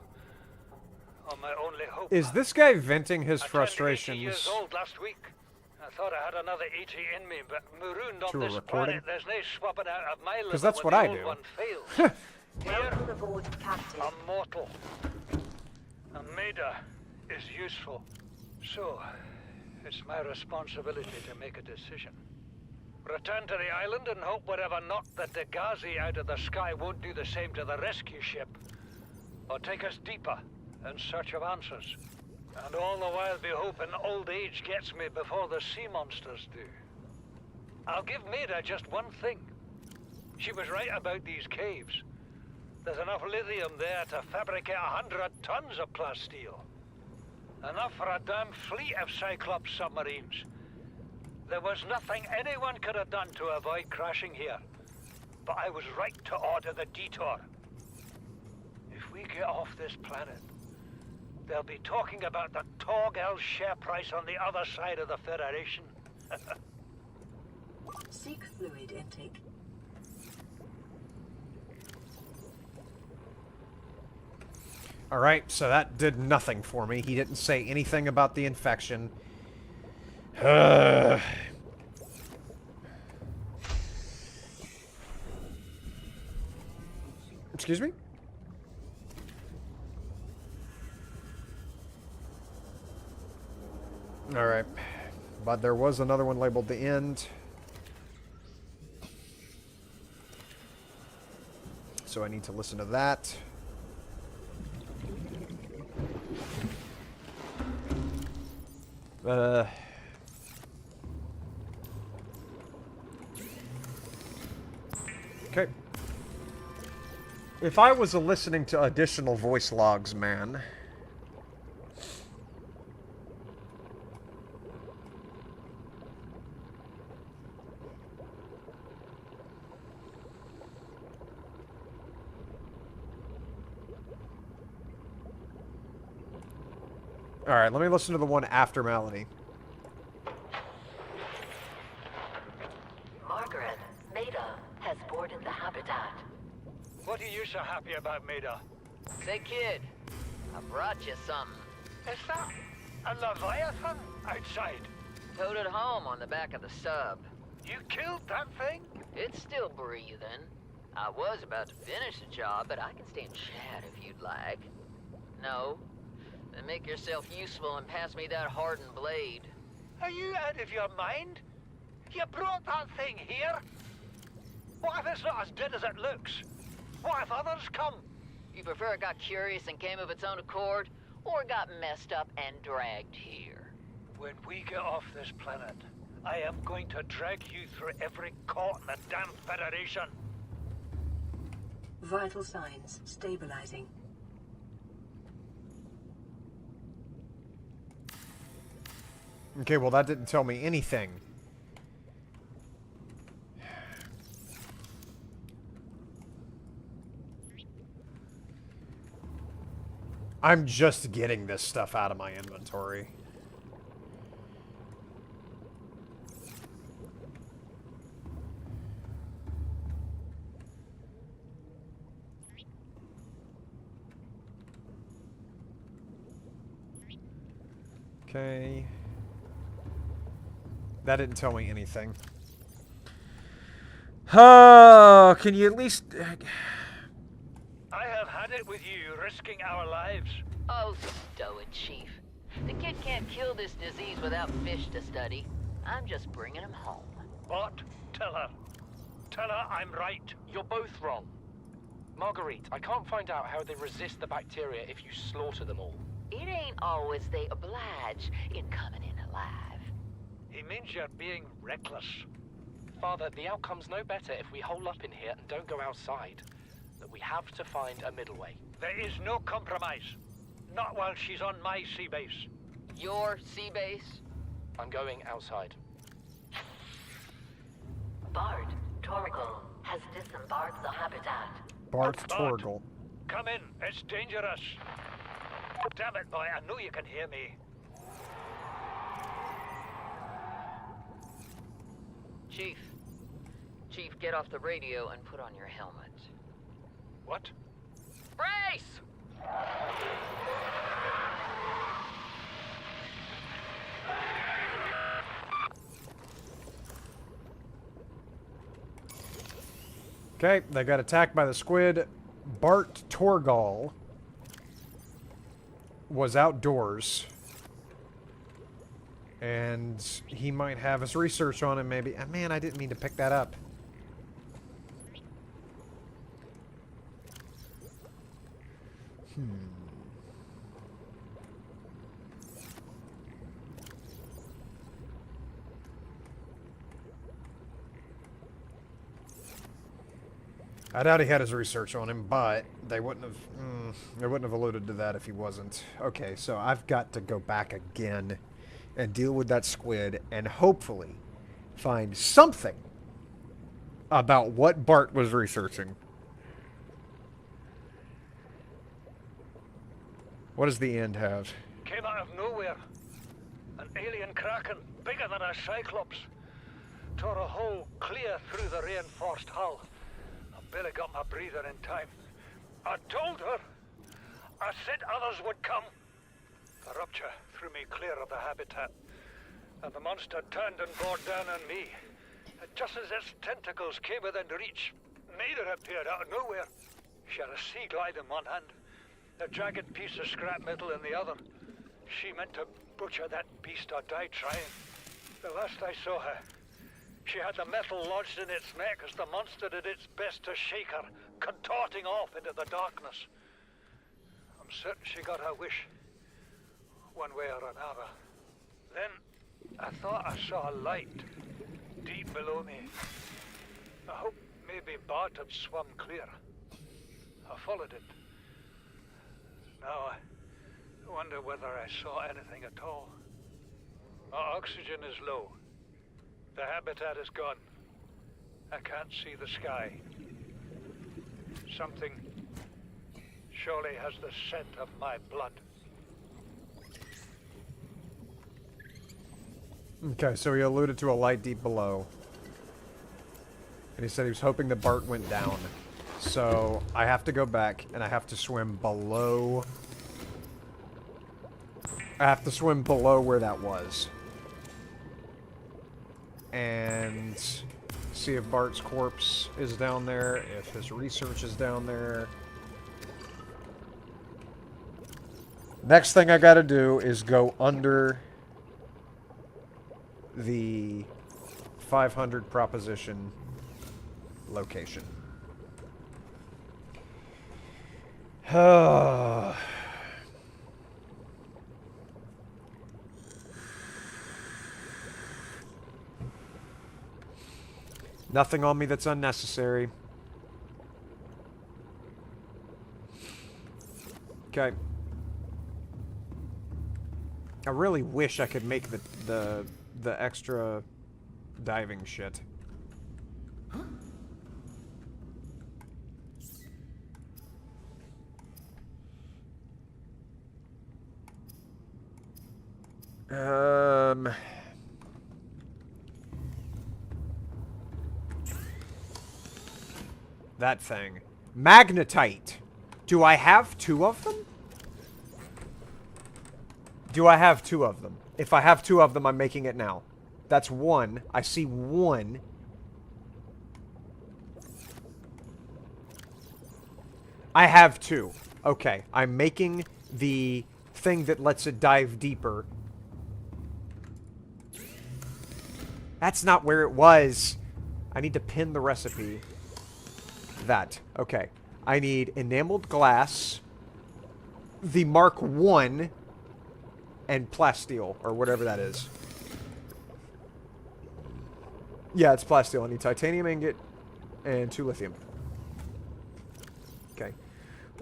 or my only hope. Is this guy venting his I turned 80 frustrations years old last week. I thought I had another 80 in me, but marooned on to a this recording? planet, there's no swapping out of my liver Because that's when what the I old do. one fails. Welcome aboard, Captain. I'm mortal. And Maida is useful. So, it's my responsibility to make a decision. Return to the island and hope whatever knocked the Degazi out of the sky won't do the same to the rescue ship. Or take us deeper in search of answers. And all the while be hoping old age gets me before the sea monsters do. I'll give Maida just one thing. She was right about these caves. There's enough lithium there to fabricate 100 tons of plasteel. Enough for a damn fleet of Cyclops submarines. There was nothing anyone could have done to avoid crashing here. But I was right to order the detour. If we get off this planet, they'll be talking about the Torgal share price on the other side of the Federation. Seek fluid intake. Alright, so that did nothing for me. He didn't say anything about the infection. Excuse me? Alright. But there was another one labeled the end. So I need to listen to that. Okay. If I was listening to additional voice logs, man. Alright, let me listen to the one after Melody. Margaret, Maida has boarded the habitat. What are you so happy about, Maida? Say, kid, I brought you something. Is that a Leviathan outside? Towed it home on the back of the sub. You killed that thing? It's still breathing. I was about to finish the job, but I can stay and chat if you'd like. No? Then make yourself useful and pass me that hardened blade. Are you out of your mind? You brought that thing here? What if it's not as dead as it looks? What if others come? You prefer it got curious and came of its own accord, or got messed up and dragged here? When we get off this planet, I am going to drag you through every court in the damn Federation. Vital signs stabilizing. Okay, well that didn't tell me anything. I'm just getting this stuff out of my inventory. Okay. That didn't tell me anything. Oh, can you at least... I have had it with you, risking our lives. Oh, stow it, Chief. The kid can't kill this disease without fish to study. I'm just bringing him home. What? Tell her. Tell her I'm right. You're both wrong. Marguerite, I can't find out how they resist the bacteria if you slaughter them all. It ain't always they oblige in coming in alive. He means you're being reckless. Father, the outcome's no better if we hole up in here and don't go outside. That we have to find a middle way. There is no compromise. Not while she's on my sea base. Your sea base? I'm going outside. Bart, Torgal has disembarked the habitat. Bart Bart. Torgal. Come in, it's dangerous. Damn it, boy, I know you can hear me. Chief. Chief, get off the radio and put on your helmet. What? Brace! Okay, they got attacked by the squid. Bart Torgal was outdoors. And he might have his research on him, maybe. Man, I didn't mean to pick that up. I doubt he had his research on him, but they wouldn't have alluded to that if he wasn't. Okay, so I've got to go back again and deal with that squid and hopefully find something about what Bart was researching. What does the end have? Came out of nowhere. An alien kraken, bigger than a cyclops. Tore a hole clear through the reinforced hull. I barely got my breather in time. I told her. I said others would come. The rupture threw me clear of the habitat. And the monster turned and bore down on me. And just as its tentacles came within reach, Maida appeared out of nowhere. She had a sea glide in one hand, a jagged piece of scrap metal in the other. She meant to butcher that beast or die trying. The last I saw her, she had the metal lodged in its neck as the monster did its best to shake her, contorting off into the darkness. I'm certain she got her wish, one way or another. Then I thought I saw a light deep below me. I hoped maybe Bart had swum clear. I followed it. Now I wonder whether I saw anything at all. Our oxygen is low. The habitat is gone. I can't see the sky. Something surely has the scent of my blood. Okay, so he alluded to a light deep below. And he said he was hoping that Bart went down. So I have to go back and I have to swim below. I have to swim below where that was. And see if Bart's corpse is down there, if his research is down there. Next thing I gotta do is go under the 500 proposition location. Nothing on me that's unnecessary. Okay. I really wish I could make the extra diving shit. That thing. Magnetite. Do I have 2 of them? Do I have 2 of them? If I have 2 of them, I'm making it now. That's 1. I see 1. I have 2. Okay, I'm making the thing that lets it dive deeper. That's not where it was. I need to pin the recipe. That. Okay. I need enameled glass, the Mark 1, and plasteel, or whatever that is. Yeah, it's plasteel. I need titanium ingot and 2 lithium. Okay.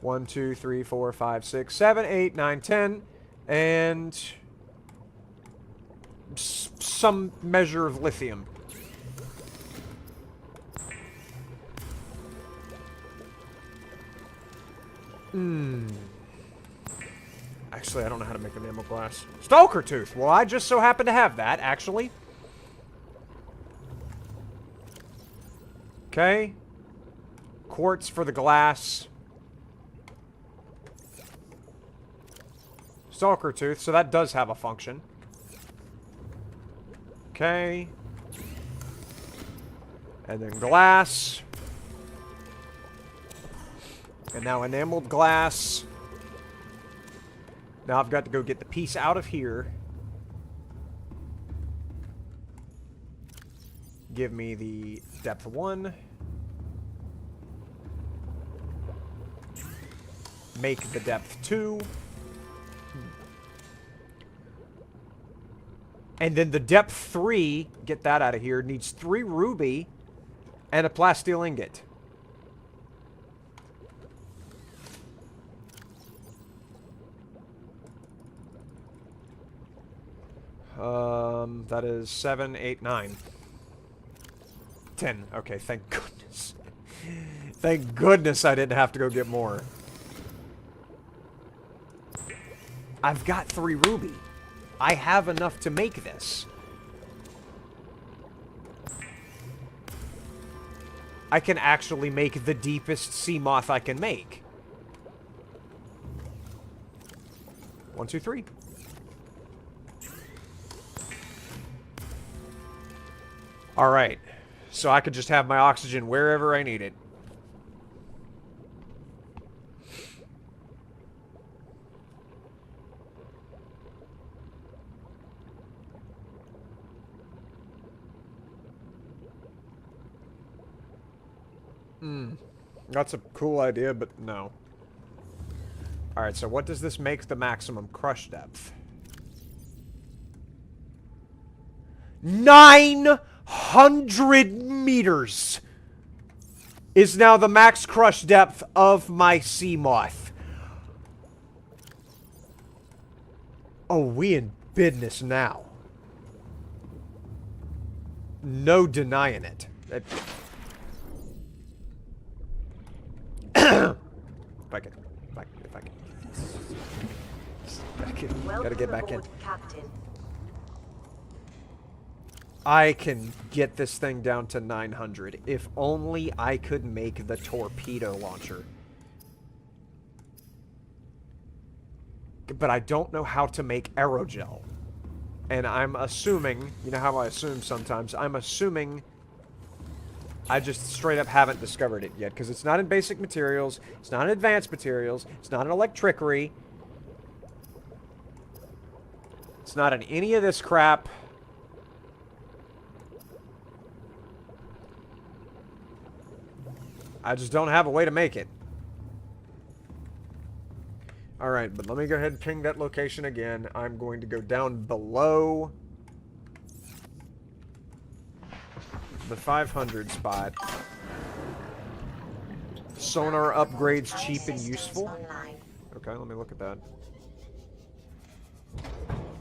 1, 2, 3, 4, 5, 6, 7, 8, 9, 10. And some measure of lithium. Actually, I don't know how to make enamel glass. Stalker tooth! Well, I just so happen to have that, actually. Okay. Quartz for the glass. Stalker tooth, so that does have a function. Okay. And then glass. And now enameled glass. Now I've got to go get the piece out of here. Give me the depth 1. Make the depth 2. And then the depth 3, get that out of here, needs 3 ruby and a plasteel ingot. That is 7, 8, 9. 10. Okay, thank goodness. Thank goodness I didn't have to go get more. I've got 3 ruby. I have enough to make this. I can actually make the deepest sea moth I can make. 1, 2, 3. Alright. So I could just have my oxygen wherever I need it. That's a cool idea, but no. Alright, so what does this make the maximum crush depth? 900 meters is now the max crush depth of my sea moth. Oh, we in business now. No denying it. If I can. Gotta get back in. Captain. I can get this thing down to 900. If only I could make the torpedo launcher. But I don't know how to make aerogel. And I'm assuming, you know how I assume sometimes, I'm assuming I just straight up haven't discovered it yet. Because it's not in basic materials, it's not in advanced materials, it's not in electricity. It's not in any of this crap. I just don't have a way to make it. Alright, but let me go ahead and ping that location again. I'm going to go down below the 500 spot. Sonar upgrades cheap and useful. Okay, let me look at that.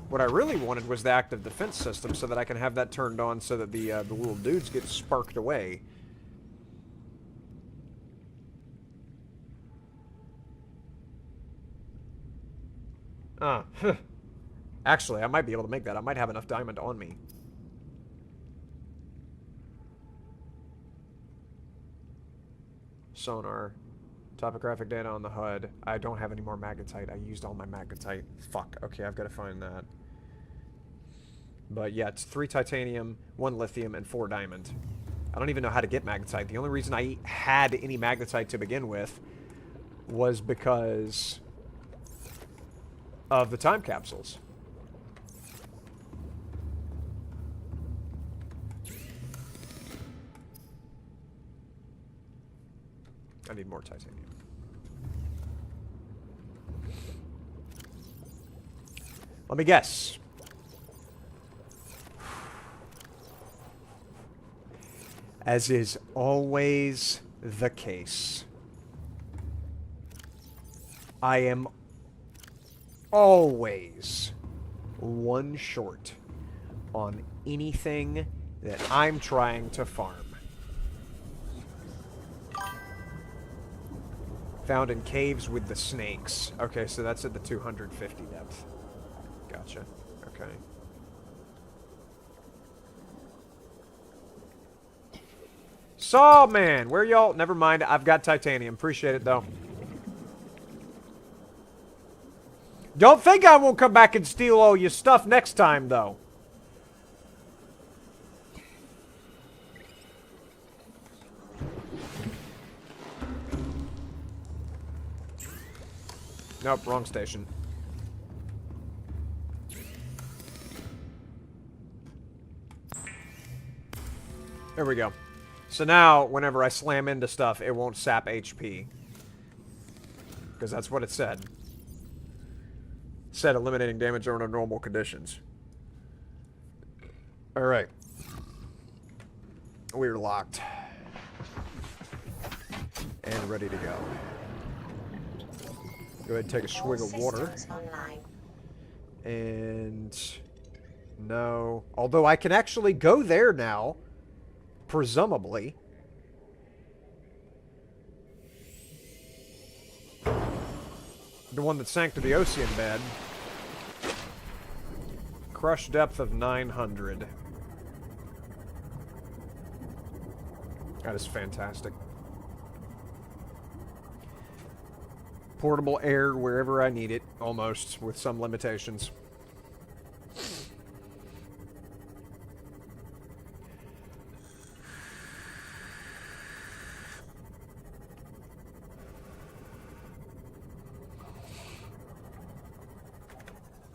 What I really wanted was the active defense system so that I can have that turned on so that the little dudes get sparked away. Actually, I might be able to make that. I might have enough diamond on me. Sonar. Topographic data on the HUD. I don't have any more magnetite. I used all my magnetite. Fuck. Okay, I've got to find that. But yeah, it's 3 titanium, 1 lithium, and 4 diamond. I don't even know how to get magnetite. The only reason I had any magnetite to begin with was because of the time capsules. I need more titanium. Let me guess. As is always the case. I am always one short on anything that I'm trying to farm. Found in caves with the snakes. Okay, so that's at the 250 depth. Gotcha. Okay. Sawman! Where y'all? Never mind. I've got titanium. Appreciate it, though. Don't think I won't come back and steal all your stuff next time, though. Nope, wrong station. There we go. So now, whenever I slam into stuff, it won't sap HP. Because that's what it said. It said eliminating damage under normal conditions. Alright. We're locked. And ready to go. Go ahead and take a swig of water. And... no. Although I can actually go there now. Presumably. The one that sank to the ocean bed. Crush depth of 900. That is fantastic. Portable air wherever I need it, almost, with some limitations.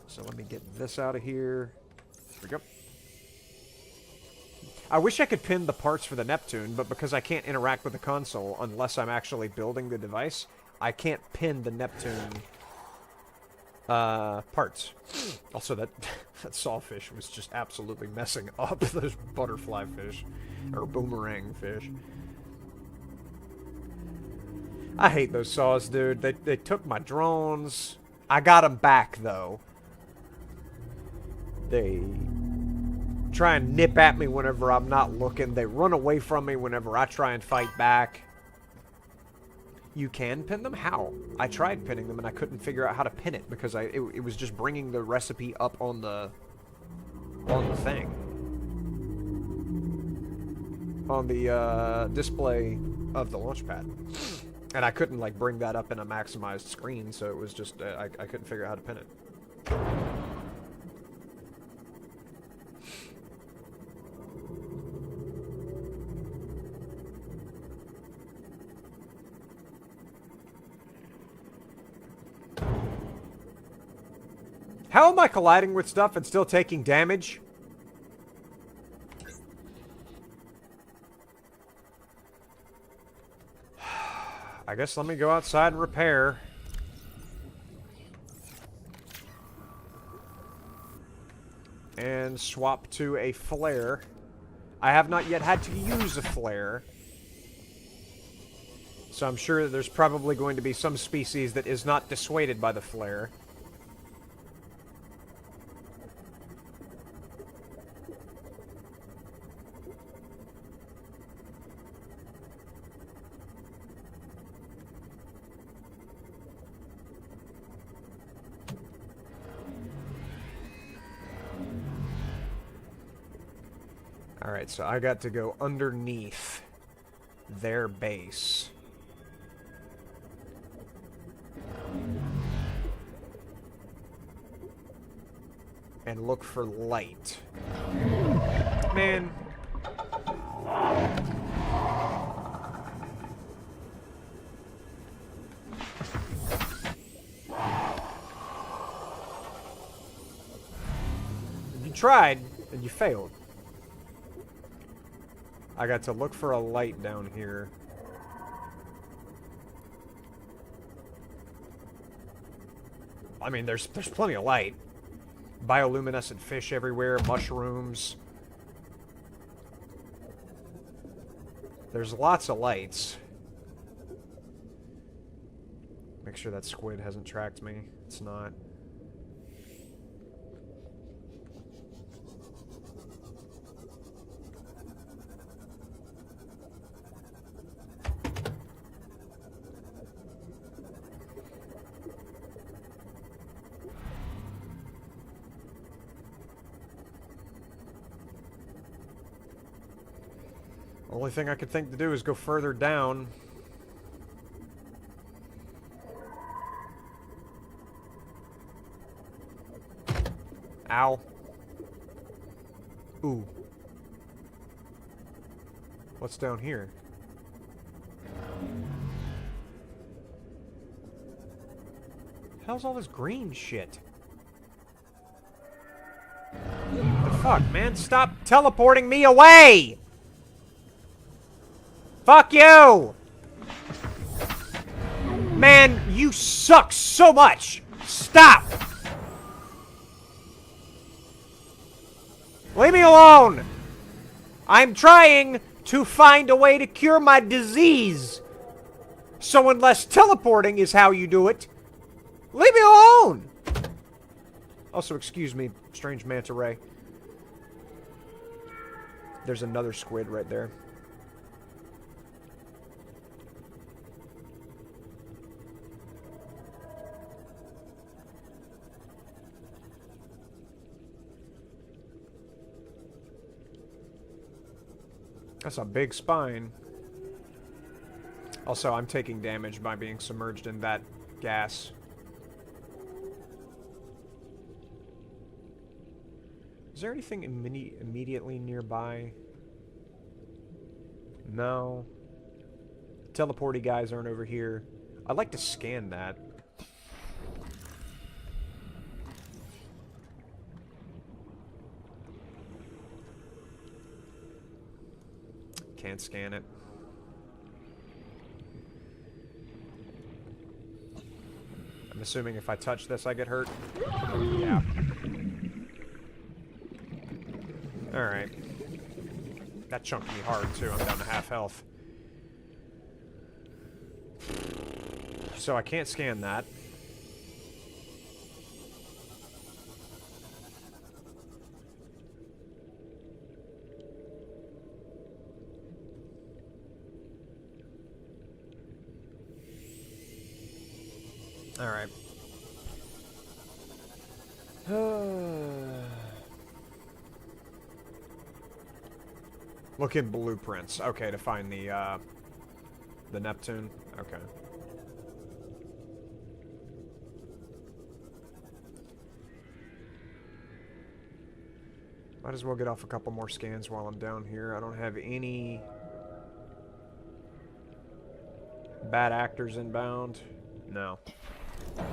So let me get this out of here. There we go. I wish I could pin the parts for the Neptune, but because I can't interact with the console unless I'm actually building the device, I can't pin the Neptune parts. Also, that sawfish was just absolutely messing up those butterfly fish. Or boomerang fish. I hate those saws, dude. They took my drones. I got them back, though. They try and nip at me whenever I'm not looking. They run away from me whenever I try and fight back. You can pin them? How? I tried pinning them and I couldn't figure out how to pin it because it was just bringing the recipe up on the thing. On the display of the launchpad. And I couldn't like bring that up in a maximized screen, so it was just I couldn't figure out how to pin it. How am I colliding with stuff and still taking damage? I guess let me go outside and repair. And swap to a flare. I have not yet had to use a flare. So I'm sure that there's probably going to be some species that is not dissuaded by the flare. Alright, so I got to go underneath their base. And look for light. Man. You tried, and you failed. I got to look for a light down here. I mean, there's plenty of light. Bioluminescent fish everywhere, mushrooms. There's lots of lights. Make sure that squid hasn't tracked me. It's not. Only thing I could think to do is go further down. Ow. Ooh. What's down here? How's all this green shit? The fuck, man? Stop teleporting me away! Fuck you! Man, you suck so much! Stop! Leave me alone! I'm trying to find a way to cure my disease. So unless teleporting is how you do it, leave me alone! Also, excuse me, strange manta ray. There's another squid right there. That's a big spine. Also, I'm taking damage by being submerged in that gas. Is there anything immediately nearby? No. Teleporty guys aren't over here. I'd like to scan that. Can't scan it. I'm assuming if I touch this, I get hurt. Yeah. Alright. That chunked me hard, too. I'm down to half health. So I can't scan that. Alright. Look in blueprints. Okay, to find the Neptune. Okay. Might as well get off a couple more scans while I'm down here. I don't have any bad actors inbound. No. Here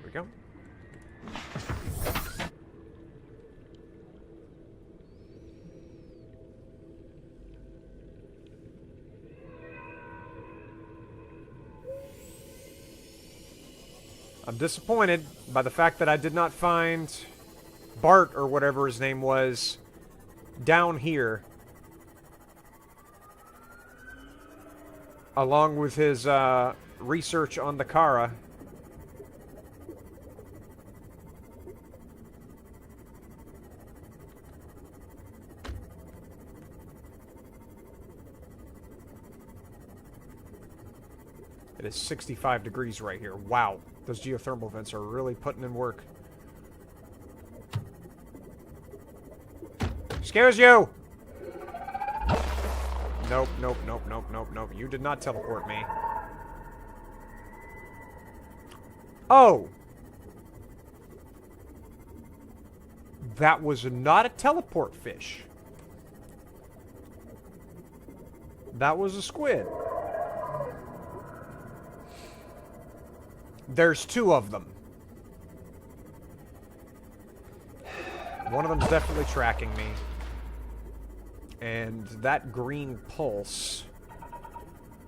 we go. I'm disappointed by the fact that I did not find Bart, or whatever his name was, down here. Along with his research on the Kara. It is 65 degrees right here. Wow. Those geothermal vents are really putting in work. Excuse you! Nope, nope, nope, nope, nope, nope. You did not teleport me. Oh! That was not a teleport fish. That was a squid. There's two of them. One of them's definitely tracking me. And that green pulse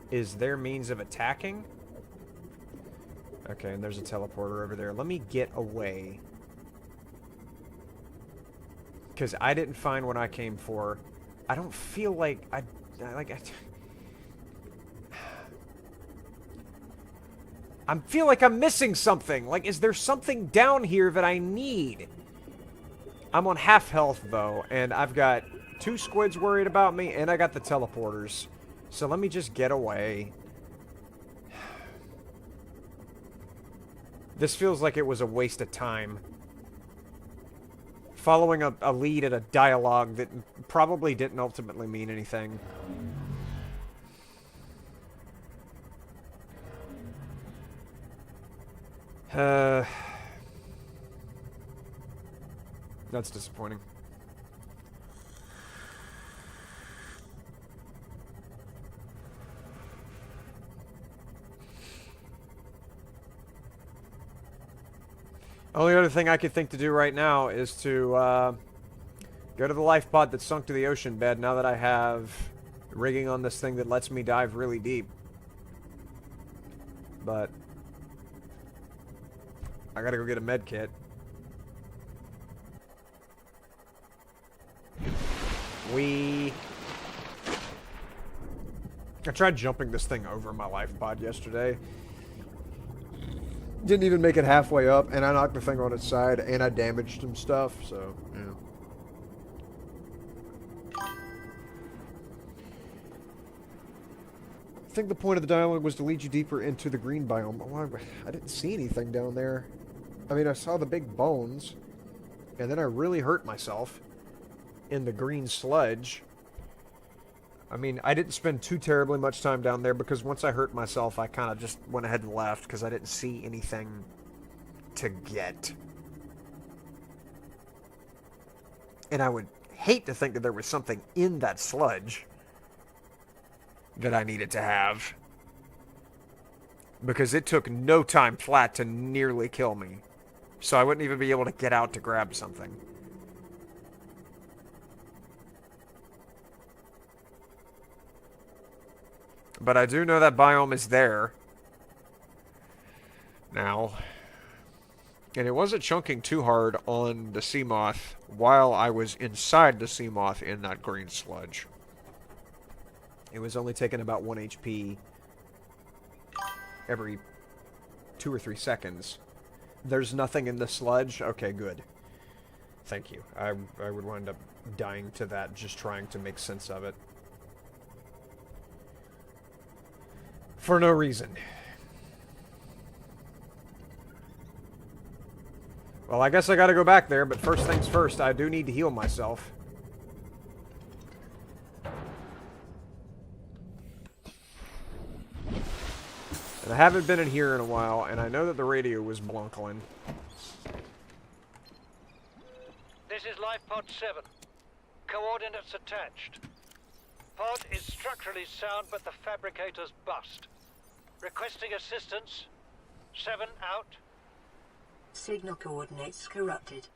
is their means of attacking. Okay, and there's a teleporter over there. Let me get away. Because I didn't find what I came for. I don't feel like I feel like I'm missing something. Like, is there something down here that I need? I'm on half health, though, and I've got 2 squids worried about me, and I got the teleporters. So let me just get away. This feels like it was a waste of time. Following a lead at a dialogue that probably didn't ultimately mean anything. That's disappointing. Only other thing I could think to do right now is to go to the life pod that sunk to the ocean bed now that I have rigging on this thing that lets me dive really deep. But I gotta go get a med kit. I tried jumping this thing over my life pod yesterday. Didn't even make it halfway up, and I knocked the thing on its side, and I damaged some stuff, so, yeah. I think the point of the dialogue was to lead you deeper into the green biome. Oh, I didn't see anything down there. I mean, I saw the big bones, and then I really hurt myself in the green sludge. I mean, I didn't spend too terribly much time down there because once I hurt myself, I kind of just went ahead and left because I didn't see anything to get. And I would hate to think that there was something in that sludge that I needed to have. Because it took no time flat to nearly kill me. So I wouldn't even be able to get out to grab something. But I do know that biome is there now. And it wasn't chunking too hard on the sea moth while I was inside the sea moth in that green sludge. It was only taking about 1 HP every 2 or 3 seconds. There's nothing in the sludge? Okay, good. Thank you. I would wind up dying to that just trying to make sense of it. For no reason. Well, I guess I gotta go back there, but first things first, I do need to heal myself. And I haven't been in here in a while, and I know that the radio was blunkling. This is Life Pod 7. Coordinates attached. Pod is structurally sound, but the fabricator's bust. Requesting assistance. 7 out. Signal coordinates corrupted.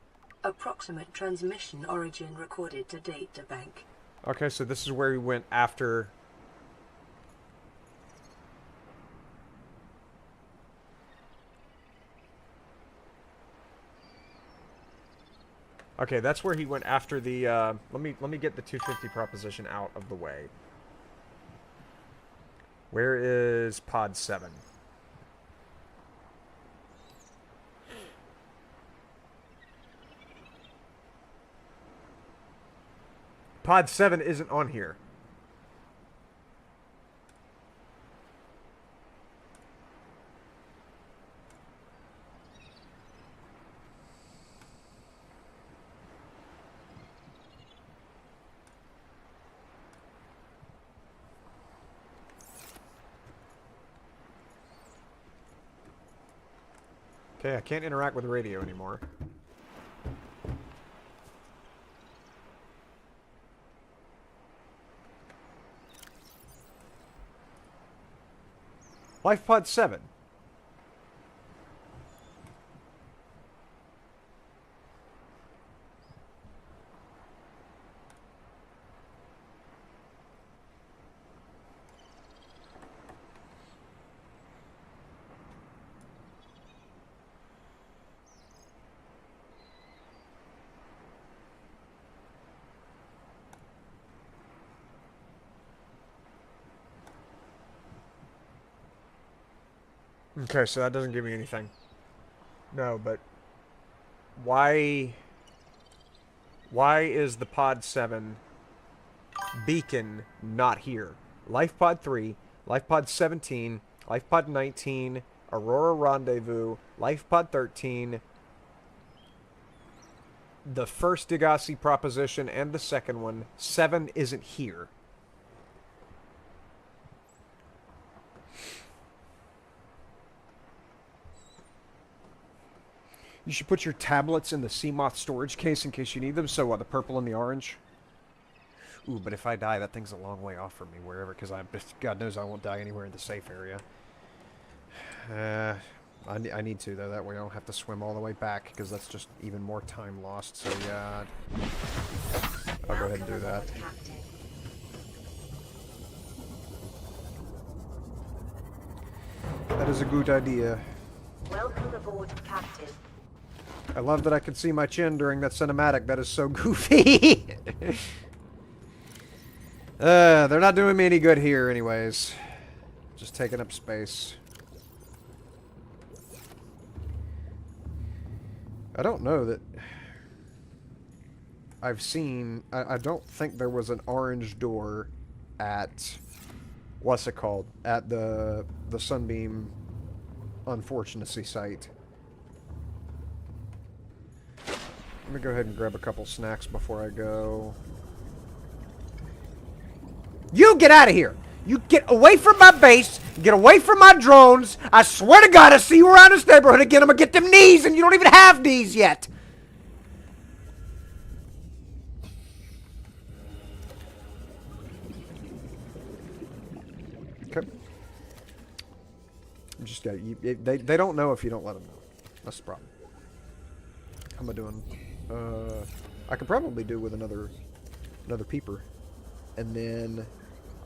Approximate transmission origin recorded to data bank. Okay, so this is where we went after... Okay, that's where he went after the, let me get the 250 proposition out of the way. Where is Pod 7? Pod 7 isn't on here. Okay, I can't interact with the radio anymore. LifePod 7. Okay, so that doesn't give me anything. No, but why is the Pod 7 beacon not here? Life Pod 3, Life Pod 17, Life Pod 19, Aurora Rendezvous, Life Pod 13, the first DEDUCE proposition and the second one. 7 isn't here. You should put your tablets in the Seamoth storage case in case you need them. So what, the purple and the orange? Ooh, but if I die, that thing's a long way off from me, wherever, because God knows I won't die anywhere in the safe area. I need to, though. That way I don't have to swim all the way back, because that's just even more time lost. So, yeah, I'll go ahead and do that. That is a good idea. Welcome aboard, Captain. I love that I can see my chin during that cinematic. That is so goofy. They're not doing me any good here anyways. Just taking up space. I don't know that I've seen... I don't think there was an orange door at... What's it called? At the Sunbeam Unfortunacy site. Let me go ahead and grab a couple snacks before I go. You get out of here! You get away from my base, get away from my drones. I swear to God, I see you around this neighborhood again, I'm gonna get them knees, and you don't even have knees yet. Okay. I'm just got they don't know if you don't let them know. That's the problem. How am I doing? I could probably do with another peeper, and then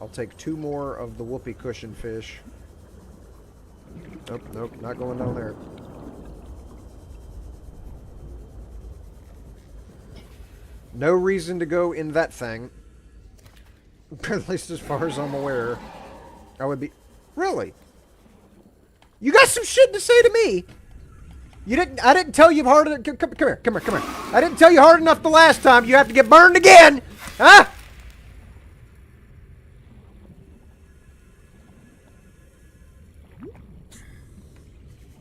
I'll take 2 more of the whoopee cushion fish. Nope, not going down there. No reason to go in that thing. At least as far as I'm aware. I would be... Really? You got some shit to say to me? I didn't tell you hard enough. Come here. I didn't tell you hard enough the last time. You have to get burned again. Huh?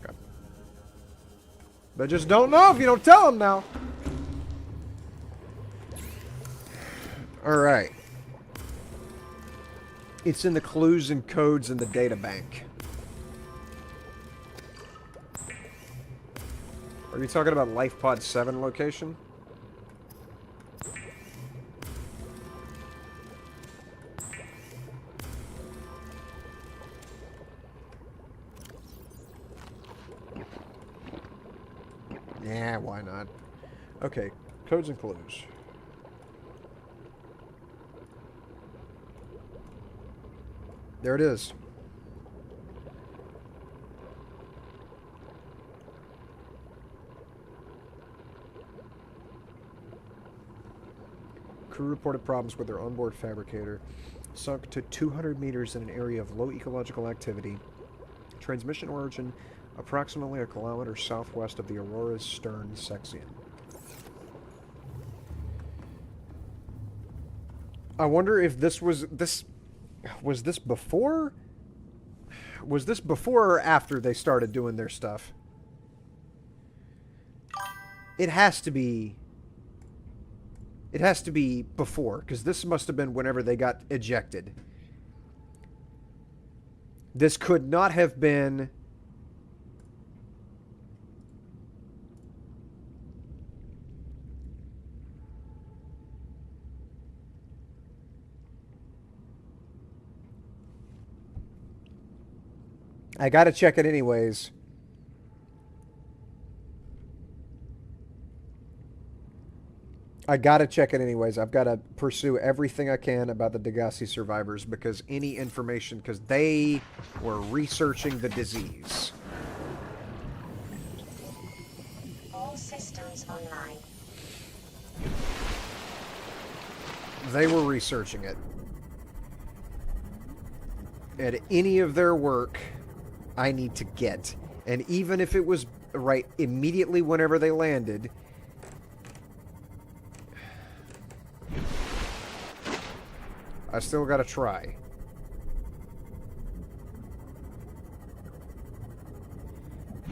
Okay. They just don't know if you don't tell them now. Alright. It's in the clues and codes in the data bank. Are you talking about Life Pod 7 location? Yeah, why not? Okay, codes and clues. There it is. Crew reported problems with their onboard fabricator. Sunk to 200 meters in an area of low ecological activity. Transmission origin approximately a kilometer southwest of the Aurora's stern section. I wonder if this was this before? Was this before or after they started doing their stuff? It has to be. It has to be before, because this must have been whenever they got ejected. This could not have been... I gotta check it anyways. I gotta check it anyways. I've got to pursue everything I can about the DEDUCE survivors, because any information, because they were researching the disease. All systems online. They were researching it. And any of their work I need to get. And even if it was right immediately whenever they landed, I still gotta try.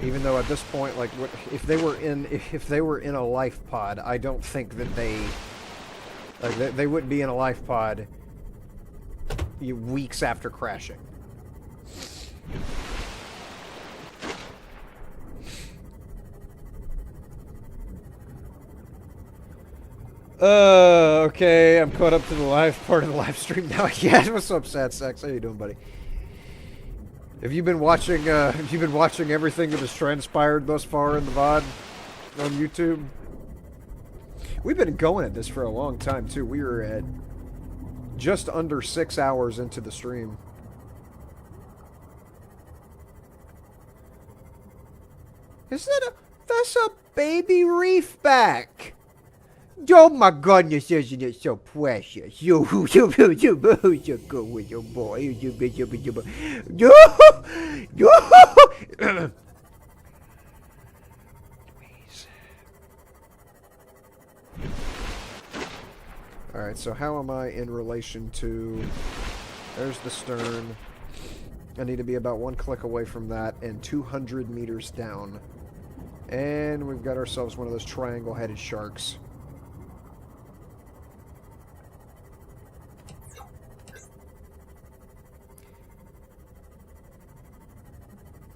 Even though at this point, like, if they were in a life pod, I don't think that they wouldn't be in a life pod weeks after crashing. Okay, I'm caught up to the live part of the live stream now. Yeah, what's up, Sad Sex? How you doing, buddy? Have you been watching everything that has transpired thus far in the VOD on YouTube? We've been going at this for a long time too. We were at just under 6 hours into the stream. That's a baby reefback. Oh my goodness, isn't it so precious? You go with your boy. Alright, so how am I in relation to... There's the stern. I need to be about 1 click away from that and 200 meters down. And we've got ourselves one of those triangle-headed sharks.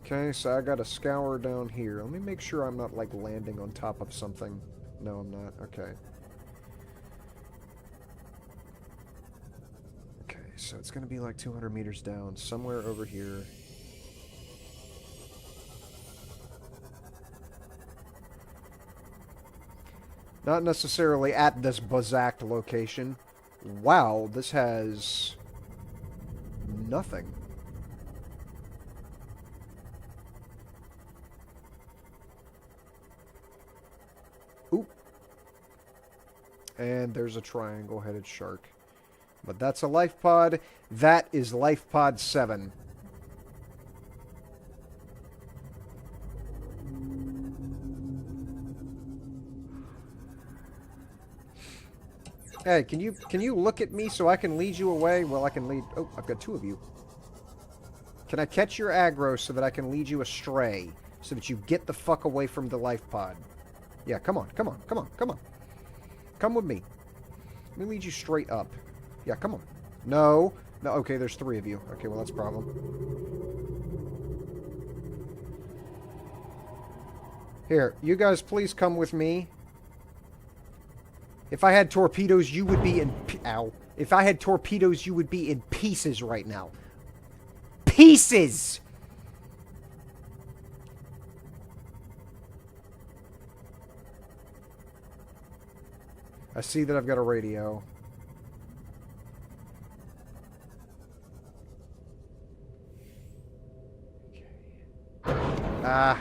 Okay, so I got a scour down here. Let me make sure I'm not, like, landing on top of something. No, I'm not. Okay. Okay, so it's gonna be like 200 meters down, somewhere over here. Not necessarily at this exact location. Wow, this has... nothing. Oop. And there's a triangle-headed shark. But that's a life pod. That is life pod 7. Hey, can you look at me so I can lead you away? Well, I can lead... Oh, I've got 2 of you. Can I catch your aggro so that I can lead you astray? So that you get the fuck away from the life pod? Yeah, come on, come on, come on, come on. Come with me. Let me lead you straight up. Yeah, come on. No. No, okay, there's 3 of you. Okay, well, that's a problem. Here, you guys please come with me. If I had torpedoes, you would be in... Ow. If I had torpedoes, you would be in pieces right now. Pieces! I see that I've got a radio. Ah.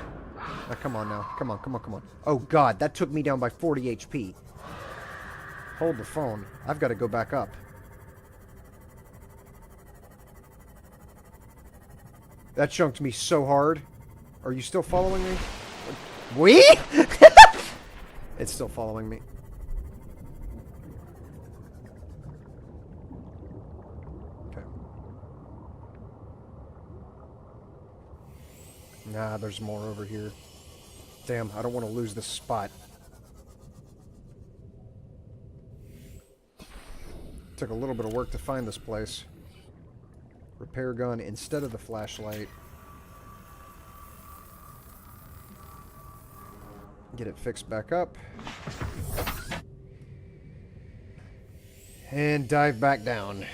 Now, come on now. Come on, come on, come on. Oh, God. That took me down by 40 HP. Hold the phone. I've got to go back up. That chunked me so hard. Are you still following me? We? It's still following me. Okay. Nah, there's more over here. Damn, I don't want to lose this spot. Took a little bit of work to find this place. Repair gun instead of the flashlight. Get it fixed back up. And dive back down.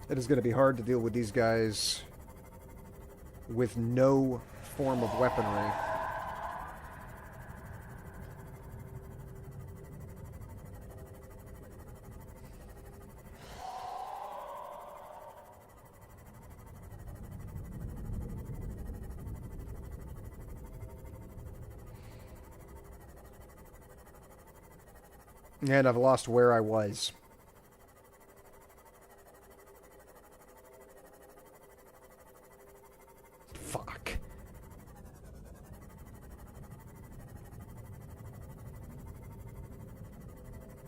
It is going to be hard to deal with these guys with no form of weaponry. And I've lost where I was. Fuck.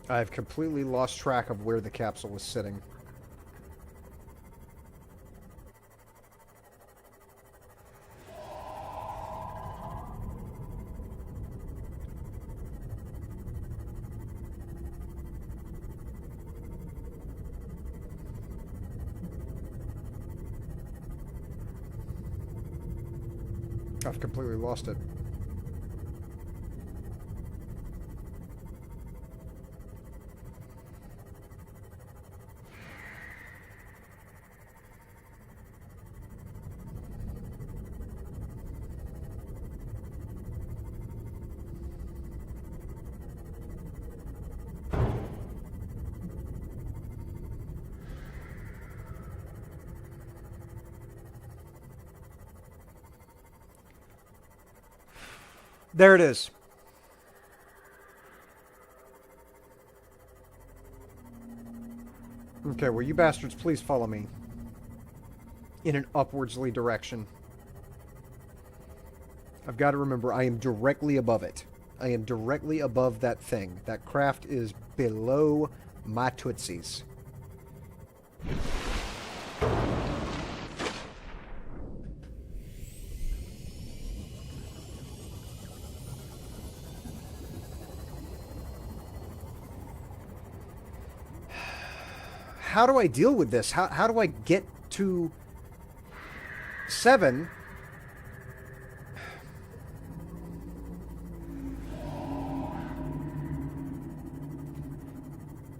I've completely lost track of where the capsule was sitting. I've completely lost it. There it is. Okay, well, you bastards, please follow me. In an upwardsly direction. I've got to remember, I am directly above it. I am directly above that thing. That craft is below my tootsies. How do I deal with this? How do I get to 7?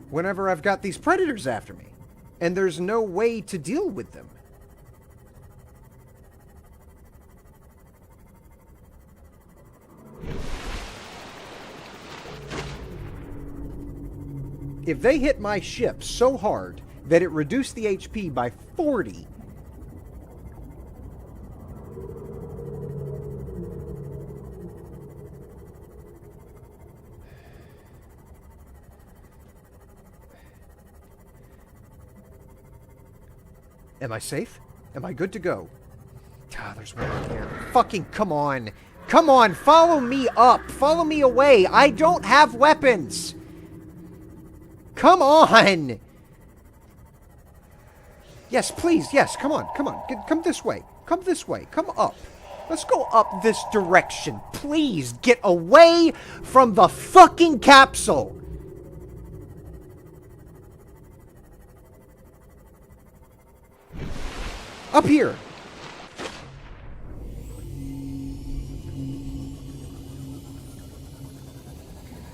Whenever I've got these predators after me, and there's no way to deal with them. If they hit my ship so hard that it reduced the HP by 40... Am I safe? Am I good to go? Ah, there's one right there. Fucking come on. Come on, follow me up. Follow me away. I don't have weapons. Come on. Yes, please. Yes, come on. Come on. Come this way. Come this way. Come up. Let's go up this direction. Please get away from the fucking capsule. Up here.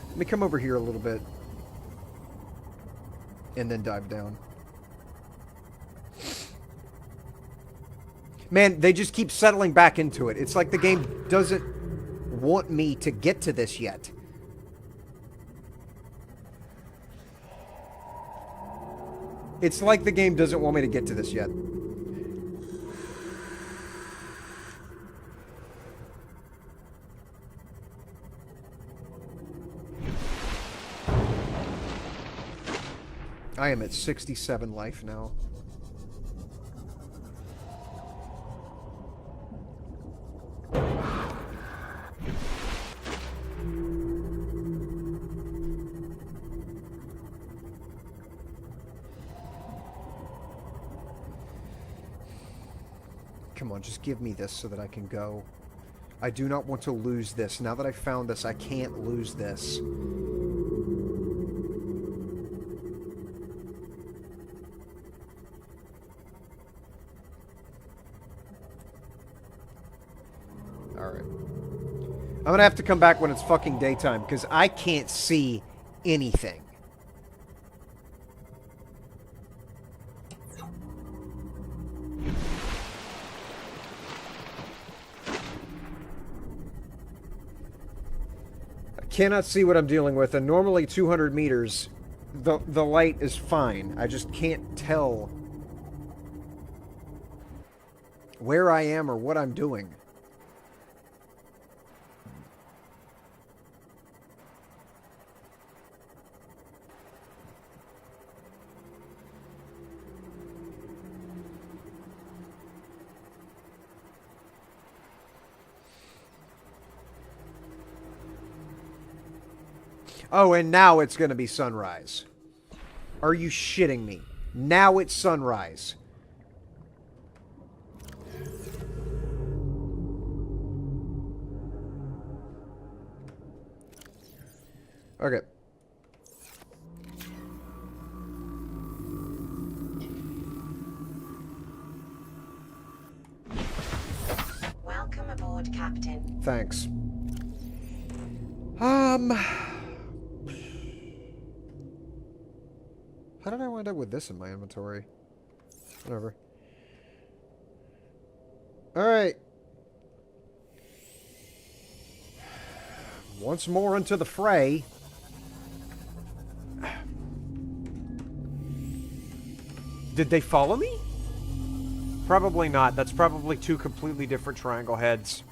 Let me come over here a little bit. And then dive down. Man, they just keep settling back into it. It's like the game doesn't want me to get to this yet. It's like the game doesn't want me to get to this yet. I am at 67 life now. Come on, just give me this so that I can go. I do not want to lose this. Now that I found this, I can't lose this. Alright. I'm gonna have to come back when it's fucking daytime, because I can't see anything. Cannot see what I'm dealing with, and normally 200 meters, the light is fine. I just can't tell where I am or what I'm doing. Oh, and now it's going to be sunrise. Are you shitting me? Now it's sunrise. Okay. Welcome aboard, Captain. Thanks. How did I wind up with this in my inventory? Whatever. Alright. Once more into the fray. Did they follow me? Probably not. That's probably two completely different triangle heads.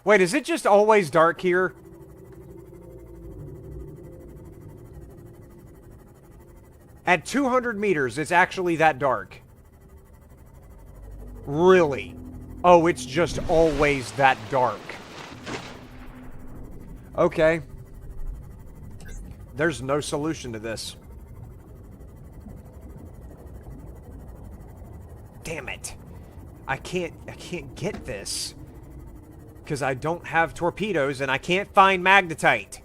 Wait, is it just always dark here? At 200 meters, it's actually that dark. Really? Oh, it's just always that dark. Okay. There's no solution to this. Damn it. I can't get this. Because I don't have torpedoes and I can't find magnetite.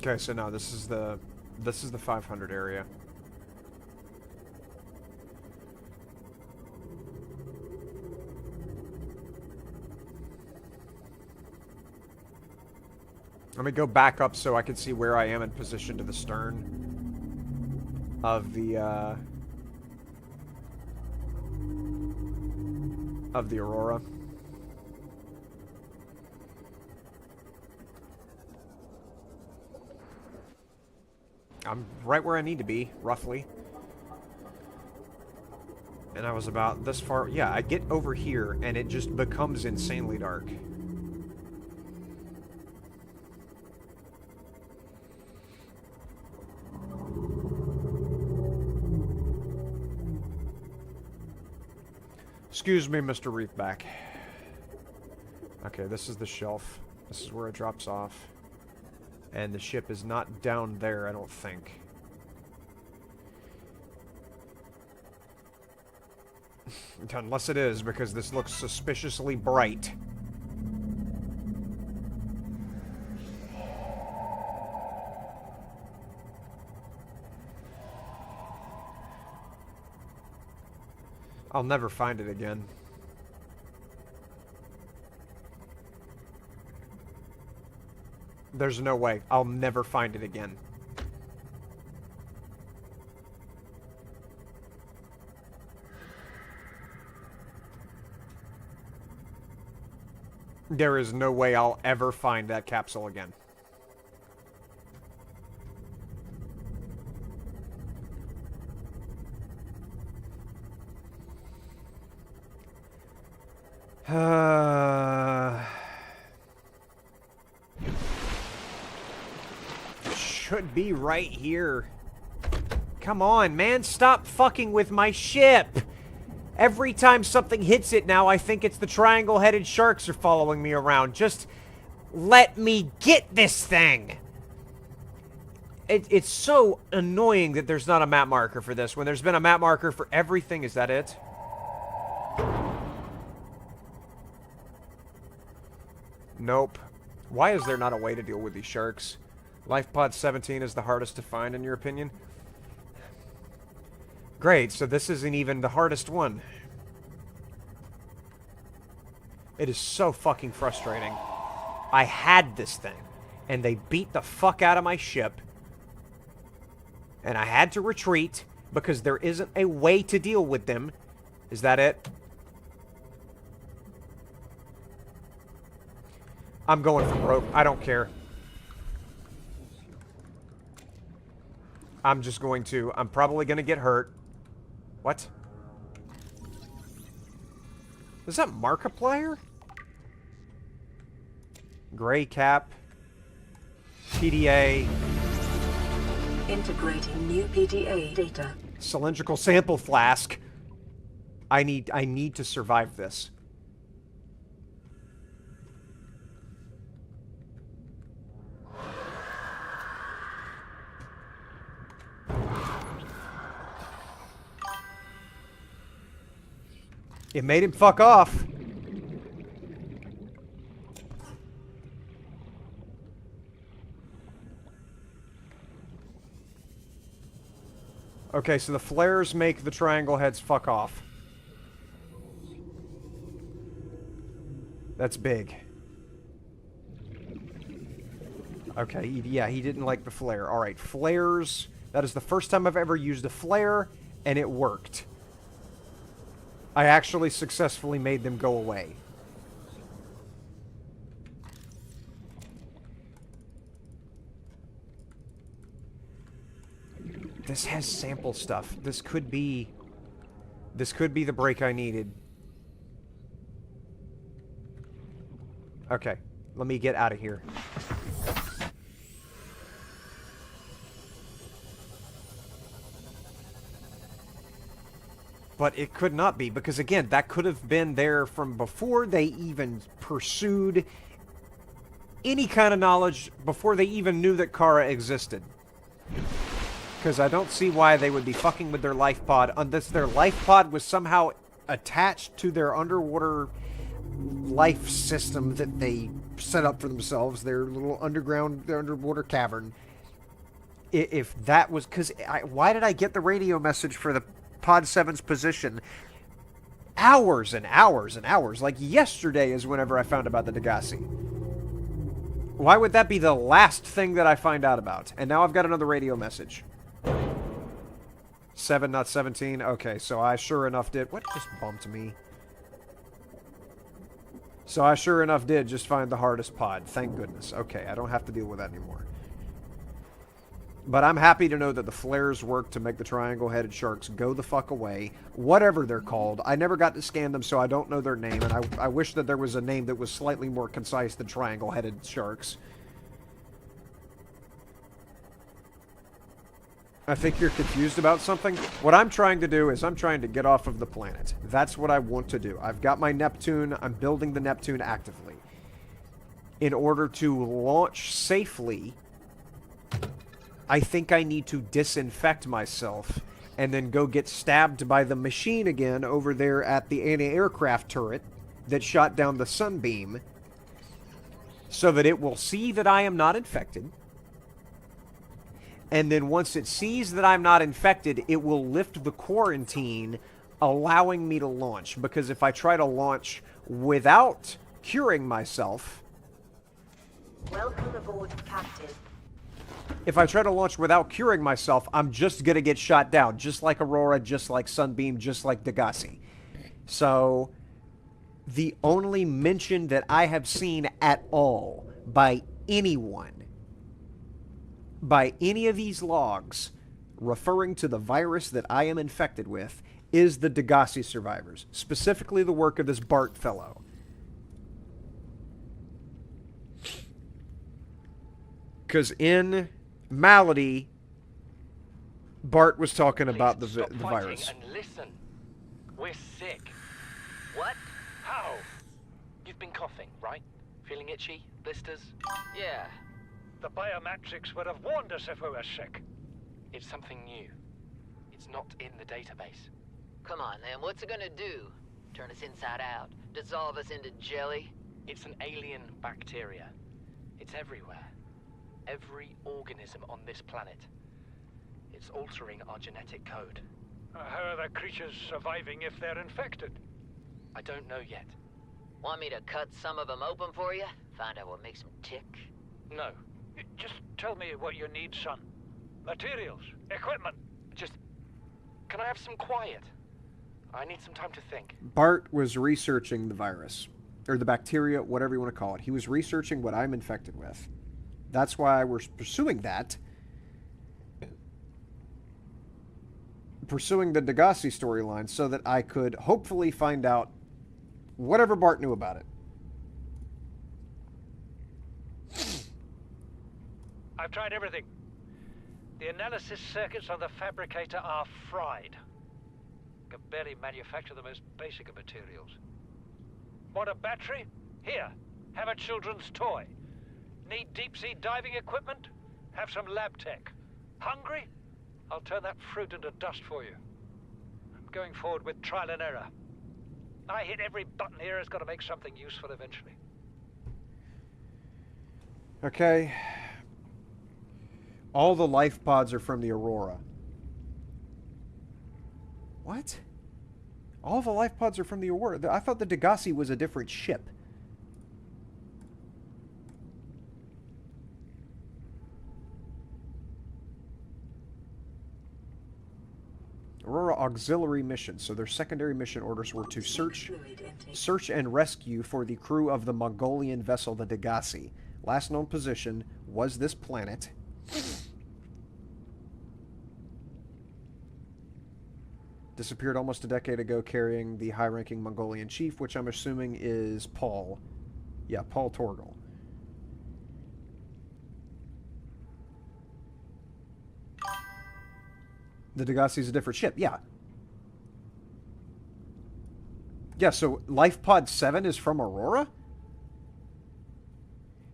Okay, so now this is the 500 area. Let me go back up so I can see where I am in position to the stern of the Aurora. I'm right where I need to be, roughly. And I was about this far. Yeah, I get over here, and it just becomes insanely dark. Excuse me, Mr. Reefback. Okay, this is the shelf. This is where it drops off. And the ship is not down there, I don't think. Unless it is, because this looks suspiciously bright. I'll never find it again. There's no way. I'll never find it again. There is no way I'll ever find that capsule again. Should be right here. Come on, man. Stop fucking with my ship. Every time something hits it now, I think it's the triangle-headed sharks are following me around. Just let me get this thing. It's so annoying that there's not a map marker for this when there's been a map marker for everything. Is that it? Nope. Why is there not a way to deal with these sharks? Life pod 17 is the hardest to find, in your opinion? Great, so this isn't even the hardest one. It is so fucking frustrating. I had this thing, and they beat the fuck out of my ship, and I had to retreat because there isn't a way to deal with them. Is that it? I'm going for broke. I don't care. I'm just going to... I'm probably going to get hurt. What? Is that Markiplier? Gray cap. PDA. Integrating new PDA data. Cylindrical sample flask. I need to survive this. It made him fuck off. Okay, so the flares make the triangle heads fuck off. That's big. Okay, yeah, he didn't like the flare. Alright, flares. That is the first time I've ever used a flare, and it worked. I actually successfully made them go away. This has sample stuff. This could be the break I needed. Okay, let me get out of here. But it could not be, because again, that could have been there from before they even pursued any kind of knowledge, before they even knew that Kara existed. Because I don't see why they would be fucking with their life pod, unless their life pod was somehow attached to their underwater life system that they set up for themselves, their little underwater cavern. If that was... Because why did I get the radio message for the Pod 7's position hours and hours and hours? Like yesterday is whenever I found about the DEDUCE. Why would that be the last thing that I find out about? And now I've got another radio message. 7, not 17. Okay, so I sure enough did... What just bumped me? So I sure enough did just find the hardest pod. Thank goodness. Okay, I don't have to deal with that anymore. But I'm happy to know that the flares work to make the triangle-headed sharks go the fuck away. Whatever they're called. I never got to scan them, so I don't know their name. And I wish that there was a name that was slightly more concise than triangle-headed sharks. I think you're confused about something. What I'm trying to do is I'm trying to get off of the planet. That's what I want to do. I've got my Neptune. I'm building the Neptune actively. In order to launch safely... I think I need to disinfect myself and then go get stabbed by the machine again over there at the anti-aircraft turret that shot down the sunbeam so that it will see that I am not infected. And then once it sees that I'm not infected, it will lift the quarantine, allowing me to launch. Because if I try to launch without curing myself... Welcome aboard, Captain. If I try to launch without curing myself, I'm just going to get shot down. Just like Aurora, just like Sunbeam, just like DEDUCE. So, the only mention that I have seen at all by anyone, by any of these logs, referring to the virus that I am infected with, is the DEDUCE survivors. Specifically the work of this Bart fellow. Because in Malady, Bart was talking about the virus. And listen, we're sick. What? How? You've been coughing, right? Feeling itchy? Blisters? Yeah. The biometrics would have warned us if we were sick. It's something new. It's not in the database. Come on, then. What's it gonna do? Turn us inside out? Dissolve us into jelly? It's an alien bacteria. It's everywhere. Every organism on this planet. It's altering our genetic code. How are the creatures surviving if they're infected? I don't know yet. Want me to cut some of them open for you? Find out what makes them tick? No. Just tell me what you need, son. Materials, equipment. Just... Can I have some quiet? I need some time to think. Bart was researching the virus. or the bacteria, whatever you want to call it. He was researching what I'm infected with. That's why we're pursuing that. Pursuing the DEDUCE storyline so that I could hopefully find out whatever Bart knew about it. I've tried everything. The analysis circuits on the fabricator are fried. Can barely manufacture the most basic of materials. Want a battery? Here, have a children's toy. Need deep-sea diving equipment? Have some lab tech. Hungry? I'll turn that fruit into dust for you. I'm going forward with trial and error. I hit every button here has got to make something useful eventually. Okay. All the life pods are from the Aurora. What? All the life pods are from the Aurora. I thought the DEDUCE was a different ship. Aurora auxiliary mission. So their secondary mission orders were to search and rescue for the crew of the Mongolian vessel, the DEDUCE. Last known position was this planet. Disappeared almost a decade ago carrying the high-ranking Mongolian chief, which I'm assuming is Paul. Yeah, Paul Torgal. The DEDUCE is a different ship, yeah. Yeah, so Life Pod 7 is from Aurora?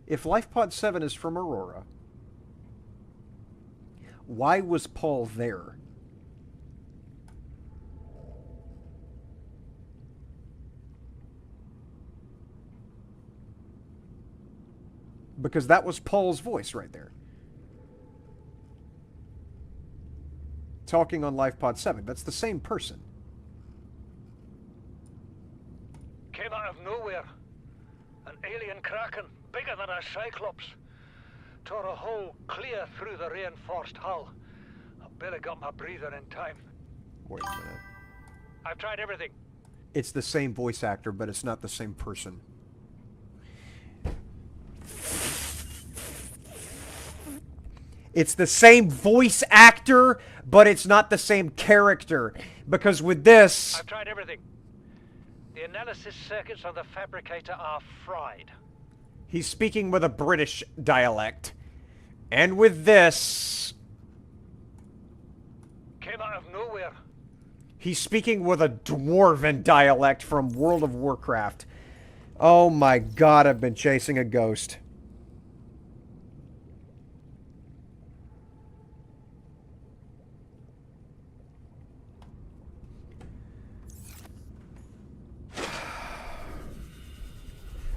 If Life Pod 7 is from Aurora, why was Paul there? Because that was Paul's voice right there. Talking on Life Pod 7. That's the same person. Came out of nowhere. An alien kraken, bigger than a cyclops. Tore a hole clear through the reinforced hull. I barely got my breather in time. Wait a minute. I've tried everything. It's the same voice actor, but it's not the same person. It's the same voice actor, but it's not the same character. Because with this... I've tried everything. The analysis circuits on the fabricator are fried. He's speaking with a British dialect. And with this... Came out of nowhere. He's speaking with a dwarven dialect from World of Warcraft. Oh my god, I've been chasing a ghost.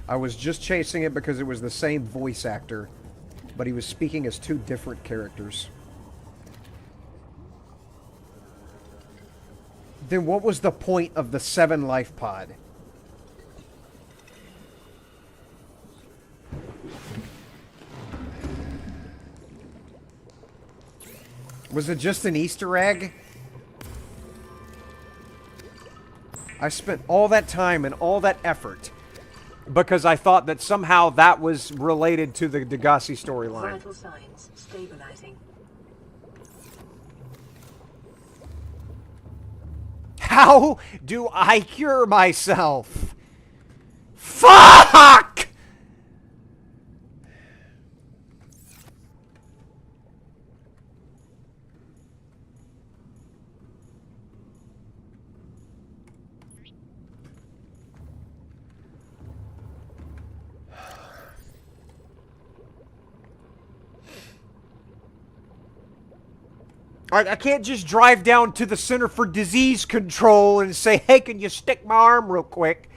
I was just chasing it because it was the same voice actor, but he was speaking as two different characters. Then what was the point of the 7 life pod? Was it just an Easter egg? I spent all that time and all that effort because I thought that somehow that was related to the DEDUCE storyline. Vital signs stabilizing. How do I cure myself? Fuck! Alright, I can't just drive down to the Center for Disease Control and say, hey, can you stick my arm real quick?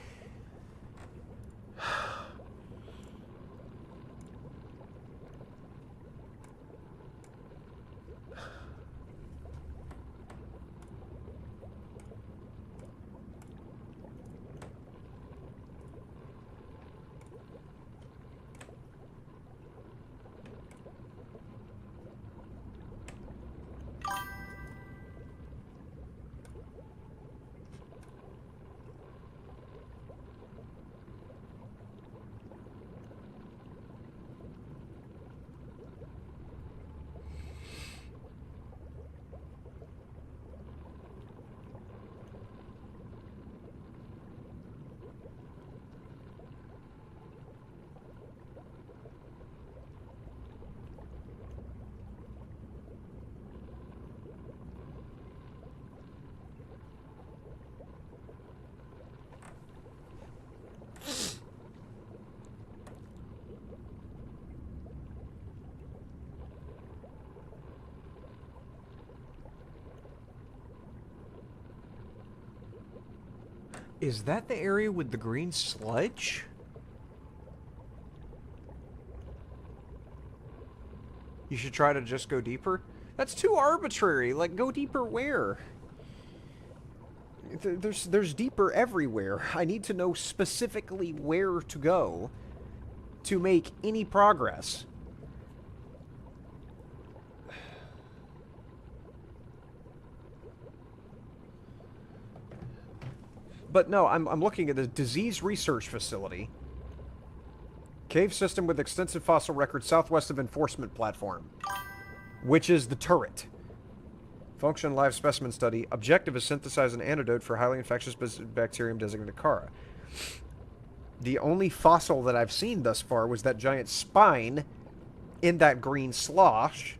Is that the area with the green sludge? You should try to just go deeper? That's too arbitrary. Like, go deeper where? There's deeper everywhere. I need to know specifically where to go to make any progress. But no, I'm looking at the disease research facility. Cave system with extensive fossil record southwest of enforcement platform. Which is the turret. Function live specimen study. Objective is synthesize an antidote for highly infectious bacterium designated Kara. The only fossil that I've seen thus far was that giant spine in that green slosh.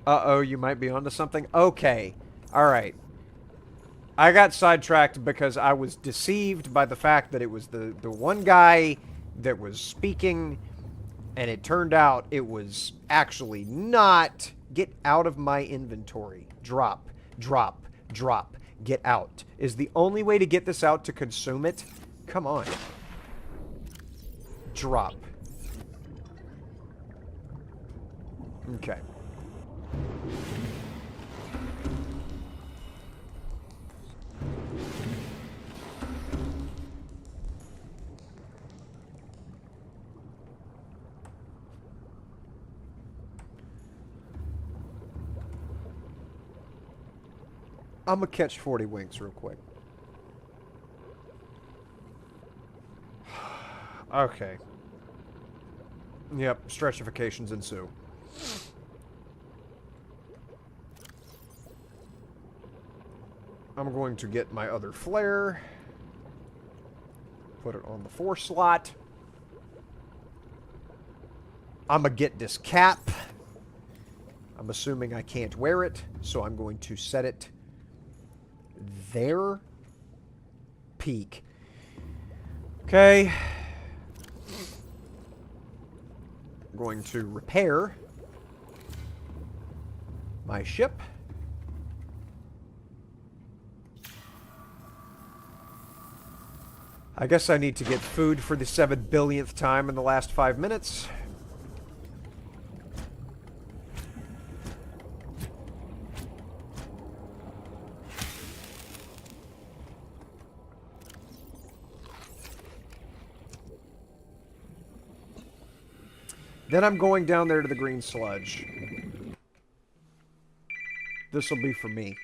Uh-oh, you might be onto something? Okay. Alright. I got sidetracked because I was deceived by the fact that it was the one guy that was speaking, and it turned out it was actually not. Get out of my inventory. Drop, drop, drop. Get out. Is the only way to get this out to consume it? Come on. Drop. Okay. I'm gonna catch 40 winks real quick. Okay. Yep, stretchifications ensue. I'm going to get my other flare. Put it on the 4 slot. I'm gonna get this cap. I'm assuming I can't wear it, so I'm going to set it there. Peak. Okay. I'm going to repair my ship. I guess I need to get food for the 7 billionth time in the last 5 minutes. Then I'm going down there to the green sludge. This will be for me.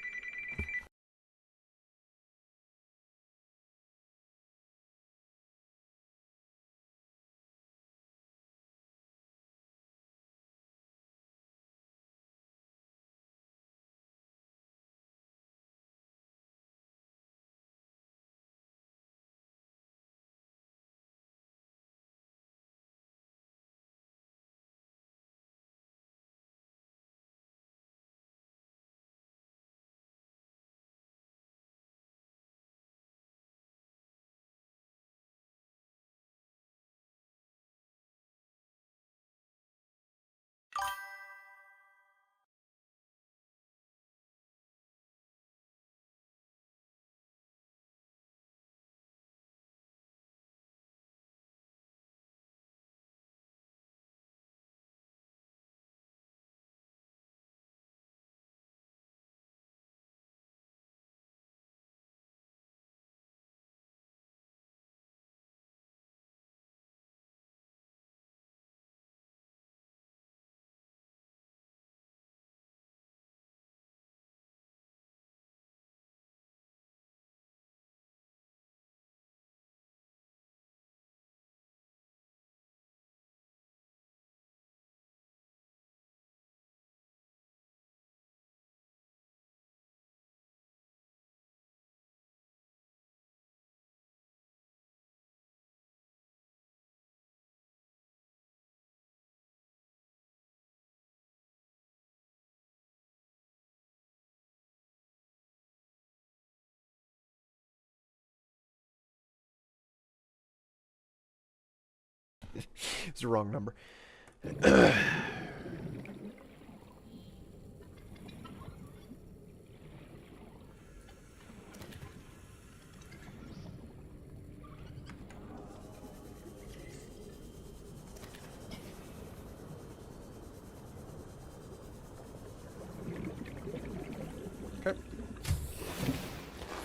It's the wrong number.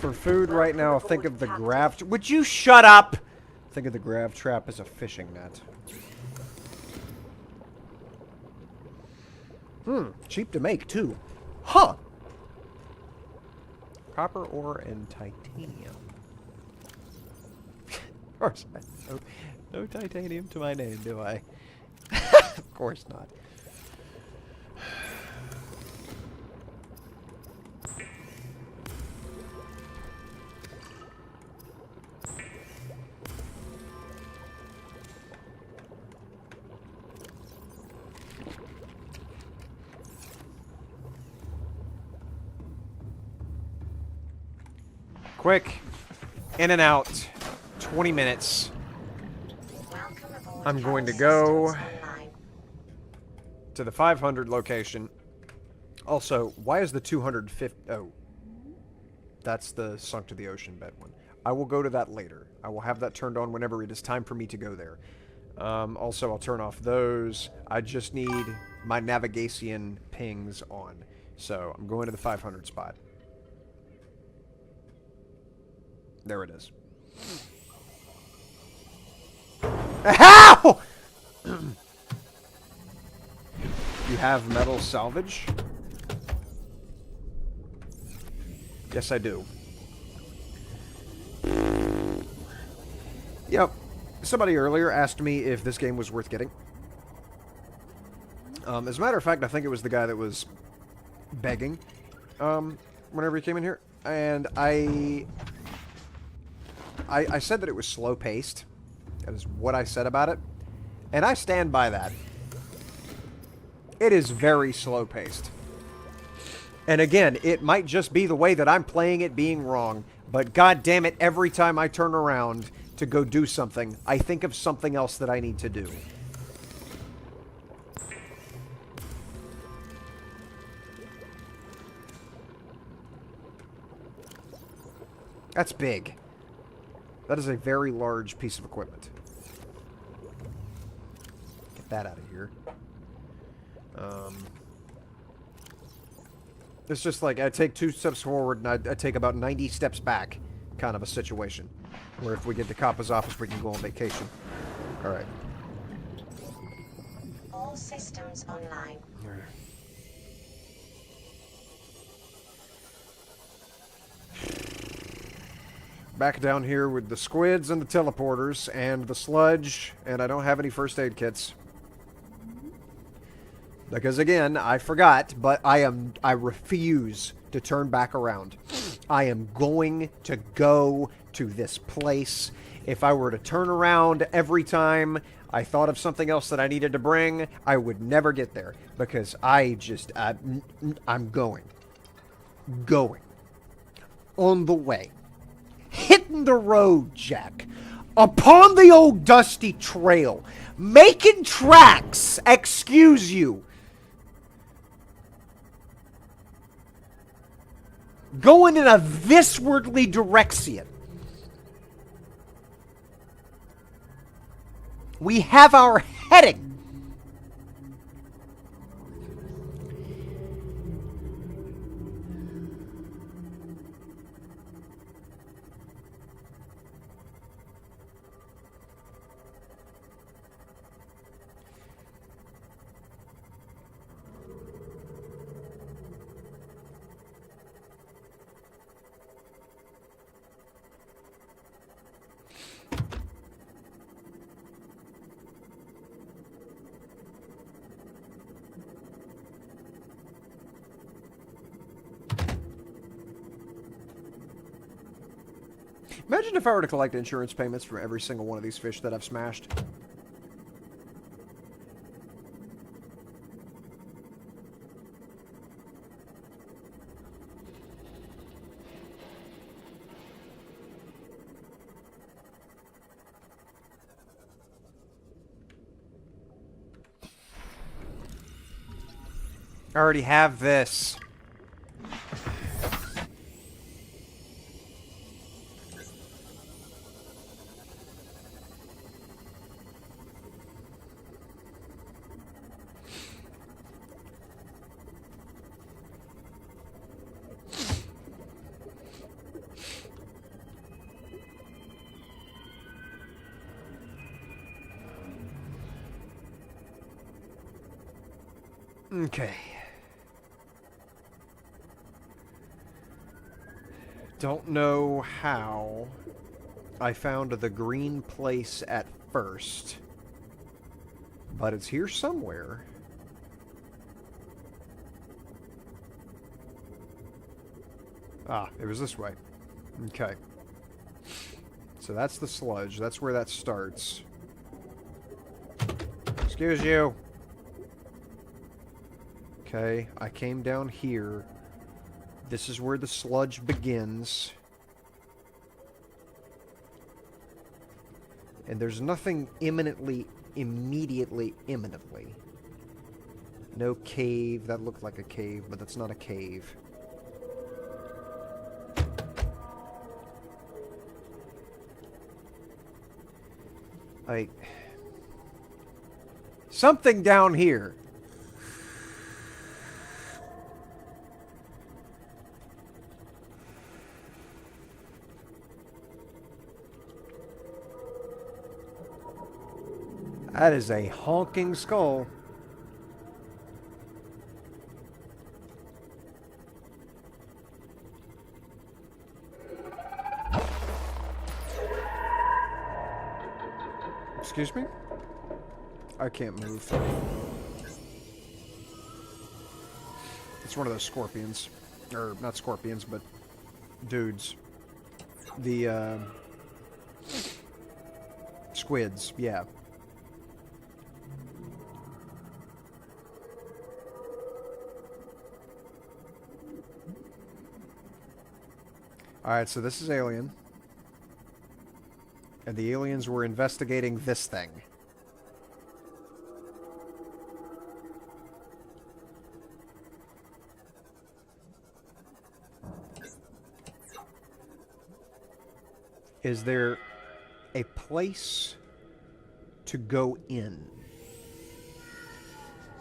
For food right now, think of the grav... Would you shut up? Think of the grav trap as a fishing net. Cheap to make, too. Huh! Copper ore and titanium. Of course, no titanium to my name, do I? Of course not. Quick. In and out. 20 minutes. I'm going to go to the 500 location. Also, why is the 250... Oh. That's the sunk to the ocean bed one. I will go to that later. I will have that turned on whenever it is time for me to go there. Also, I'll turn off those. I just need my navigation pings on. So, I'm going to the 500 spot. There it is. Ow! You have metal salvage? Yes, I do. Yep. Somebody earlier asked me if this game was worth getting. As a matter of fact, I think it was the guy that was begging whenever he came in here. And I said that it was slow-paced. That is what I said about it. And I stand by that. It is very slow-paced. And again, it might just be the way that I'm playing it being wrong. But god damn it, every time I turn around to go do something, I think of something else that I need to do. That's big. That is a very large piece of equipment. Get that out of here. It's just like I take 2 steps forward and I take about 90 steps back kind of a situation. Where if we get to Kappa's office, we can go on vacation. Alright. All systems online. Back down here with the squids and the teleporters and the sludge, and I don't have any first aid kits. Because again, I forgot, but I refuse to turn back around. I am going to go to this place. If I were to turn around every time I thought of something else that I needed to bring, I would never get there. Because I'm going. Going. On the way. Hitting the road, Jack. Upon the old dusty trail. Making tracks. Excuse you. Going in a viswardly direction. We have our heading. Imagine if I were to collect insurance payments from every single one of these fish that I've smashed. I already have this. Okay. Don't know how I found the green place at first, but it's here somewhere. Ah, it was this way. Okay. So that's the sludge. That's where that starts. Excuse you. Okay, I came down here. This is where the sludge begins. And there's nothing imminently, immediately. No cave. That looked like a cave, but that's not a cave. Like... something down here. That is a honking skull. Excuse me? I can't move. It's one of those scorpions. Or, not scorpions, but dudes. The, squids, yeah. Alright, so this is Alien. And the aliens were investigating this thing. Is there a place to go in?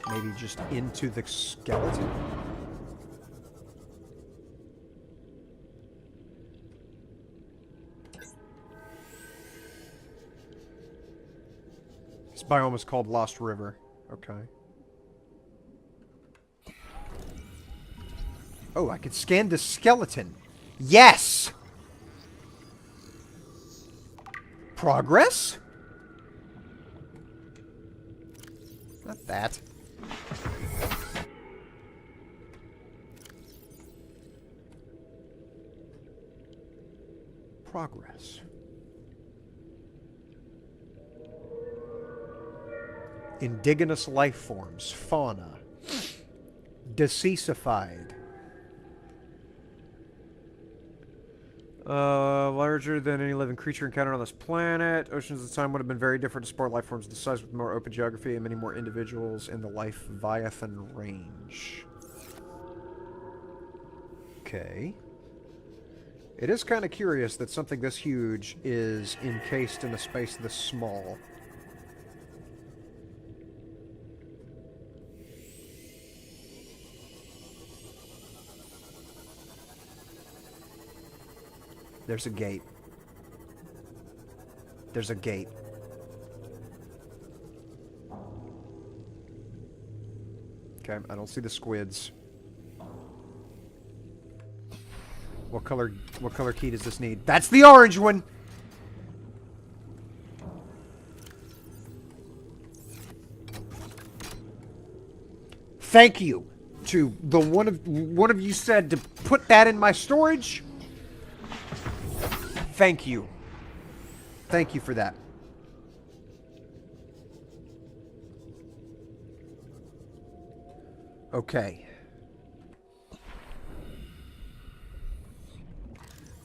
Maybe just into the skeleton? This biome is called Lost River. Okay. Oh, I can scan the skeleton. Yes! Progress? Not that. Progress. Indigenous life forms, fauna. Deceissified. Larger than any living creature encountered on this planet. Oceans at the time would have been very different to support life forms of the size with more open geography and many more individuals in the Leviathan range. Okay. It is kind of curious that something this huge is encased in a space this small. There's a gate. There's a gate. Okay, I don't see the squids. What color key does this need? That's the orange one! Thank you to the one of you said to put that in my storage. Thank you. Thank you for that. Okay.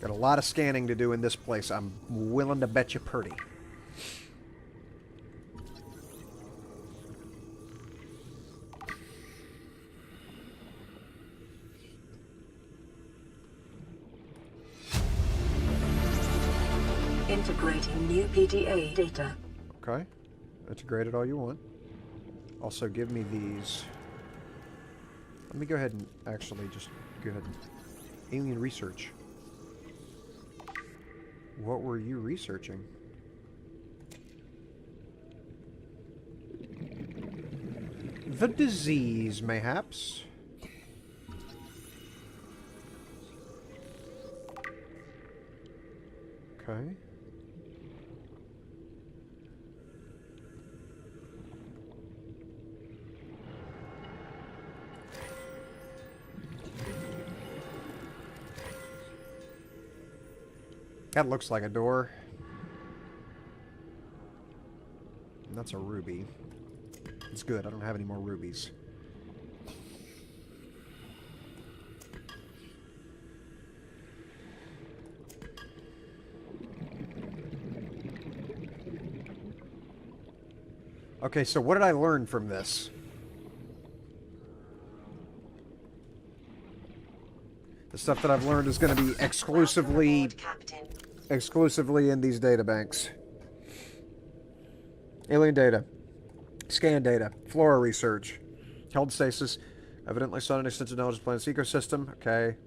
Got a lot of scanning to do in this place. I'm willing to bet you pretty. Integrating new PDA data. Okay. Integrate it all you want. Also, give me these. Let me go ahead and actually just go ahead and... Alien research. What were you researching? The disease, mayhaps. Okay. That looks like a door. And that's a ruby. It's good. I don't have any more rubies. Okay, so what did I learn from this? The stuff that I've learned is going to be exclusively in these databanks. Alien data. Scan data. Flora research. Held stasis. Evidently sought an extensive knowledge of the planet's ecosystem. Okay.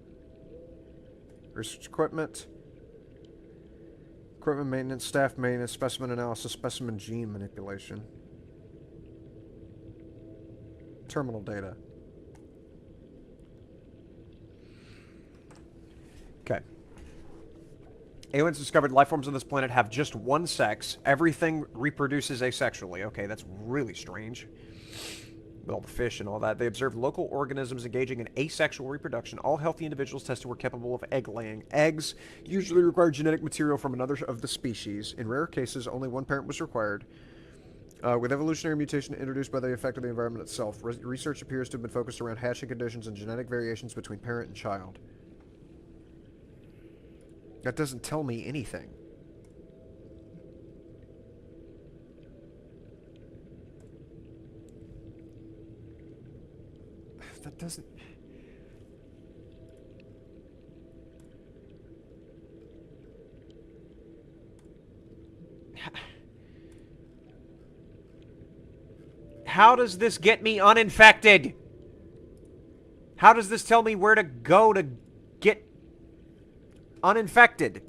Research equipment. Equipment maintenance, staff maintenance, specimen analysis, specimen gene manipulation. Terminal data. Okay. Aliens discovered life forms on this planet have just one sex. Everything reproduces asexually. Okay, that's really strange. With all the fish and all that. They observed local organisms engaging in asexual reproduction. All healthy individuals tested were capable of egg laying. Eggs usually require genetic material from another of the species. In rare cases, only one parent was required. With evolutionary mutation introduced by the effect of the environment itself, research appears to have been focused around hatching conditions and genetic variations between parent and child. That doesn't tell me anything. That doesn't... How does this get me uninfected? How does this tell me where to go to get uninfected?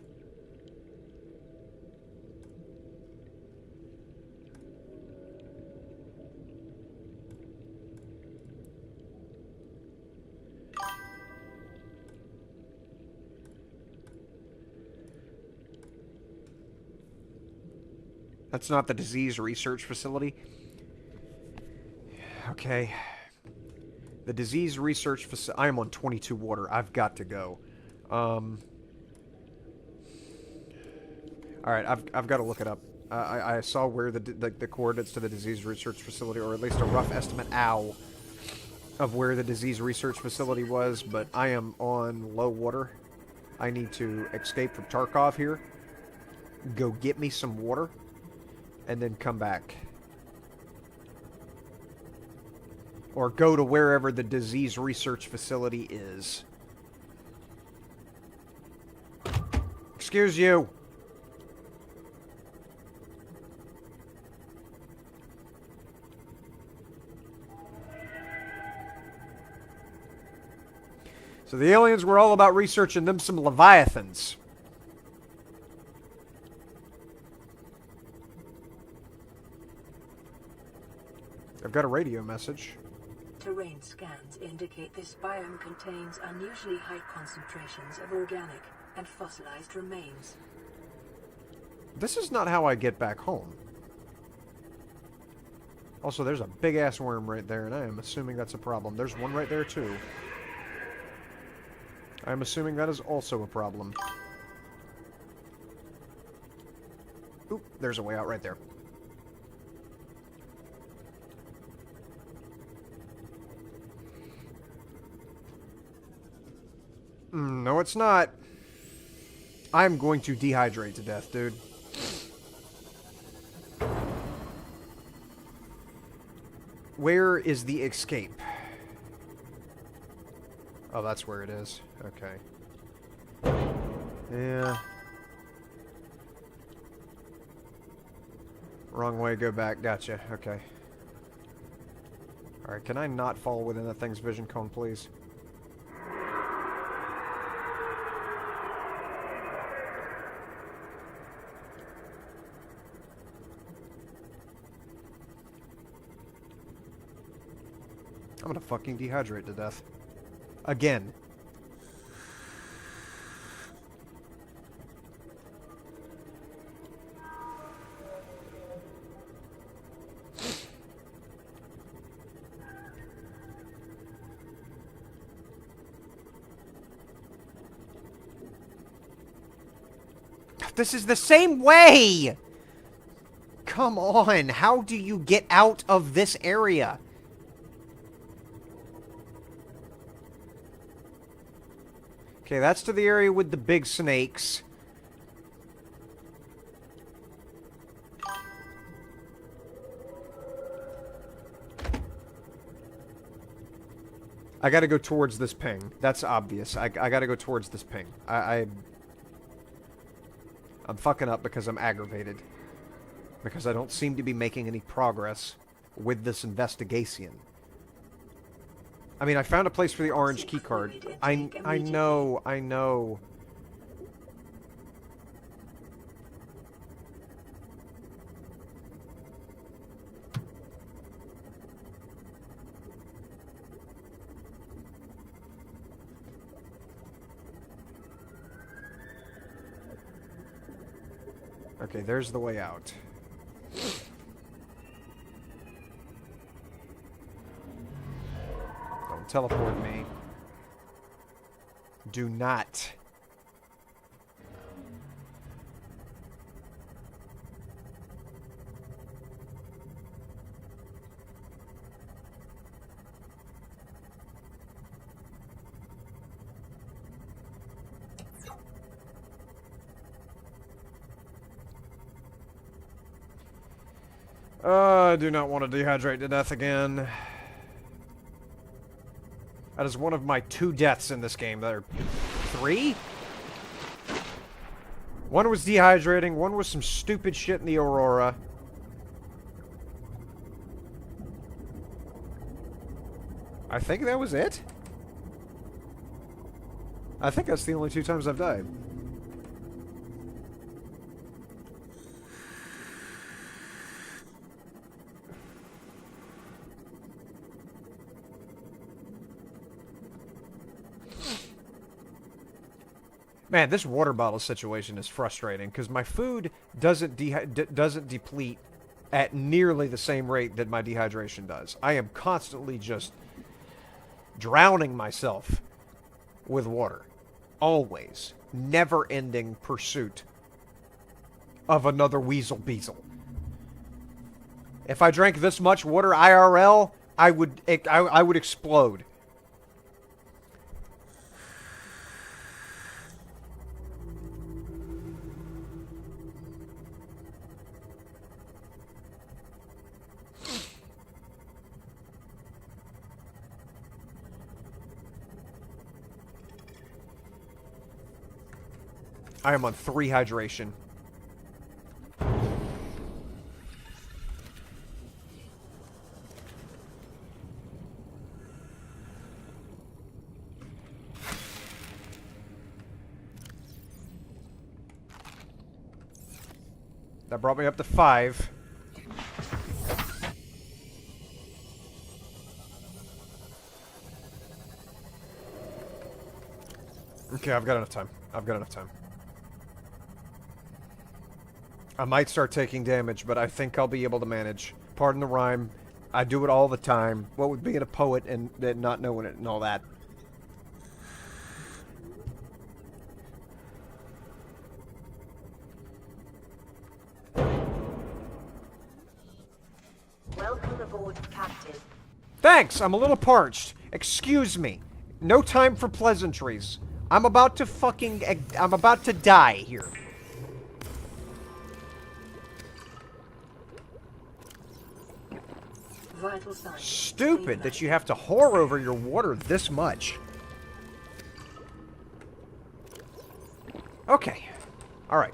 That's not the disease research facility. Okay. The disease research facility. I am on 22 water. I've got to go. Alright, I've got to look it up. I saw where the coordinates to the disease research facility, or at least a rough estimate, of where the disease research facility was, but I am on low water. I need to escape from Tarkov here, go get me some water, and then come back. Or go to wherever the disease research facility is. Excuse you. So the aliens were all about researching them some leviathans. I've got a radio message. Terrain scans indicate this biome contains unusually high concentrations of organic and fossilized remains. This is not how I get back home. Also, there's a big-ass worm right there, and I am assuming that's a problem. There's one right there, too. I'm assuming that is also a problem. Oop, there's a way out right there. No, it's not. I'm going to dehydrate to death, dude. Where is the escape? Oh, that's where it is. Okay. Yeah. Wrong way, go back. Gotcha. Okay. Alright, can I not fall within that thing's vision cone, please? I'm gonna fucking dehydrate to death. Again. This is the same way! Come on, how do you get out of this area? Okay, that's to the area with the big snakes. I gotta go towards this ping. That's obvious. I gotta go towards this ping. I'm fucking up because I'm aggravated. Because I don't seem to be making any progress with this investigation. I mean, I found a place for the orange keycard. I know, I know. Okay, there's the way out. Don't teleport me. Do not. I do not want to dehydrate to death again. That is one of my 2 deaths in this game. There are 3? One was dehydrating, one was some stupid shit in the Aurora. I think that was it? I think that's the only 2 times I've died. Man, this water bottle situation is frustrating because my food doesn't deplete at nearly the same rate that my dehydration does. I am constantly just drowning myself with water. Always. Never-ending pursuit of another weasel beazle. If I drank this much water IRL, I would explode. I am on 3 hydration. That brought me up to 5. Okay, I've got enough time. I've got enough time. I might start taking damage, but I think I'll be able to manage. Pardon the rhyme. I do it all the time. What with being a poet and not knowing it and all that. Welcome aboard, Captain. Thanks! I'm a little parched. Excuse me. No time for pleasantries. I'm about to die here. Vital signs. Stupid that you have to whore over your water this much. Okay. Alright.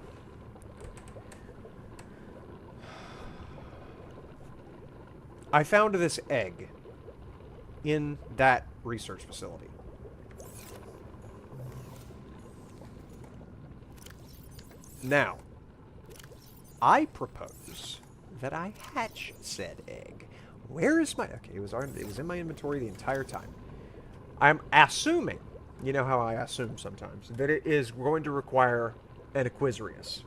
I found this egg in that research facility. Now, I propose that I hatch said egg. Where is my... Okay, it was in my inventory the entire time. I'm assuming, you know how I assume sometimes, that it is going to require an Aquarius.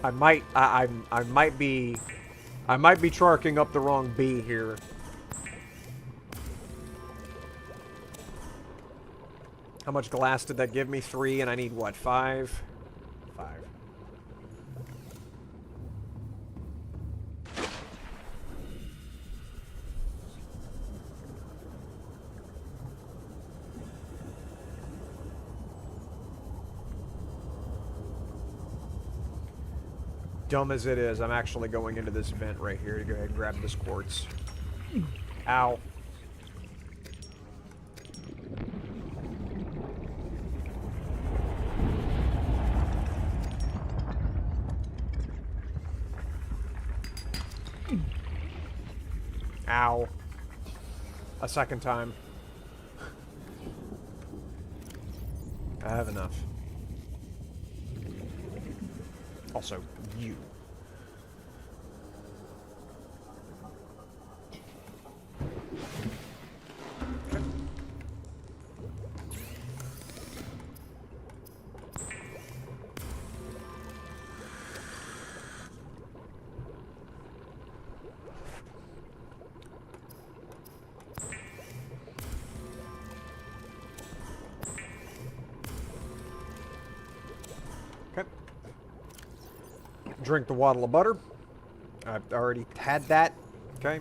I might be charking up the wrong B here. How much glass did that give me? 3, and I need what? 5? 5. Dumb as it is, I'm actually going into this vent right here to go ahead and grab this quartz. Ow. Ow. A second time. I have enough. Also, you. Drink the waddle of butter. I've already had that. Okay.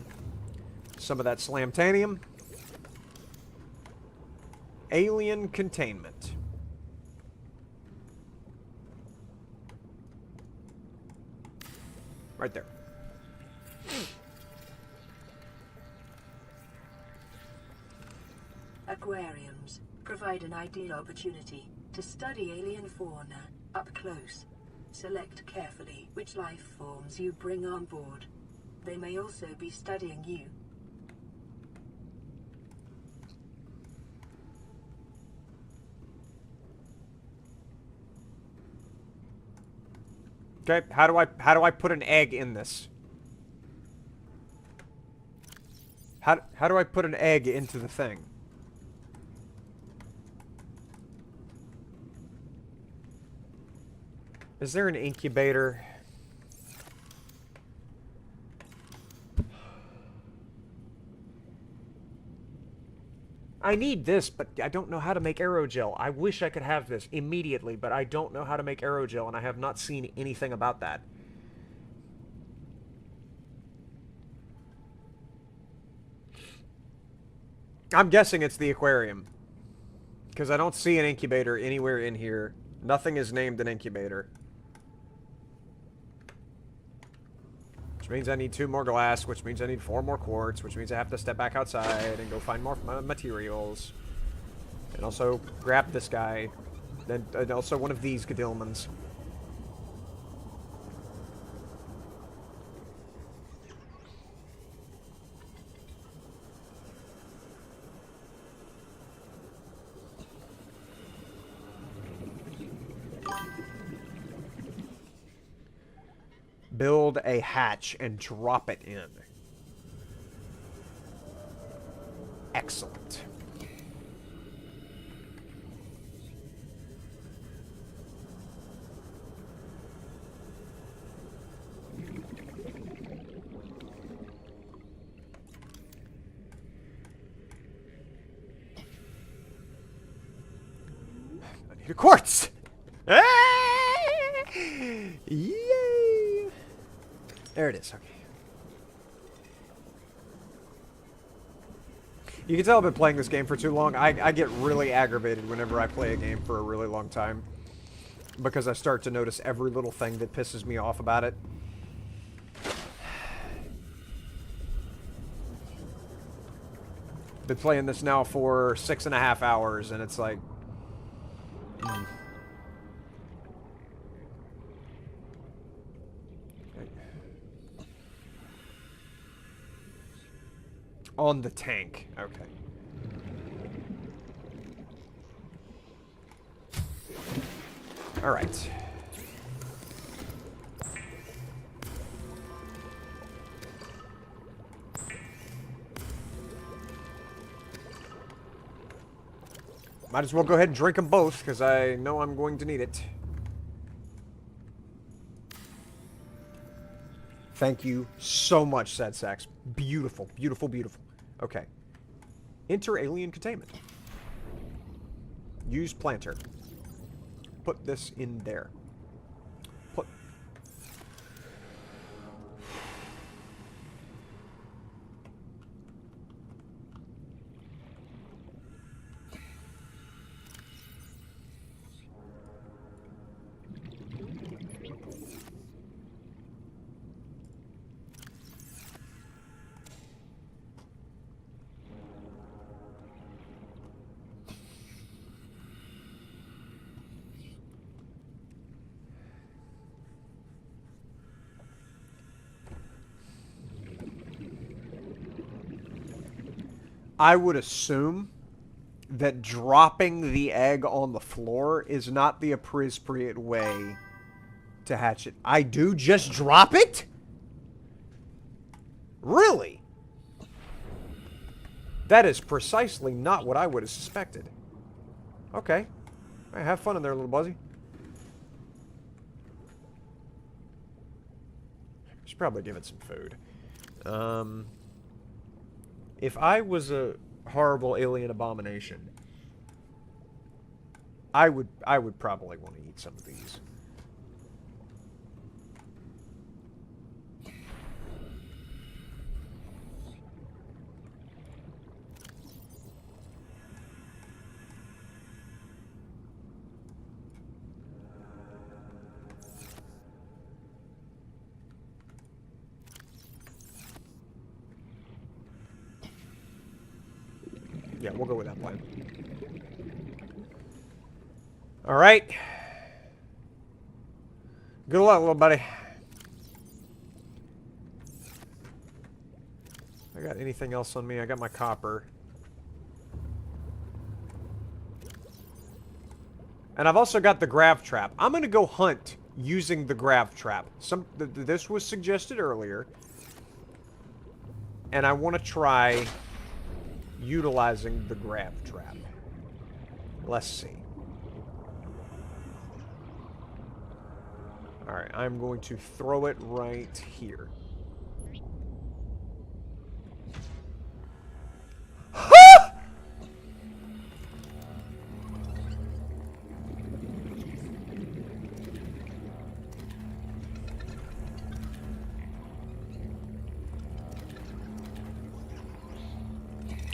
Some of that slamtanium. Alien containment. Right there. Aquariums provide an ideal opportunity to study alien fauna up close. Select carefully which life forms you bring on board. They may also be studying you. Okay, how do I put an egg in this? How do I put an egg into the thing? Is there an incubator? I need this, but I don't know how to make aerogel. I wish I could have this immediately, but I don't know how to make aerogel, and I have not seen anything about that. I'm guessing it's the aquarium, because I don't see an incubator anywhere in here. Nothing is named an incubator. Which means I need 2 more glass, which means I need 4 more quartz, which means I have to step back outside and go find more materials. And also grab this guy. And also one of these Gadilmans. Build a hatch and drop it in. Excellent. I need a quartz! Yay! There it is, okay. You can tell I've been playing this game for too long. I get really aggravated whenever I play a game for a really long time. because I start to notice every little thing that pisses me off about it. Been playing this now for 6.5 hours, and it's like... On the tank. Okay. Alright. Might as well go ahead and drink them both, because I know I'm going to need it. Thank you so much, Sad Sax. Beautiful, beautiful, beautiful. Okay. Enter alien containment. Use planter. Put this in there. Put... I would assume that dropping the egg on the floor is not the appropriate way to hatch it. I do just drop it? Really? That is precisely not what I would have suspected. Okay. All right, have fun in there, little buzzy. Should probably give it some food. If I was a horrible alien abomination, I would probably want to eat some of these. Yeah, we'll go with that plan. Alright. Good luck, little buddy. I got anything else on me? I got my copper. And I've also got the grav trap. I'm going to go hunt using the grav trap. This was suggested earlier. And I want to try utilizing the grav trap. Let's see. Alright, I'm going to throw it right here.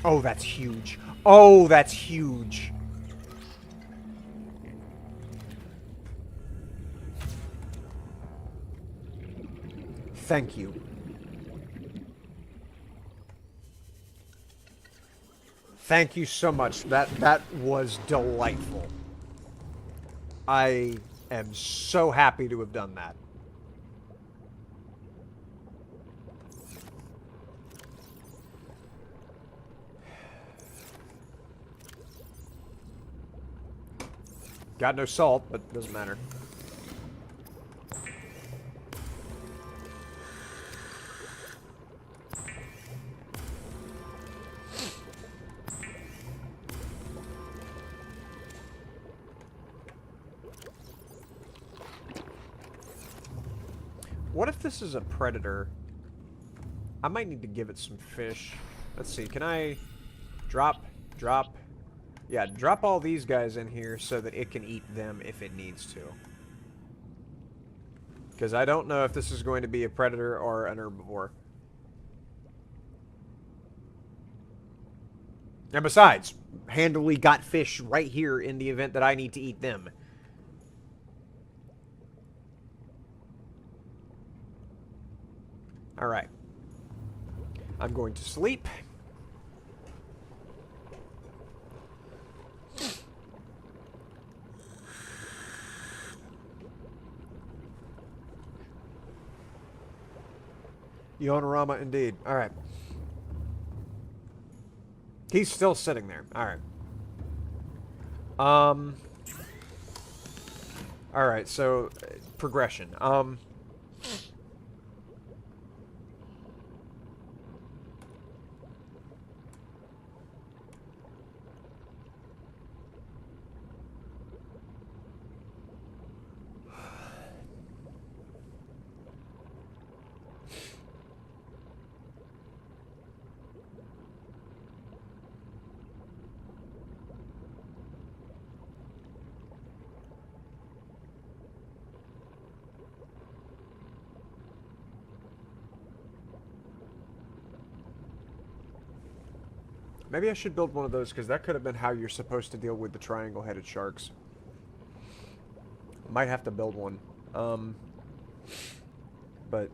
Oh, that's huge. Oh, that's huge. Thank you. Thank you so much. That was delightful. I am so happy to have done that. Got no salt, but doesn't matter. What if this is a predator? I might need to give it some fish. Let's see, can I drop? Yeah, drop all these guys in here so that it can eat them if it needs to. Because I don't know if this is going to be a predator or an herbivore. And besides, handily got fish right here in the event that I need to eat them. Alright. I'm going to sleep. Yonorama, indeed. Alright. He's still sitting there. Alright. Alright, so progression. Maybe I should build one of those, because that could have been how you're supposed to deal with the triangle-headed sharks. Might have to build one. But...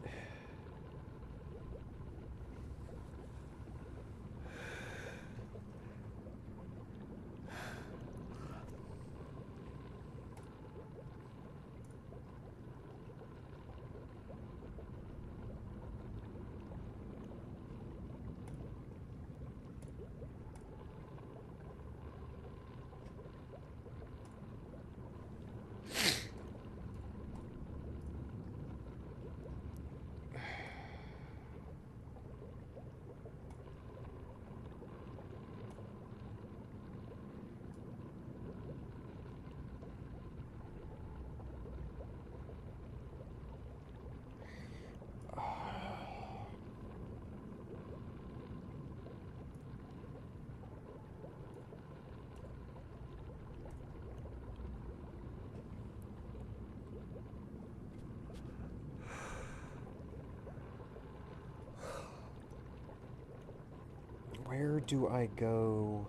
where do I go?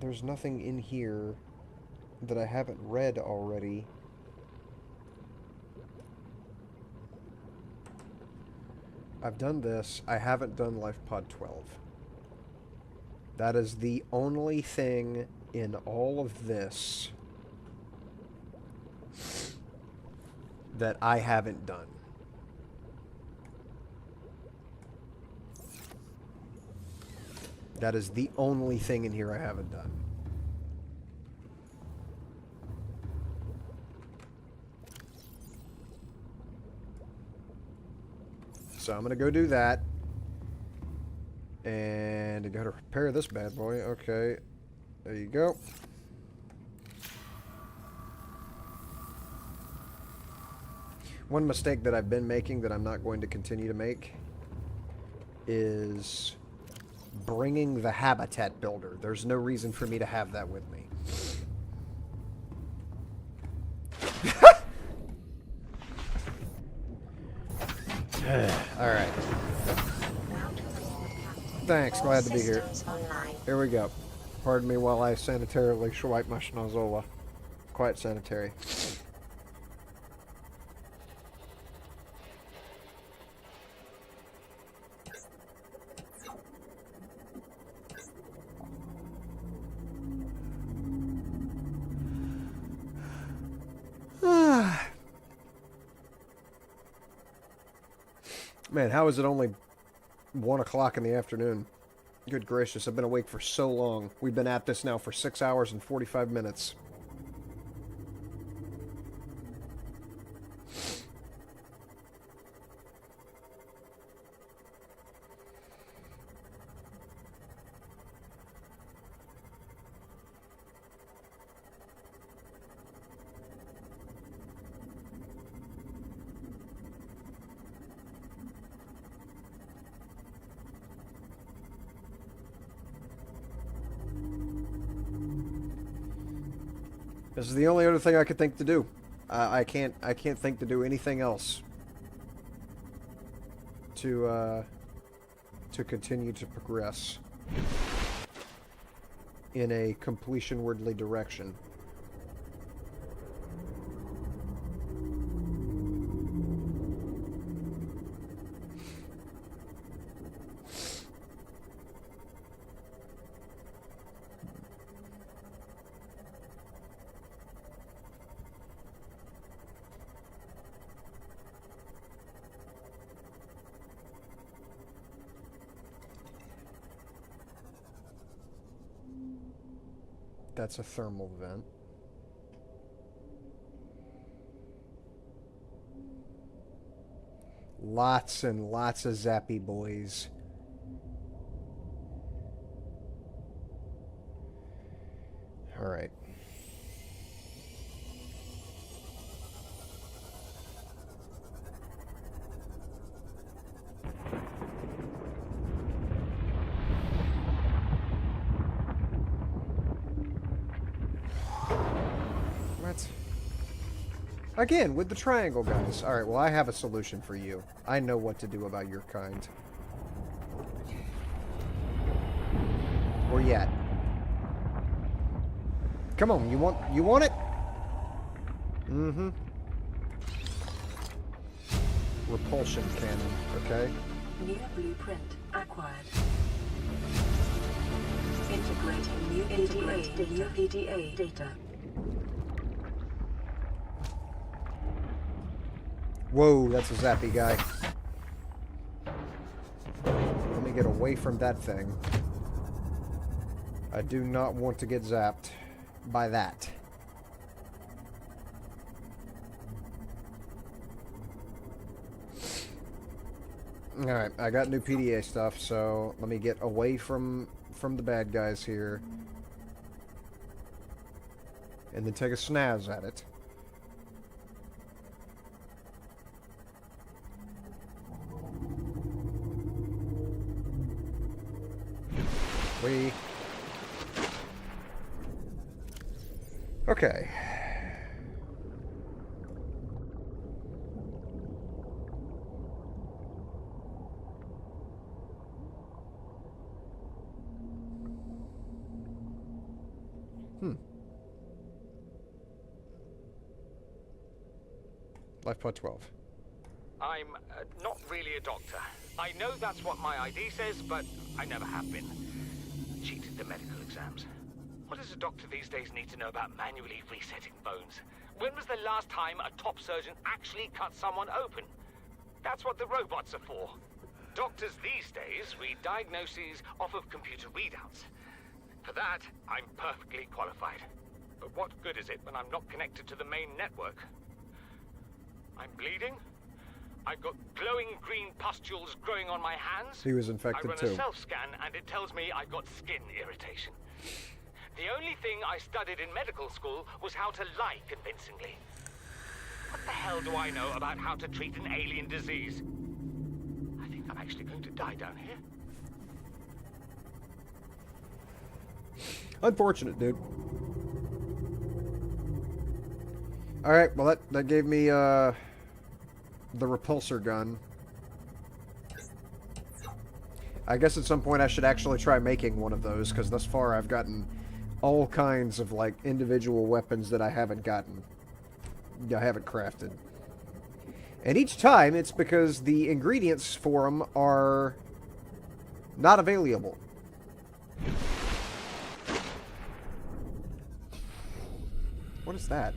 There's nothing in here that I haven't read already. I've done this. I haven't done Life Pod 12. That is the only thing in all of this that I haven't done. That is the only thing in here I haven't done. So I'm going to go do that. And I got to repair this bad boy. Okay. There you go. One mistake that I've been making that I'm not going to continue to make is bringing the habitat builder. There's no reason for me to have that with me. Alright. Thanks, glad to be here. Here we go. Pardon me while I sanitarily swipe my schnozola. Quite sanitary. Man, how is it only 1 o'clock in the afternoon? Good gracious, I've been awake for so long. We've been at this now for 6 hours and 45 minutes. This is the only other thing I could think to do. I can't think to do anything else to continue to progress in a completion-wordly direction. That's a thermal vent. Lots and lots of zappy boys. Alright. What? Again, with the triangle, guys. Alright, well, I have a solution for you. I know what to do about your kind. Where you at? Come on, you want it? Mm-hmm. Repulsion cannon, okay? New blueprint acquired. Integrating new PDA data. Whoa, that's a zappy guy. Let me get away from that thing. I do not want to get zapped by that. Alright, I got new PDA stuff, so let me get away from the bad guys here. And then take a snaz at it. Okay. Life pod 12. I'm not really a doctor. I know that's what my ID says, but I never have been. Cheated the medical exams. What does a doctor these days need to know about manually resetting bones? When was the last time a top surgeon actually cut someone open? That's what the robots are for. Doctors these days read diagnoses off of computer readouts. For that, I'm perfectly qualified. But what good is it when I'm not connected to the main network? I'm bleeding. I've got glowing green pustules growing on my hands. He was infected too. I run a self-scan and it tells me I've got skin irritation. The only thing I studied in medical school was how to lie convincingly. What the hell do I know about how to treat an alien disease? I think I'm actually going to die down here. Unfortunate, dude. Alright, well that gave me the repulsor gun. I guess at some point I should actually try making one of those, because thus far I've gotten all kinds of, like, individual weapons that I haven't gotten. I haven't crafted. And each time it's because the ingredients for them are not available. What is that?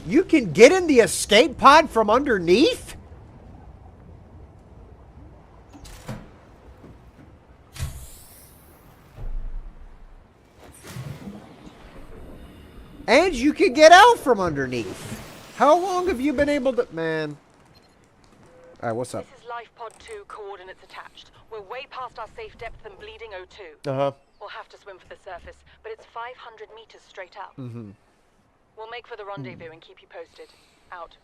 You can get in the escape pod from underneath? And you can get out from underneath. How long have you been able to... Man. Alright, what's up? This is Life Pod 2, coordinates attached. We're way past our safe depth and bleeding O2. Uh-huh. We'll have to swim for the surface, but it's 500 meters straight up. Mm-hmm. We'll make for the rendezvous and keep you posted. Out.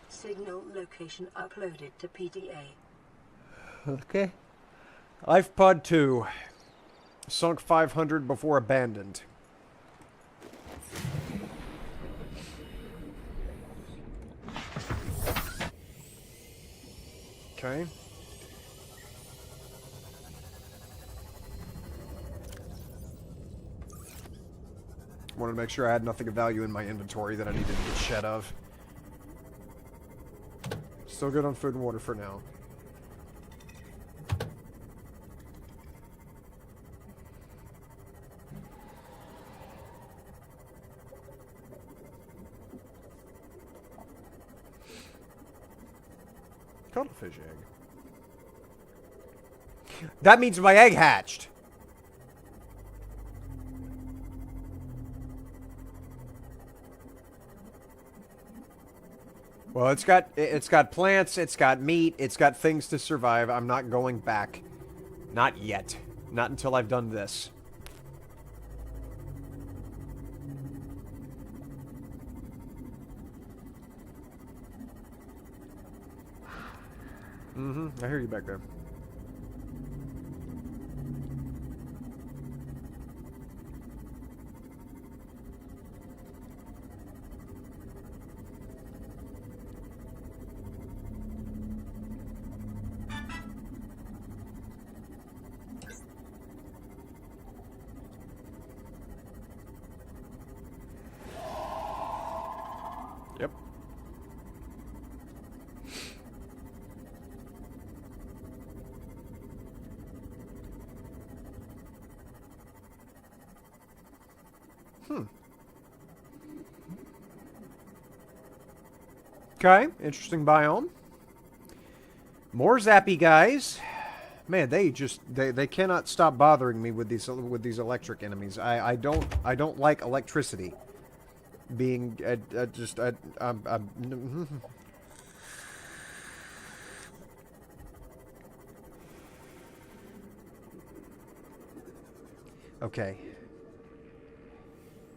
Signal location uploaded to PDA. Okay. Life pod 2. Sunk 500 before abandoned. Okay. Wanted to make sure I had nothing of value in my inventory that I needed to get shed of. Still good on food and water for now. Cuttlefish egg. That means my egg hatched. Well, it's got plants, it's got meat, it's got things to survive. I'm not going back. Not yet. Not until I've done this. I hear you back there. Yep. Okay, interesting biome. More zappy guys. Man, they cannot stop bothering me with these electric enemies. I don't like electricity. Being okay.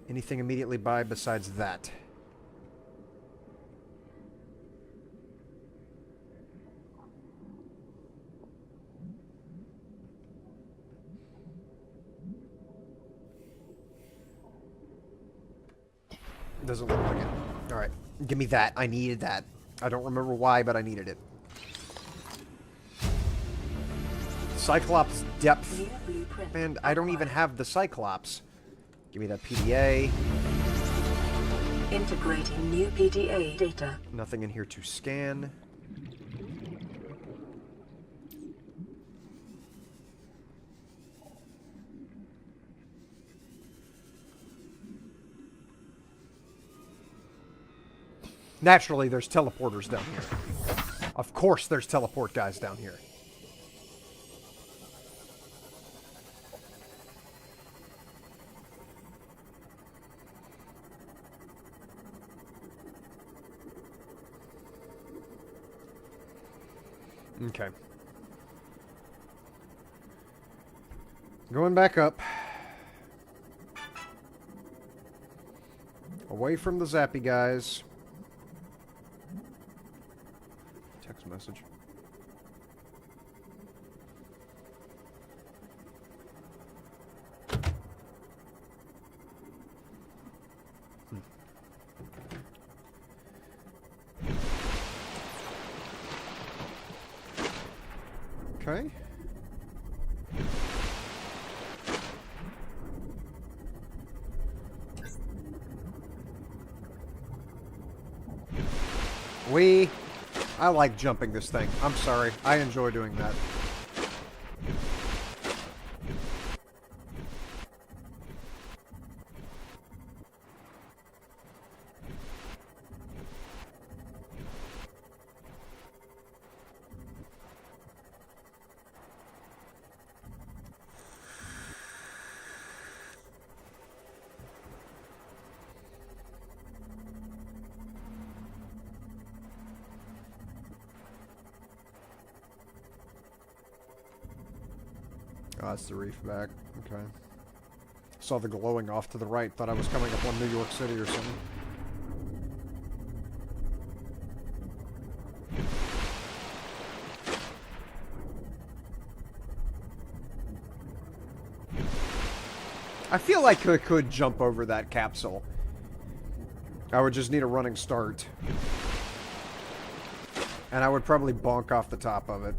Anything immediately by besides that? Doesn't look like it. Alright. Give me that. I needed that. I don't remember why, but I needed it. Cyclops depth. Man, I don't even have the Cyclops. Give me that PDA. Integrating new PDA data. Nothing in here to scan. Naturally, there's teleporters down here. Of course there's teleport guys down here. Okay. Going back up. Away from the zappy guys. Text message. Okay. I like jumping this thing. I'm sorry. I enjoy doing that. Oh, that's the reef back. Okay. Saw the glowing off to the right. Thought I was coming up on New York City or something. I feel like I could jump over that capsule. I would just need a running start. And I would probably bonk off the top of it.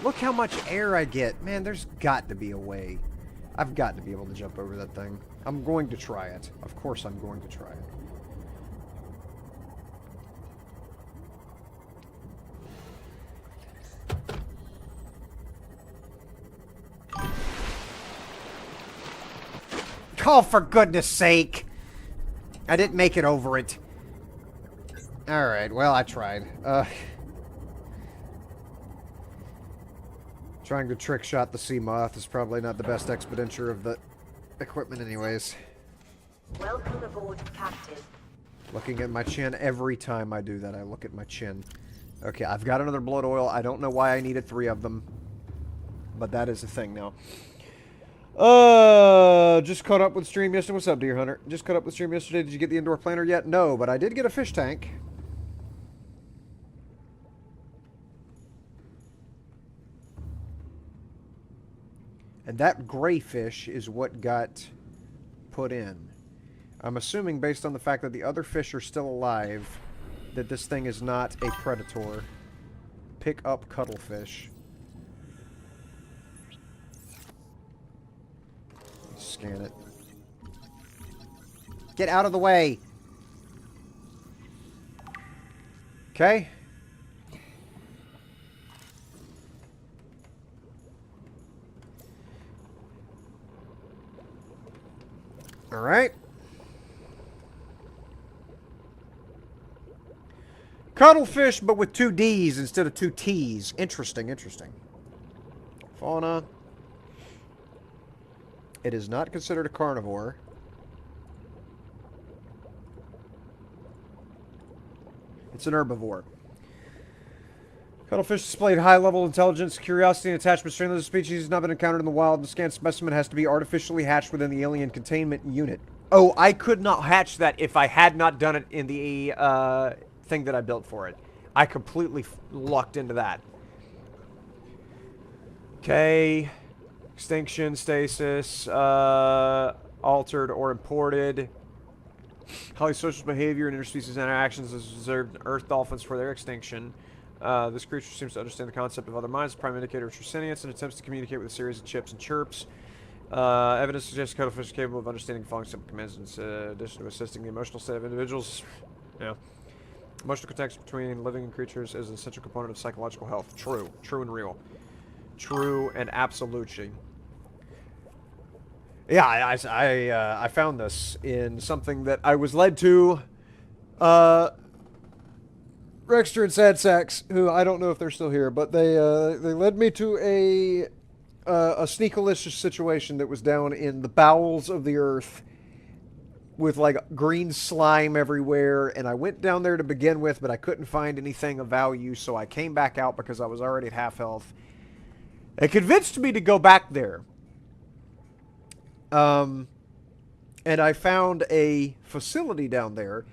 Look how much air I get. Man, there's got to be a way. I've got to be able to jump over that thing. I'm going to try it. Of course I'm going to try it. Oh, for goodness sake. I didn't make it over it. Alright, well, I tried. Trying to trick shot the sea moth is probably not the best expenditure of the equipment anyways. Welcome aboard, Captain. Looking at my chin every time I do that. I look at my chin. Okay, I've got another blood oil. I don't know why I needed 3 of them. But that is a thing now. Just caught up with stream yesterday. What's up, Deer Hunter? Just caught up with stream yesterday. Did you get the indoor planter yet? No, but I did get a fish tank. And that gray fish is what got put in. I'm assuming, based on the fact that the other fish are still alive, that this thing is not a predator. Pick up cuttlefish. Scan it. Get out of the way! Okay. Alright. Cuttlefish, but with 2 D's instead of 2 T's. Interesting, interesting. Fauna. It is not considered a carnivore. It's an herbivore. Cuttlefish displayed high-level intelligence, curiosity, and attachment. Strain of the species has not been encountered in the wild. The scanned specimen has to be artificially hatched within the alien containment unit. Oh, I could not hatch that if I had not done it in the thing that I built for it. I completely lucked into that. Okay. Extinction, stasis, altered or imported. Highly social behavior and interspecies interactions is observed in earth dolphins for their extinction. This creature seems to understand the concept of other minds, a prime indicator of true sentience, and attempts to communicate with a series of chips and chirps. Evidence suggests cuttlefish are capable of understanding the following simple commands in addition to assisting the emotional state of individuals. Yeah. Emotional context between living creatures is an essential component of psychological health. True. True and real. True and absolutely. Yeah, I found this in something that I was led to. Rexter and Sad Sacks, who I don't know if they're still here, but they led me to a sneakalicious situation that was down in the bowels of the earth with like green slime everywhere, and I went down there to begin with, but I couldn't find anything of value, so I came back out because I was already at half health. It convinced me to go back there. And I found a facility down there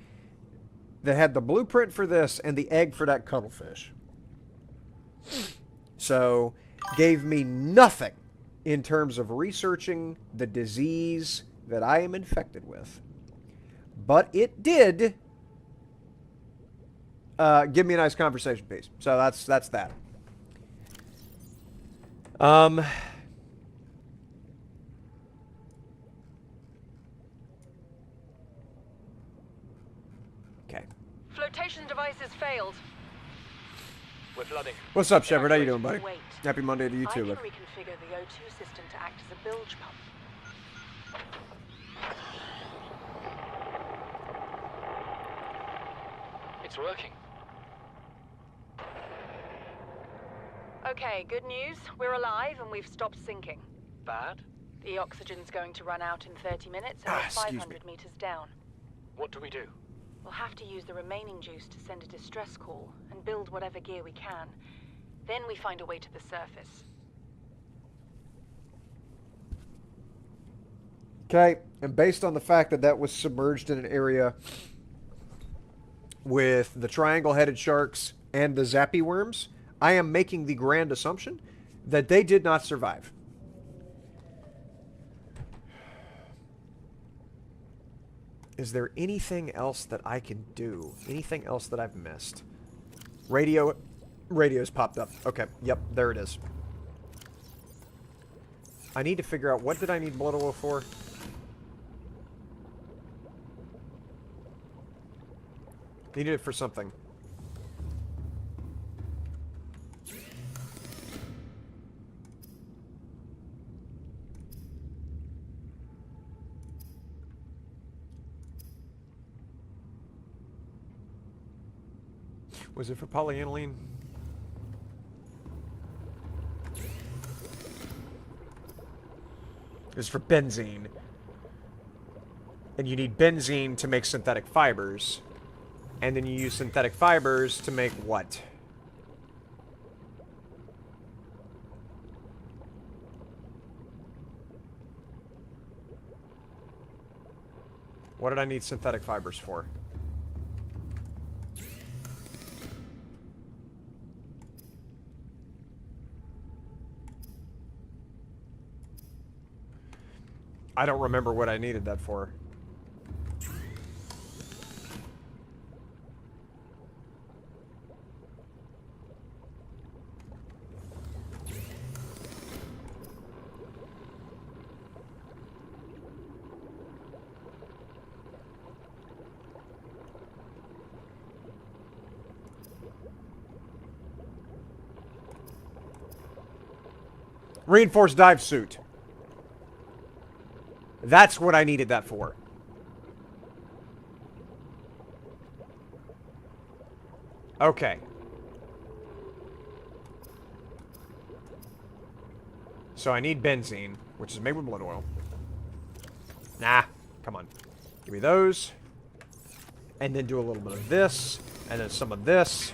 that had the blueprint for this and the egg for that cuttlefish. So, gave me nothing in terms of researching the disease that I am infected with. But it did give me a nice conversation piece. So that's that. Okay. Flotation device has failed. We're flooding. What's up, Shepard? How you doing, buddy? Wait. Happy Monday to you I too, can bud. reconfigure the O2 system to act as a bilge pump. It's working. Okay, good news. We're alive and we've stopped sinking. Bad? The oxygen's going to run out in 30 minutes and we're 500 meters down. What do we do? We'll have to use the remaining juice to send a distress call and build whatever gear we can. Then we find a way to the surface. Okay, and based on the fact that that was submerged in an area with the triangle-headed sharks and the zappy worms, I am making the grand assumption that they did not survive. Is there anything else that I can do? Anything else that I've missed? Radio's popped up. Okay, yep, there it is. I need to figure out, what did I need blood oil for? Needed it for something. Was it for polyaniline? is for benzene. And you need benzene to make synthetic fibers. And then you use synthetic fibers to make what? What did I need synthetic fibers for? I don't remember what I needed that for. Reinforced dive suit. That's what I needed that for. Okay. So I need benzene, which is made with blood oil. Nah, come on. Give me those. And then do a little bit of this. And then some of this.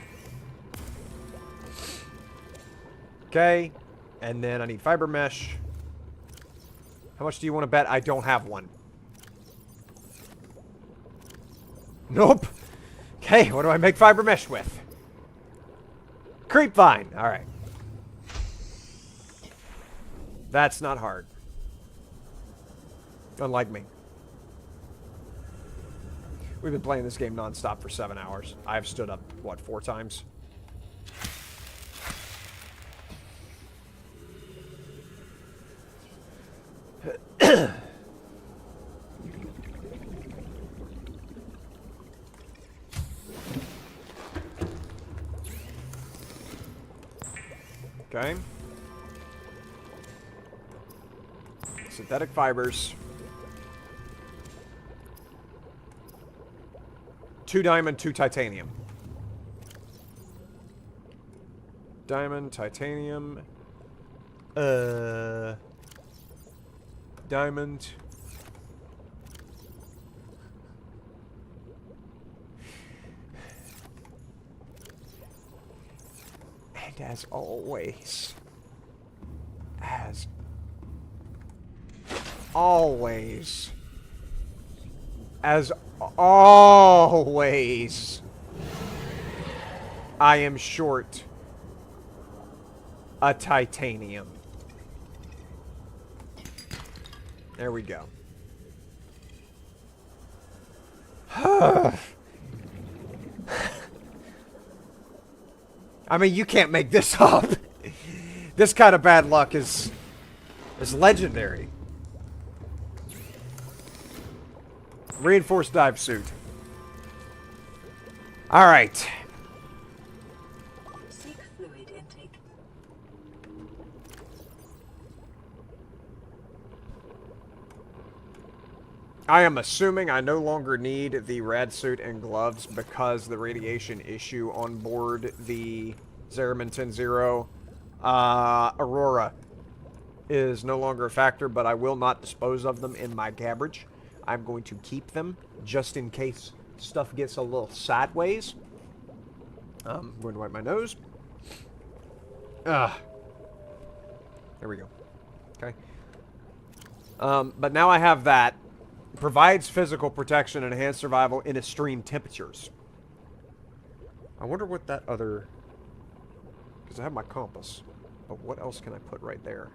Okay. And then I need fiber mesh. How much do you want to bet I don't have one? Nope. Okay, what do I make fiber mesh with? Creep vine. Alright. That's not hard. Unlike me. We've been playing this game non-stop for 7 hours. I've stood up, what, 4 times? Okay. Synthetic fibers. 2 diamond, 2 titanium. Diamond, titanium. Diamond. And as always, I am short a titanium. There we go. I mean, you can't make this up. This kind of bad luck is legendary. Reinforced dive suit. All right. Seek fluid intake. I am assuming I no longer need the rad suit and gloves because the radiation issue on board the Zeraman 10-0 Aurora is no longer a factor, but I will not dispose of them in my gabbage. I'm going to keep them just in case stuff gets a little sideways. I'm going to wipe my nose. There we go. Okay. But now I have that. Provides physical protection and enhanced survival in extreme temperatures. I wonder what that other... Because I have my compass. But what else can I put right there?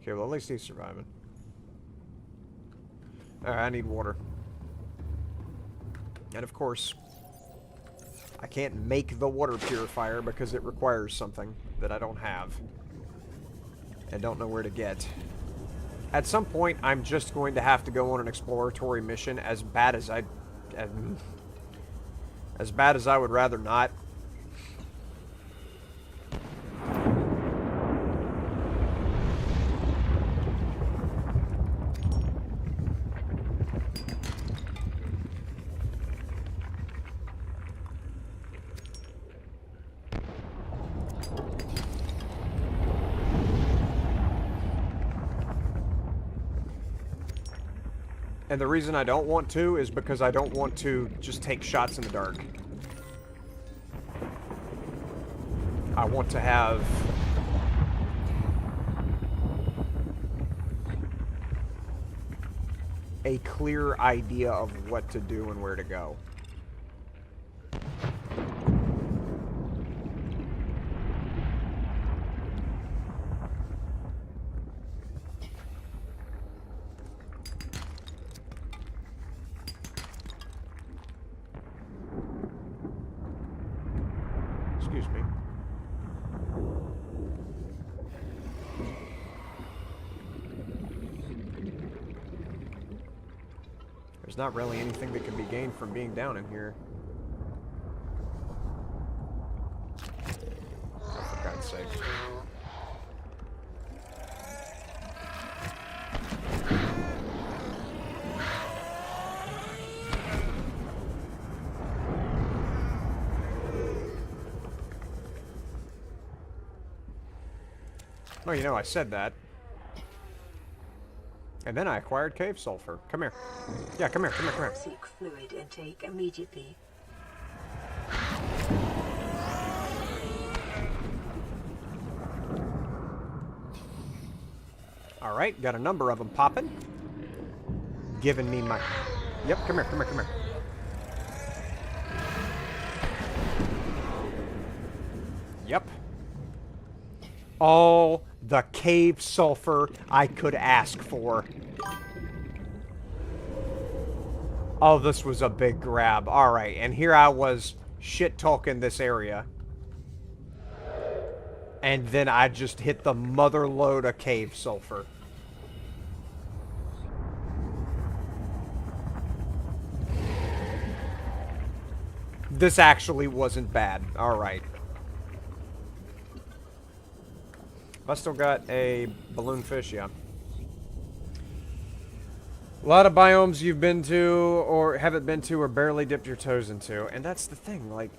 Okay, well, at least he's surviving. Alright, I need water. And of course, I can't make the water purifier because it requires something that I don't have. And don't know where to get. At some point, I'm just going to have to go on an exploratory mission as bad as I would rather not. And the reason I don't want to is because I don't want to just take shots in the dark. I want to have... a clear idea of what to do and where to go. Excuse me. There's not really anything that can be gained from being down in here. Oh, for God's sake. Oh, you know, I said that. And then I acquired cave sulfur. Come here. Yeah, come here, come here, come here. Seek fluid intake immediately. Alright, got a number of them popping. Giving me my... Yep, come here, come here, come here. Yep. All the cave sulfur I could ask for. Oh, this was a big grab. Alright, and here I was shit-talking this area. And then I just hit the mother load of cave sulfur. This actually wasn't bad. Alright. I still got a balloon fish, yeah. A lot of biomes you've been to, or haven't been to, or barely dipped your toes into. And that's the thing, like,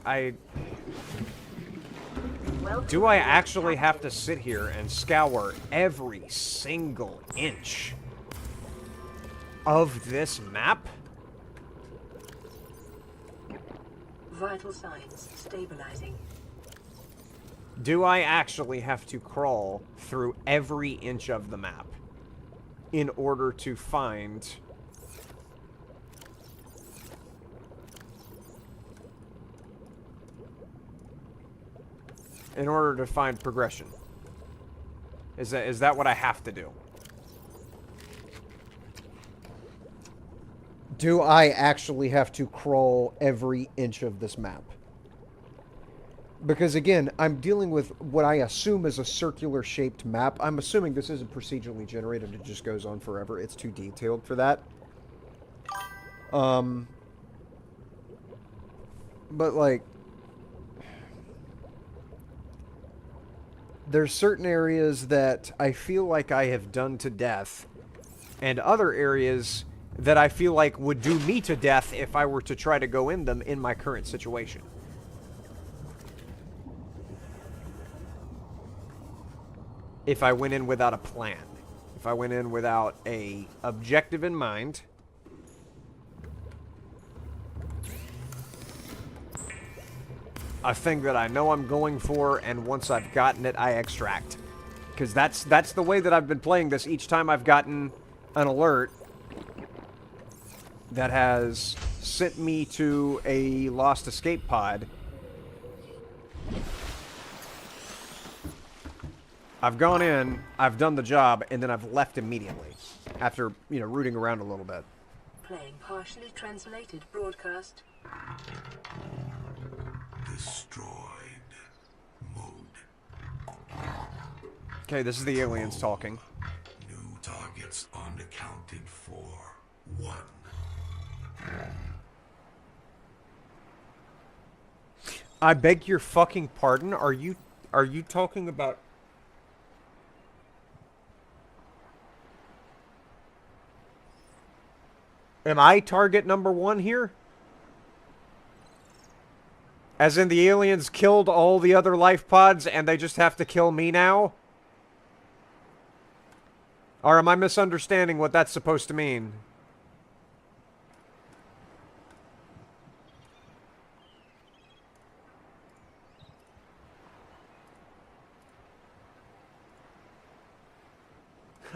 do I actually have to sit here and scour every single inch of this map? Vital signs stabilizing. Do I actually have to crawl through every inch of the map in order to find... in order to find progression? Is that what I have to do? Do I actually have to crawl every inch of this map? Because again, I'm dealing with what I assume is a circular-shaped map. I'm assuming this isn't procedurally generated. It just goes on forever. It's too detailed for that. But, like... there's certain areas that I feel like I have done to death, and other areas that I feel like would do me to death if I were to try to go in them in my current situation. If I went in without a plan. If I went in without a objective in mind. A thing that I know I'm going for, and once I've gotten it, I extract. Because that's the way that I've been playing this each time I've gotten an alert that has sent me to a lost escape pod. I've gone in, I've done the job, and then I've left immediately. After, you know, rooting around a little bit. Playing partially translated broadcast. Destroyed mode. Okay, this is the aliens talking. New targets unaccounted for. 1. I beg your fucking pardon? Are you talking about... Am I target number 1 here? As in the aliens killed all the other life pods and they just have to kill me now? Or am I misunderstanding what that's supposed to mean?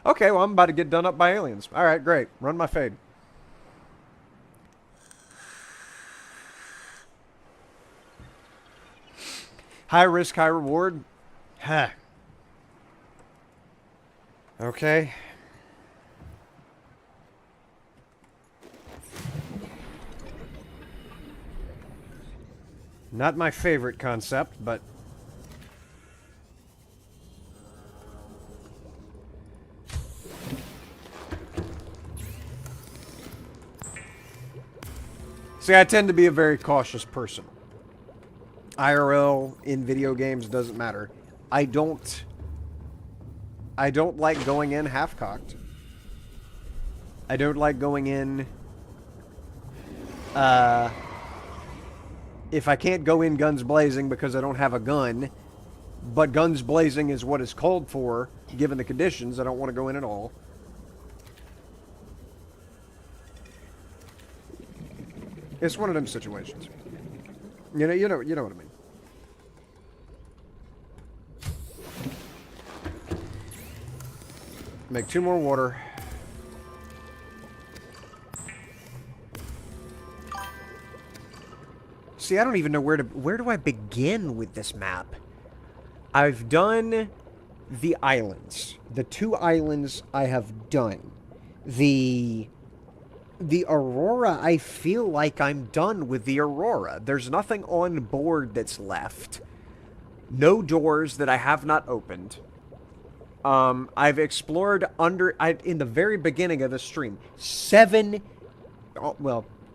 Okay, well, I'm about to get done up by aliens. All right, great. Run my fade. High risk, high reward. Huh. Okay. Not my favorite concept, but... See, I tend to be a very cautious person. IRL in video games doesn't matter. I don't like going in half-cocked. I don't like going in... if I can't go in guns blazing because I don't have a gun, but guns blazing is what is called for, given the conditions, I don't want to go in at all. It's one of them situations. You know what I mean. Make 2 more water. See, I don't even know where do I begin with this map? I've done the islands. The 2 islands I have done. The Aurora, I feel like I'm done with the Aurora. There's nothing on board that's left. No doors that I have not opened. I've explored in the very beginning of the stream,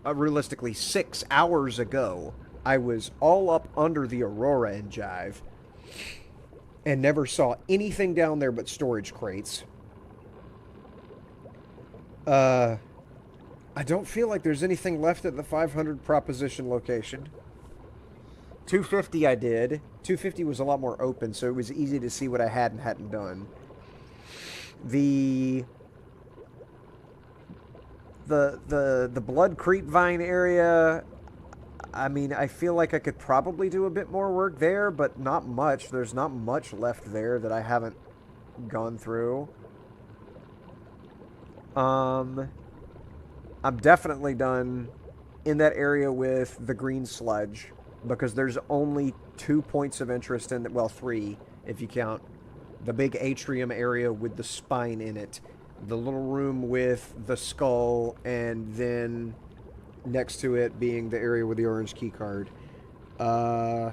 realistically 6 hours ago, I was all up under the Aurora and Jive and never saw anything down there but storage crates. I don't feel like there's anything left at the 500 proposition location. 250 I did. 250 was a lot more open, so it was easy to see what I had and hadn't done. The Blood Creep Vine area, I mean, I feel like I could probably do a bit more work there, but not much. There's not much left there that I haven't gone through. I'm definitely done in that area with the green sludge, because there's only 2 points of interest in it. Well, 3, if you count the big atrium area with the spine in it, the little room with the skull, and then next to it being the area with the orange key card. I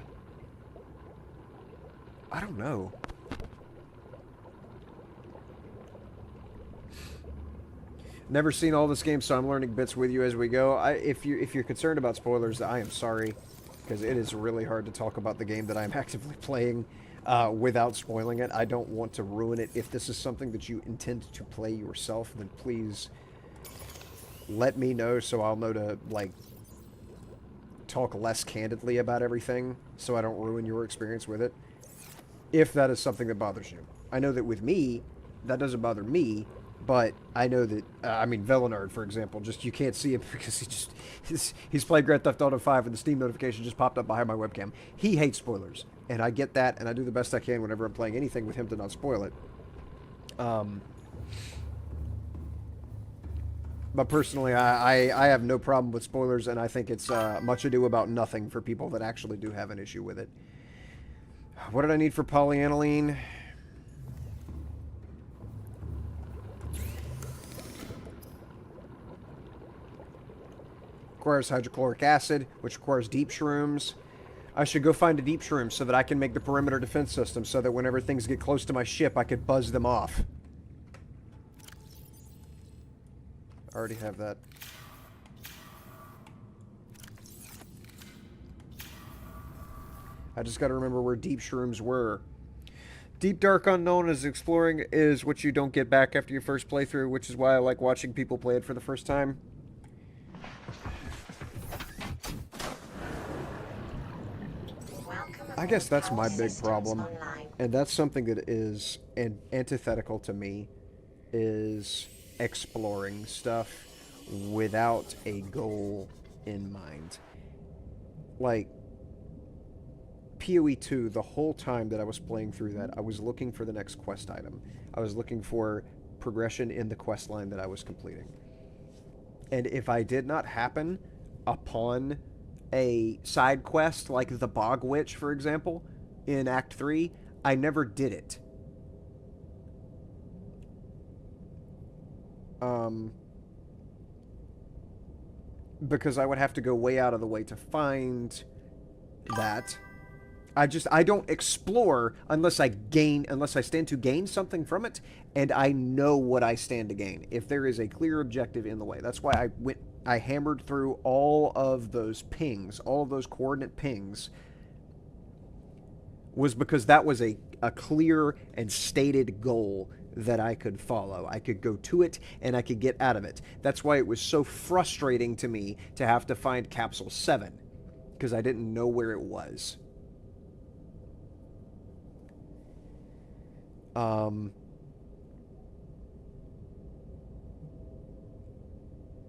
don't know. Never seen all this game, so I'm learning bits with you as we go. If you're concerned about spoilers, I am sorry, because it is really hard to talk about the game that I'm actively playing without spoiling it. I don't want to ruin it. If this is something that you intend to play yourself, then please let me know so I'll know to, like, talk less candidly about everything so I don't ruin your experience with it, if that is something that bothers you. I know that with me, that doesn't bother me, but I know that, I mean, Velinard, for example, just, you can't see him because he's played Grand Theft Auto 5 and the Steam notification just popped up behind my webcam. He hates spoilers, and I get that, and I do the best I can whenever I'm playing anything with him to not spoil it. But personally, I have no problem with spoilers, and I think it's much ado about nothing for people that actually do have an issue with it. What did I need for polyaniline? Requires hydrochloric acid, which requires deep shrooms. I should go find a deep shroom so that I can make the perimeter defense system so that whenever things get close to my ship, I could buzz them off. I already have that. I just gotta remember where deep shrooms were. Deep Dark Unknown is exploring is what you don't get back after your first playthrough, which is why I like watching people play it for the first time. I guess that's my big problem, and that's something that is antithetical to me, is exploring stuff without a goal in mind. Like, PoE 2, the whole time that I was playing through that, I was looking for the next quest item. I was looking for progression in the quest line that I was completing. And if I did not happen upon a side quest like the Bog Witch, for example, in Act 3, I never did it. Because I would have to go way out of the way to find that. I don't explore unless I stand to gain something from it, and I know what I stand to gain. If there is a clear objective in the way. That's why I hammered through all of those pings, all of those coordinate pings, was because that was a clear and stated goal that I could follow. I could go to it, and I could get out of it. That's why it was so frustrating to me to have to find Capsule 7, because I didn't know where it was.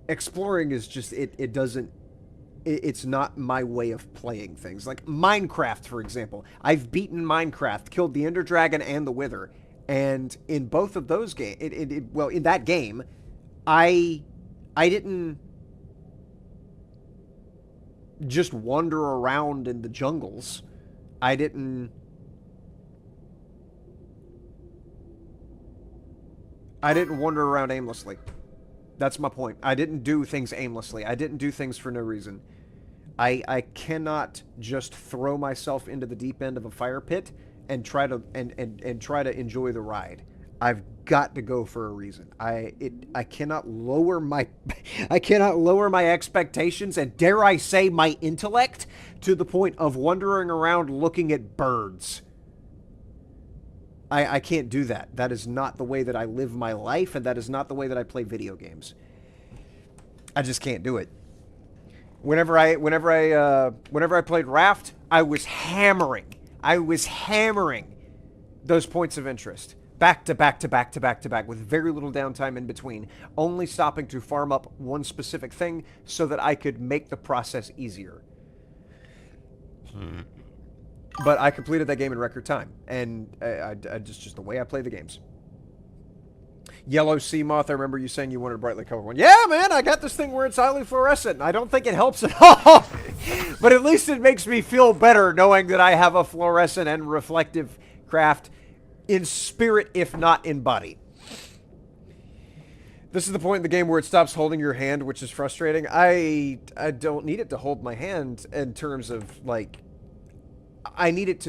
Exploring is just, it's not my way of playing things. Like Minecraft, for example. I've beaten Minecraft, killed the Ender Dragon and the Wither, and in both of those games, well, in that game, I didn't just wander around in the jungles. I didn't wander around aimlessly. That's my point. I didn't do things aimlessly. I didn't do things for no reason. I cannot just throw myself into the deep end of a fire pit and try to enjoy the ride. I've got to go for a reason. I cannot lower my expectations, and dare I say my intellect, to the point of wandering around looking at birds. I can't do that. That is not the way that I live my life, and that is not the way that I play video games. I just can't do it. Whenever I played Raft, I was hammering those points of interest. Back to back to back to back to back with very little downtime in between, only stopping to farm up one specific thing so that I could make the process easier. But I completed that game in record time, and I just the way I play the games. Yellow Sea Moth, I remember you saying you wanted a brightly colored one. Yeah, man, I got this thing where it's highly fluorescent, and I don't think it helps at all. But at least it makes me feel better knowing that I have a fluorescent and reflective craft in spirit, if not in body. This is the point in the game where it stops holding your hand, which is frustrating. I don't need it to hold my hand in terms of, like, I need it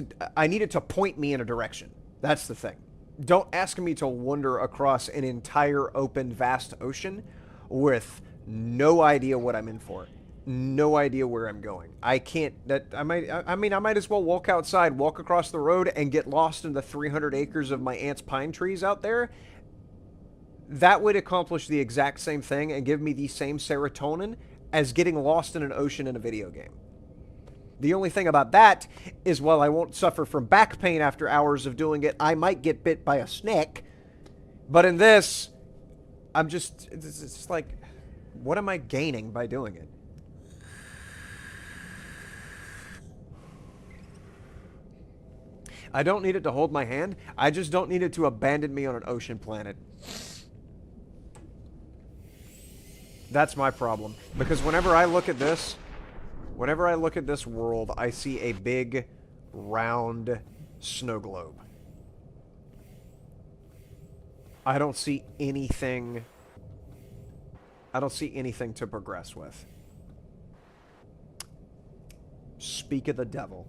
to point me in a direction. That's the thing. Don't ask me to wander across an entire open, vast ocean with no idea what I'm in for. No idea where I'm going. I can't, I might as well walk outside, walk across the road, and get lost in the 300 acres of my aunt's pine trees out there. That would accomplish the exact same thing and give me the same serotonin as getting lost in an ocean in a video game. The only thing about that is, while I won't suffer from back pain after hours of doing it, I might get bit by a snake. But in this, it's like, what am I gaining by doing it? I don't need it to hold my hand. I just don't need it to abandon me on an ocean planet. That's my problem. Because whenever I look at this world, I see a big, round snow globe. I don't see anything to progress with. Speak of the devil.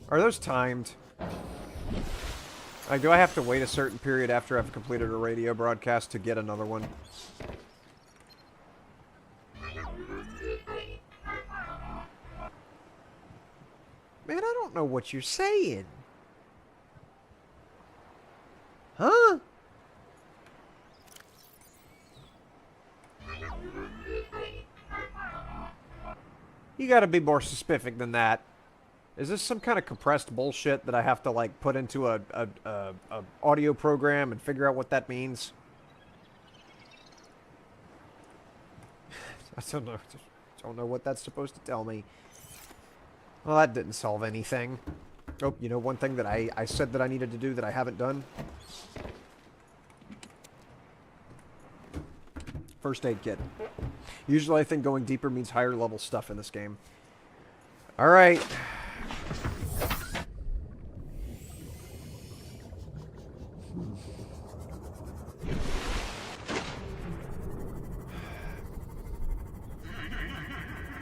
Are those timed? Like, do I have to wait a certain period after I've completed a radio broadcast to get another one? Man, I don't know what you're saying. Huh? You gotta be more specific than that. Is this some kind of compressed bullshit that I have to, like, put into a audio program and figure out what that means? I don't know what that's supposed to tell me. Well, that didn't solve anything. Oh, you know one thing that I said that I needed to do that I haven't done? First aid kit. Usually I think going deeper means higher level stuff in this game. Alright.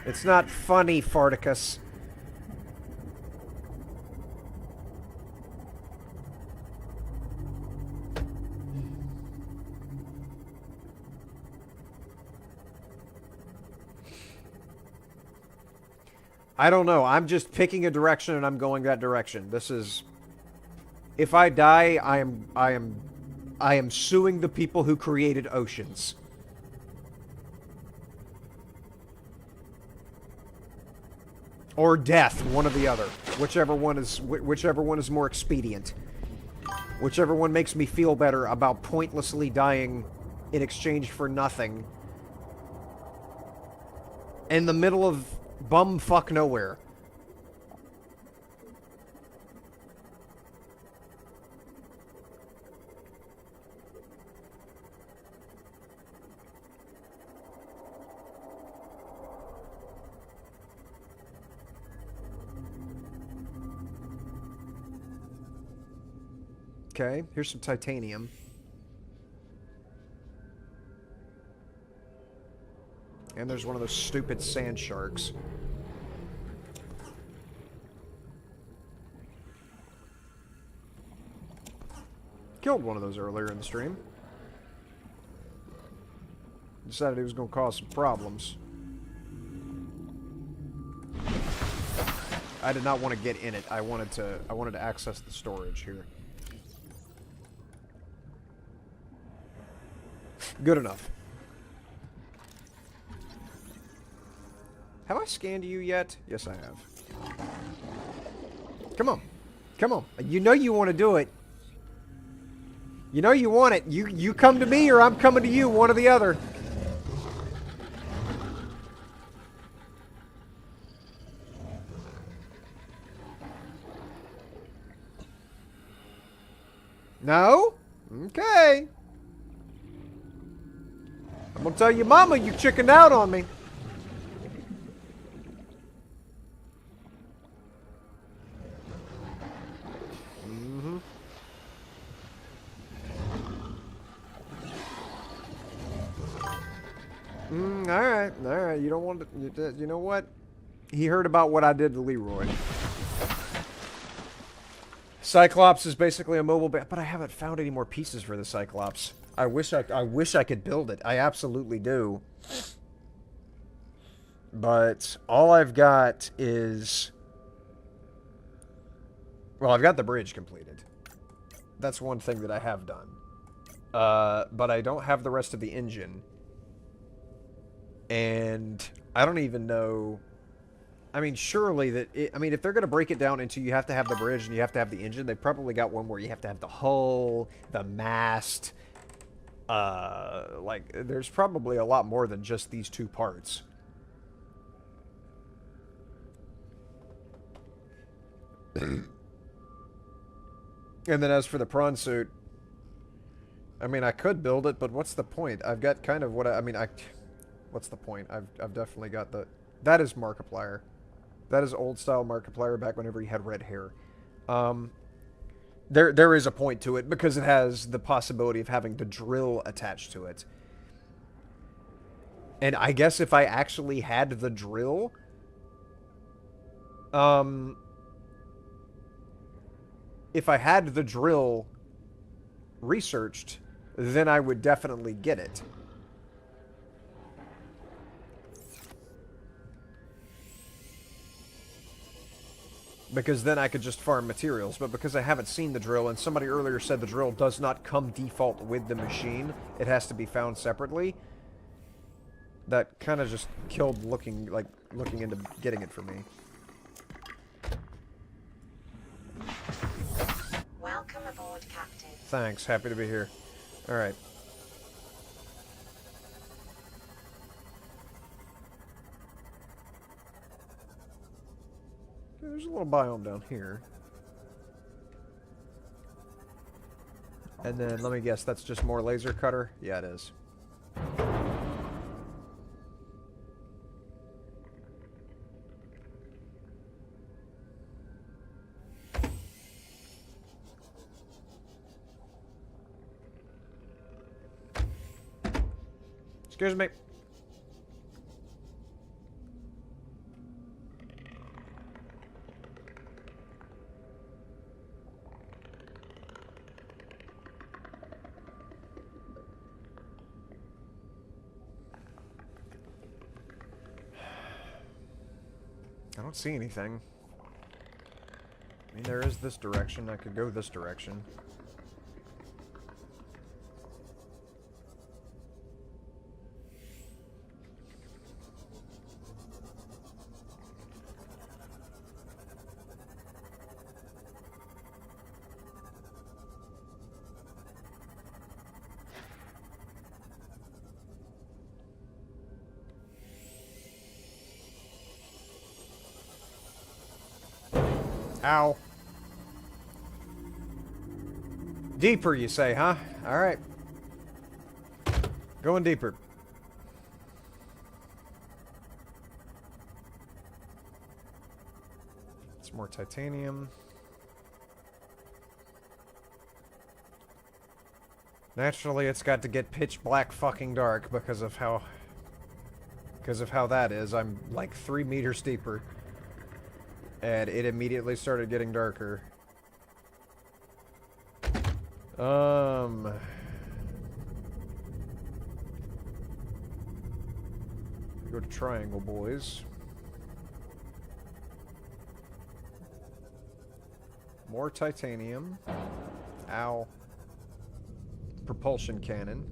It's not funny, Farticus. I don't know. I'm just picking a direction and I'm going that direction. This is... If I die, I am suing the people who created Oceans. Or death, one or the other. Whichever one is more expedient. Whichever one makes me feel better about pointlessly dying in exchange for nothing. In the middle of bumfuck nowhere. Okay, here's some titanium. And there's one of those stupid sand sharks. Killed one of those earlier in the stream. Decided he was going to cause some problems. I did not want to get in it. I wanted to access the storage here. Good enough. Have I scanned you yet? Yes, I have. Come on. Come on. You know you want to do it. You know you want it. You come to me or I'm coming to you, one or the other. No? Okay. I'm gonna tell your mama you chickened out on me. Alright, you don't want to, you know what? He heard about what I did to Leroy. Cyclops is basically a mobile but I haven't found any more pieces for the Cyclops. I wish I could build it. I absolutely do. But all I've got is... Well, I've got the bridge completed. That's one thing that I have done. But I don't have the rest of the engine. And I don't even know... I mean, surely that... if they're going to break it down into you have to have the bridge and you have to have the engine, they've probably got one where you have to have the hull, the mast... like, there's probably a lot more than just these two parts. And then as for the prawn suit, I mean, I could build it, but what's the point? I've got kind of what what's the point? I've definitely got the... That is Markiplier. That is old-style Markiplier back whenever he had red hair. There is a point to it, because it has the possibility of having the drill attached to it. And I guess if I actually had the drill... if I had the drill researched, then I would definitely get it. Because then I could just farm materials. But because I haven't seen the drill, and somebody earlier said the drill does not come default with the machine, it has to be found separately, that kind of just killed looking into getting it for me. Welcome aboard, Captain. Thanks, happy to be here. Alright. There's a little biome down here. And then, let me guess, that's just more laser cutter? Yeah, it is. Excuse me. I don't see anything. I mean, there is this direction. I could go this direction. Ow. Deeper, you say, huh? Alright. Going deeper. It's more titanium. Naturally, it's got to get pitch black fucking dark because of how that is. I'm like 3 meters deeper. And it immediately started getting darker. Go to triangle, boys. More titanium. Ow. Propulsion cannon.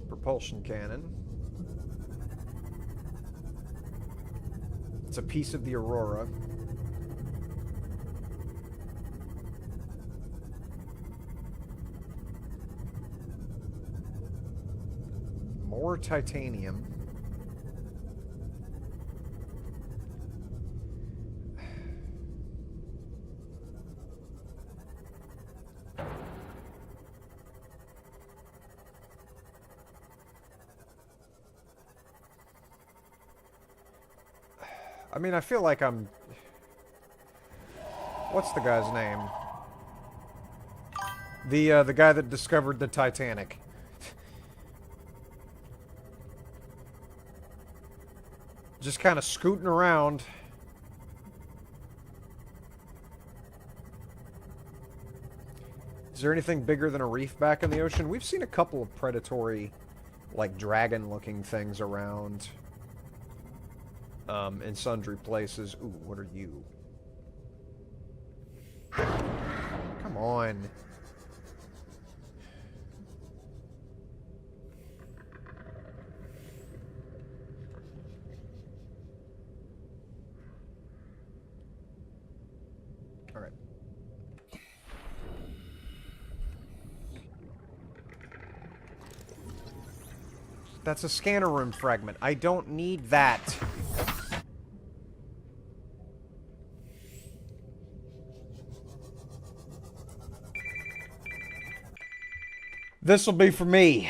Propulsion cannon. It's a piece of the Aurora. More titanium. I mean, I feel like I'm... What's the guy's name? The guy that discovered the Titanic. Just kind of scooting around. Is there anything bigger than a reef back in the ocean? We've seen a couple of predatory, like, dragon-looking things around. In sundry places. Ooh, what are you? Come on. All right. That's a scanner room fragment. I don't need that. This'll be for me.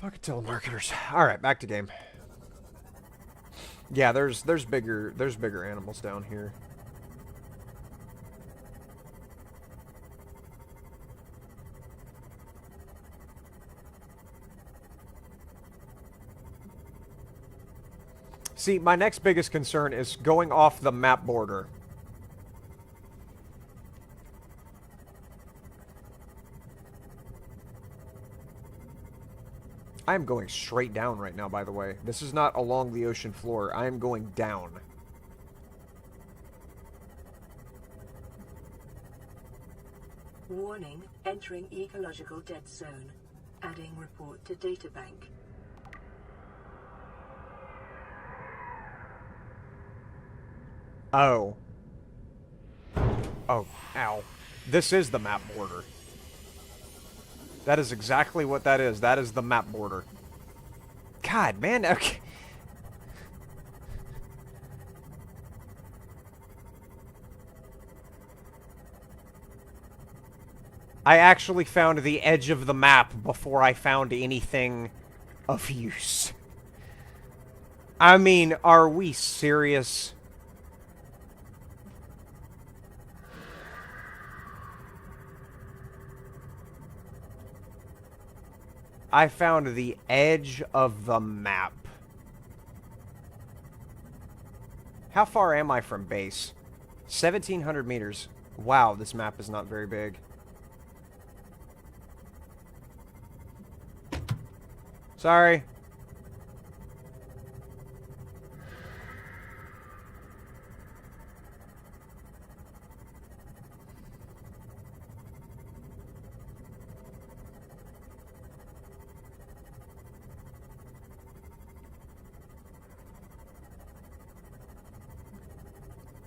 Fucking telemarketers. Alright, back to game. Yeah, there's bigger animals down here. See, my next biggest concern is going off the map border. I am going straight down right now, by the way. This is not along the ocean floor. I am going down. Warning, entering ecological dead zone. Adding report to databank. Oh. Oh, ow. This is the map border. That is exactly what that is. That is the map border. God, man. Okay. I actually found the edge of the map before I found anything of use. I mean, are we serious? I found the edge of the map. How far am I from base? 1,700 meters. Wow, this map is not very big. Sorry.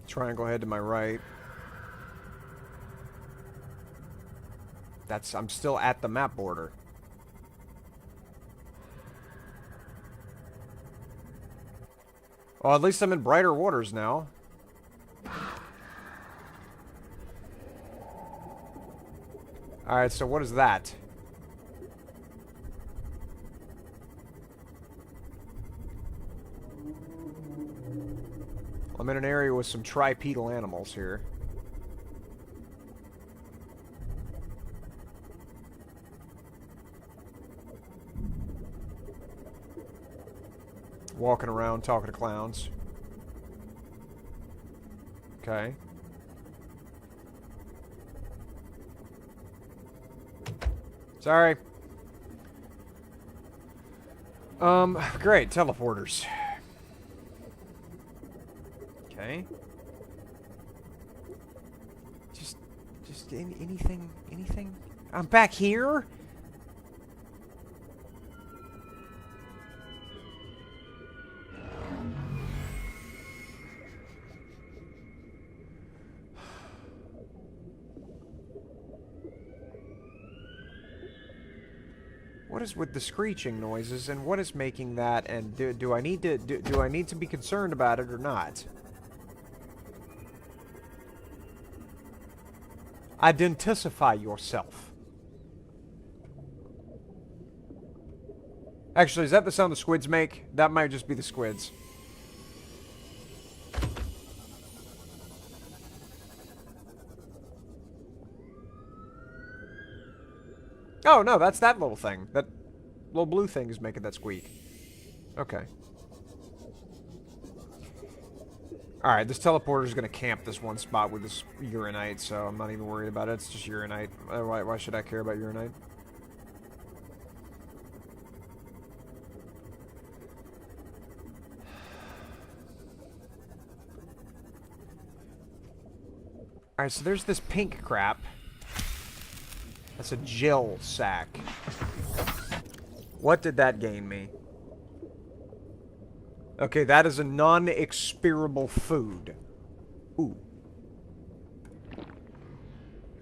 Triangle head to my right. I'm still at the map border. Well, at least I'm in brighter waters now. Alright, so what is that? I'm in an area with some tripedal animals here. Walking around, talking to clowns. Okay. Sorry. Great, teleporters. Okay. Just anything? I'm back here? What is with the screeching noises, and what is making that, and do I need to be concerned about it or not? Identify yourself. Actually, is that the sound the squids make? That might just be the squids. Oh, no, that's that little thing. That little blue thing is making that squeak. Okay. Alright, this teleporter is going to camp this one spot with this urinite, so I'm not even worried about it. It's just urinite. Why should I care about urinite? Alright, so there's this pink crap. That's a gel sack. What did that gain me? Okay, that is a non-expirable food. Ooh.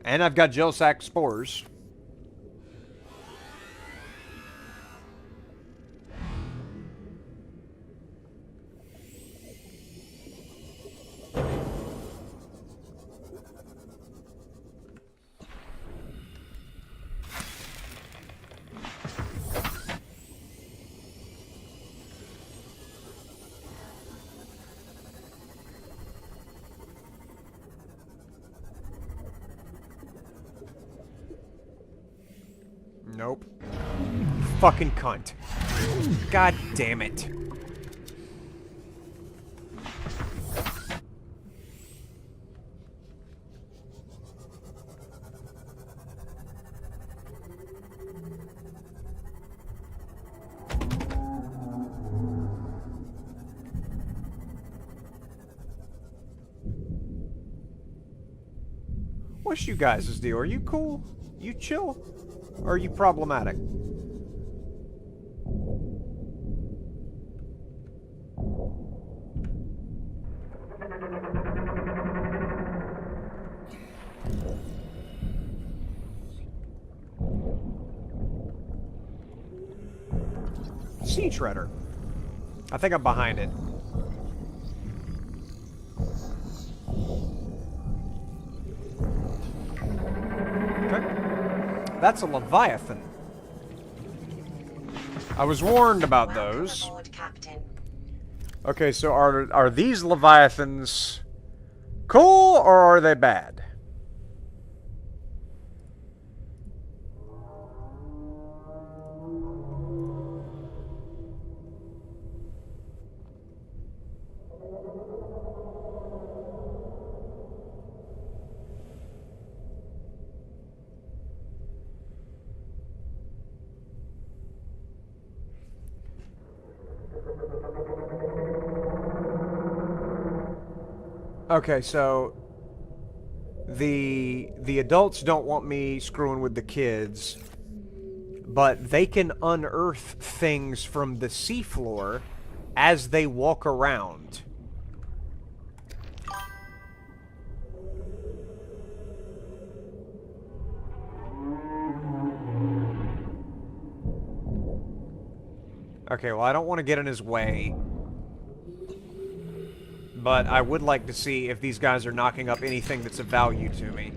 And I've got gel sack spores. Nope. Fucking cunt. God damn it. What's you guys' deal? Are you cool? You chill? Or are you problematic? Sea Shredder. I think I'm behind it. Okay. That's a Leviathan. I was warned about those. Welcome aboard, Captain. Okay, so are these Leviathans cool or are they bad? Okay, so the adults don't want me screwing with the kids, but they can unearth things from the seafloor as they walk around. Okay, well, I don't want to get in his way. But I would like to see if these guys are knocking up anything that's of value to me.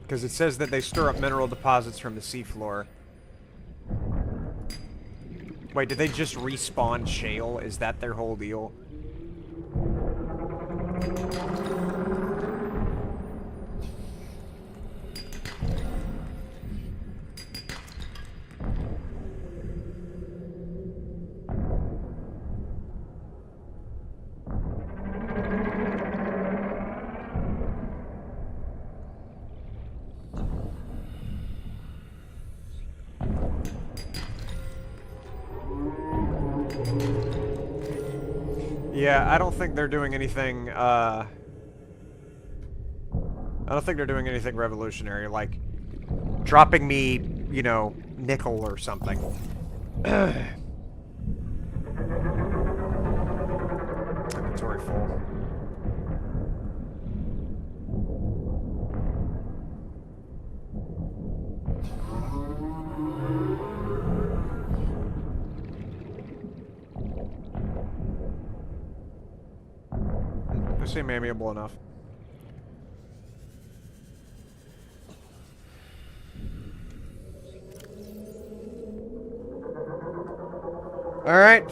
Because it says that they stir up mineral deposits from the seafloor. Wait, did they just respawn shale? Is that their whole deal? Yeah, I don't think they're doing anything, I don't think they're doing anything revolutionary, like dropping me, you know, nickel or something. Inventory full. They seem amiable enough. Alright,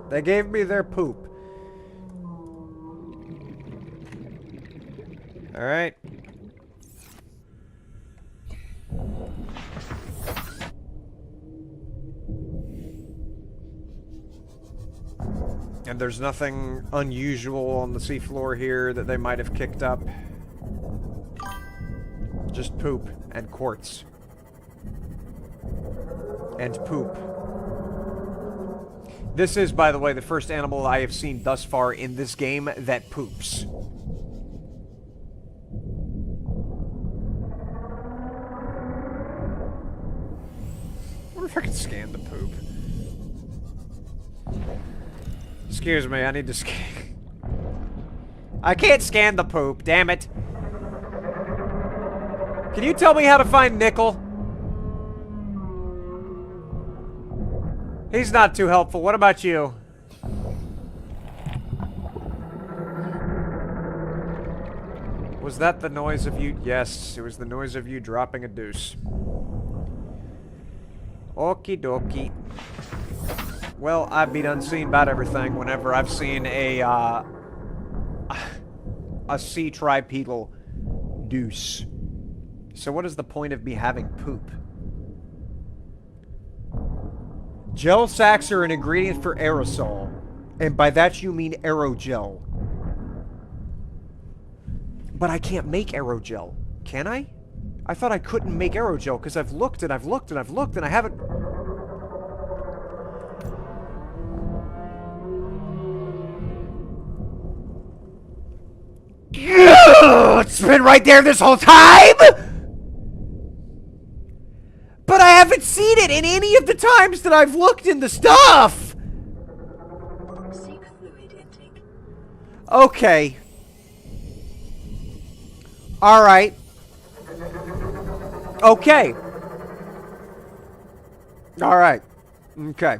they gave me their poop. Alright. And there's nothing unusual on the seafloor here that they might have kicked up. Just poop and quartz. And poop. This is, by the way, the first animal I have seen thus far in this game that poops. I wonder if I can scan the poop. Excuse me, I need to scan. I can't scan the poop, damn it. Can you tell me how to find nickel? He's not too helpful. What about you? Was that the noise of you? Yes, it was the noise of you dropping a deuce. Okie dokie. Well, I've been unseen about everything whenever I've seen a sea tripedal deuce. So what is the point of me having poop? Gel sacks are an ingredient for aerosol. And by that you mean aerogel. But I can't make aerogel. Can I? I thought I couldn't make aerogel because I've looked and I've looked and I've looked and I haven't... It's been right there this whole time! But I haven't seen it in any of the times that I've looked in the stuff! Seek fluid intake. Okay. Alright. Okay. Alright. Okay.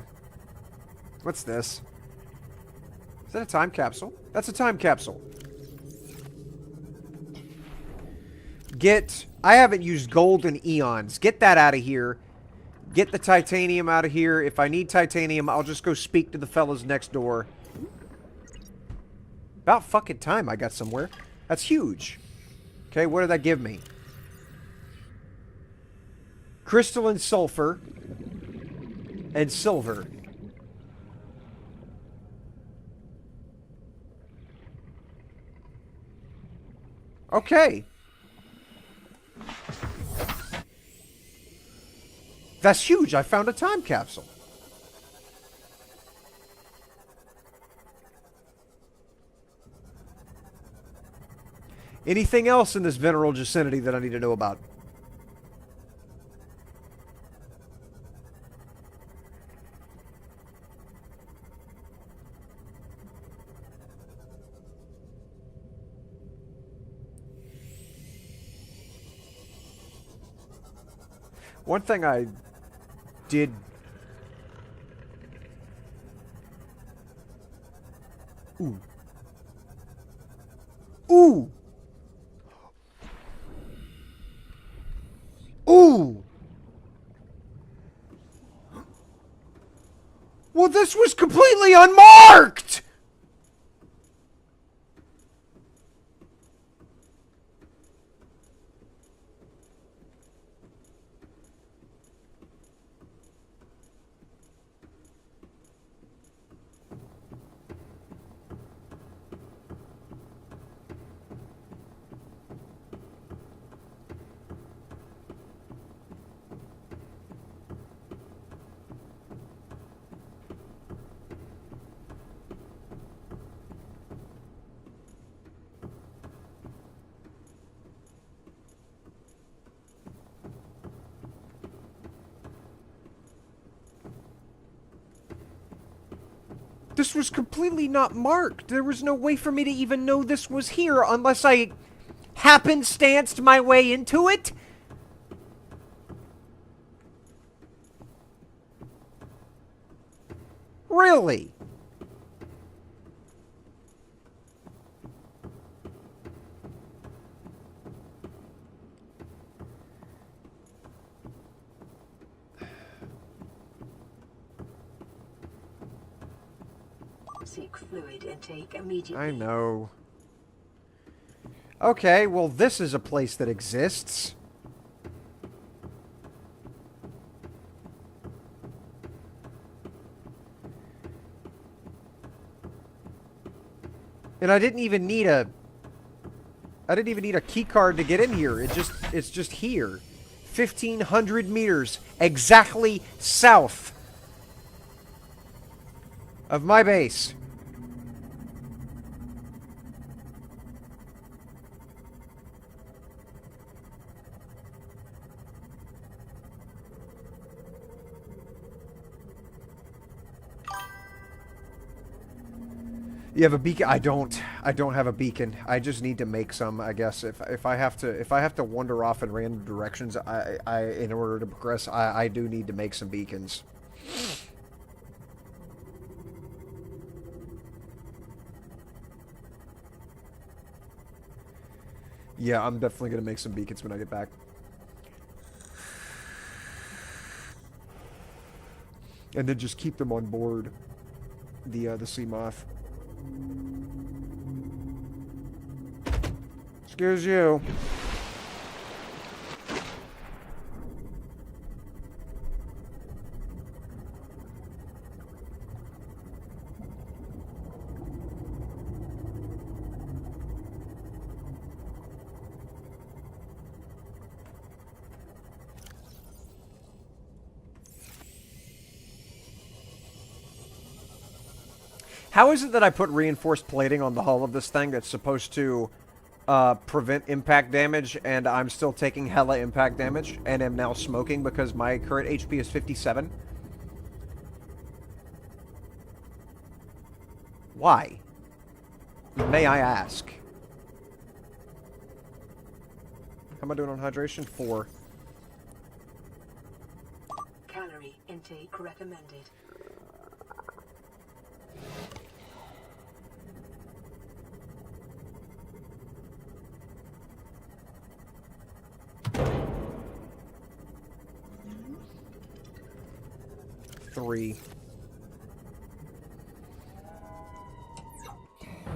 What's this? Is that a time capsule? That's a time capsule. Get... I haven't used gold in eons. Get that out of here. Get the titanium out of here. If I need titanium, I'll just go speak to the fellas next door. About fucking time I got somewhere. That's huge. Okay, what did that give me? Crystalline sulfur. And silver. Okay. That's huge. I found a time capsule. Anything else in this venerable vicinity that I need to know about? One thing I did... Ooh. Ooh! Ooh! Well, this was completely unmarked! This was completely not marked. There was no way for me to even know this was here unless I happenstanced my way into it. Really? Seek fluid intake immediately. I know. Okay, well, this is a place that exists. And I didn't even need a... I didn't even need a key card to get in here. It's just here. 1,500 meters. Exactly south of my base. You have a beacon? I don't have a beacon. I just need to make some, I guess. If I have to wander off in random directions, I in order to progress, I do need to make some beacons. Yeah, I'm definitely gonna make some beacons when I get back. And then just keep them on board. The sea moth. Excuse you. How is it that I put reinforced plating on the hull of this thing that's supposed to prevent impact damage, and I'm still taking hella impact damage, and am now smoking because my current HP is 57? Why? May I ask? How am I doing on hydration? 4. Calorie intake recommended.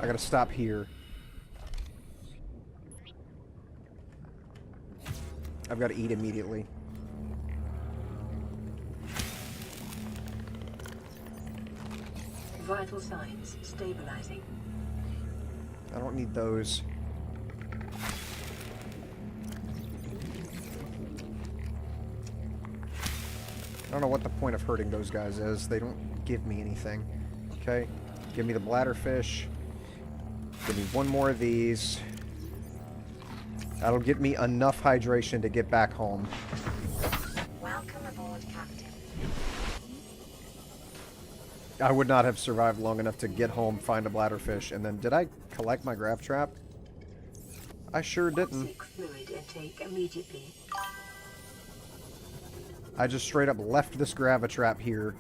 I gotta stop here. I've got to eat immediately. Vital signs stabilizing. I don't need those. I don't know what the point of hurting those guys is. They don't give me anything. Okay. Give me the bladderfish. Give me one more of these. That'll get me enough hydration to get back home. Welcome aboard, Captain. I would not have survived long enough to get home, find a bladderfish, and then... Did I collect my grav trap? I sure didn't. Seek fluid intake immediately. I just straight up left this gravitrap here,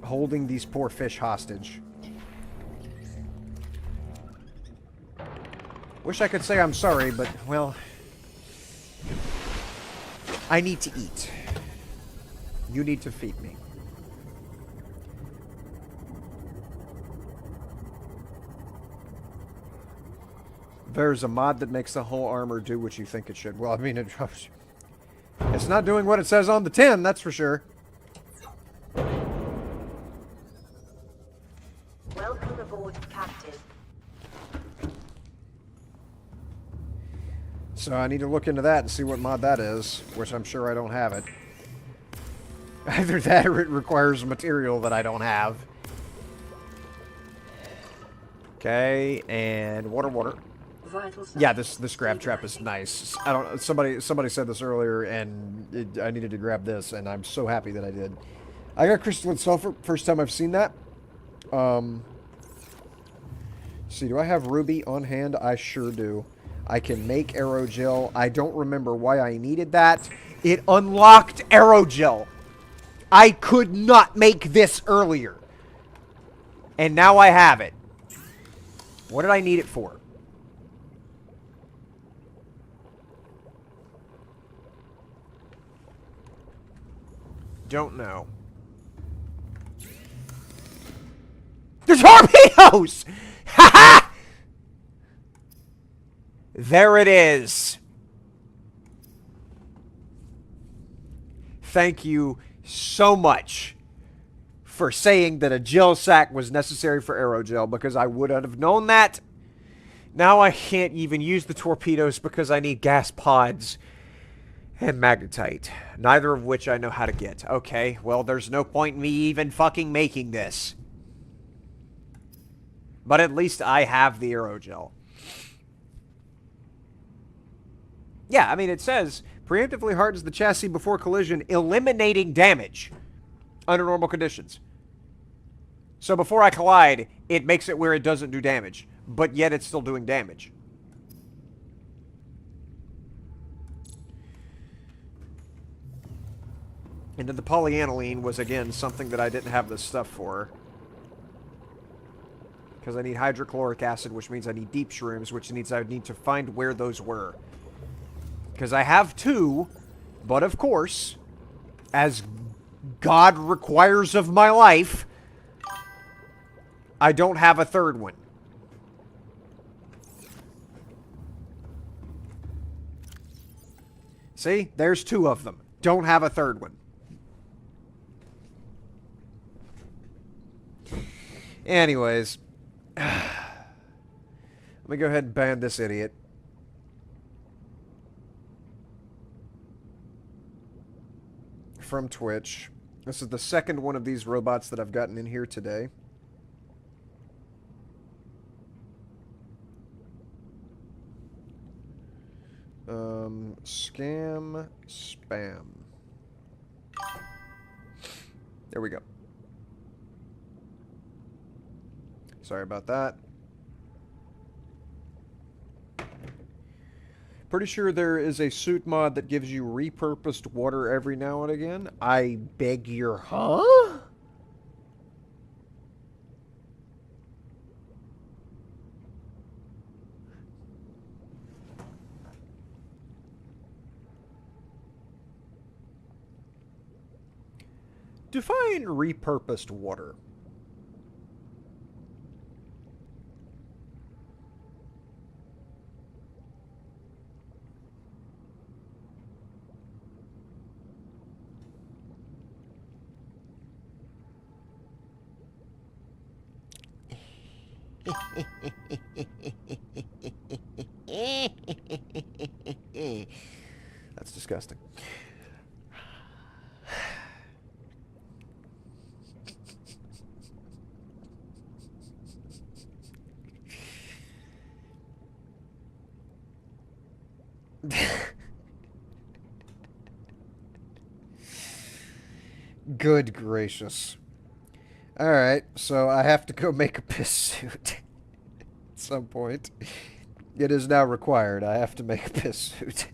holding these poor fish hostage. Wish I could say I'm sorry, but, well... I need to eat. You need to feed me. There's a mod that makes the whole armor do what you think it should. Well, I mean, it's not doing what it says on the tin, that's for sure. Welcome aboard, Captain. So I need to look into that and see what mod that is, which I'm sure I don't have it. Either that or it requires material that I don't have. Okay, and water. Yeah, this grab trap is nice. I don't. Somebody said this earlier, and I needed to grab this, and I'm so happy that I did. I got crystalline sulfur. First time I've seen that. See, do I have ruby on hand? I sure do. I can make aerogel. I don't remember why I needed that. It unlocked aerogel. I could not make this earlier, and now I have it. What did I need it for? Don't know. The torpedoes! Ha ha! There it is. Thank you so much for saying that a gel sack was necessary for aerogel, because I would have known that. Now I can't even use the torpedoes because I need gas pods and magnetite, neither of which I know how to get. Okay, well, there's no point in me even fucking making this. But at least I have the aerogel. Yeah, I mean, it says, preemptively hardens the chassis before collision, eliminating damage under normal conditions. So before I collide, it makes it where it doesn't do damage, but yet it's still doing damage. And then the polyaniline was, again, something that I didn't have this stuff for. Because I need hydrochloric acid, which means I need deep shrooms, which means I need to find where those were. Because I have 2, but of course, as God requires of my life, I don't have a third one. See? There's 2 of them. Don't have a third one. Anyways. Let me go ahead and ban this idiot. From Twitch. This is the second one of these robots that I've gotten in here today. Scam, spam. There we go. Sorry about that. Pretty sure there is a suit mod that gives you repurposed water every now and again. I beg your huh? Define repurposed water. That's disgusting. Good gracious. Alright, so I have to go make a piss suit at some point. It is now required. I have to make a piss suit.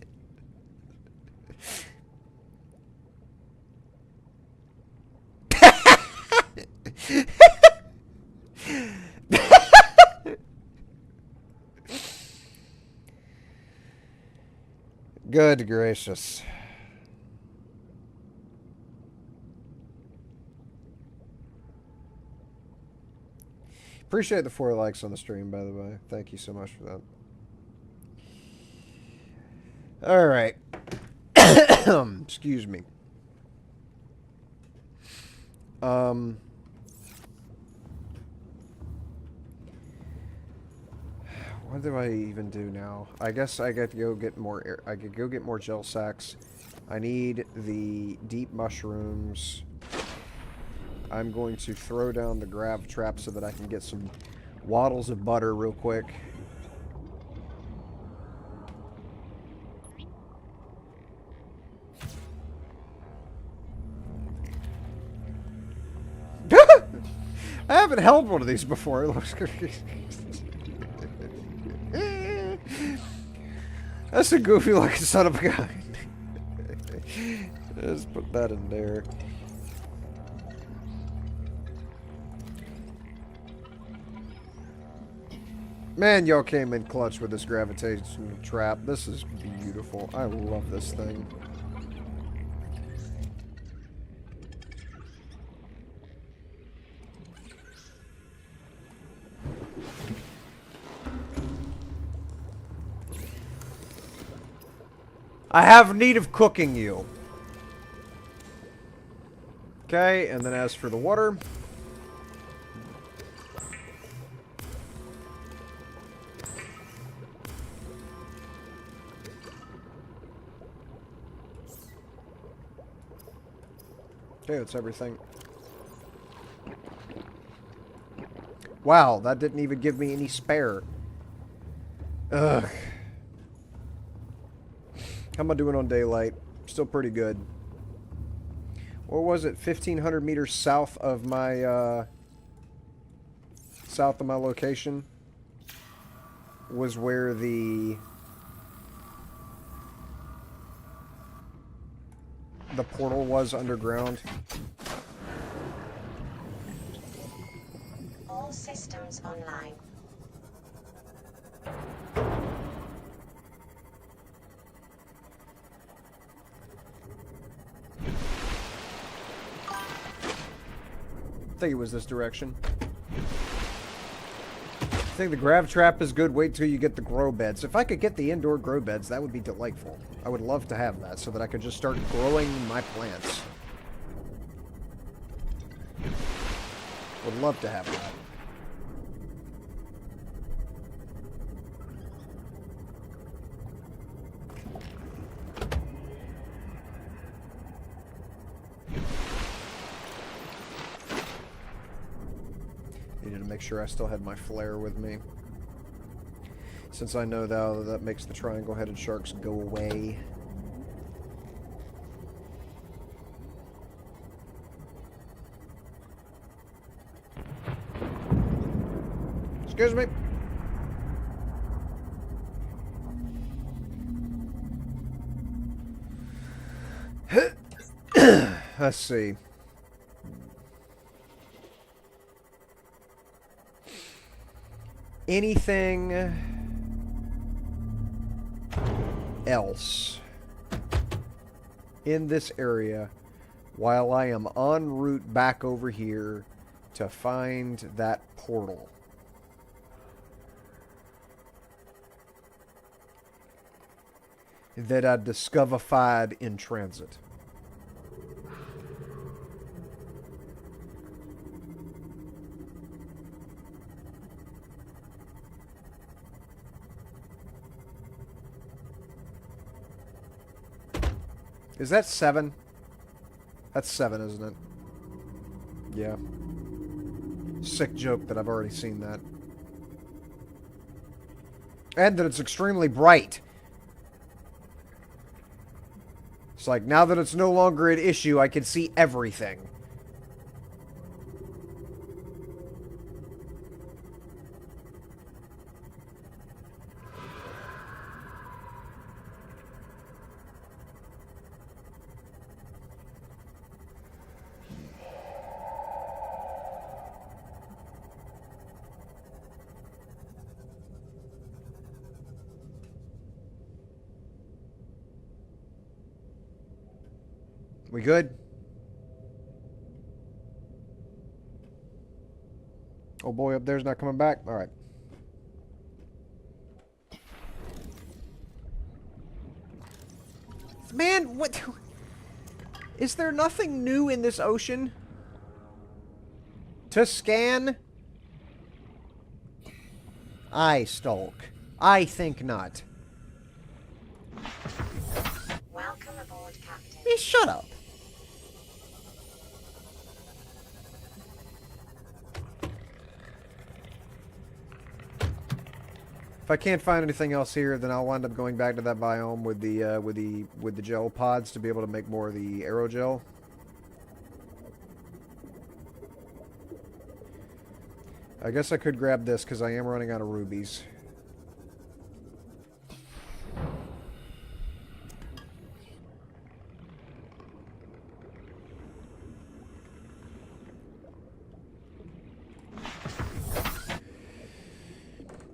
Good gracious. Appreciate the 4 likes on the stream, by the way. Thank you so much for that. Alright. Excuse me. What do I even do now? I guess I got to go get more air. I could go get more gel sacks. I need the deep mushrooms. I'm going to throw down the grav trap so that I can get some waddles of butter real quick. I haven't held one of these before. It looks That's a goofy looking son of a gun. Let's put that in there. Man, y'all came in clutch with this gravitation trap. This is beautiful. I love this thing. I have need of cooking you. Okay, and then as for the water... Okay, that's everything. Wow, that didn't even give me any spare. Ugh. How am I doing on daylight? Still pretty good. What was it? 1,500 meters south of my location was where the portal was underground. All systems online. I think it was this direction. I think the grav trap is good. Wait till you get the grow beds. If I could get the indoor grow beds, that would be delightful. I would love to have that so that I could just start growing my plants. Would love to have that. Needed to make sure I still had my flare with me. Since I know now that makes the triangle-headed sharks go away. Excuse me. Let's see. Anything else in this area while I am en route back over here to find that portal? That I discovered in transit. Is that 7? That's 7, isn't it? Yeah. Sick joke that I've already seen that. And that it's extremely bright. It's like, now that it's no longer an issue, I can see everything. We good? Oh boy, up there's not coming back? Alright. Man, what? Is there nothing new in this ocean? To scan? I stalk. I think not. Welcome aboard, Captain. Hey, shut up. If I can't find anything else here, then I'll wind up going back to that biome with the gel pods to be able to make more of the aerogel. I guess I could grab this because I am running out of rubies.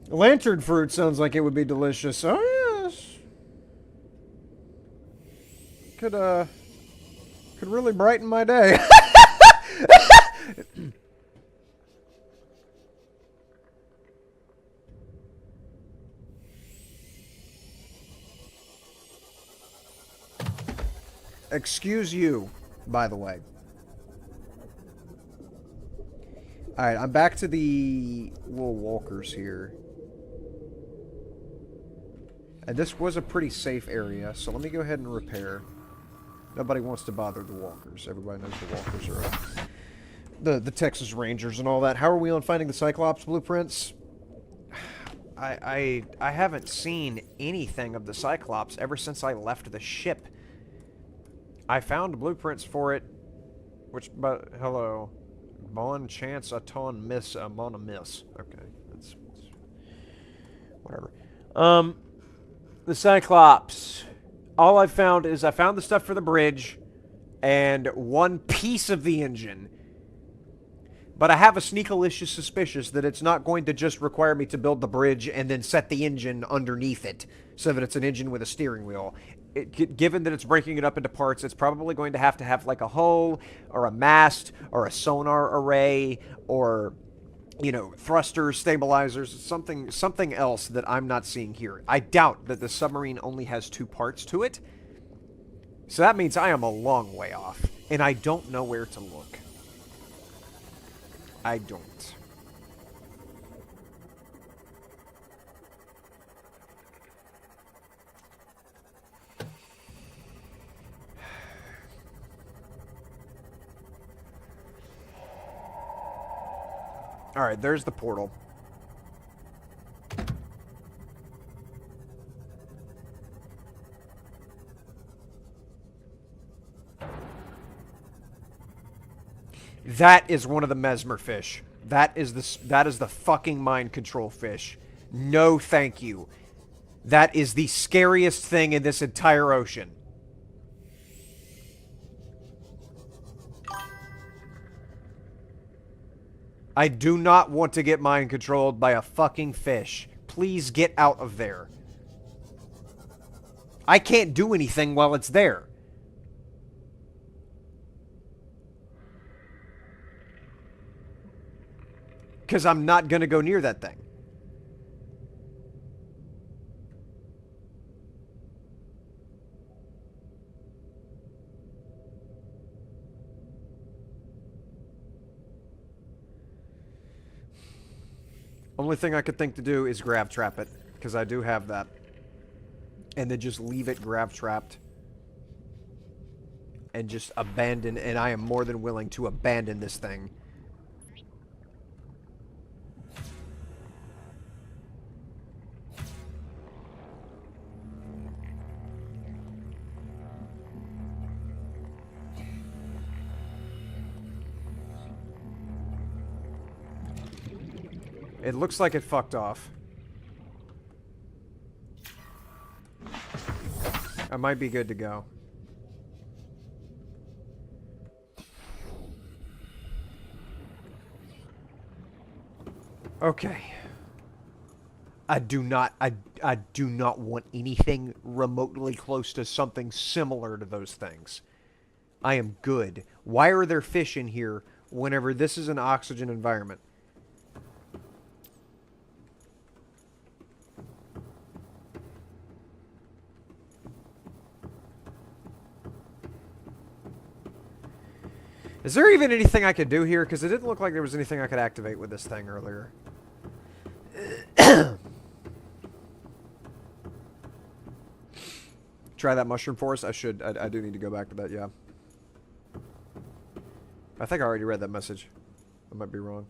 Lantern fruit sounds like it would be delicious. Oh yes. Could really brighten my day. Excuse you, by the way. Alright, I'm back to the little walkers here. And this was a pretty safe area, so let me go ahead and repair. Nobody wants to bother the walkers. Everybody knows the walkers are the Texas Rangers and all that. How are we on finding the Cyclops blueprints? I haven't seen anything of the Cyclops ever since I left the ship. I found blueprints for it, but hello. Bon chance a ton miss a mon a miss. Okay, that's whatever. The Cyclops. All I found is I found the stuff for the bridge and one piece of the engine. But I have a sneakalicious suspicious that it's not going to just require me to build the bridge and then set the engine underneath it so that it's an engine with a steering wheel. given that it's breaking it up into parts, it's probably going to have like a hull or a mast or a sonar array or, you know, thrusters, stabilizers, something else that I'm not seeing here. I doubt that the submarine only has 2 parts to it. So that means I am a long way off, and I don't know where to look. I don't. Alright, there's the portal. That is one of the mesmer fish. That is the fucking mind control fish. No thank you. That is the scariest thing in this entire ocean. I do not want to get mind controlled by a fucking fish. Please get out of there. I can't do anything while it's there. Because I'm not going to go near that thing. Only thing I could think to do is grab trap it, because I do have that. And then just leave it grab trapped. And just abandon, and I am more than willing to abandon this thing. It looks like it fucked off. I might be good to go. Okay. I do not want anything remotely close to something similar to those things. I am good. Why are there fish in here whenever this is an oxygen environment? Is there even anything I could do here? Because it didn't look like there was anything I could activate with this thing earlier. Try that mushroom forest? I should. I do need to go back to that, yeah. I think I already read that message. I might be wrong.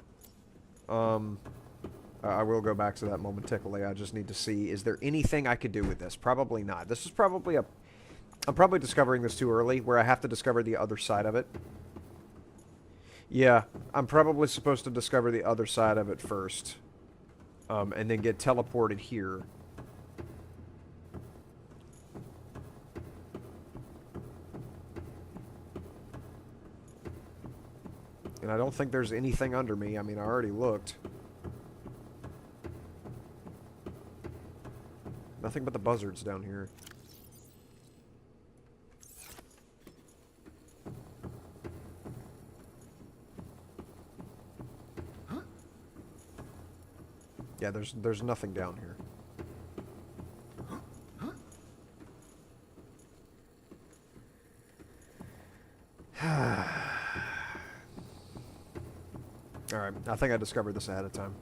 I will go back to that momentarily. I just need to see, is there anything I could do with this? Probably not. This is probably a... I'm probably discovering this too early, where I have to discover the other side of it. Yeah, I'm probably supposed to discover the other side of it first. And then get teleported here. And I don't think there's anything under me. I mean, I already looked. Nothing but the buzzards down here. Yeah, there's nothing down here. Alright, I think I discovered this ahead of time.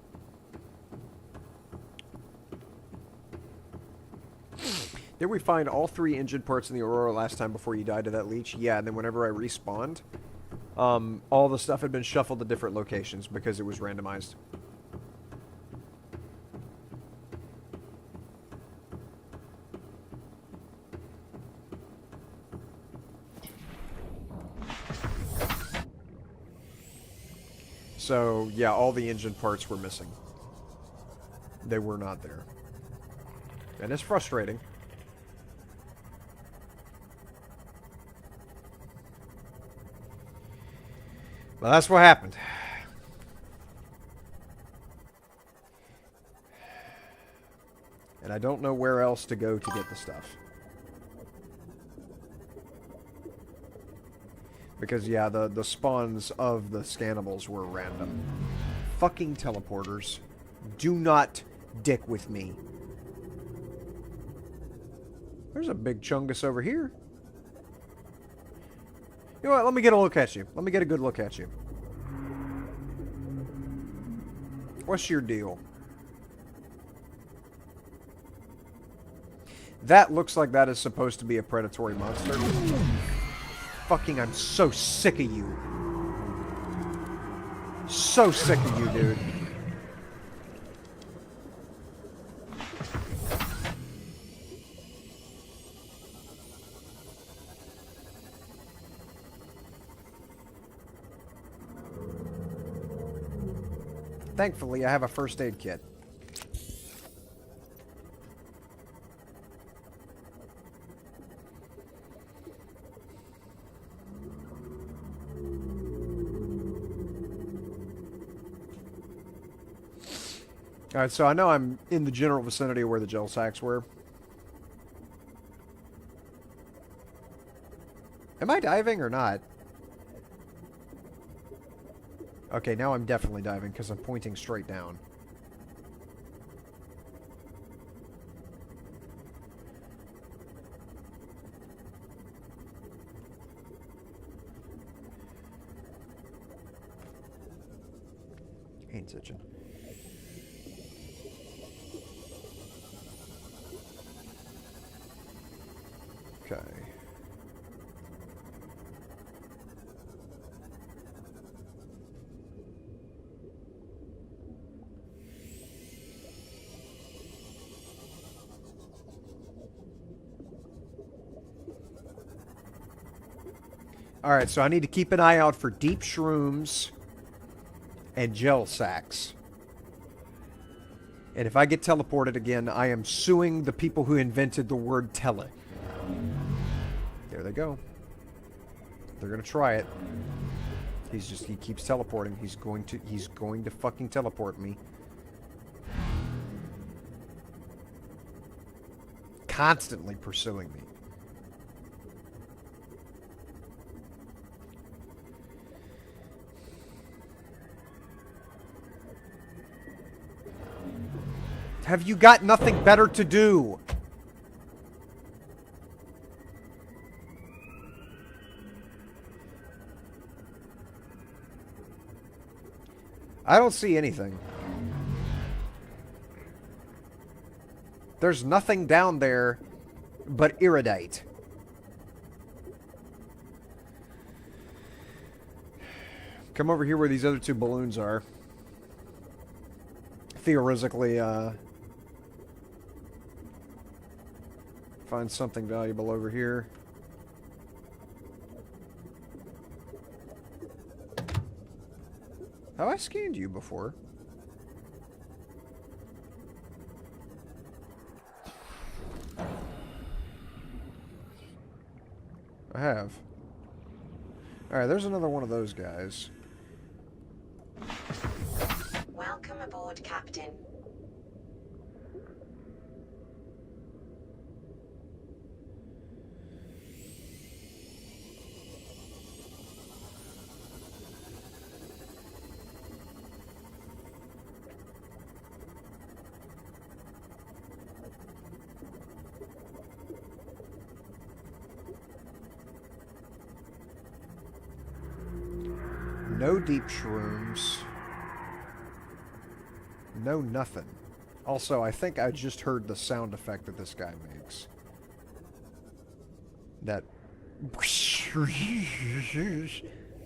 Did we find all 3 engine parts in the Aurora last time before you died to that leech? Yeah, and then whenever I respawned, all the stuff had been shuffled to different locations because it was randomized. So, yeah, all the engine parts were missing. They were not there. And it's frustrating. Well, that's what happened. And I don't know where else to go to get the stuff. Because, yeah, the spawns of the scannables were random. Fucking teleporters. Do not dick with me. There's a big chungus over here. You know what? Let me get a look at you. Let me get a good look at you. What's your deal? That looks like that is supposed to be a predatory monster. Fucking, I'm so sick of you. So sick of you, dude. Thankfully, I have a first aid kit. Alright, so I know I'm in the general vicinity of where the gel sacks were. Am I diving or not? Okay, now I'm definitely diving because I'm pointing straight down. Ain't itching. Okay. Alright, so I need to keep an eye out for deep shrooms and gel sacks. And if I get teleported again, I am suing the people who invented the word tele. There they go. They're gonna try it. He keeps teleporting. He's going to fucking teleport me. Constantly pursuing me. Have you got nothing better to do? I don't see anything. There's nothing down there but iridite. Come over here where these other two balloons are. Theoretically, find something valuable over here. Have I scanned you before? I have. Alright, there's another one of those guys. Welcome aboard, Captain. No deep shrooms. No nothing. Also, I think I just heard the sound effect that this guy makes. That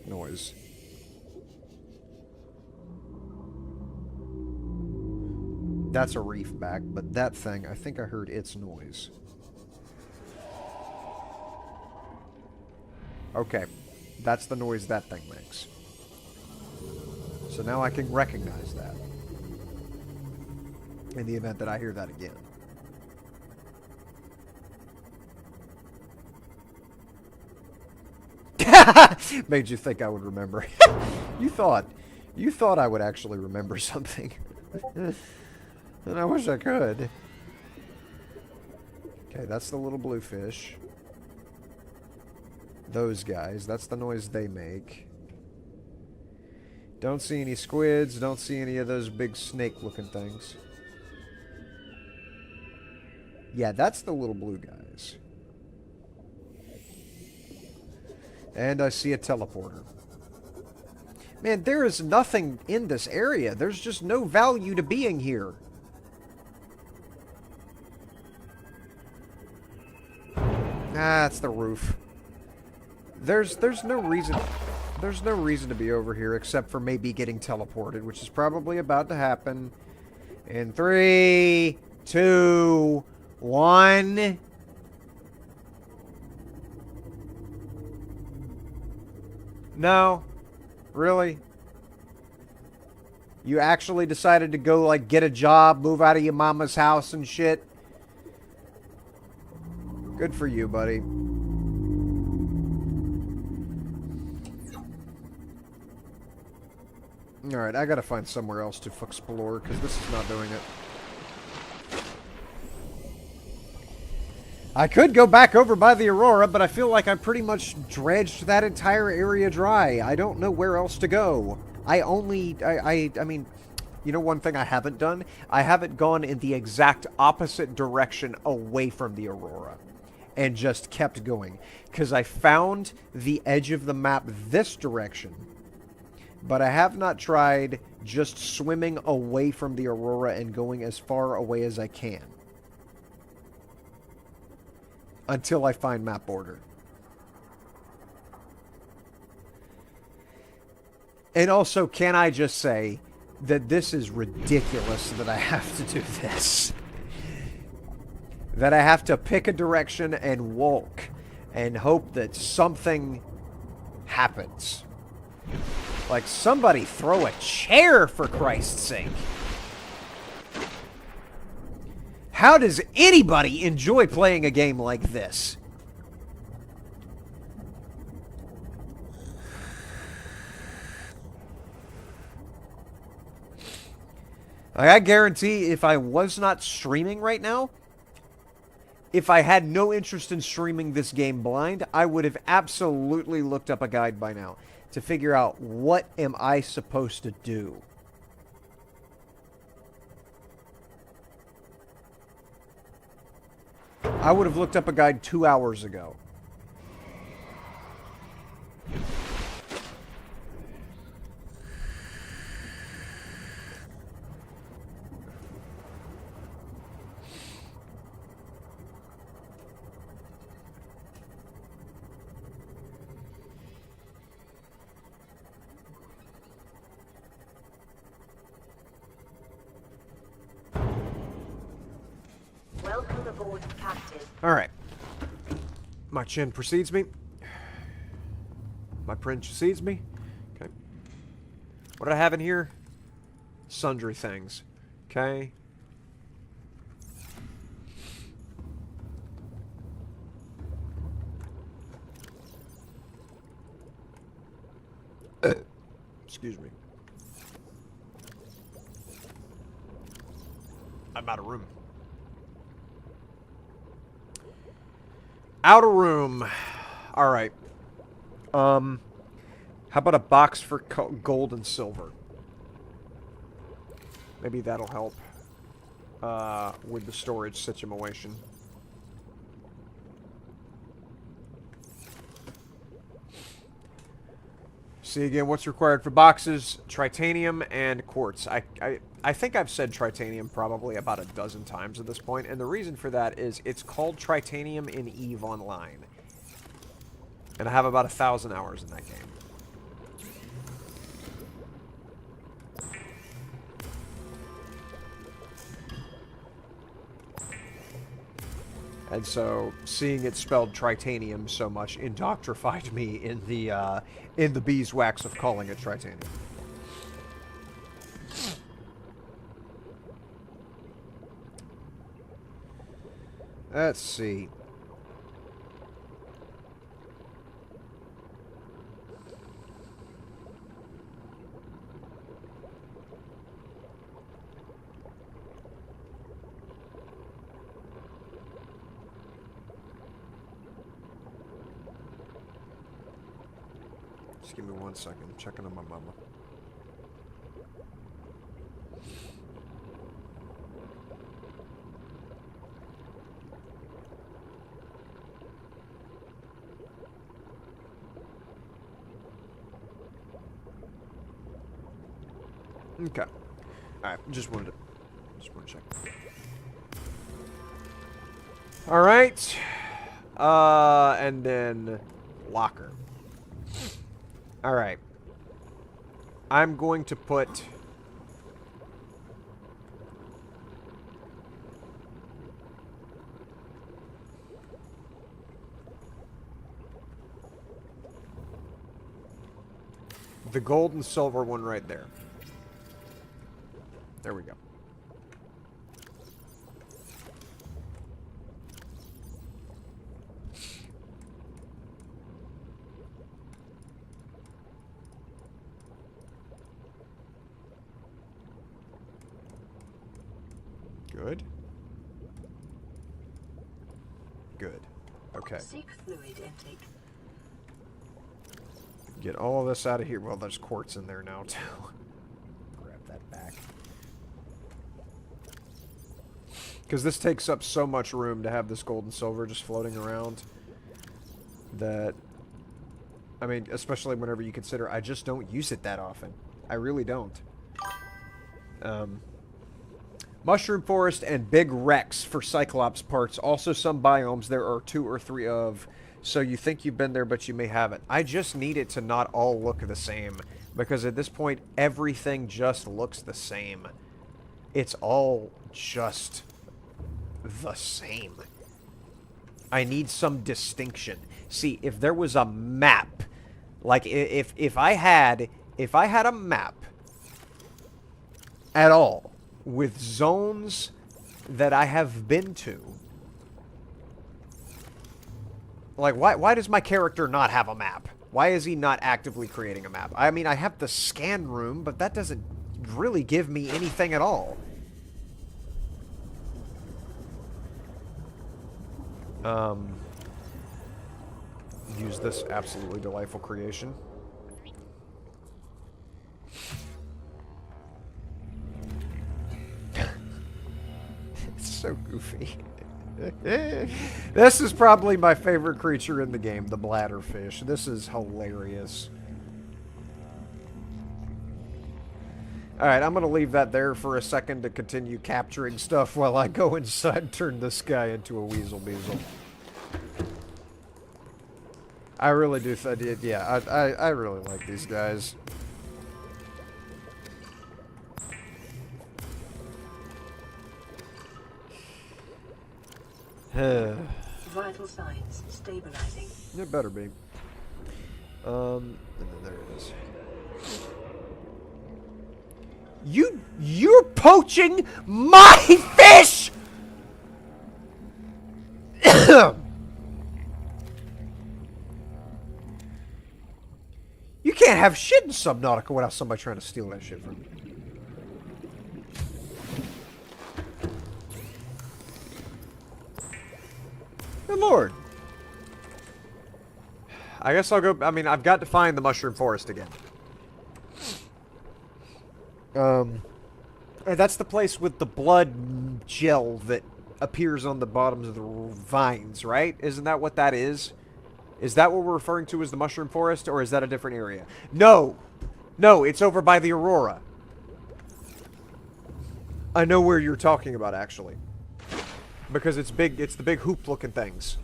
noise. That's a reef back, but that thing, I think I heard its noise. Okay, that's the noise that thing makes. So now I can recognize that. In the event that I hear that again. Made you think I would remember. You thought I would actually remember something. And I wish I could. Okay, that's the little blue fish. those guys. That's the noise they make. Don't see any squids. Don't see any of those big snake-looking things. Yeah, that's the little blue guys. And I see a teleporter. Man, there is nothing in this area. There's just no value to being here. Ah, it's the roof. There's no reason to be over here except for maybe getting teleported, which is probably about to happen. In 3, 2, 1. No. Really? You actually decided to go, like, get a job, move out of your mama's house and shit? Good for you, buddy. Alright, I gotta find somewhere else to explore, because this is not doing it. I could go back over by the Aurora, but I feel like I pretty much dredged that entire area dry. I don't know where else to go. I mean, you know one thing I haven't done? I haven't gone in the exact opposite direction away from the Aurora. And just kept going. Because I found the edge of the map this direction. But I have not tried just swimming away from the Aurora and going as far away as I can. Until I find map border. And also, can I just say that this is ridiculous that I have to do this. That I have to pick a direction and walk and hope that something happens. Like, somebody throw a chair, for Christ's sake. How does anybody enjoy playing a game like this? I guarantee if I was not streaming right now, if I had no interest in streaming this game blind, I would have absolutely looked up a guide by now to figure out what am I supposed to do. I would have looked up a guide 2 hours ago. Welcome aboard, Captain. Alright. My chin precedes me. My prin precedes me. Okay. What do I have in here? Sundry things. Okay. Excuse me. I'm out of room. Outer room. Alright. How about a box for gold and silver? Maybe that'll help. With the storage situation. See again, what's required for boxes? Tritanium and quartz. I think I've said tritanium probably about a dozen times at this point, and the reason for that is it's called tritanium in EVE Online. And I have about 1,000 hours in that game. And so, seeing it spelled tritanium so much indoctrified me in the beeswax of calling it tritanium. Let's see. Just give me 1 second. I'm checking on my mama. Okay. Alright, just wanted to check. Alright. And then locker. Alright. I'm going to put the gold and silver one right there. There we go. Good. Good. Okay. Seek fluid intake. Get all of this out of here. Well, there's quartz in there now, too. Grab that back. Because this takes up so much room to have this gold and silver just floating around that, I mean, especially whenever you consider I just don't use it that often. I really don't. Mushroom Forest and Big Rex for Cyclops parts. Also some biomes there are 2 or 3 of. So you think you've been there, but you may haven't. I just need it to not all look the same. Because at this point, everything just looks the same. It's all just the same. I need some distinction. See, if there was a map, like if I had a map at all with zones that I have been to, like why does my character not have a map? Why is he not actively creating a map? I mean, I have the scan room, but that doesn't really give me anything at all. Use this absolutely delightful creation. It's so goofy. This is probably my favorite creature in the game, the bladderfish. This is hilarious. Alright, I'm going to leave that there for a second to continue capturing stuff while I go inside and turn this guy into a weasel beazle. I really do yeah, I really like these guys. Vital signs stabilizing. It better be. And then there it is. You're poaching my fish! You can't have shit in Subnautica without somebody trying to steal that shit from you. Good lord. I guess I'll go... I mean, I've got to find the Mushroom Forest again. And that's the place with the blood gel that appears on the bottoms of the vines, right? Isn't that what that is? Is that what we're referring to as the Mushroom Forest, or is that a different area? No! No, it's over by the Aurora. I know where you're talking about, actually. Because it's big, it's the big hoop-looking things.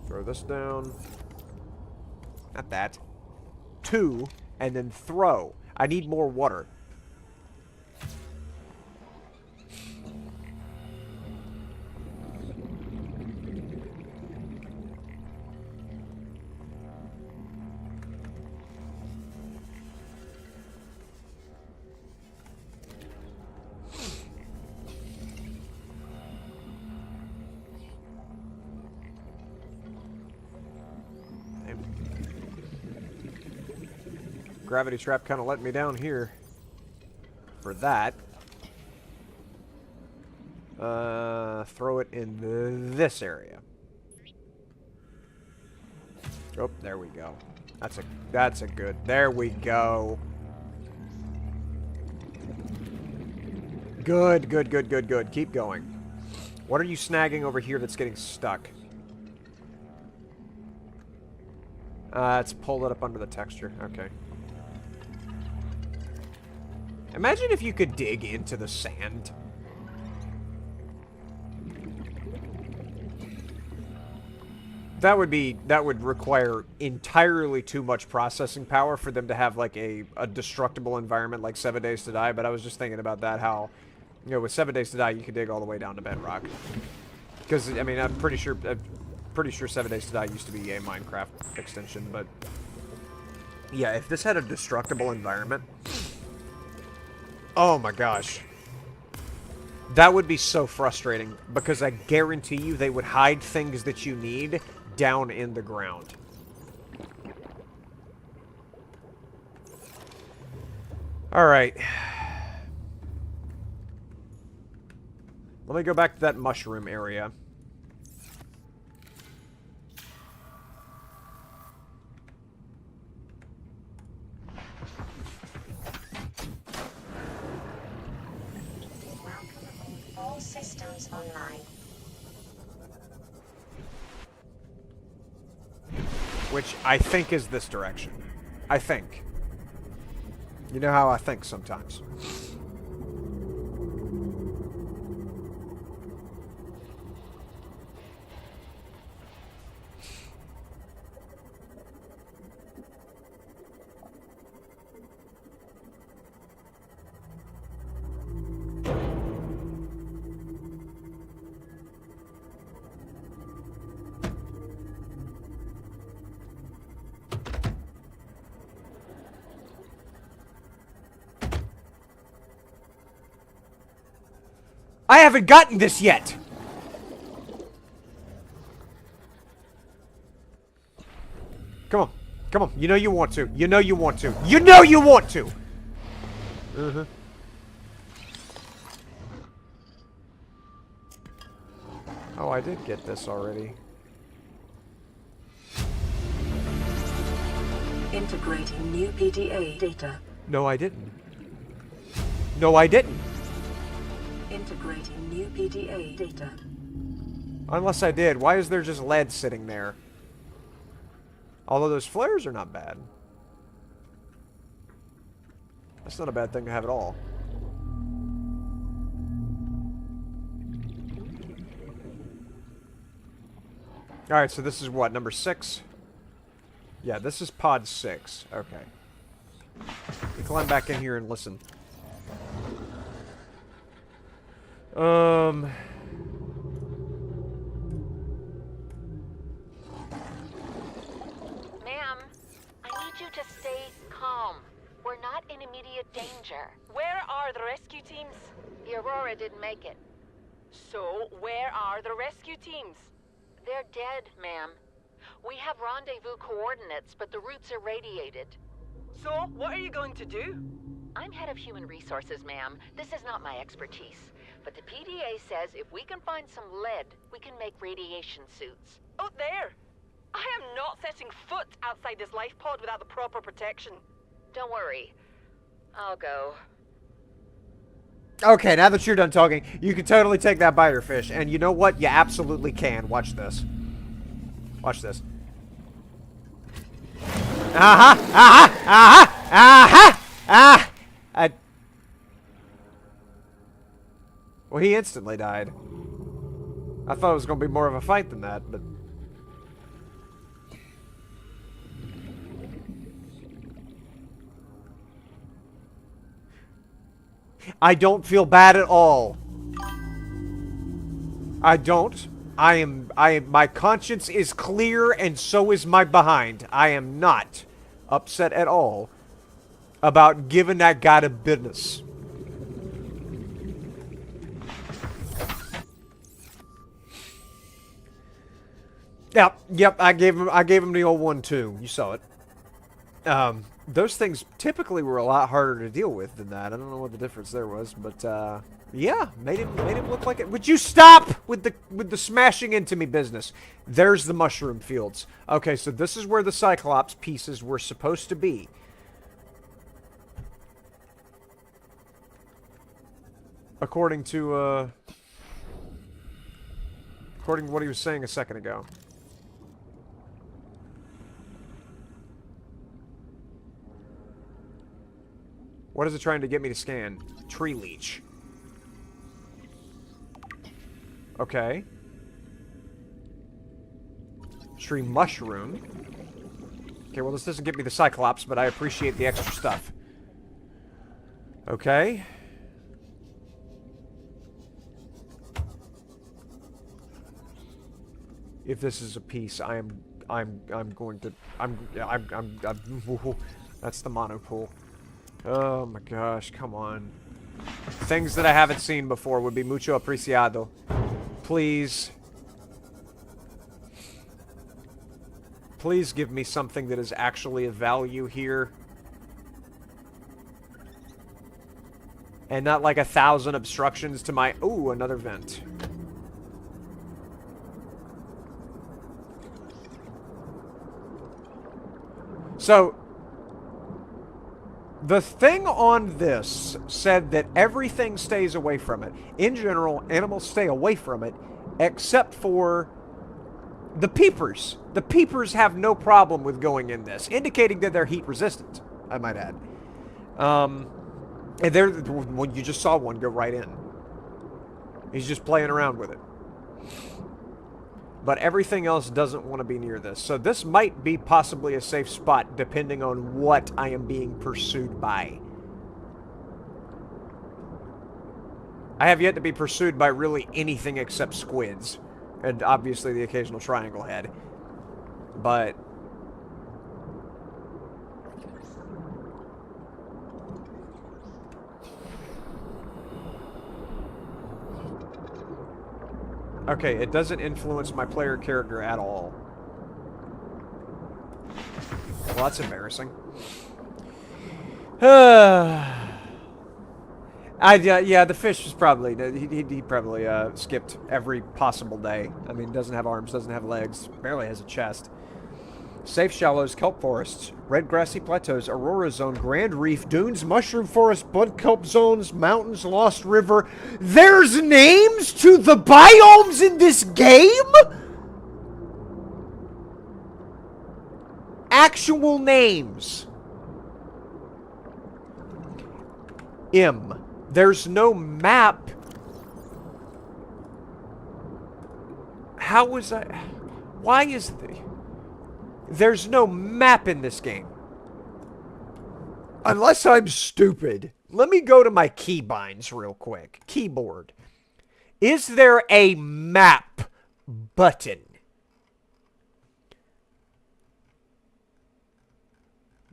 Throw this down. Not that. 2, and then throw. I need more water. Gravity trap kind of let me down here for that. Throw it in this area. Oh, there we go. That's a good. There we go. Good, good, good, good, good. Keep going. What are you snagging over here that's getting stuck? Let's pull it up under the texture. Okay. Imagine if you could dig into the sand. That would require entirely too much processing power for them to have like a destructible environment like 7 Days to Die, but I was just thinking about that, how, you know, with 7 Days to Die you could dig all the way down to bedrock. Because, I mean, I'm pretty sure 7 Days to Die used to be a Minecraft extension, but yeah, if this had a destructible environment, oh my gosh. That would be so frustrating, because I guarantee you they would hide things that you need down in the ground. Alright. Let me go back to that mushroom area. All systems online. Which I think is this direction. I think. You know how I think sometimes. I haven't gotten this yet! Come on. Come on. You know you want to. You know you want to. You know you want to! Uh-huh. Oh, I did get this already. Integrating new PDA data. No, I didn't. No, I didn't. Integrating new PDA data. Unless I did. Why is there just lead sitting there? Although those flares are not bad. That's not a bad thing to have at all. Alright, so this is what? Number 6? Yeah, this is pod 6. Okay. You climb back in here and listen. Ma'am, I need you to stay calm. We're not in immediate danger. Where are the rescue teams? The Aurora didn't make it. So, where are the rescue teams? They're dead, ma'am. We have rendezvous coordinates, but the routes are radiated. So, what are you going to do? I'm head of human resources, ma'am. This is not my expertise. But the PDA says if we can find some lead, we can make radiation suits. Out there! I am not setting foot outside this life pod without the proper protection. Don't worry. I'll go. Okay, now that you're done talking, you can totally take that biter fish. And you know what? You absolutely can. Watch this. Watch this. Aha! Aha! Aha! Aha! Ah! Well, he instantly died. I thought it was going to be more of a fight than that, but... I don't feel bad at all. I don't. My conscience is clear, and so is my behind. I am not upset at all about giving that guy the business. Yep, I gave him the old one too. You saw it. those things typically were a lot harder to deal with than that. I don't know what the difference there was, but yeah, made him look like it. Would you stop with the smashing into me business? There's the mushroom fields. Okay, so this is where the Cyclops pieces were supposed to be. According to what he was saying a second ago. What is it trying to get me to scan? Tree leech. Okay. Tree mushroom. Okay, well this doesn't give me the Cyclops, but I appreciate the extra stuff. Okay. If this is a piece, I'm going to, that's the monopool. Oh my gosh, come on. Things that I haven't seen before would be mucho apreciado. Please. Please give me something that is actually of value here. And not like 1,000 obstructions to my... Ooh, another vent. So, the thing on this said that everything stays away from it. In general, animals stay away from it, except for the peepers. The peepers have no problem with going in this, indicating that they're heat resistant, I might add. And well, you just saw one go right in. He's just playing around with it. But everything else doesn't want to be near this. So this might be possibly a safe spot, depending on what I am being pursued by. I have yet to be pursued by really anything except squids. And obviously the occasional triangle head. But... okay, it doesn't influence my player character at all. Well, that's embarrassing. Yeah, the fish was probably... He probably skipped every possible day. I mean, doesn't have arms, doesn't have legs, barely has a chest. Safe shallows, kelp forests, red grassy plateaus, aurora zone, grand reef, dunes, mushroom forest, bud kelp zones, mountains, lost river. There's names to the biomes in this game? Actual names. There's no map. How was I... Why is... There's no map in this game. Unless I'm stupid. Let me go to my keybinds real quick. Keyboard. Is there a map button?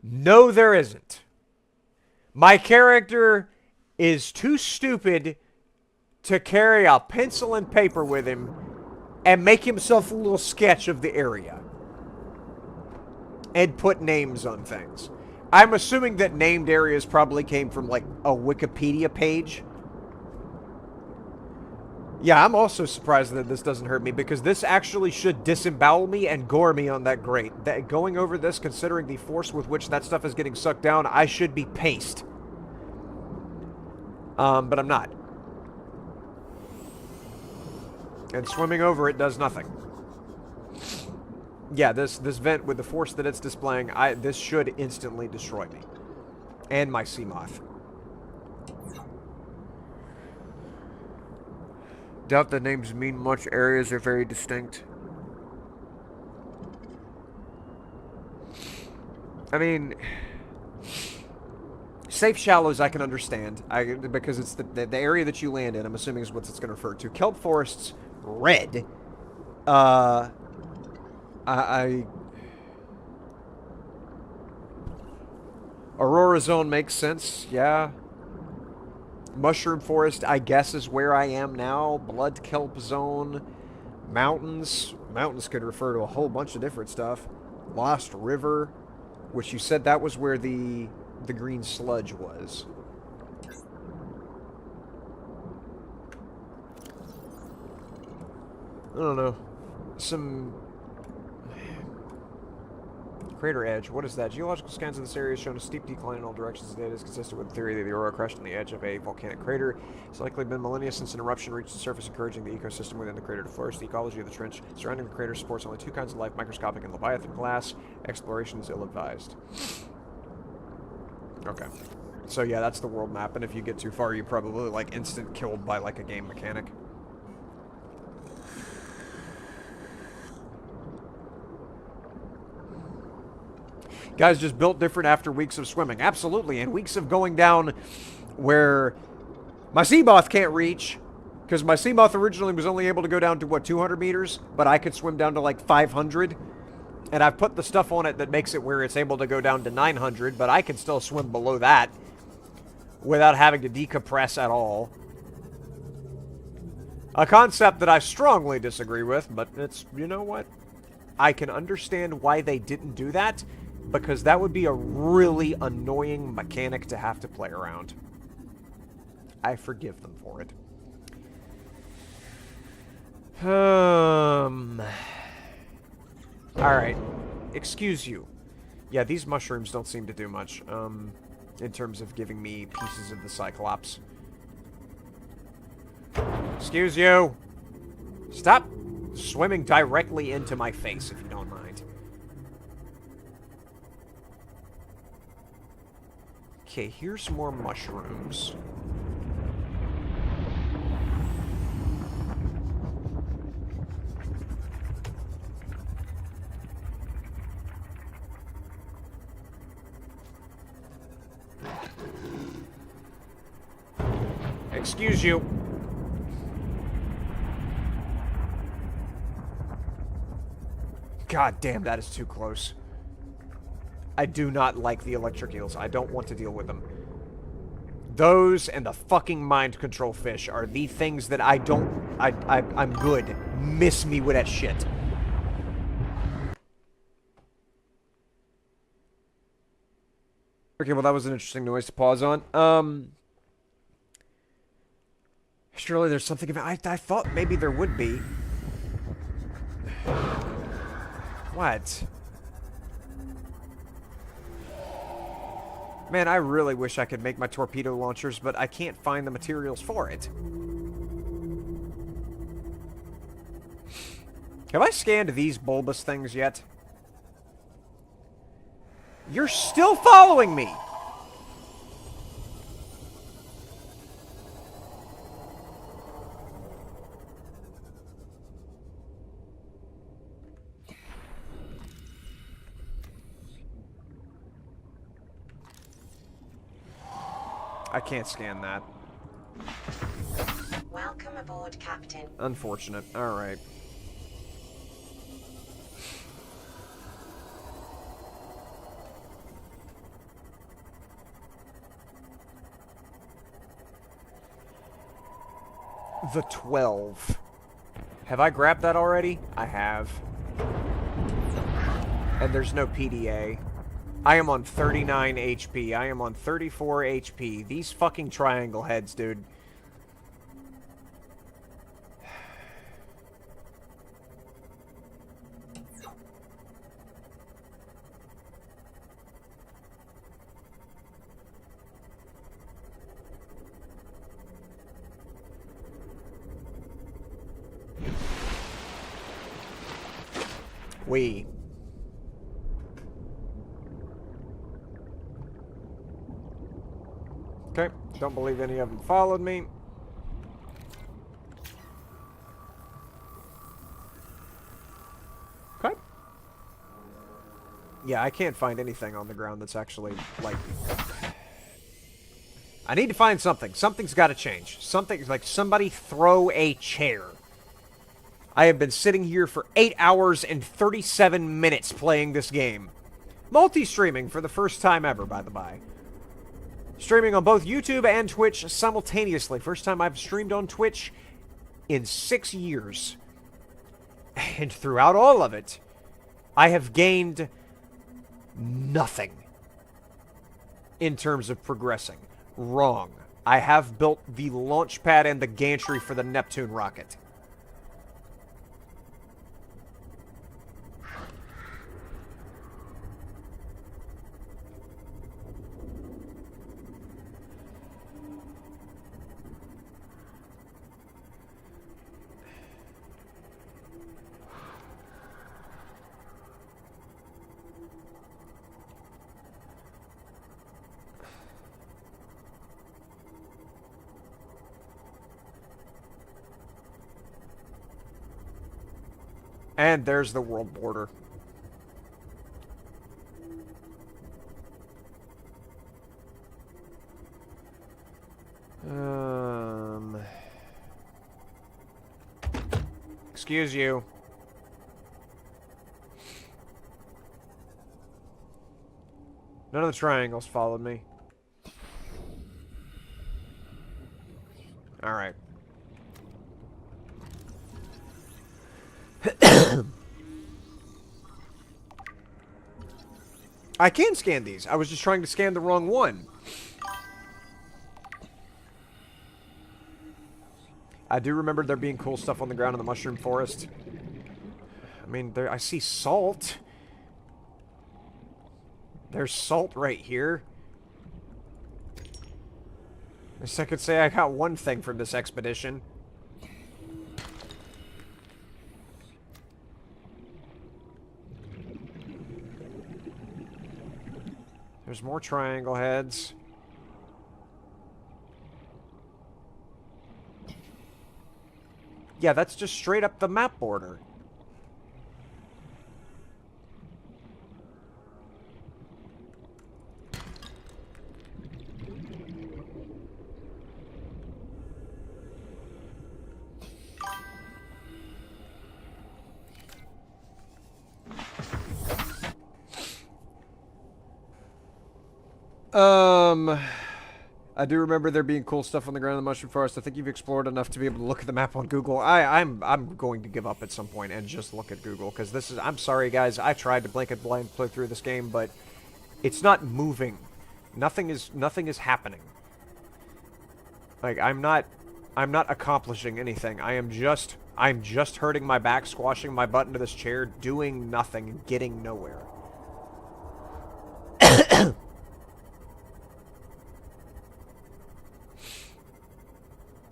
No, there isn't. My character is too stupid to carry a pencil and paper with him and make himself a little sketch of the area. And put names on things. I'm assuming that named areas probably came from, like, a Wikipedia page. Yeah, I'm also surprised that this doesn't hurt me, because this actually should disembowel me and gore me on that grate. Going over this, considering the force with which that stuff is getting sucked down, I should be paced. But I'm not. And swimming over it does nothing. Yeah, this vent with the force that it's displaying, this should instantly destroy me. And my sea moth. Doubt the names mean much. Areas are very distinct. I mean... Safe shallows I can understand. Because it's the area that you land in, I'm assuming is what it's going to refer to. Kelp forests, red. Aurora zone makes sense, yeah. Mushroom forest, I guess, is where I am now. Blood kelp zone. Mountains. Mountains could refer to a whole bunch of different stuff. Lost river. Which you said that was where the green sludge was. I don't know. Some... Crater edge. What is that? Geological scans of this area shown a steep decline in all directions. The data is consistent with the theory that the aurora crashed on the edge of a volcanic crater. It's likely been millennia since an eruption reached the surface, encouraging the ecosystem within the crater to flourish. The ecology of the trench surrounding the crater supports only two kinds of life, microscopic and leviathan glass. Exploration is ill-advised. Okay. So yeah, that's the world map, and if you get too far, you're probably, like, instant killed by, like, a game mechanic. Guys just built different after weeks of swimming. Absolutely, and weeks of going down where my Seamoth can't reach, because my Seamoth originally was only able to go down to, what, 200 meters? But I could swim down to, like, 500. And I've put the stuff on it that makes it where it's able to go down to 900, but I can still swim below that without having to decompress at all. A concept that I strongly disagree with, but it's, you know what? I can understand why they didn't do that, because that would be a really annoying mechanic to have to play around. I forgive them for it. Alright. Excuse you. Yeah, these mushrooms don't seem to do much, in terms of giving me pieces of the Cyclops. Excuse you! Stop swimming directly into my face, if you don't mind. Okay, here's more mushrooms. Excuse you. God damn, that is too close. I do not like the electric eels. I don't want to deal with them. Those and the fucking mind control fish are the things that I don't... I'm good. Miss me with that shit. Okay, well that was an interesting noise to pause on. Surely there's something about... I thought maybe there would be. What? Man, I really wish I could make my torpedo launchers, but I can't find the materials for it. Have I scanned these bulbous things yet? You're still following me! I can't scan that. Welcome aboard, Captain. Unfortunate. Alright. The 12. Have I grabbed that already? I have. And there's no PDA. I am on 39 HP. I am on 34 HP. These fucking triangle heads, dude. Okay, don't believe any of them followed me. Okay. Yeah, I can't find anything on the ground that's actually, like... I need to find something. Something's got to change. Something, like, somebody throw a chair. I have been sitting here for 8 hours and 37 minutes playing this game. Multi-streaming for the first time ever, by the by. Streaming on both YouTube and Twitch simultaneously. First time I've streamed on Twitch in 6 years. And throughout all of it, I have gained nothing in terms of progressing. Wrong. I have built the launch pad and the gantry for the Neptune rocket. And there's the world border. Excuse you. None of the triangles followed me. All right. I can scan these. I was just trying to scan the wrong one. I do remember there being cool stuff on the ground in the mushroom forest. I mean, there I see salt. There's salt right here. I guess I could say I got one thing from this expedition. There's more triangle heads. Yeah, that's just straight up the map border. I do remember there being cool stuff on the ground in the mushroom forest. I think you've explored enough to be able to look at the map on Google. I'm going to give up at some point and just look at Google, because this is, I'm sorry guys, I tried to blink and blind play through this game, but it's not moving. Nothing is happening. Like, I'm not accomplishing anything. I'm just hurting my back, squashing my butt into this chair, doing nothing, and getting nowhere.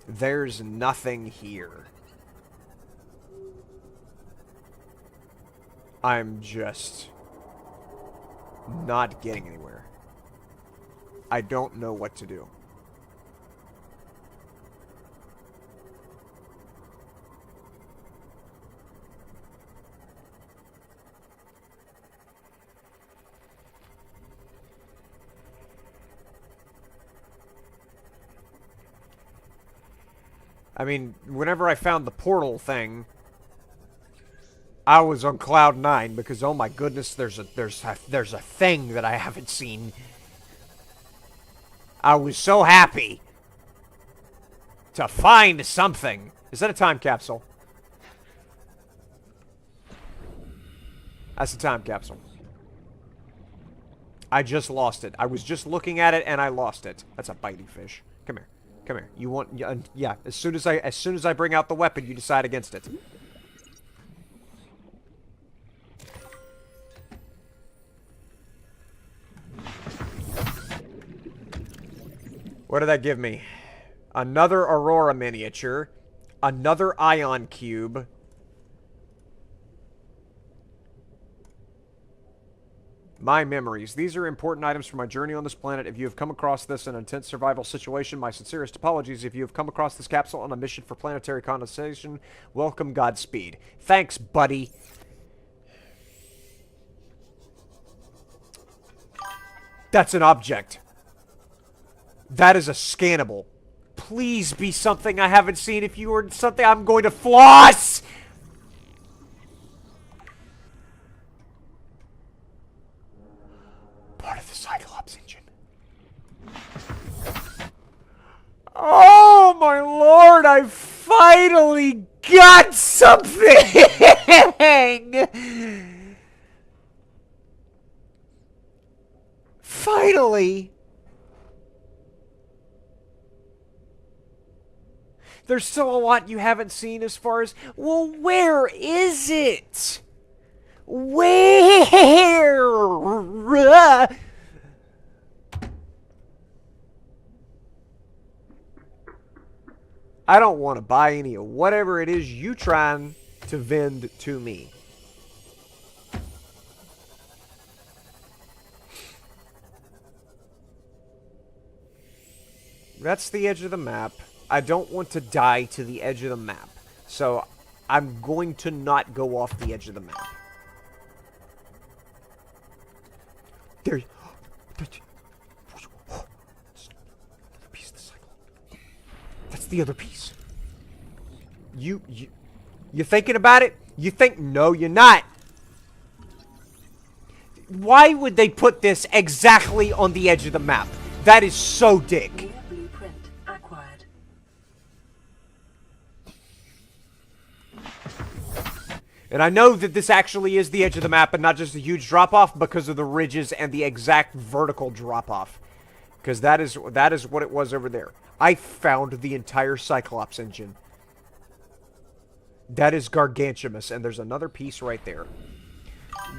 There's nothing here. I'm just not getting anywhere. I don't know what to do. I mean, whenever I found the portal thing, I was on cloud 9 because, oh my goodness, there's a thing that I haven't seen. I was so happy to find something. Is that a time capsule? That's a time capsule. I just lost it. I was just looking at it and I lost it. That's a bitey fish. Come here. Come here. You want? Yeah. As soon as I bring out the weapon, you decide against it. What did that give me? Another Aurora miniature, another ion cube. My memories. These are important items for my journey on this planet. If you have come across this in an intense survival situation, my sincerest apologies. If you have come across this capsule on a mission for planetary condensation, welcome, Godspeed. Thanks, buddy. That's an object. That is a scannable. Please be something I haven't seen. If you were something, I'm going to floss! Part of the Cyclops engine. Oh my lord, I finally got something! Finally! There's still a lot you haven't seen as far as... Well, where is it? Where? I don't want to buy any of whatever it is you trying to vend to me. That's the edge of the map. I don't want to die to the edge of the map. So I'm going to not go off the edge of the map. There. That's the other piece. You thinking about it? You think? No, you're not. Why would they put this exactly on the edge of the map? That is so dick. New blueprint acquired. And I know that this actually is the edge of the map and not just a huge drop-off because of the ridges and the exact vertical drop-off. Because that is what it was over there. I found the entire Cyclops engine. That is gargantuous, and there's another piece right there.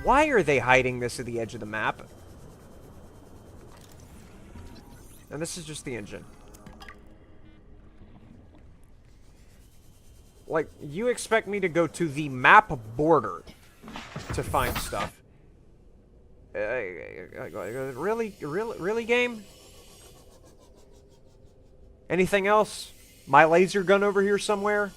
Why are they hiding this at the edge of the map? And this is just the engine. Like, you expect me to go to the map border to find stuff? Really, game? Anything else? My laser gun over here somewhere?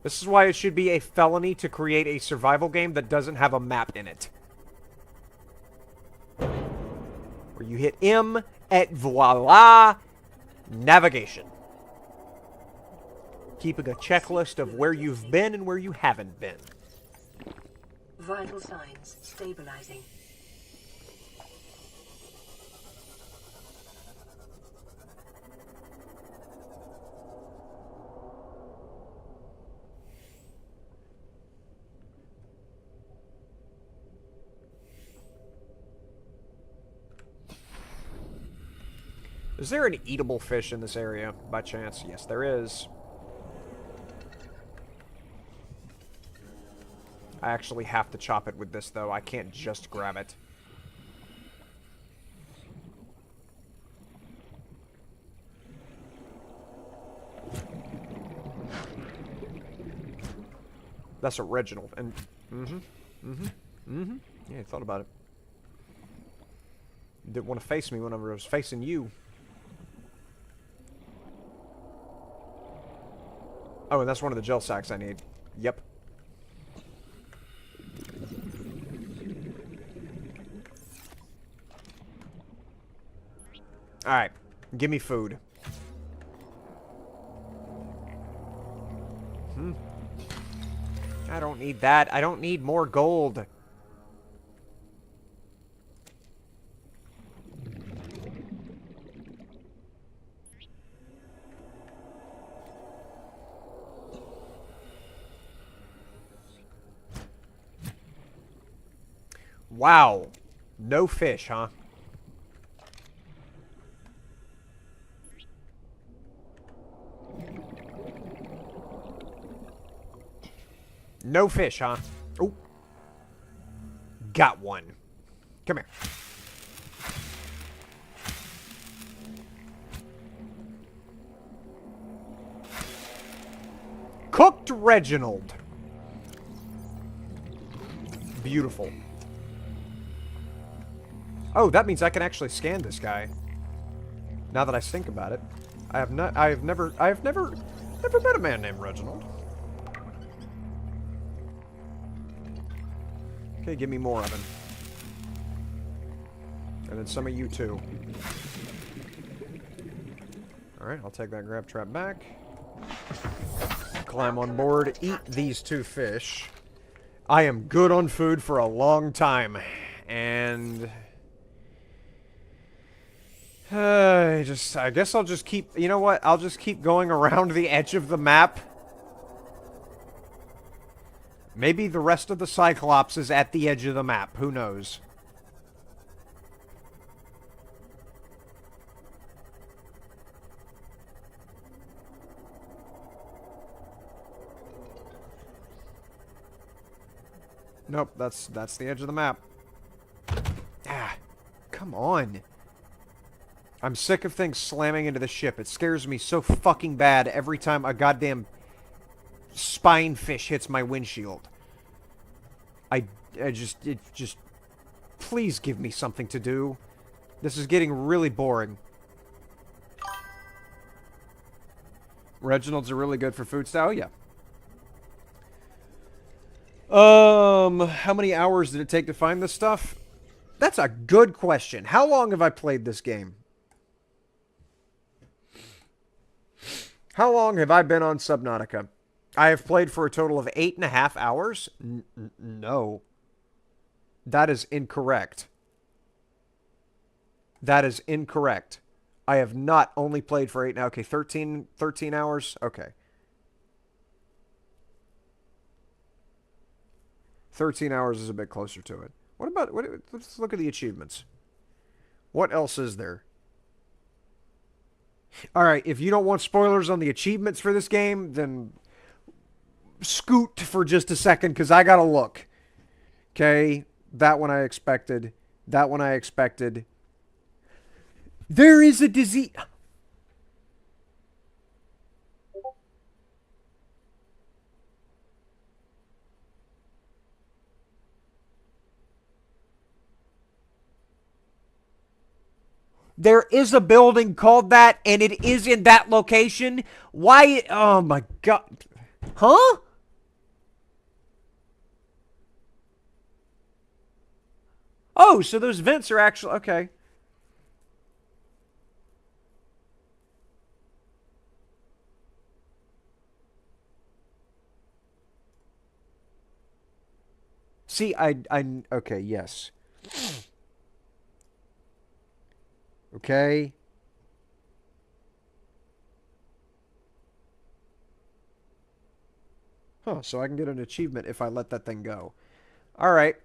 This is why it should be a felony to create a survival game that doesn't have a map in it. Where you hit M et voila, navigation. Keeping a checklist of where you've been and where you haven't been. Vital signs stabilizing. Is there an eatable fish in this area, by chance? Yes, there is. I actually have to chop it with this, though. I can't just grab it. That's original. And, yeah, I thought about it. Didn't want to face me whenever I was facing you. Oh, and that's one of the gel sacks I need. Yep. Alright. Give me food. I don't need that. I don't need more gold. Wow. No fish, huh? No fish, huh? Oh. Got one. Come here. Cooked Reginald. Beautiful. Oh, that means I can actually scan this guy. Now that I think about it, I have never met a man named Reginald. Okay, give me more of him. And then some of you too. Alright, I'll take that grab trap back. Climb on board, eat these two fish. I am good on food for a long time. And I guess I'll just keep, you know what? I'll just keep going around the edge of the map. Maybe the rest of the Cyclops is at the edge of the map. Who knows? Nope, that's the edge of the map. Ah, come on. I'm sick of things slamming into the ship. It scares me so fucking bad every time a goddamn spinefish hits my windshield. Please give me something to do. This is getting really boring. Reginald's are really good for food style, yeah. How many hours did it take to find this stuff? That's a good question. How long have I played this game? How long have I been on Subnautica? I have played for a total of 8.5 hours? No. That is incorrect. That is incorrect. I have not only played for 8... Okay, 13 hours? Okay. 13 hours is a bit closer to it. What about... let's look at the achievements. What else is there? Alright, if you don't want spoilers on the achievements for this game, then scoot for just a second, because I gotta look. Okay, that one I expected. That one I expected. There is a disease... There is a building called that, and it is in that location. Why? Oh my god. Huh? Oh, so those vents are actually... Okay. See, okay, yes. Okay. Huh, so I can get an achievement if I let that thing go. Alright.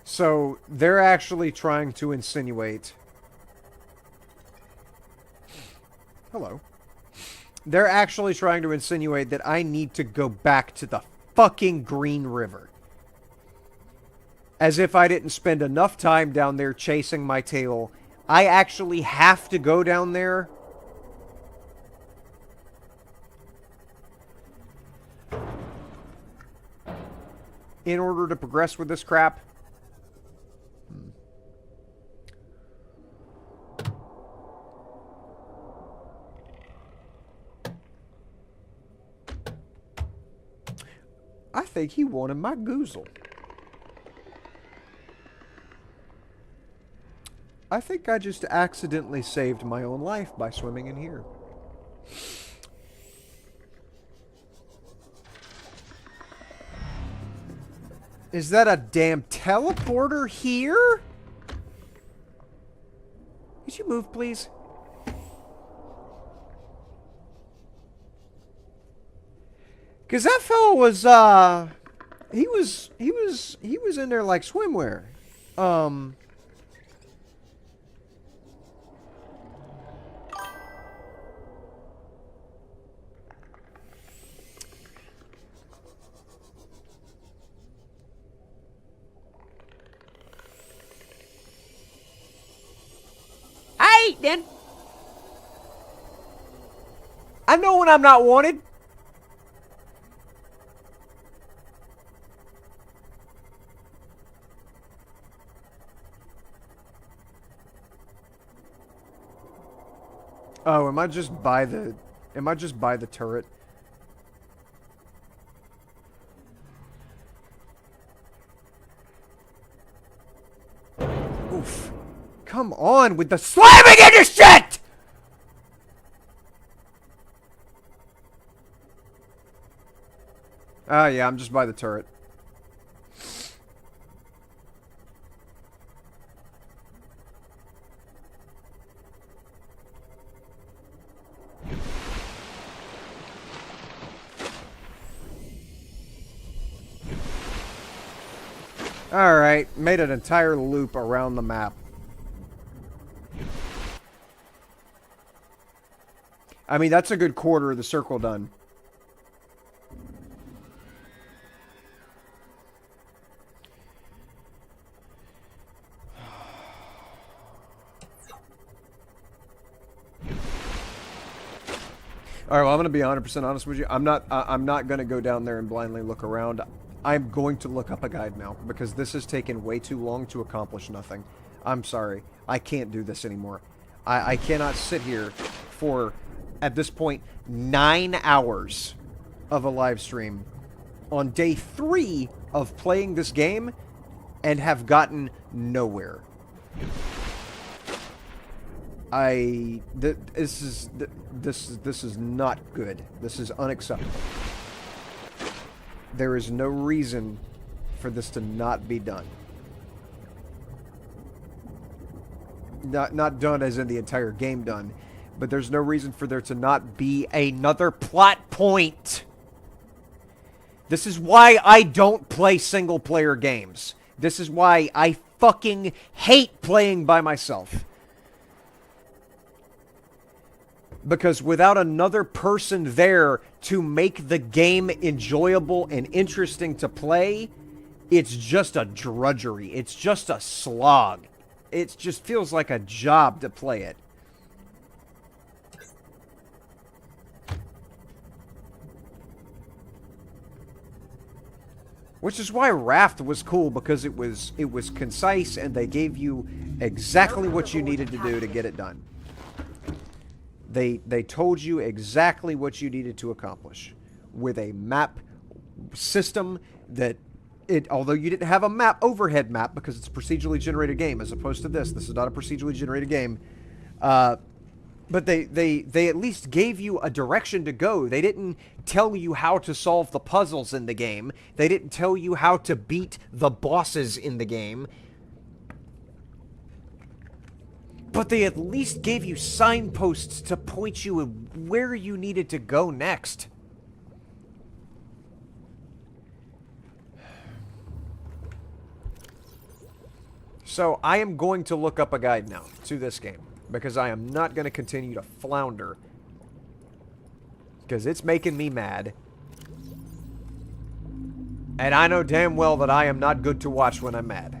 So, they're actually trying to insinuate... Hello. They're actually trying to insinuate that I need to go back to the fucking Green River. As if I didn't spend enough time down there chasing my tail. I actually have to go down there. In order to progress with this crap. I think he wanted my goozle. I think I just accidentally saved my own life by swimming in here. Is that a damn teleporter here? Could you move, please? Cause that fellow was he was in there like swimwear. Hey, then. I know when I'm not wanted. Oh, am I just by the turret? Oof. Come on with the slamming into shit! Ah, yeah, I'm just by the turret. Alright, made an entire loop around the map. I mean, that's a good quarter of the circle done. All right, well, I'm going to be 100% honest with you. I'm not going to go down there and blindly look around. I'm going to look up a guide now because this has taken way too long to accomplish nothing. I'm sorry. I can't do this anymore. I cannot sit here for, at this point, 9 hours of a live stream on day 3 of playing this game and have gotten nowhere. This is not good. This is unacceptable. There is no reason for this to not be done. Not done as in the entire game done, but there's no reason for there to not be another plot point. This is why I don't play single player games. This is why I fucking hate playing by myself. Because without another person there to make the game enjoyable and interesting to play, it's just a drudgery. It's just a slog. It just feels like a job to play it. Which is why Raft was cool, because it was concise and they gave you exactly what you needed to do to get it done. They told you exactly what you needed to accomplish with a map system that although you didn't have a map overhead map because it's a procedurally generated game as opposed to this is not a procedurally generated game, but they at least gave you a direction to go. They didn't tell you how to solve the puzzles in the game. They didn't tell you how to beat the bosses in the game. But they at least gave you signposts to point you where you needed to go next. So I am going to look up a guide now to this game, because I am not going to continue to flounder. Because it's making me mad. And I know damn well that I am not good to watch when I'm mad.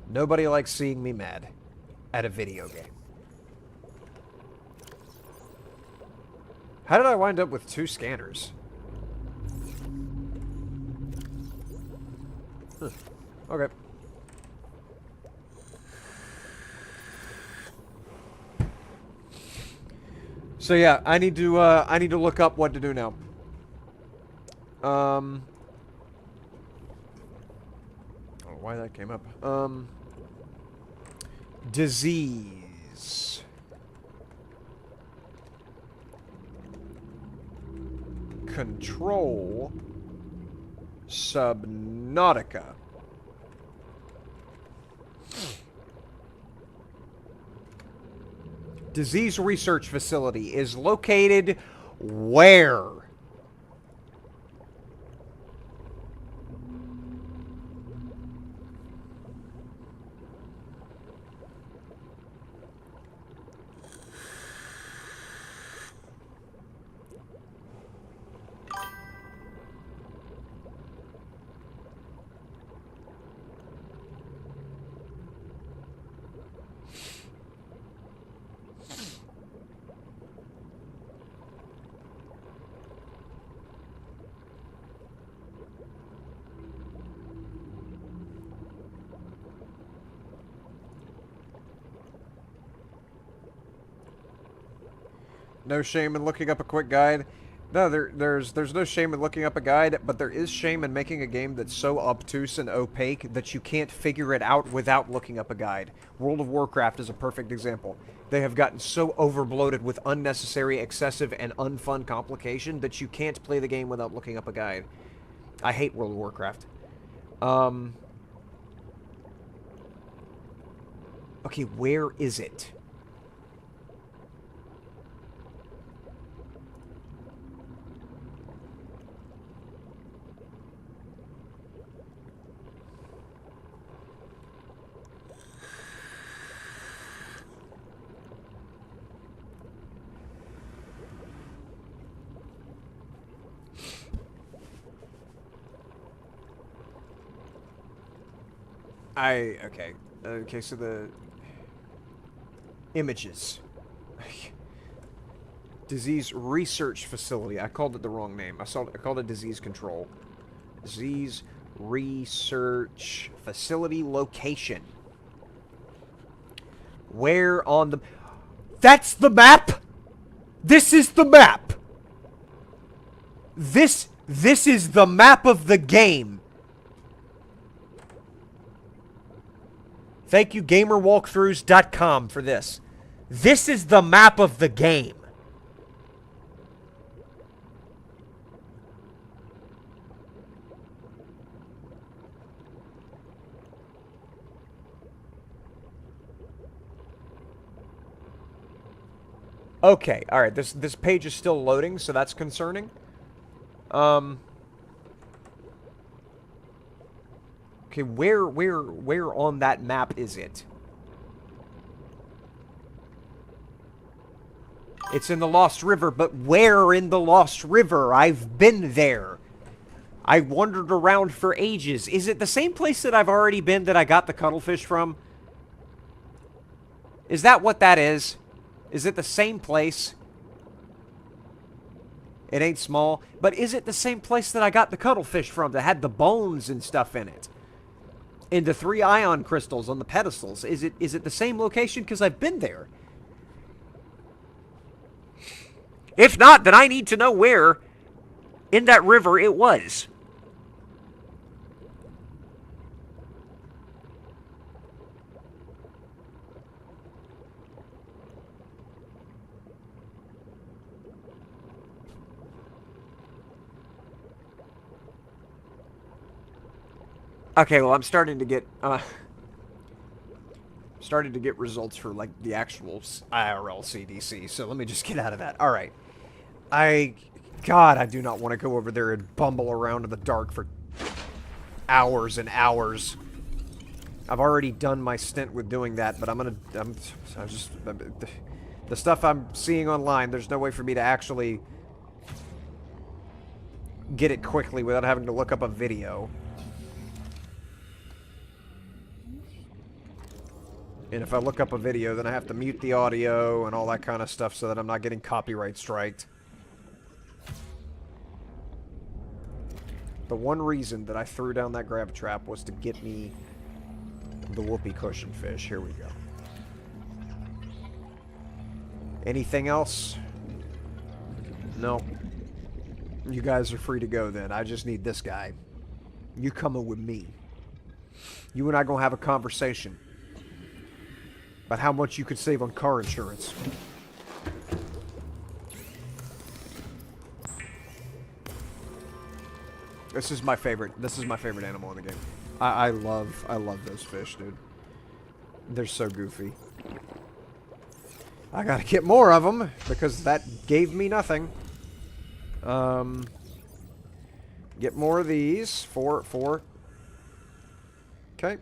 Nobody likes seeing me mad at a video game. How did I wind up with 2 scanners? Huh. Okay. So yeah, I need to look up what to do now. I don't know why that came up. Disease. Control. Subnautica. Disease Research Facility is located where? No shame in looking up a quick guide. No, there's no shame in looking up a guide, but there is shame in making a game that's so obtuse and opaque that you can't figure it out without looking up a guide. World of Warcraft is a perfect example. They have gotten so overbloated with unnecessary, excessive, and unfun complication that you can't play the game without looking up a guide. I hate World of Warcraft. Okay, where is it? Okay, so the images. Disease research facility. I called it the wrong name. I called it disease control. Disease research facility location. Where on the... That's the map! This is the map! This is the map of the game. Thank you, GamerWalkthroughs.com, for this. This is the map of the game. Okay, alright, this page is still loading, so that's concerning. Okay, where on that map is it? It's in the Lost River, but where in the Lost River? I've been there. I wandered around for ages. Is it the same place that I've already been that I got the cuttlefish from? Is that what that is? Is it the same place? It ain't small, but is it the same place that I got the cuttlefish from that had the bones and stuff in it? And the 3 ion crystals on the pedestals. Is it the same location? Because I've been there. If not, then I need to know where in that river it was. Okay, well, I'm starting to get results for, like, the actual IRL CDC, so let me just get out of that. Alright. God, I do not want to go over there and bumble around in the dark for hours and hours. I've already done my stint with doing that, but the stuff I'm seeing online, there's no way for me to actually get it quickly without having to look up a video. And if I look up a video, then I have to mute the audio and all that kind of stuff so that I'm not getting copyright striked. The one reason that I threw down that grab trap was to get me the whoopee cushion fish. Here we go. Anything else? No. You guys are free to go then. I just need this guy. You coming with me. You and I gonna have a conversation about how much you could save on car insurance. This is my favorite animal in the game. I love those fish, dude. They're so goofy. I gotta get more of them because that gave me nothing. Get more of these. Four. Okay.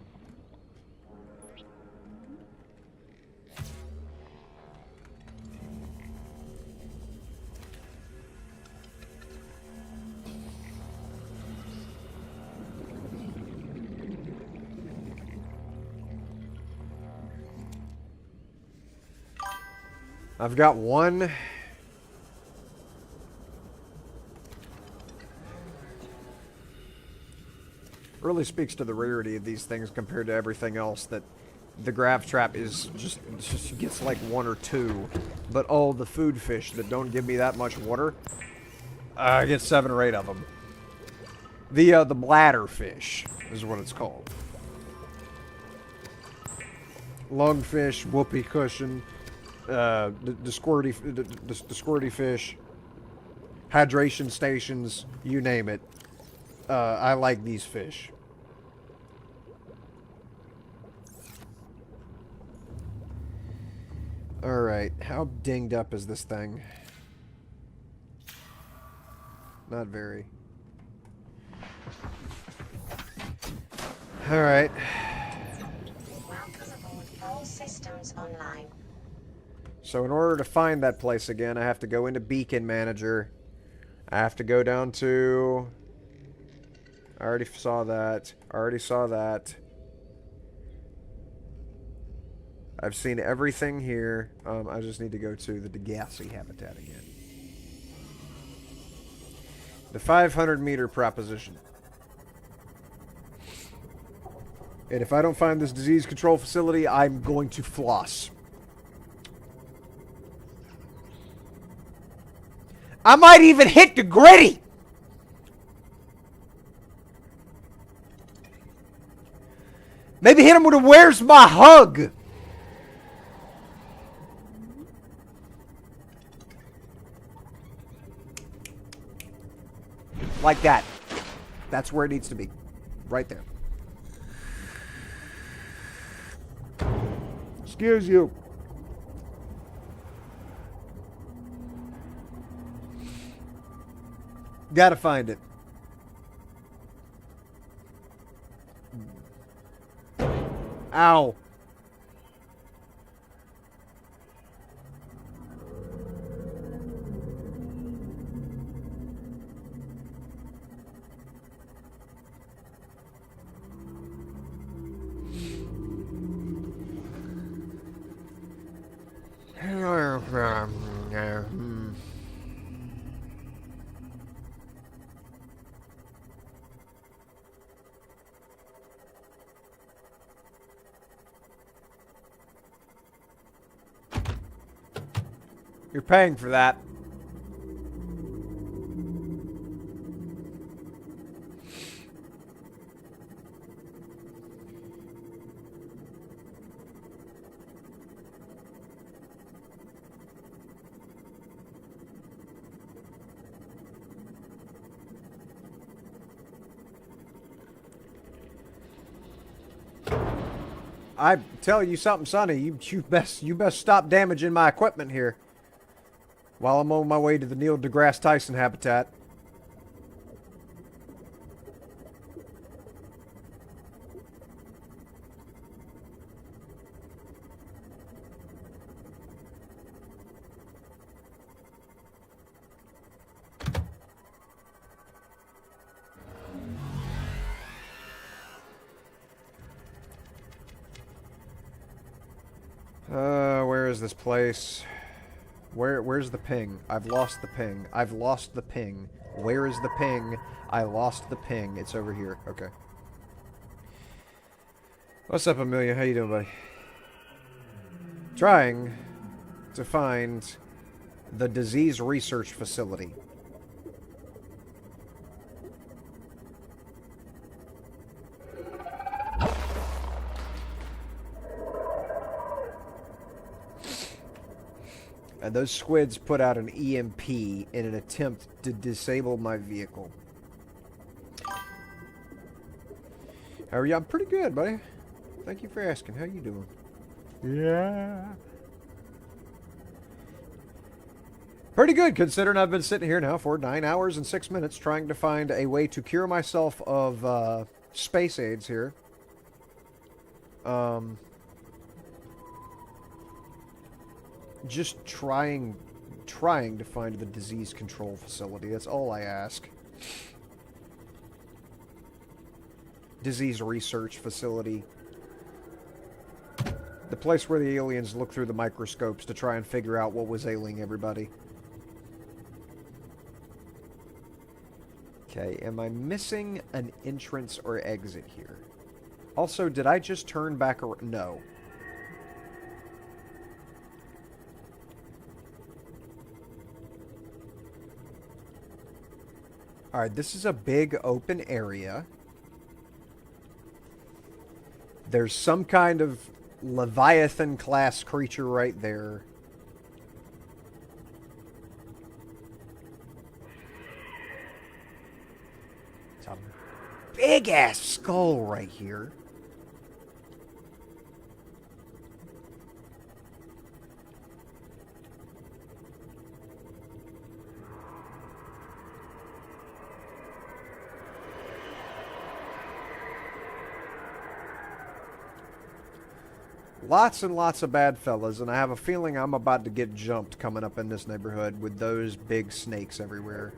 I've got one. Really speaks to the rarity of these things compared to everything else that the grav trap is just gets like 1 or 2, but all the food fish that don't give me that much water I get 7 or 8 of them. The bladder fish is what it's called. Lungfish, whoopee cushion, the squirty fish, hydration stations, you name it. I like these fish. Alright, how dinged up is this thing? Not very. Alright. Welcome aboard. All systems online. So in order to find that place again, I have to go into Beacon Manager. I have to go down to... I already saw that. I already saw that. I've seen everything here. I just need to go to the DEDUCE habitat again. The 500-meter proposition. And if I don't find this disease control facility, I'm going to floss. I might even hit the gritty! Maybe hit him with a "Where's my hug?" Like that. That's where it needs to be. Right there. Excuse you. Gotta find it. Ow. You're paying for that. I tell you something, Sonny. You best stop damaging my equipment here. While I'm on my way to the Neil deGrasse Tyson habitat. Where is this place? Where's the ping? I've lost the ping. I've lost the ping. Where is the ping? I lost the ping. It's over here. Okay. What's up, Amelia? How you doing, buddy? Trying to find the disease research facility. And those squids put out an EMP in an attempt to disable my vehicle. How are you? I'm pretty good, buddy. Thank you for asking. How you doing? Yeah. Pretty good, considering I've been sitting here now for 9 hours and 6 minutes trying to find a way to cure myself of space AIDS here. Just trying to find the disease control facility. That's all I ask. Disease research facility. The place where the aliens look through the microscopes to try and figure out what was ailing everybody. Okay, am I missing an entrance or exit here? Also, did I just turn back around? No. Alright, this is a big open area. There's some kind of Leviathan class creature right there. It's a big ass skull right here. Lots and lots of bad fellas, and I have a feeling I'm about to get jumped coming up in this neighborhood with those big snakes everywhere.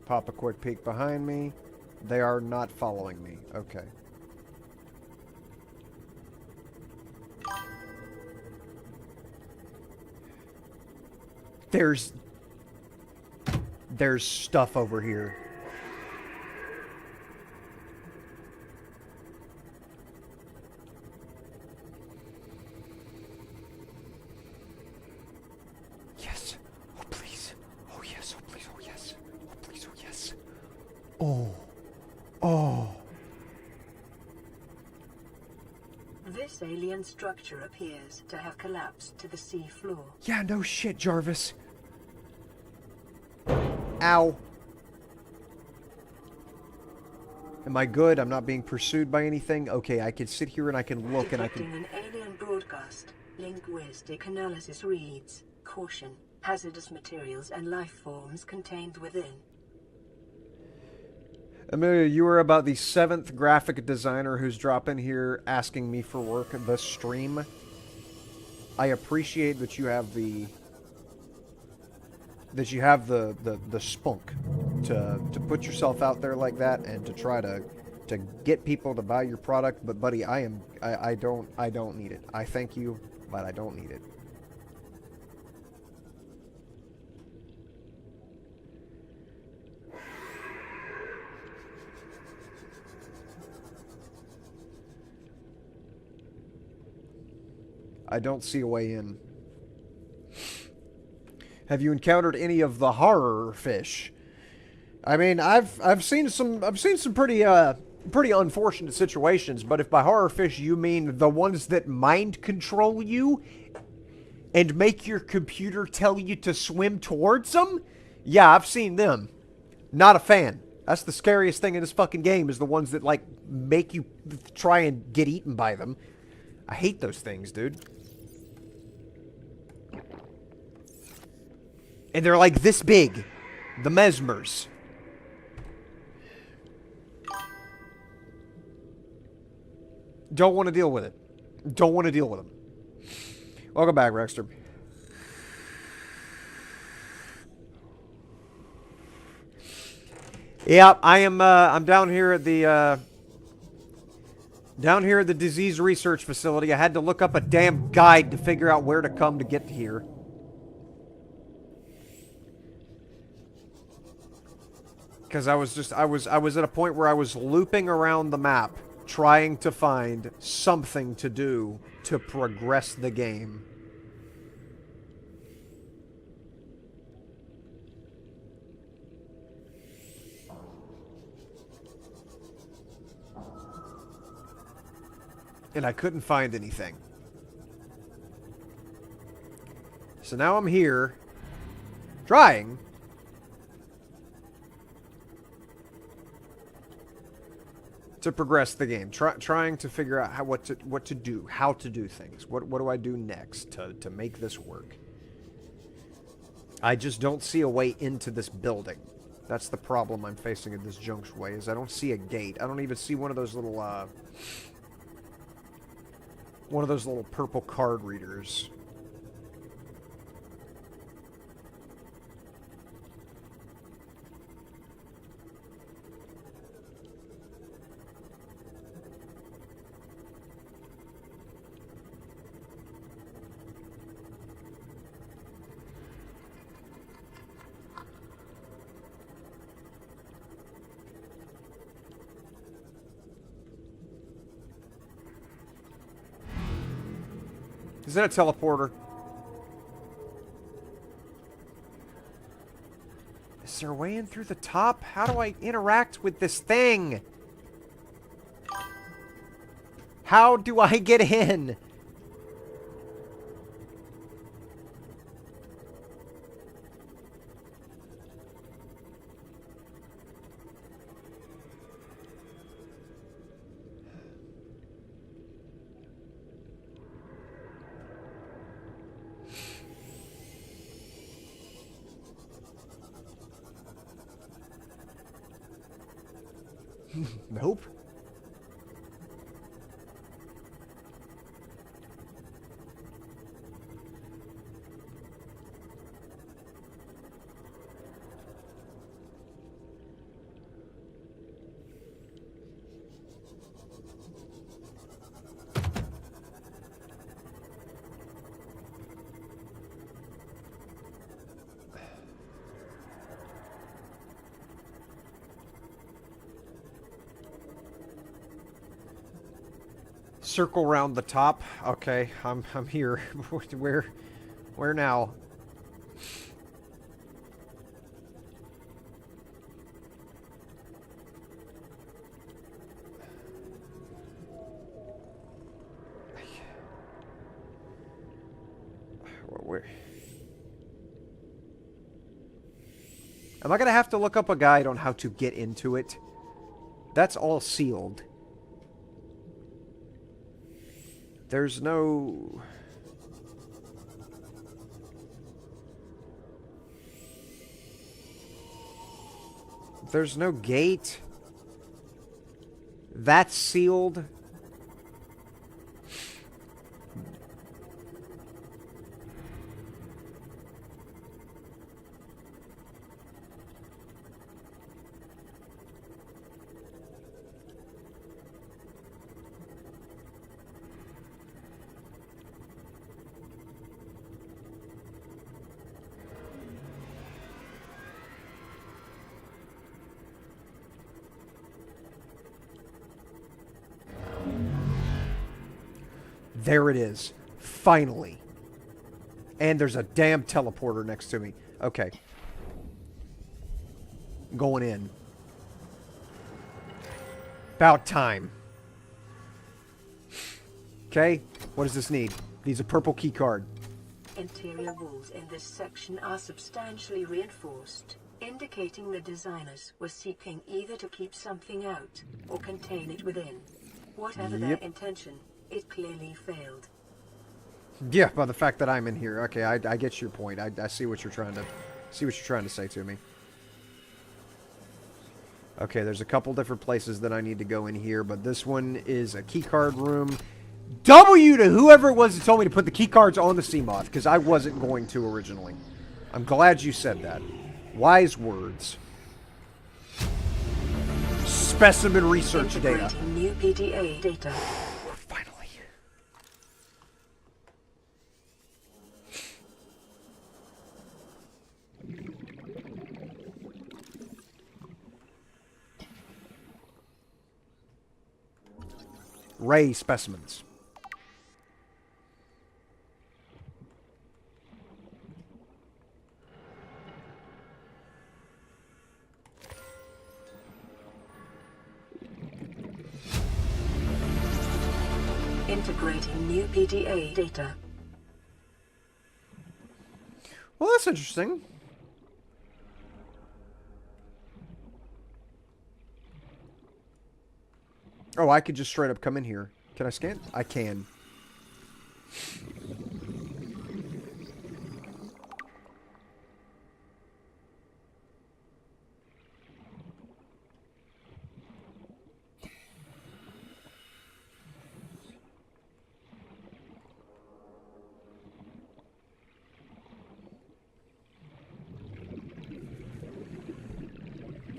Pop a quick peek behind me. They are not following me. Okay. There's stuff over here. Yes. Oh, please. Oh, yes. Oh, please. Oh, yes. Oh, please. Oh, yes. Oh. Oh. This alien structure appears to have collapsed to the sea floor. Yeah, no shit, Jarvis. Ow. Am I good? I'm not being pursued by anything? Okay, I can sit here and I can look and I can... Detecting an alien broadcast. Linguistic analysis reads, caution, hazardous materials and life forms contained within. Amelia, you are about the 7th graphic designer who's dropped in here asking me for work this stream. I appreciate that you have the spunk to put yourself out there like that and to try to get people to buy your product. But buddy, I don't need it. I thank you, but I don't need it. I don't see a way in. Have you encountered any of the horror fish? I mean, I've seen some pretty unfortunate situations, but if by horror fish you mean the ones that mind control you and make your computer tell you to swim towards them, yeah, I've seen them. Not a fan. That's the scariest thing in this fucking game, is the ones that like make you try and get eaten by them. I hate those things, dude. And they're like this big. The mesmers. Don't want to deal with it. Don't want to deal with them. Welcome back, Rexter. Yeah, I am. I'm down here at the disease research facility. I had to look up a damn guide to figure out where to come to get here. Because I was at a point where I was looping around the map, trying to find something to do to progress the game. And I couldn't find anything. So now I'm here, trying to progress the game, trying to figure out what to do, how to do things. What do I do next to make this work? I just don't see a way into this building. That's the problem I'm facing in this junction way, is I don't see a gate. I don't even see one of those little purple card readers. Is that a teleporter? Is there a way in through the top? How do I interact with this thing? How do I get in? Nope. Circle around the top. Okay, I'm here. Where now? Where? Am I gonna have to look up a guide on how to get into it? That's all sealed. There's no... There's no gate. That's sealed. There it is. Finally. And there's a damn teleporter next to me. Okay. Going in. About time. Okay. What does this need? Needs a purple key card. Interior walls in this section are substantially reinforced, indicating the designers were seeking either to keep something out or contain it within. Whatever their intention, it clearly failed. Yeah, by the fact that I'm in here. Okay, I get your point. I see what you're trying to say to me. Okay, there's a couple different places that I need to go in here, but this one is a keycard room. W to whoever it was that told me to put the keycards on the Seamoth, because I wasn't going to originally. I'm glad you said that. Wise words. Specimen research data. New PDA data. Finally. Ray specimens. Integrating new PDA data. Well, that's interesting. Oh, I could just straight up come in here. Can I scan? I can.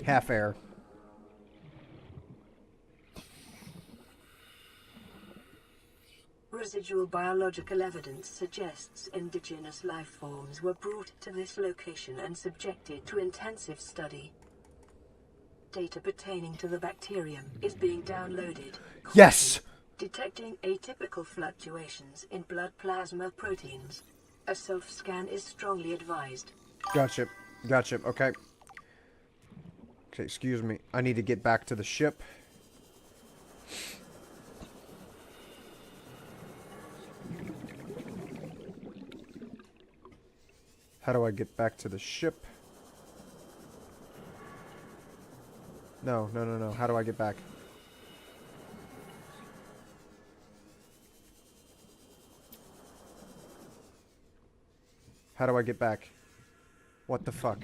Half air. Residual biological evidence suggests indigenous life forms were brought to this location and subjected to intensive study. Data pertaining to the bacterium is being downloaded. Yes! Detecting atypical fluctuations in blood plasma proteins. A self-scan is strongly advised. Gotcha. Gotcha. Okay. Okay, excuse me. I need to get back to the ship. How do I get back to the ship? No, no, no, no. How do I get back? How do I get back? What the fuck?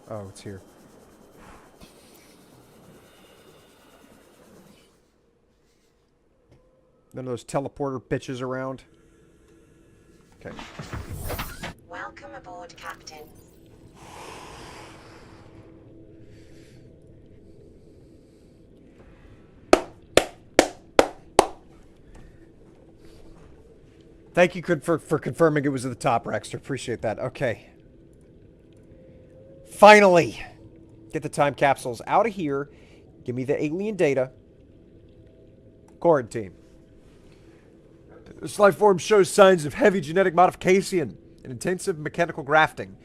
Oh, it's here. None of those teleporter bitches around. Okay. Welcome aboard, Captain. Thank you for confirming it was at the top, Rexter. Appreciate that. Okay. Finally! Get the time capsules out of here. Give me the alien data. Quarantine. This life form shows signs of heavy genetic modification and intensive mechanical grafting.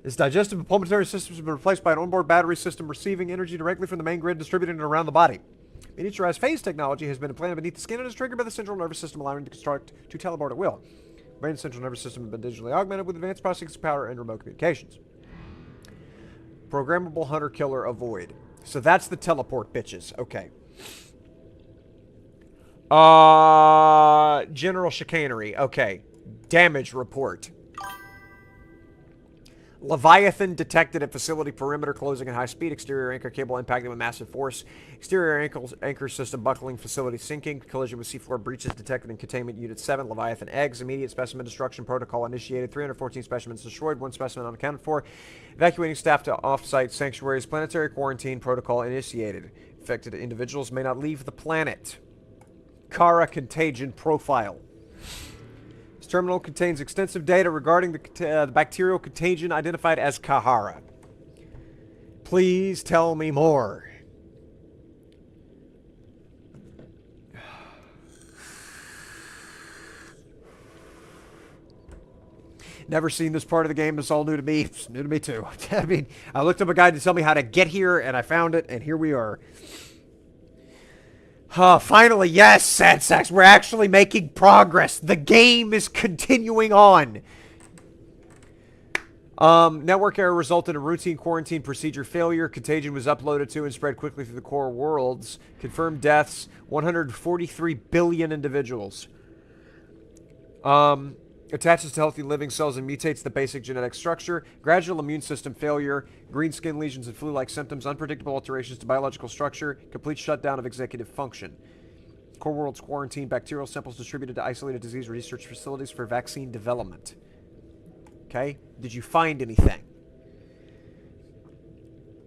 Its digestive and pulmonary systems have been replaced by an onboard battery system receiving energy directly from the main grid, distributing it around the body. Miniaturized phase technology has been implanted beneath the skin and is triggered by the central nervous system, allowing it to construct to teleport at will. Brain and central nervous system have been digitally augmented with advanced processing power and remote communications. Programmable hunter-killer avoid. So that's the teleport, bitches. Okay. General chicanery. Okay. Damage report. Leviathan detected at facility perimeter closing at high speed. Exterior anchor cable impacted with massive force. Exterior anchor system buckling. Facility sinking. Collision with seafloor breaches detected in containment unit 7. Leviathan eggs. Immediate specimen destruction protocol initiated. 314 specimens destroyed. 1 specimen unaccounted for. Evacuating staff to off-site sanctuaries. Planetary quarantine protocol initiated. Affected individuals may not leave the planet. Kara contagion profile. This terminal contains extensive data regarding the bacterial contagion identified as Kahara. Please tell me more. Never seen this part of the game. It's all new to me. It's new to me too. I mean, I looked up a guide to tell me how to get here, and I found it, and here we are. Finally, yes, Sad Sacks, we're actually making progress. The game is continuing on. Network error resulted in routine quarantine procedure failure. Contagion was uploaded to and spread quickly through the core worlds. Confirmed deaths, 143 billion individuals. Attaches to healthy living cells and mutates the basic genetic structure. Gradual immune system failure. Green skin lesions and flu-like symptoms. Unpredictable alterations to biological structure. Complete shutdown of executive function. Core worlds quarantine. Bacterial samples distributed to isolated disease research facilities for vaccine development. Okay. Did you find anything?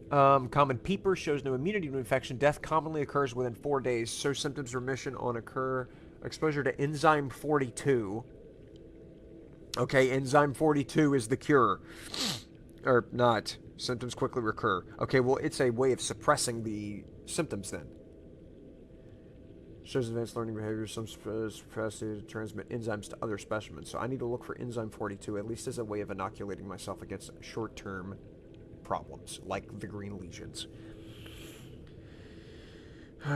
Common peeper shows no immunity to infection. Death commonly occurs within 4 days. So symptoms remission on exposure to enzyme 42. Okay, enzyme 42 is the cure. Or not. Symptoms quickly recur. Okay, well, it's a way of suppressing the symptoms then. Shows advanced learning behavior. Some capacity to transmit enzymes to other specimens. So I need to look for enzyme 42, at least as a way of inoculating myself against short-term problems, like the green lesions.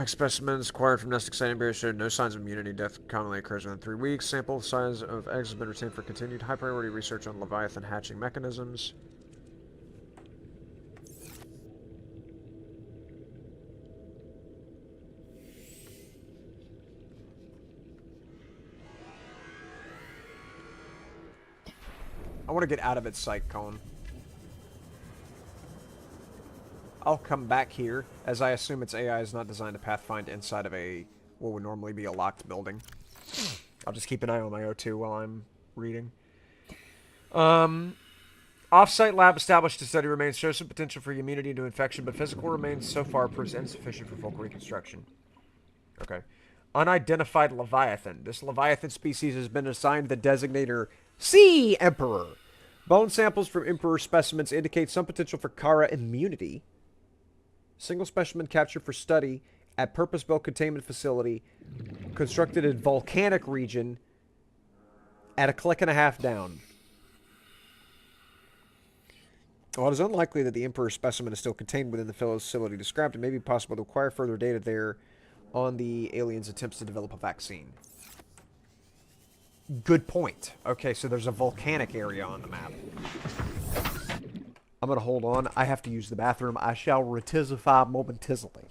Specimens acquired from nesting site embryo showed no signs of immunity. Death commonly occurs within 3 weeks. Sample size of eggs has been retained for continued high-priority research on Leviathan hatching mechanisms. I want to get out of its sight, Colin. I'll come back here, as I assume its AI is not designed to pathfind inside of what would normally be a locked building. I'll just keep an eye on my O2 while I'm reading. Off-site lab established to study remains shows some potential for immunity to infection, but physical remains so far proves insufficient for vocal reconstruction. Okay. Unidentified Leviathan. This Leviathan species has been assigned the designator Sea Emperor. Bone samples from Emperor specimens indicate some potential for Kara immunity. Single specimen captured for study at purpose-built containment facility constructed in volcanic region at a click and a half down. While it is unlikely that the Emperor specimen is still contained within the facility described, it may be possible to acquire further data there on the aliens' attempts to develop a vaccine. Good point. Okay, so there's a volcanic area on the map. I'm going to hold on. I have to use the bathroom. I shall retisify momentarily.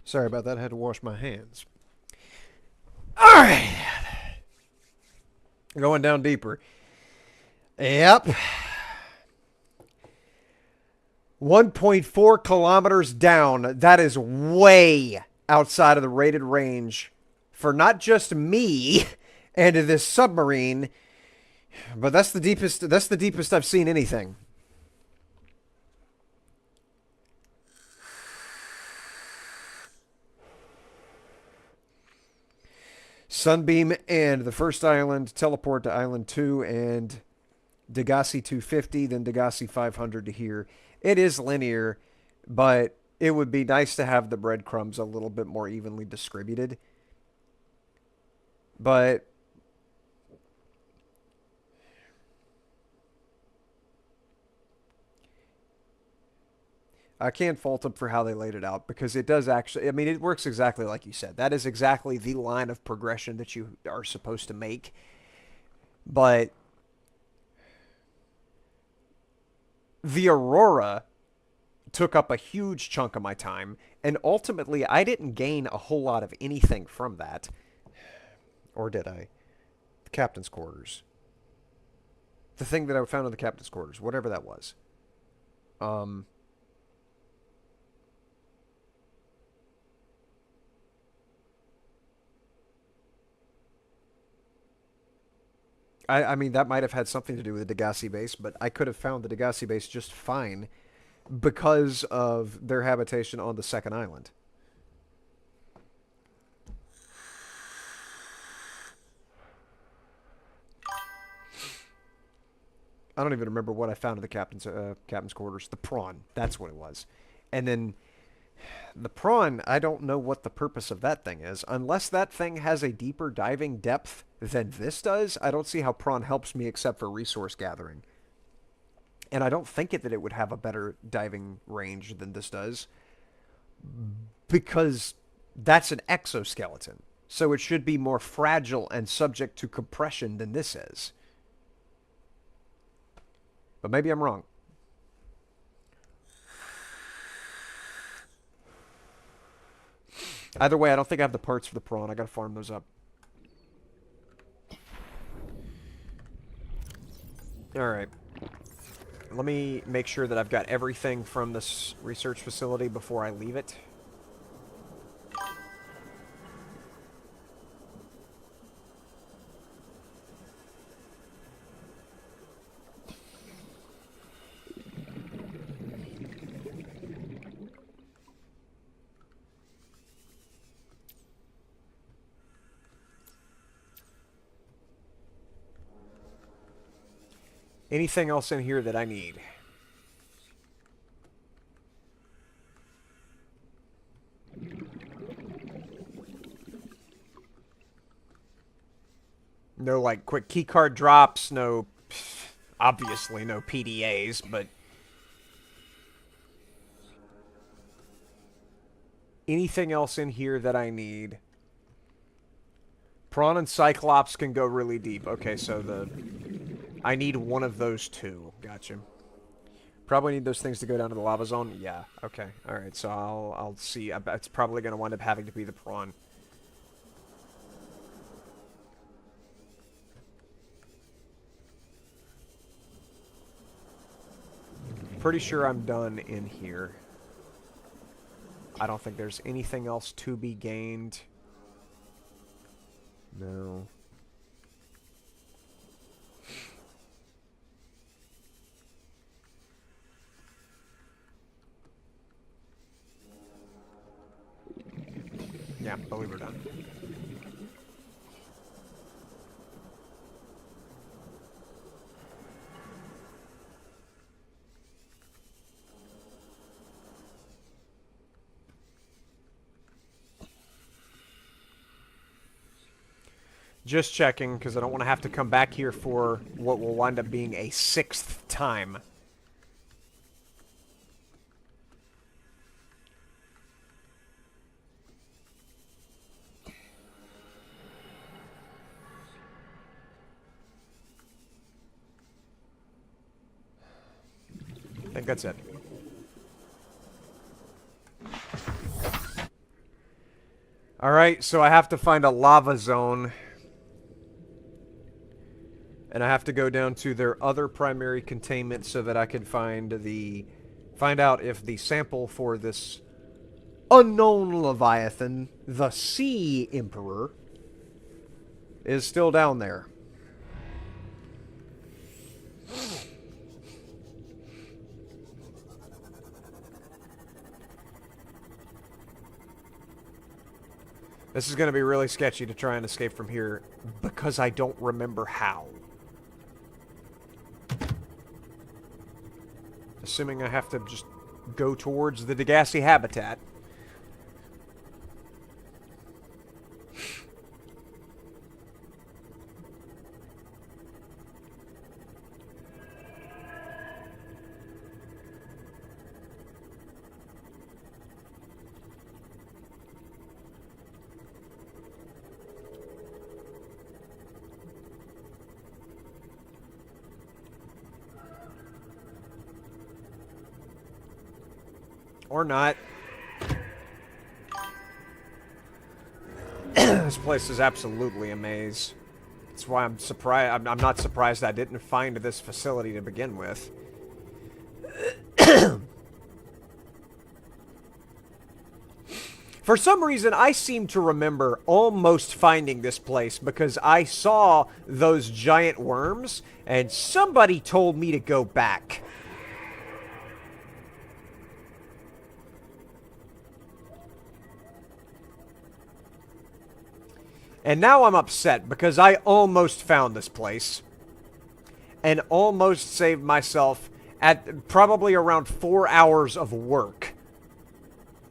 Sorry about that. I had to wash my hands. Alright. Going down deeper. Yep. 1.4 kilometers down. That is way outside of the rated range for not just me and this submarine, but that's the deepest I've seen anything. Sunbeam and the first island, teleport to island 2 and DEDUCE 250, then DEDUCE 500 to here. It is linear, but it would be nice to have the breadcrumbs a little bit more evenly distributed. But I can't fault them for how they laid it out, because it does actually, I mean, it works exactly like you said. That is exactly the line of progression that you are supposed to make. But the Aurora took up a huge chunk of my time, and ultimately I didn't gain a whole lot of anything from that. Or did I? The captain's quarters. The thing that I found in the captain's quarters, whatever that was. I mean, that might have had something to do with the DEDUCE base, but I could have found the DEDUCE base just fine because of their habitation on the second island. I don't even remember what I found in the captain's quarters. The prawn. That's what it was. And then the prawn, I don't know what the purpose of that thing is. Unless that thing has a deeper diving depth than this does, I don't see how prawn helps me except for resource gathering. And I don't think that it would have a better diving range than this does, because that's an exoskeleton. So it should be more fragile and subject to compression than this is. But maybe I'm wrong. Either way, I don't think I have the parts for the prawn. I gotta farm those up. Alright. Let me make sure that I've got everything from this research facility before I leave it. Anything else in here that I need? No, like, quick keycard drops, no... Obviously, no PDAs, but... Anything else in here that I need? Prawn and Cyclops can go really deep. Okay, so the... I need one of those two. Gotcha. Probably need those things to go down to the lava zone? Yeah, okay. Alright, so I'll see. It's probably going to wind up having to be the prawn. Pretty sure I'm done in here. I don't think there's anything else to be gained. No. Yeah, believe we're done. Just checking, because I don't want to have to come back here for what will wind up being a 6th time. I think that's it. Alright, so I have to find a lava zone. And I have to go down to their other primary containment so that I can find out if the sample for this unknown Leviathan, the Sea Emperor, is still down there. This is going to be really sketchy to try and escape from here because I don't remember how. Assuming I have to just go towards the DEDUCE habitat. Or not. This place is absolutely a maze. That's why I'm surprised. I'm not surprised I didn't find this facility to begin with. For some reason, I seem to remember almost finding this place because I saw those giant worms, and somebody told me to go back. And now I'm upset because I almost found this place. And almost saved myself at probably around 4 hours of work.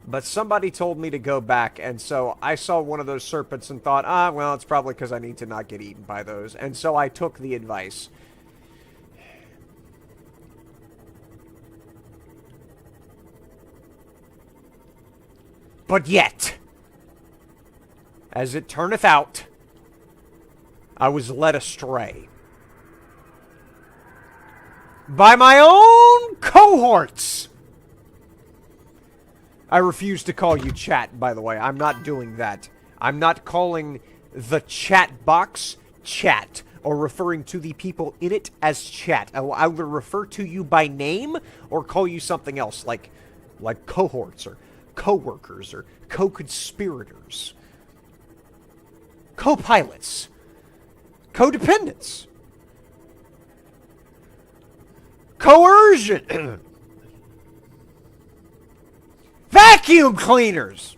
But somebody told me to go back, and so I saw one of those serpents and thought, well, it's probably because I need to not get eaten by those. And so I took the advice. But yet, as it turneth out, I was led astray by my own cohorts. I refuse to call you chat, by the way. I'm not doing that. I'm not calling the chat box chat, or referring to the people in it as chat. I will either refer to you by name, or call you something else, like cohorts, or co-workers, or co-conspirators. Co-pilots. Codependents. Coercion. Vacuum cleaners.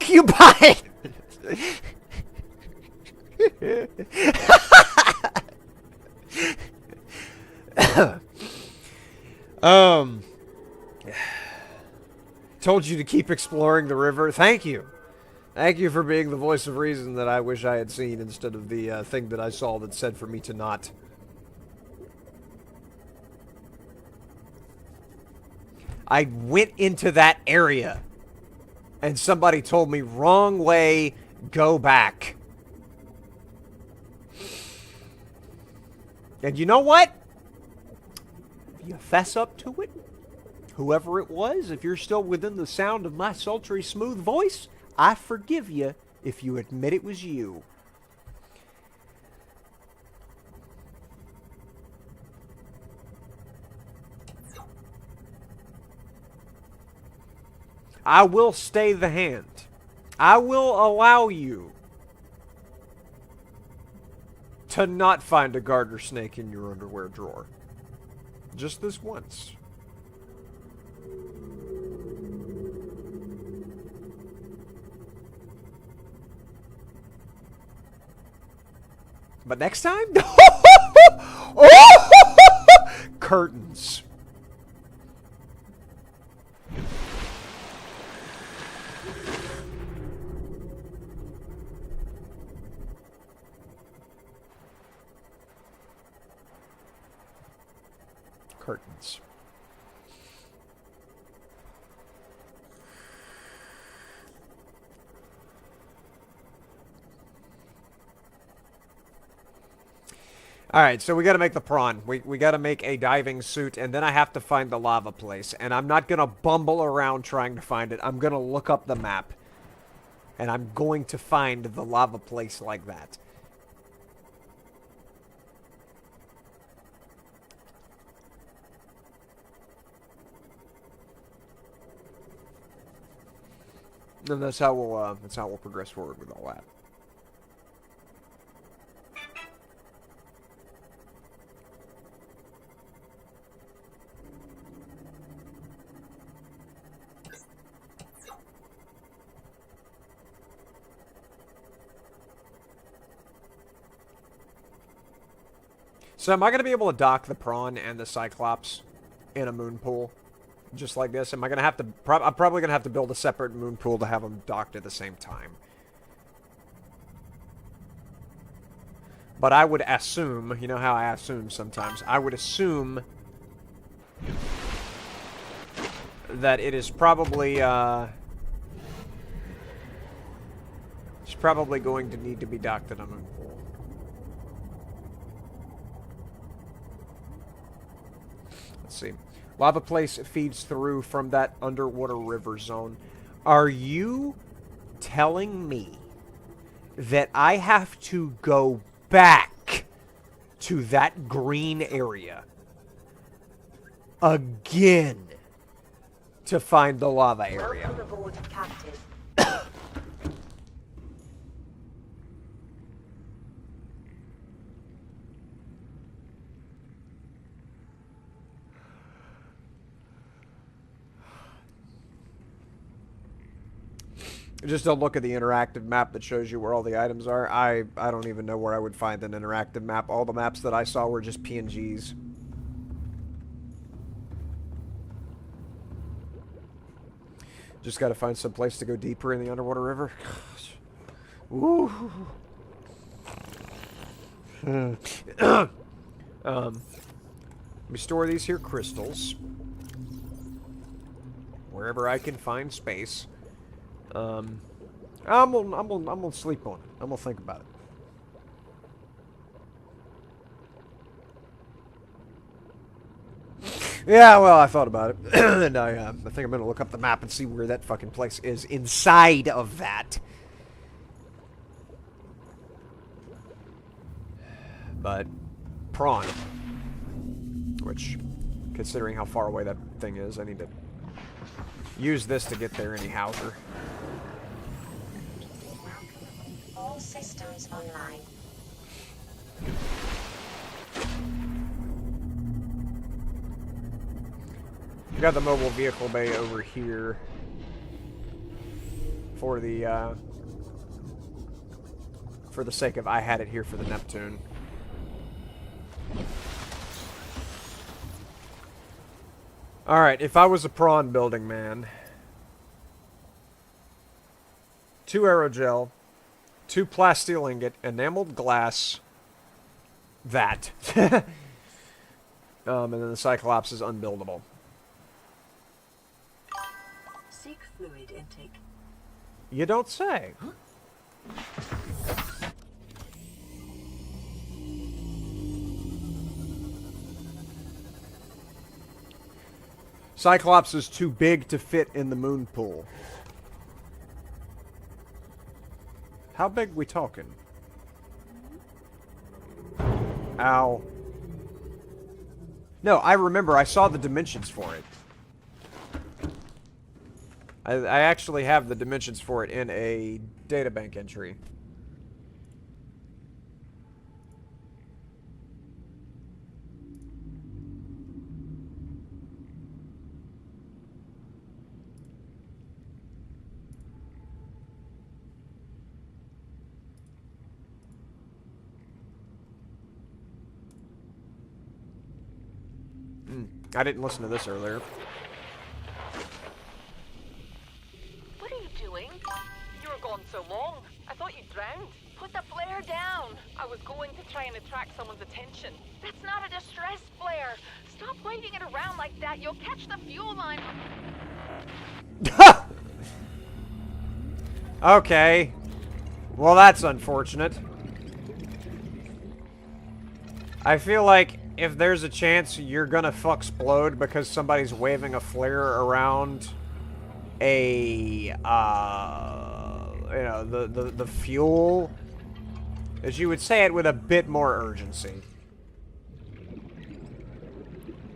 fuck you, bye! Told you to keep exploring the river. Thank you. Thank you for being the voice of reason that I wish I had seen instead of the thing that I saw that said for me to not. I went into that area and somebody told me wrong way, go back. And you know what? If you fess up to it, whoever it was, if you're still within the sound of my sultry, smooth voice, I forgive you if you admit it was you. I will stay the hand. I will allow you to not find a garter snake in your underwear drawer. Just this once. But next time? Curtains. Curtains. Alright, so we gotta make the prawn. We gotta make a diving suit, and then I have to find the lava place. And I'm not gonna bumble around trying to find it. I'm gonna look up the map. And I'm going to find the lava place like that. And that's how we'll progress forward with all that. So am I going to be able to dock the prawn and the cyclops in a moon pool? Just like this? Am I going to have to... I'm probably going to have to build a separate moon pool to have them docked at the same time. But I would assume... You know how I assume sometimes? I would assume... that it is probably, it's probably going to need to be docked in a moon pool. Let's see. Lava place feeds through from that underwater river zone. Are you telling me that I have to go back to that green area again to find the lava area? Welcome aboard, Captain. Just don't look at the interactive map that shows you where all the items are. I don't even know where I would find an interactive map. All the maps that I saw were just PNGs. Just gotta find some place to go deeper in the underwater river. Ooh. Let me store these here crystals wherever I can find space. I'm gonna sleep on it. I'm gonna think about it. Yeah, well, I thought about it, and I think I'm gonna look up the map and see where that fucking place is inside of that. But prawn, which, considering how far away that thing is, I need to use this to get there anyhow. All systems online. We got the mobile vehicle bay over here. for the sake of I had it here for the Neptune. Alright, if I was a prawn building man, 2 aerogel, 2 plasteel ingot, enameled glass, that. And then the Cyclops is unbuildable. Seek fluid intake. You don't say. Cyclops is too big to fit in the moon pool. How big we talking? Ow. No, I remember. I saw the dimensions for it. I actually have the dimensions for it in a databank entry. I didn't listen to this earlier. What are you doing? You were gone so long. I thought you drowned. Put the flare down. I was going to try and attract someone's attention. That's not a distress flare. Stop waving it around like that. You'll catch the fuel line. Okay. Well, that's unfortunate. I feel like if there's a chance you're gonna fuck-splode because somebody's waving a flare around a, you know, the fuel, as you would say it with a bit more urgency.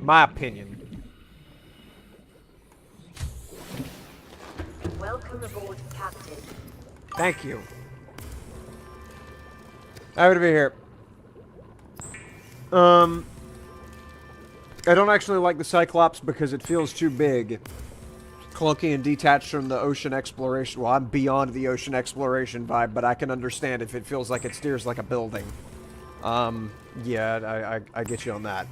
My opinion. Welcome aboard, Captain. Thank you. Happy to be here. I don't actually like the Cyclops because it feels too big. Clunky and detached from the ocean exploration. Well, I'm beyond the ocean exploration vibe, but I can understand if it feels like it steers like a building. Yeah, I get you on that.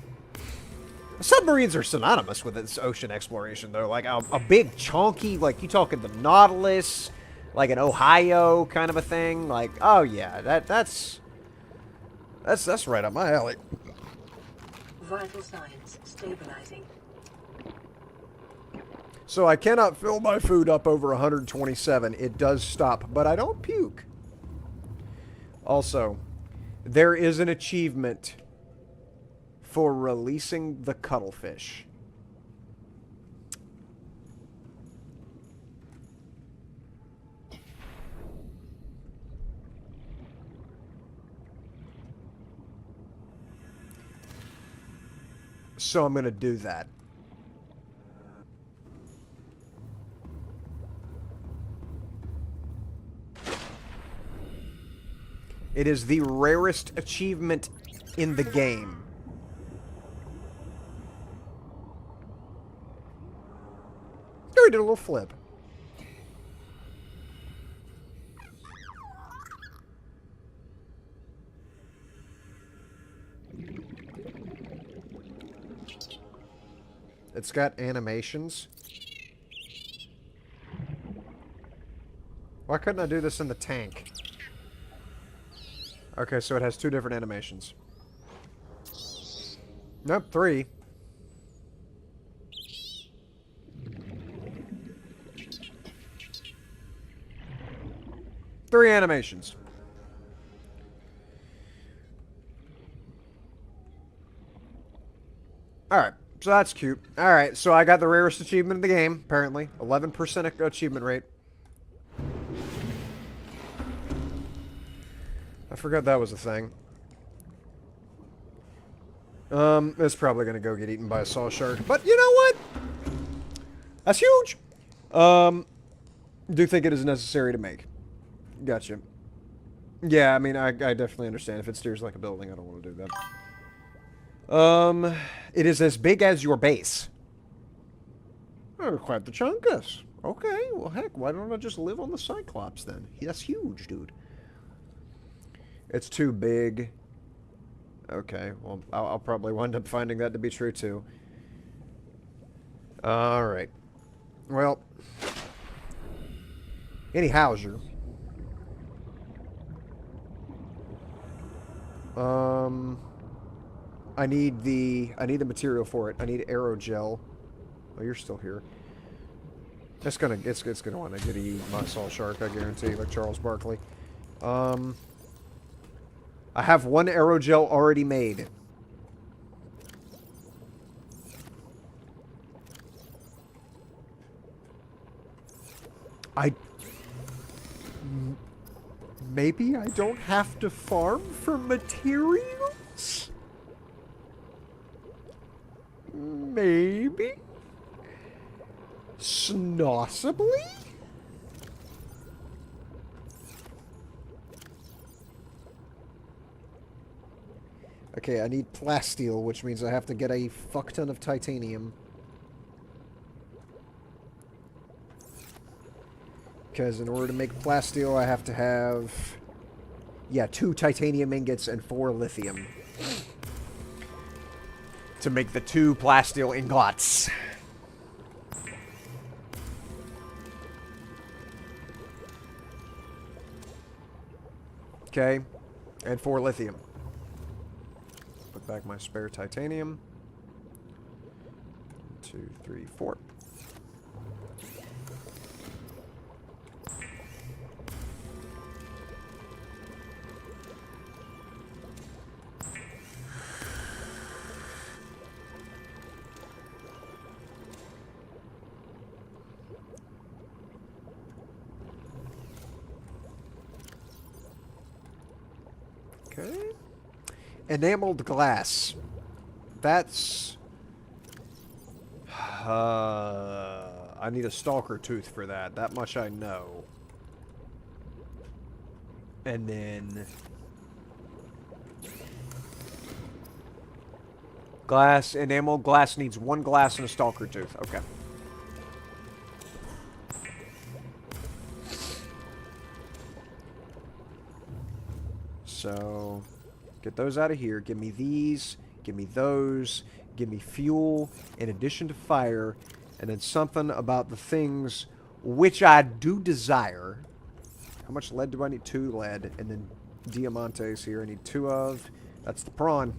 Submarines are synonymous with its ocean exploration, though. Like, a big, chunky, like, you talking the Nautilus, like an Ohio kind of a thing. Like, oh, yeah, that's right up my alley. Vital signs stabilizing. So I cannot fill my food up over 127. It does stop, but I don't puke. Also, there is an achievement for releasing the cuttlefish. So I'm going to do that. It is the rarest achievement in the game. Oh, he did a little flip. It's got animations. Why couldn't I do this in the tank? Okay, so it has 2 different animations. Nope, 3. Three animations. Alright, so that's cute. Alright, so I got the rarest achievement in the game, apparently. 11% achievement rate. I forgot that was a thing. It's probably gonna go get eaten by a saw shark. But you know what? That's huge! Do think it is necessary to make. Gotcha. Yeah, I mean, I definitely understand. If it steers like a building, I don't want to do that. It is as big as your base. Oh, quite the chunkus. Okay, well, heck, why don't I just live on the Cyclops then? That's huge, dude. It's too big. Okay, well, I'll probably wind up finding that to be true, too. Alright. Well, anyhowser. I need the material for it. I need aerogel. Oh, you're still here. It's gonna want to get eat my salt shark, I guarantee, like Charles Barkley. I have one aerogel already made. Maybe I don't have to farm for materials? Maybe? Snossibly? Okay, I need plasteel, which means I have to get a fuck ton of titanium. Because in order to make plasteel, I have to have... yeah, 2 titanium ingots and 4 lithium. To make the 2 plasteel ingots. Okay. And 4 lithium. Put back my spare titanium. 2, 3, 4. Okay. Enameled glass. That's... I need a stalker tooth for that. That much I know. And then... glass. Enameled glass needs 1 glass and a stalker tooth. Okay. So, get those out of here. Give me these. Give me those. Give me fuel in addition to fire. And then something about the things which I do desire. How much lead do I need? 2 lead. And then diamantes here. I need 2 of. That's the prawn.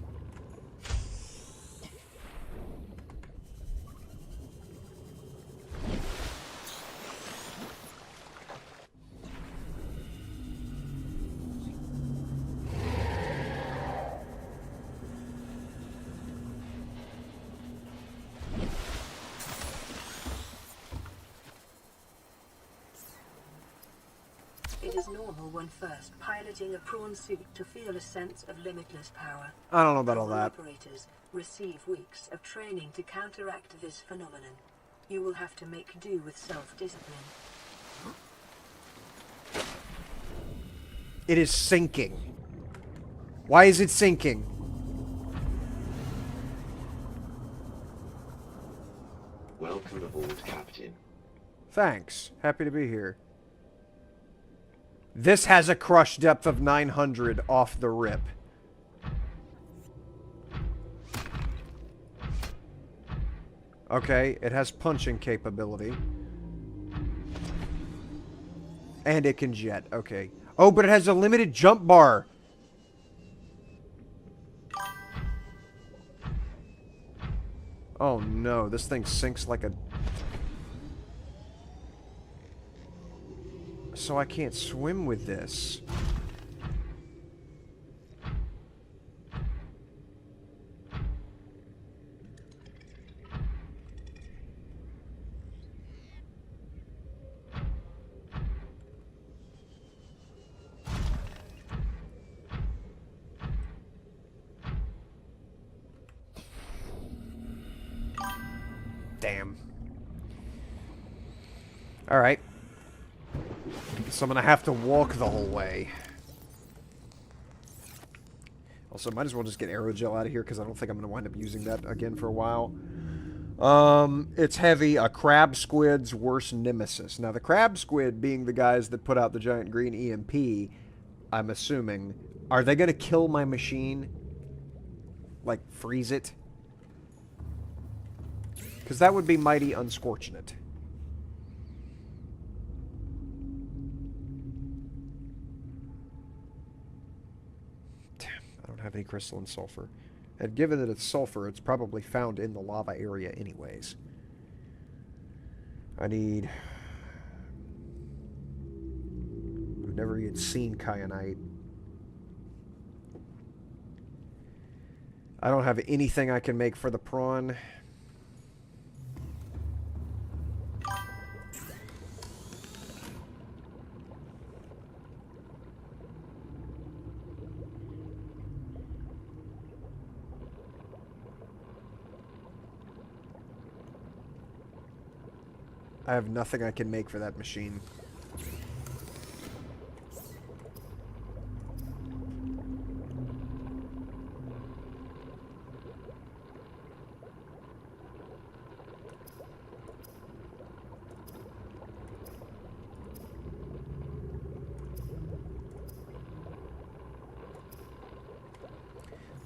It is normal when first piloting a prawn suit to feel a sense of limitless power. I don't know about all Prawn that. operators receive weeks of training to counteract this phenomenon. You will have to make do with self-discipline. It is sinking. Why is it sinking? Welcome aboard, Captain. Thanks. Happy to be here. This has a crush depth of 900 off the rip. Okay, it has punching capability. And it can jet. Okay. Oh, but it has a limited jump bar. Oh no, this thing sinks like a... So I can't swim with this. Damn. Alright. So I'm gonna have to walk the whole way. Also, might as well just get aerogel out of here because I don't think I'm gonna wind up using that again for a while. It's heavy. A crab squid's worst nemesis. Now, the crab squid being the guys that put out the giant green EMP, I'm assuming, are they going to kill my machine? Like, freeze it? Because that would be mighty unscorchunate. Damn, I don't have any crystalline sulfur. And given that it's sulfur, it's probably found in the lava area anyways. I need... We've never even seen kyanite. I don't have anything I can make for the prawn. I have nothing I can make for that machine.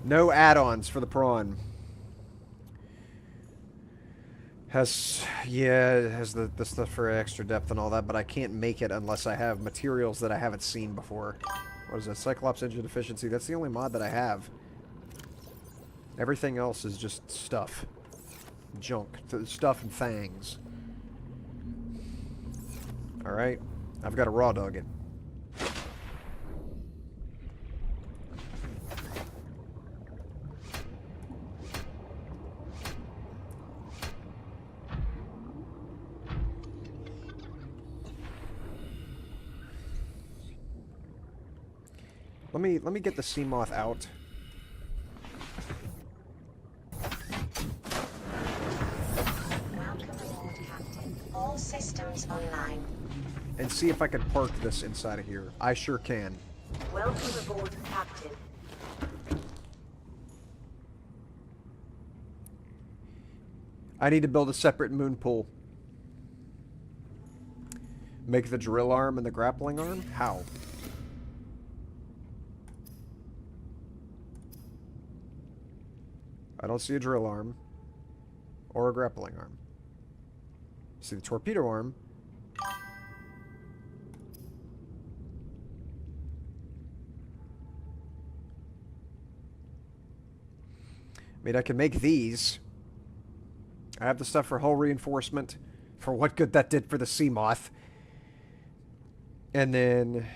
No add-ons for the prawn. Yeah, it has the stuff for extra depth and all that, but I can't make it unless I have materials that I haven't seen before. What is that? Cyclops engine efficiency. That's the only mod that I have. Everything else is just stuff. Junk. Stuff and fangs. Alright. I've got to raw dog it. Let me get the sea moth out. Welcome aboard, Captain. All systems online. And see if I can park this inside of here. I sure can. Welcome aboard, Captain. I need to build a separate moon pool. Make the drill arm and the grappling arm? How? I don't see a drill arm or a grappling arm. See the torpedo arm. I mean, I can make these. I have the stuff for hull reinforcement, for what good that did for the sea moth. And then...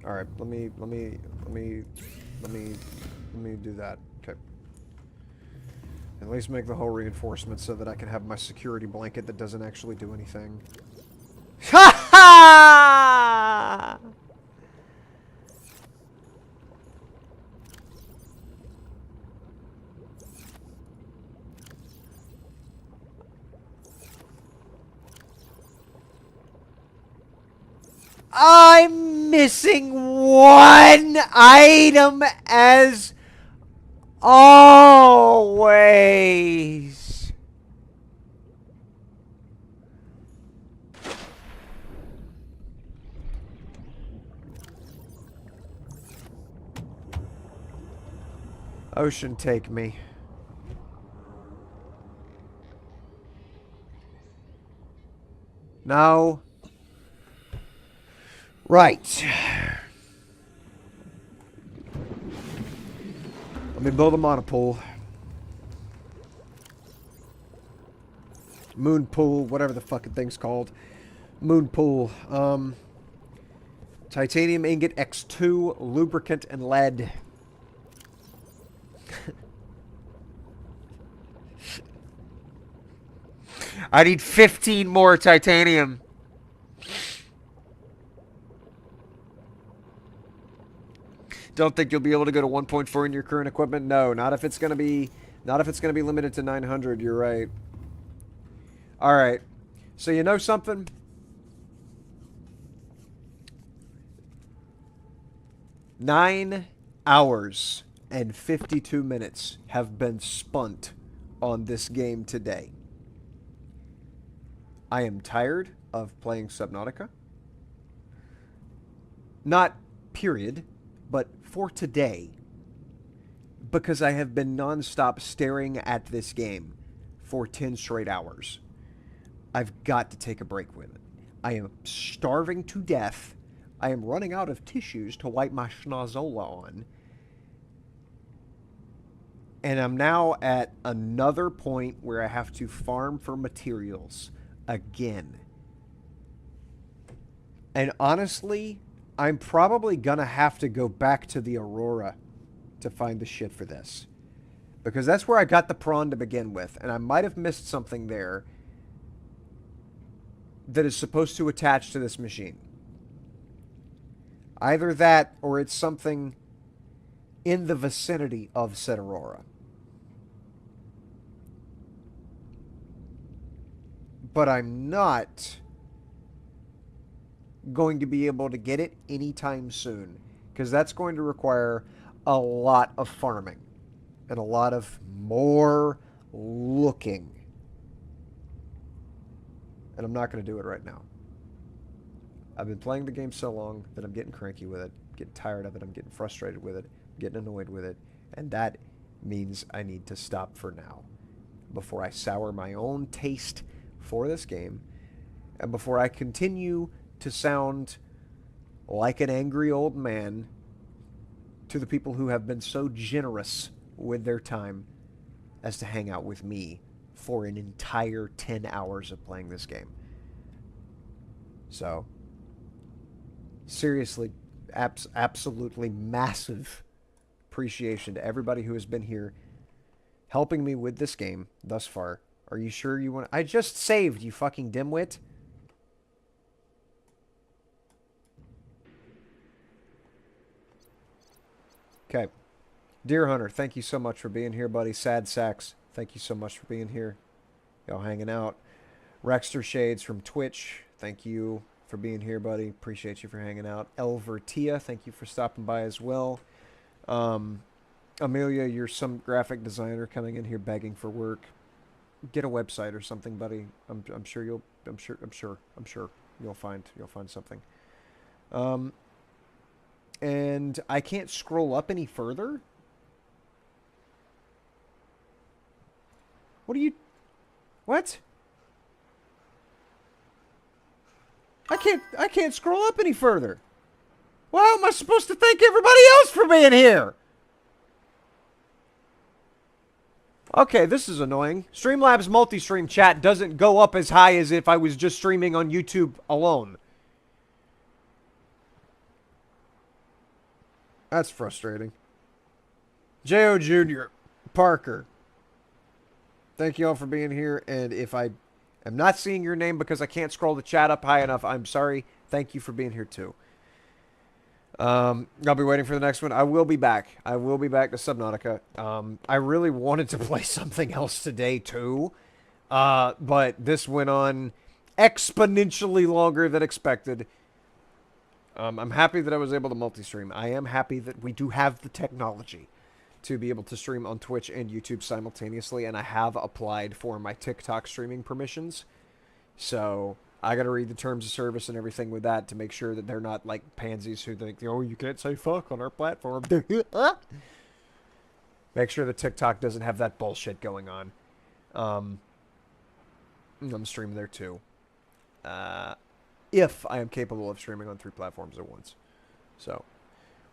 Alright, let me do that. Okay. At least make the hull reinforcement so that I can have my security blanket that doesn't actually do anything. Ha ha! I'm missing one item as always. Ocean, take me. No. Right. Let me build a monopool. Moon pool, whatever the fucking thing's called. Moon pool. Titanium ingot X2, lubricant, and lead. I need 15 more titanium. Don't think you'll be able to go to 1.4 in your current equipment? No, not if it's gonna be limited to 900, you're right. Alright. So you know something? Nine hours and 52 minutes have been spent on this game today. I am tired of playing Subnautica. Not period, but for today. Because I have been nonstop staring at this game for 10 straight hours. I've got to take a break with it. I am starving to death. I am running out of tissues to wipe my schnozola on. And I'm now at another point where I have to farm for materials again. And honestly, I'm probably going to have to go back to the Aurora to find the shit for this. Because that's where I got the prawn to begin with. And I might have missed something there that is supposed to attach to this machine. Either that or it's something in the vicinity of said Aurora. But I'm not going to be able to get it anytime soon. Because that's going to require a lot of farming. And a lot of more looking. And I'm not going to do it right now. I've been playing the game so long that I'm getting cranky with it. Getting tired of it. I'm getting frustrated with it. Getting annoyed with it. And that means I need to stop for now. Before I sour my own taste for this game. And before I continue to sound like an angry old man to the people who have been so generous with their time as to hang out with me for an entire 10 hours of playing this game. So, seriously, absolutely massive appreciation to everybody who has been here helping me with this game thus far. Are you sure you want... I just saved, you fucking dimwit. Okay. Deer Hunter, thank you so much for being here, buddy. Sad Sacks, thank you so much for being here. Y'all hanging out. Rexter Shades from Twitch, thank you for being here, buddy. Appreciate you for hanging out. Elvertia, thank you for stopping by as well. Amelia, you're some graphic designer coming in here begging for work. Get a website or something, buddy. I'm sure you'll find something. And I can't scroll up any further. What? I can't scroll up any further. Well, how am I supposed to thank everybody else for being here? Okay, this is annoying. Streamlabs multi-stream chat doesn't go up as high as if I was just streaming on YouTube alone. That's frustrating. J.O. Jr. Parker. Thank you all for being here. And if I am not seeing your name because I can't scroll the chat up high enough, I'm sorry. Thank you for being here too. I'll be waiting for the next one. I will be back. I will be back to Subnautica. I really wanted to play something else today too. But this went on exponentially longer than expected. I'm happy that I was able to multi-stream. I am happy that we do have the technology to be able to stream on Twitch and YouTube simultaneously, and I have applied for my TikTok streaming permissions. So I got to read the terms of service and everything with that to make sure that they're not like pansies who think, oh, you can't say fuck on our platform. Make sure that TikTok doesn't have that bullshit going on. I'm streaming there too. If I am capable of streaming on 3 platforms at once. So,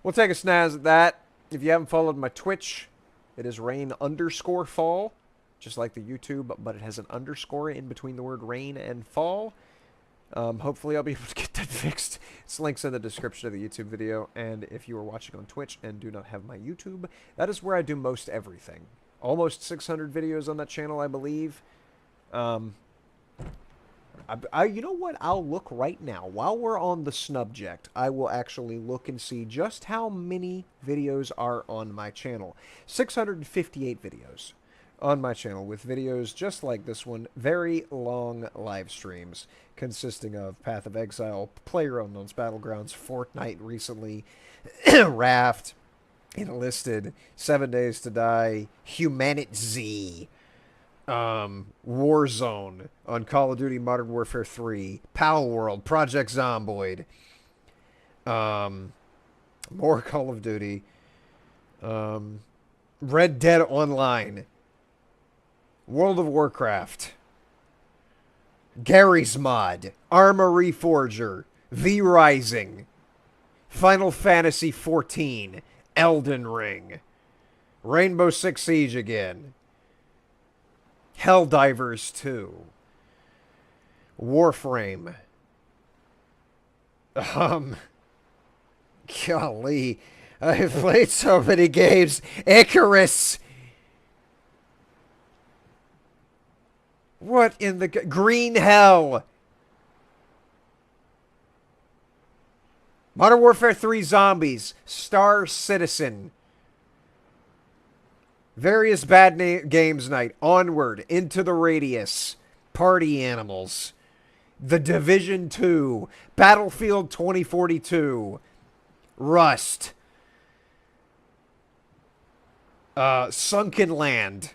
we'll take a snaz at that. If you haven't followed my Twitch, it is rain_fall, just like the YouTube, but it has an underscore in between the word rain and fall. Hopefully I'll be able to get that fixed. It's links in the description of the YouTube video, and if you are watching on Twitch and do not have my YouTube, that is where I do most everything. Almost 600 videos on that channel, I believe. You know what? I'll look right now. While we're on the subject, I will actually look and see just how many videos are on my channel. 658 videos on my channel with videos just like this one, very long live streams consisting of Path of Exile, PlayerUnknown's Battlegrounds, Fortnite recently, Raft, Enlisted, 7 Days to Die, Humanity, Warzone on Call of Duty Modern Warfare 3, Pal World, Project Zomboid, more Call of Duty, Red Dead Online, World of Warcraft, Gary's Mod, Arma Reforger, V Rising, Final Fantasy XIV, Elden Ring, Rainbow Six Siege again, Helldivers 2, Warframe, golly, I've played so many games, Icarus, what in the... Green Hell, Modern Warfare 3 Zombies, Star Citizen, various bad games night, Onward, Into the Radius, Party Animals, The Division 2, Battlefield 2042, Rust, Sunken Land,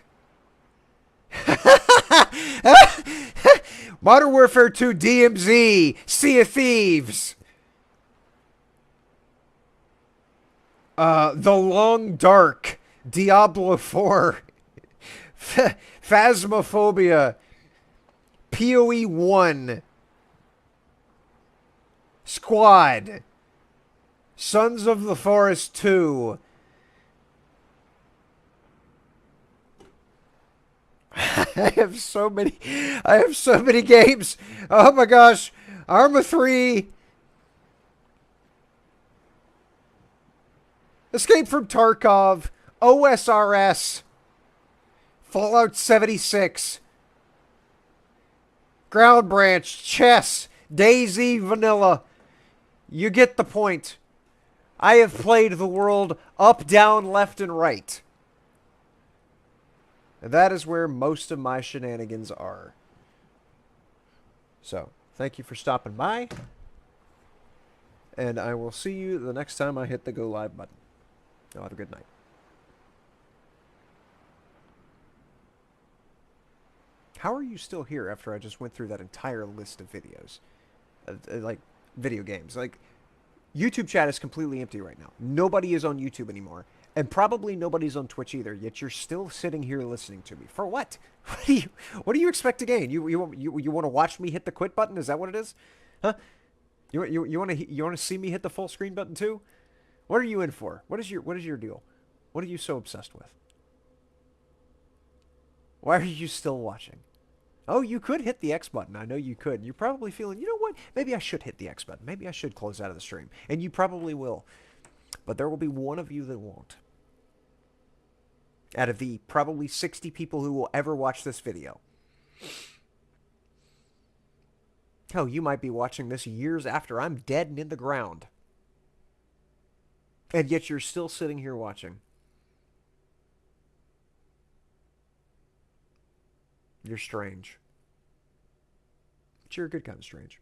Modern Warfare 2 DMZ, Sea of Thieves, The Long Dark, Diablo 4, Phasmophobia, PoE 1, Squad, Sons of the Forest 2, I have so many games. Oh my gosh. Arma 3, Escape from Tarkov, OSRS, Fallout 76, Ground Branch, Chess, DayZ Vanilla. You get the point. I have played the world up, down, left, and right. And that is where most of my shenanigans are. So, thank you for stopping by. And I will see you the next time I hit the go live button. Y'all have a good night. How are you still here after I just went through that entire list of videos? Like, video games. Like, YouTube chat is completely empty right now. Nobody is on YouTube anymore. And probably nobody's on Twitch either, yet you're still sitting here listening to me. For what? What do you expect to gain? You want to watch me hit the quit button? Is that what it is? Huh? You want to see me hit the full screen button too? What are you in for? What is your deal? What are you so obsessed with? Why are you still watching? Oh, you could hit the X button. I know you could. You're probably feeling, you know what? Maybe I should hit the X button. Maybe I should close out of the stream. And you probably will. But there will be one of you that won't. Out of the probably 60 people who will ever watch this video. Hell, you might be watching this years after I'm dead and in the ground. And yet you're still sitting here watching. You're strange. But you're a good kind of strange.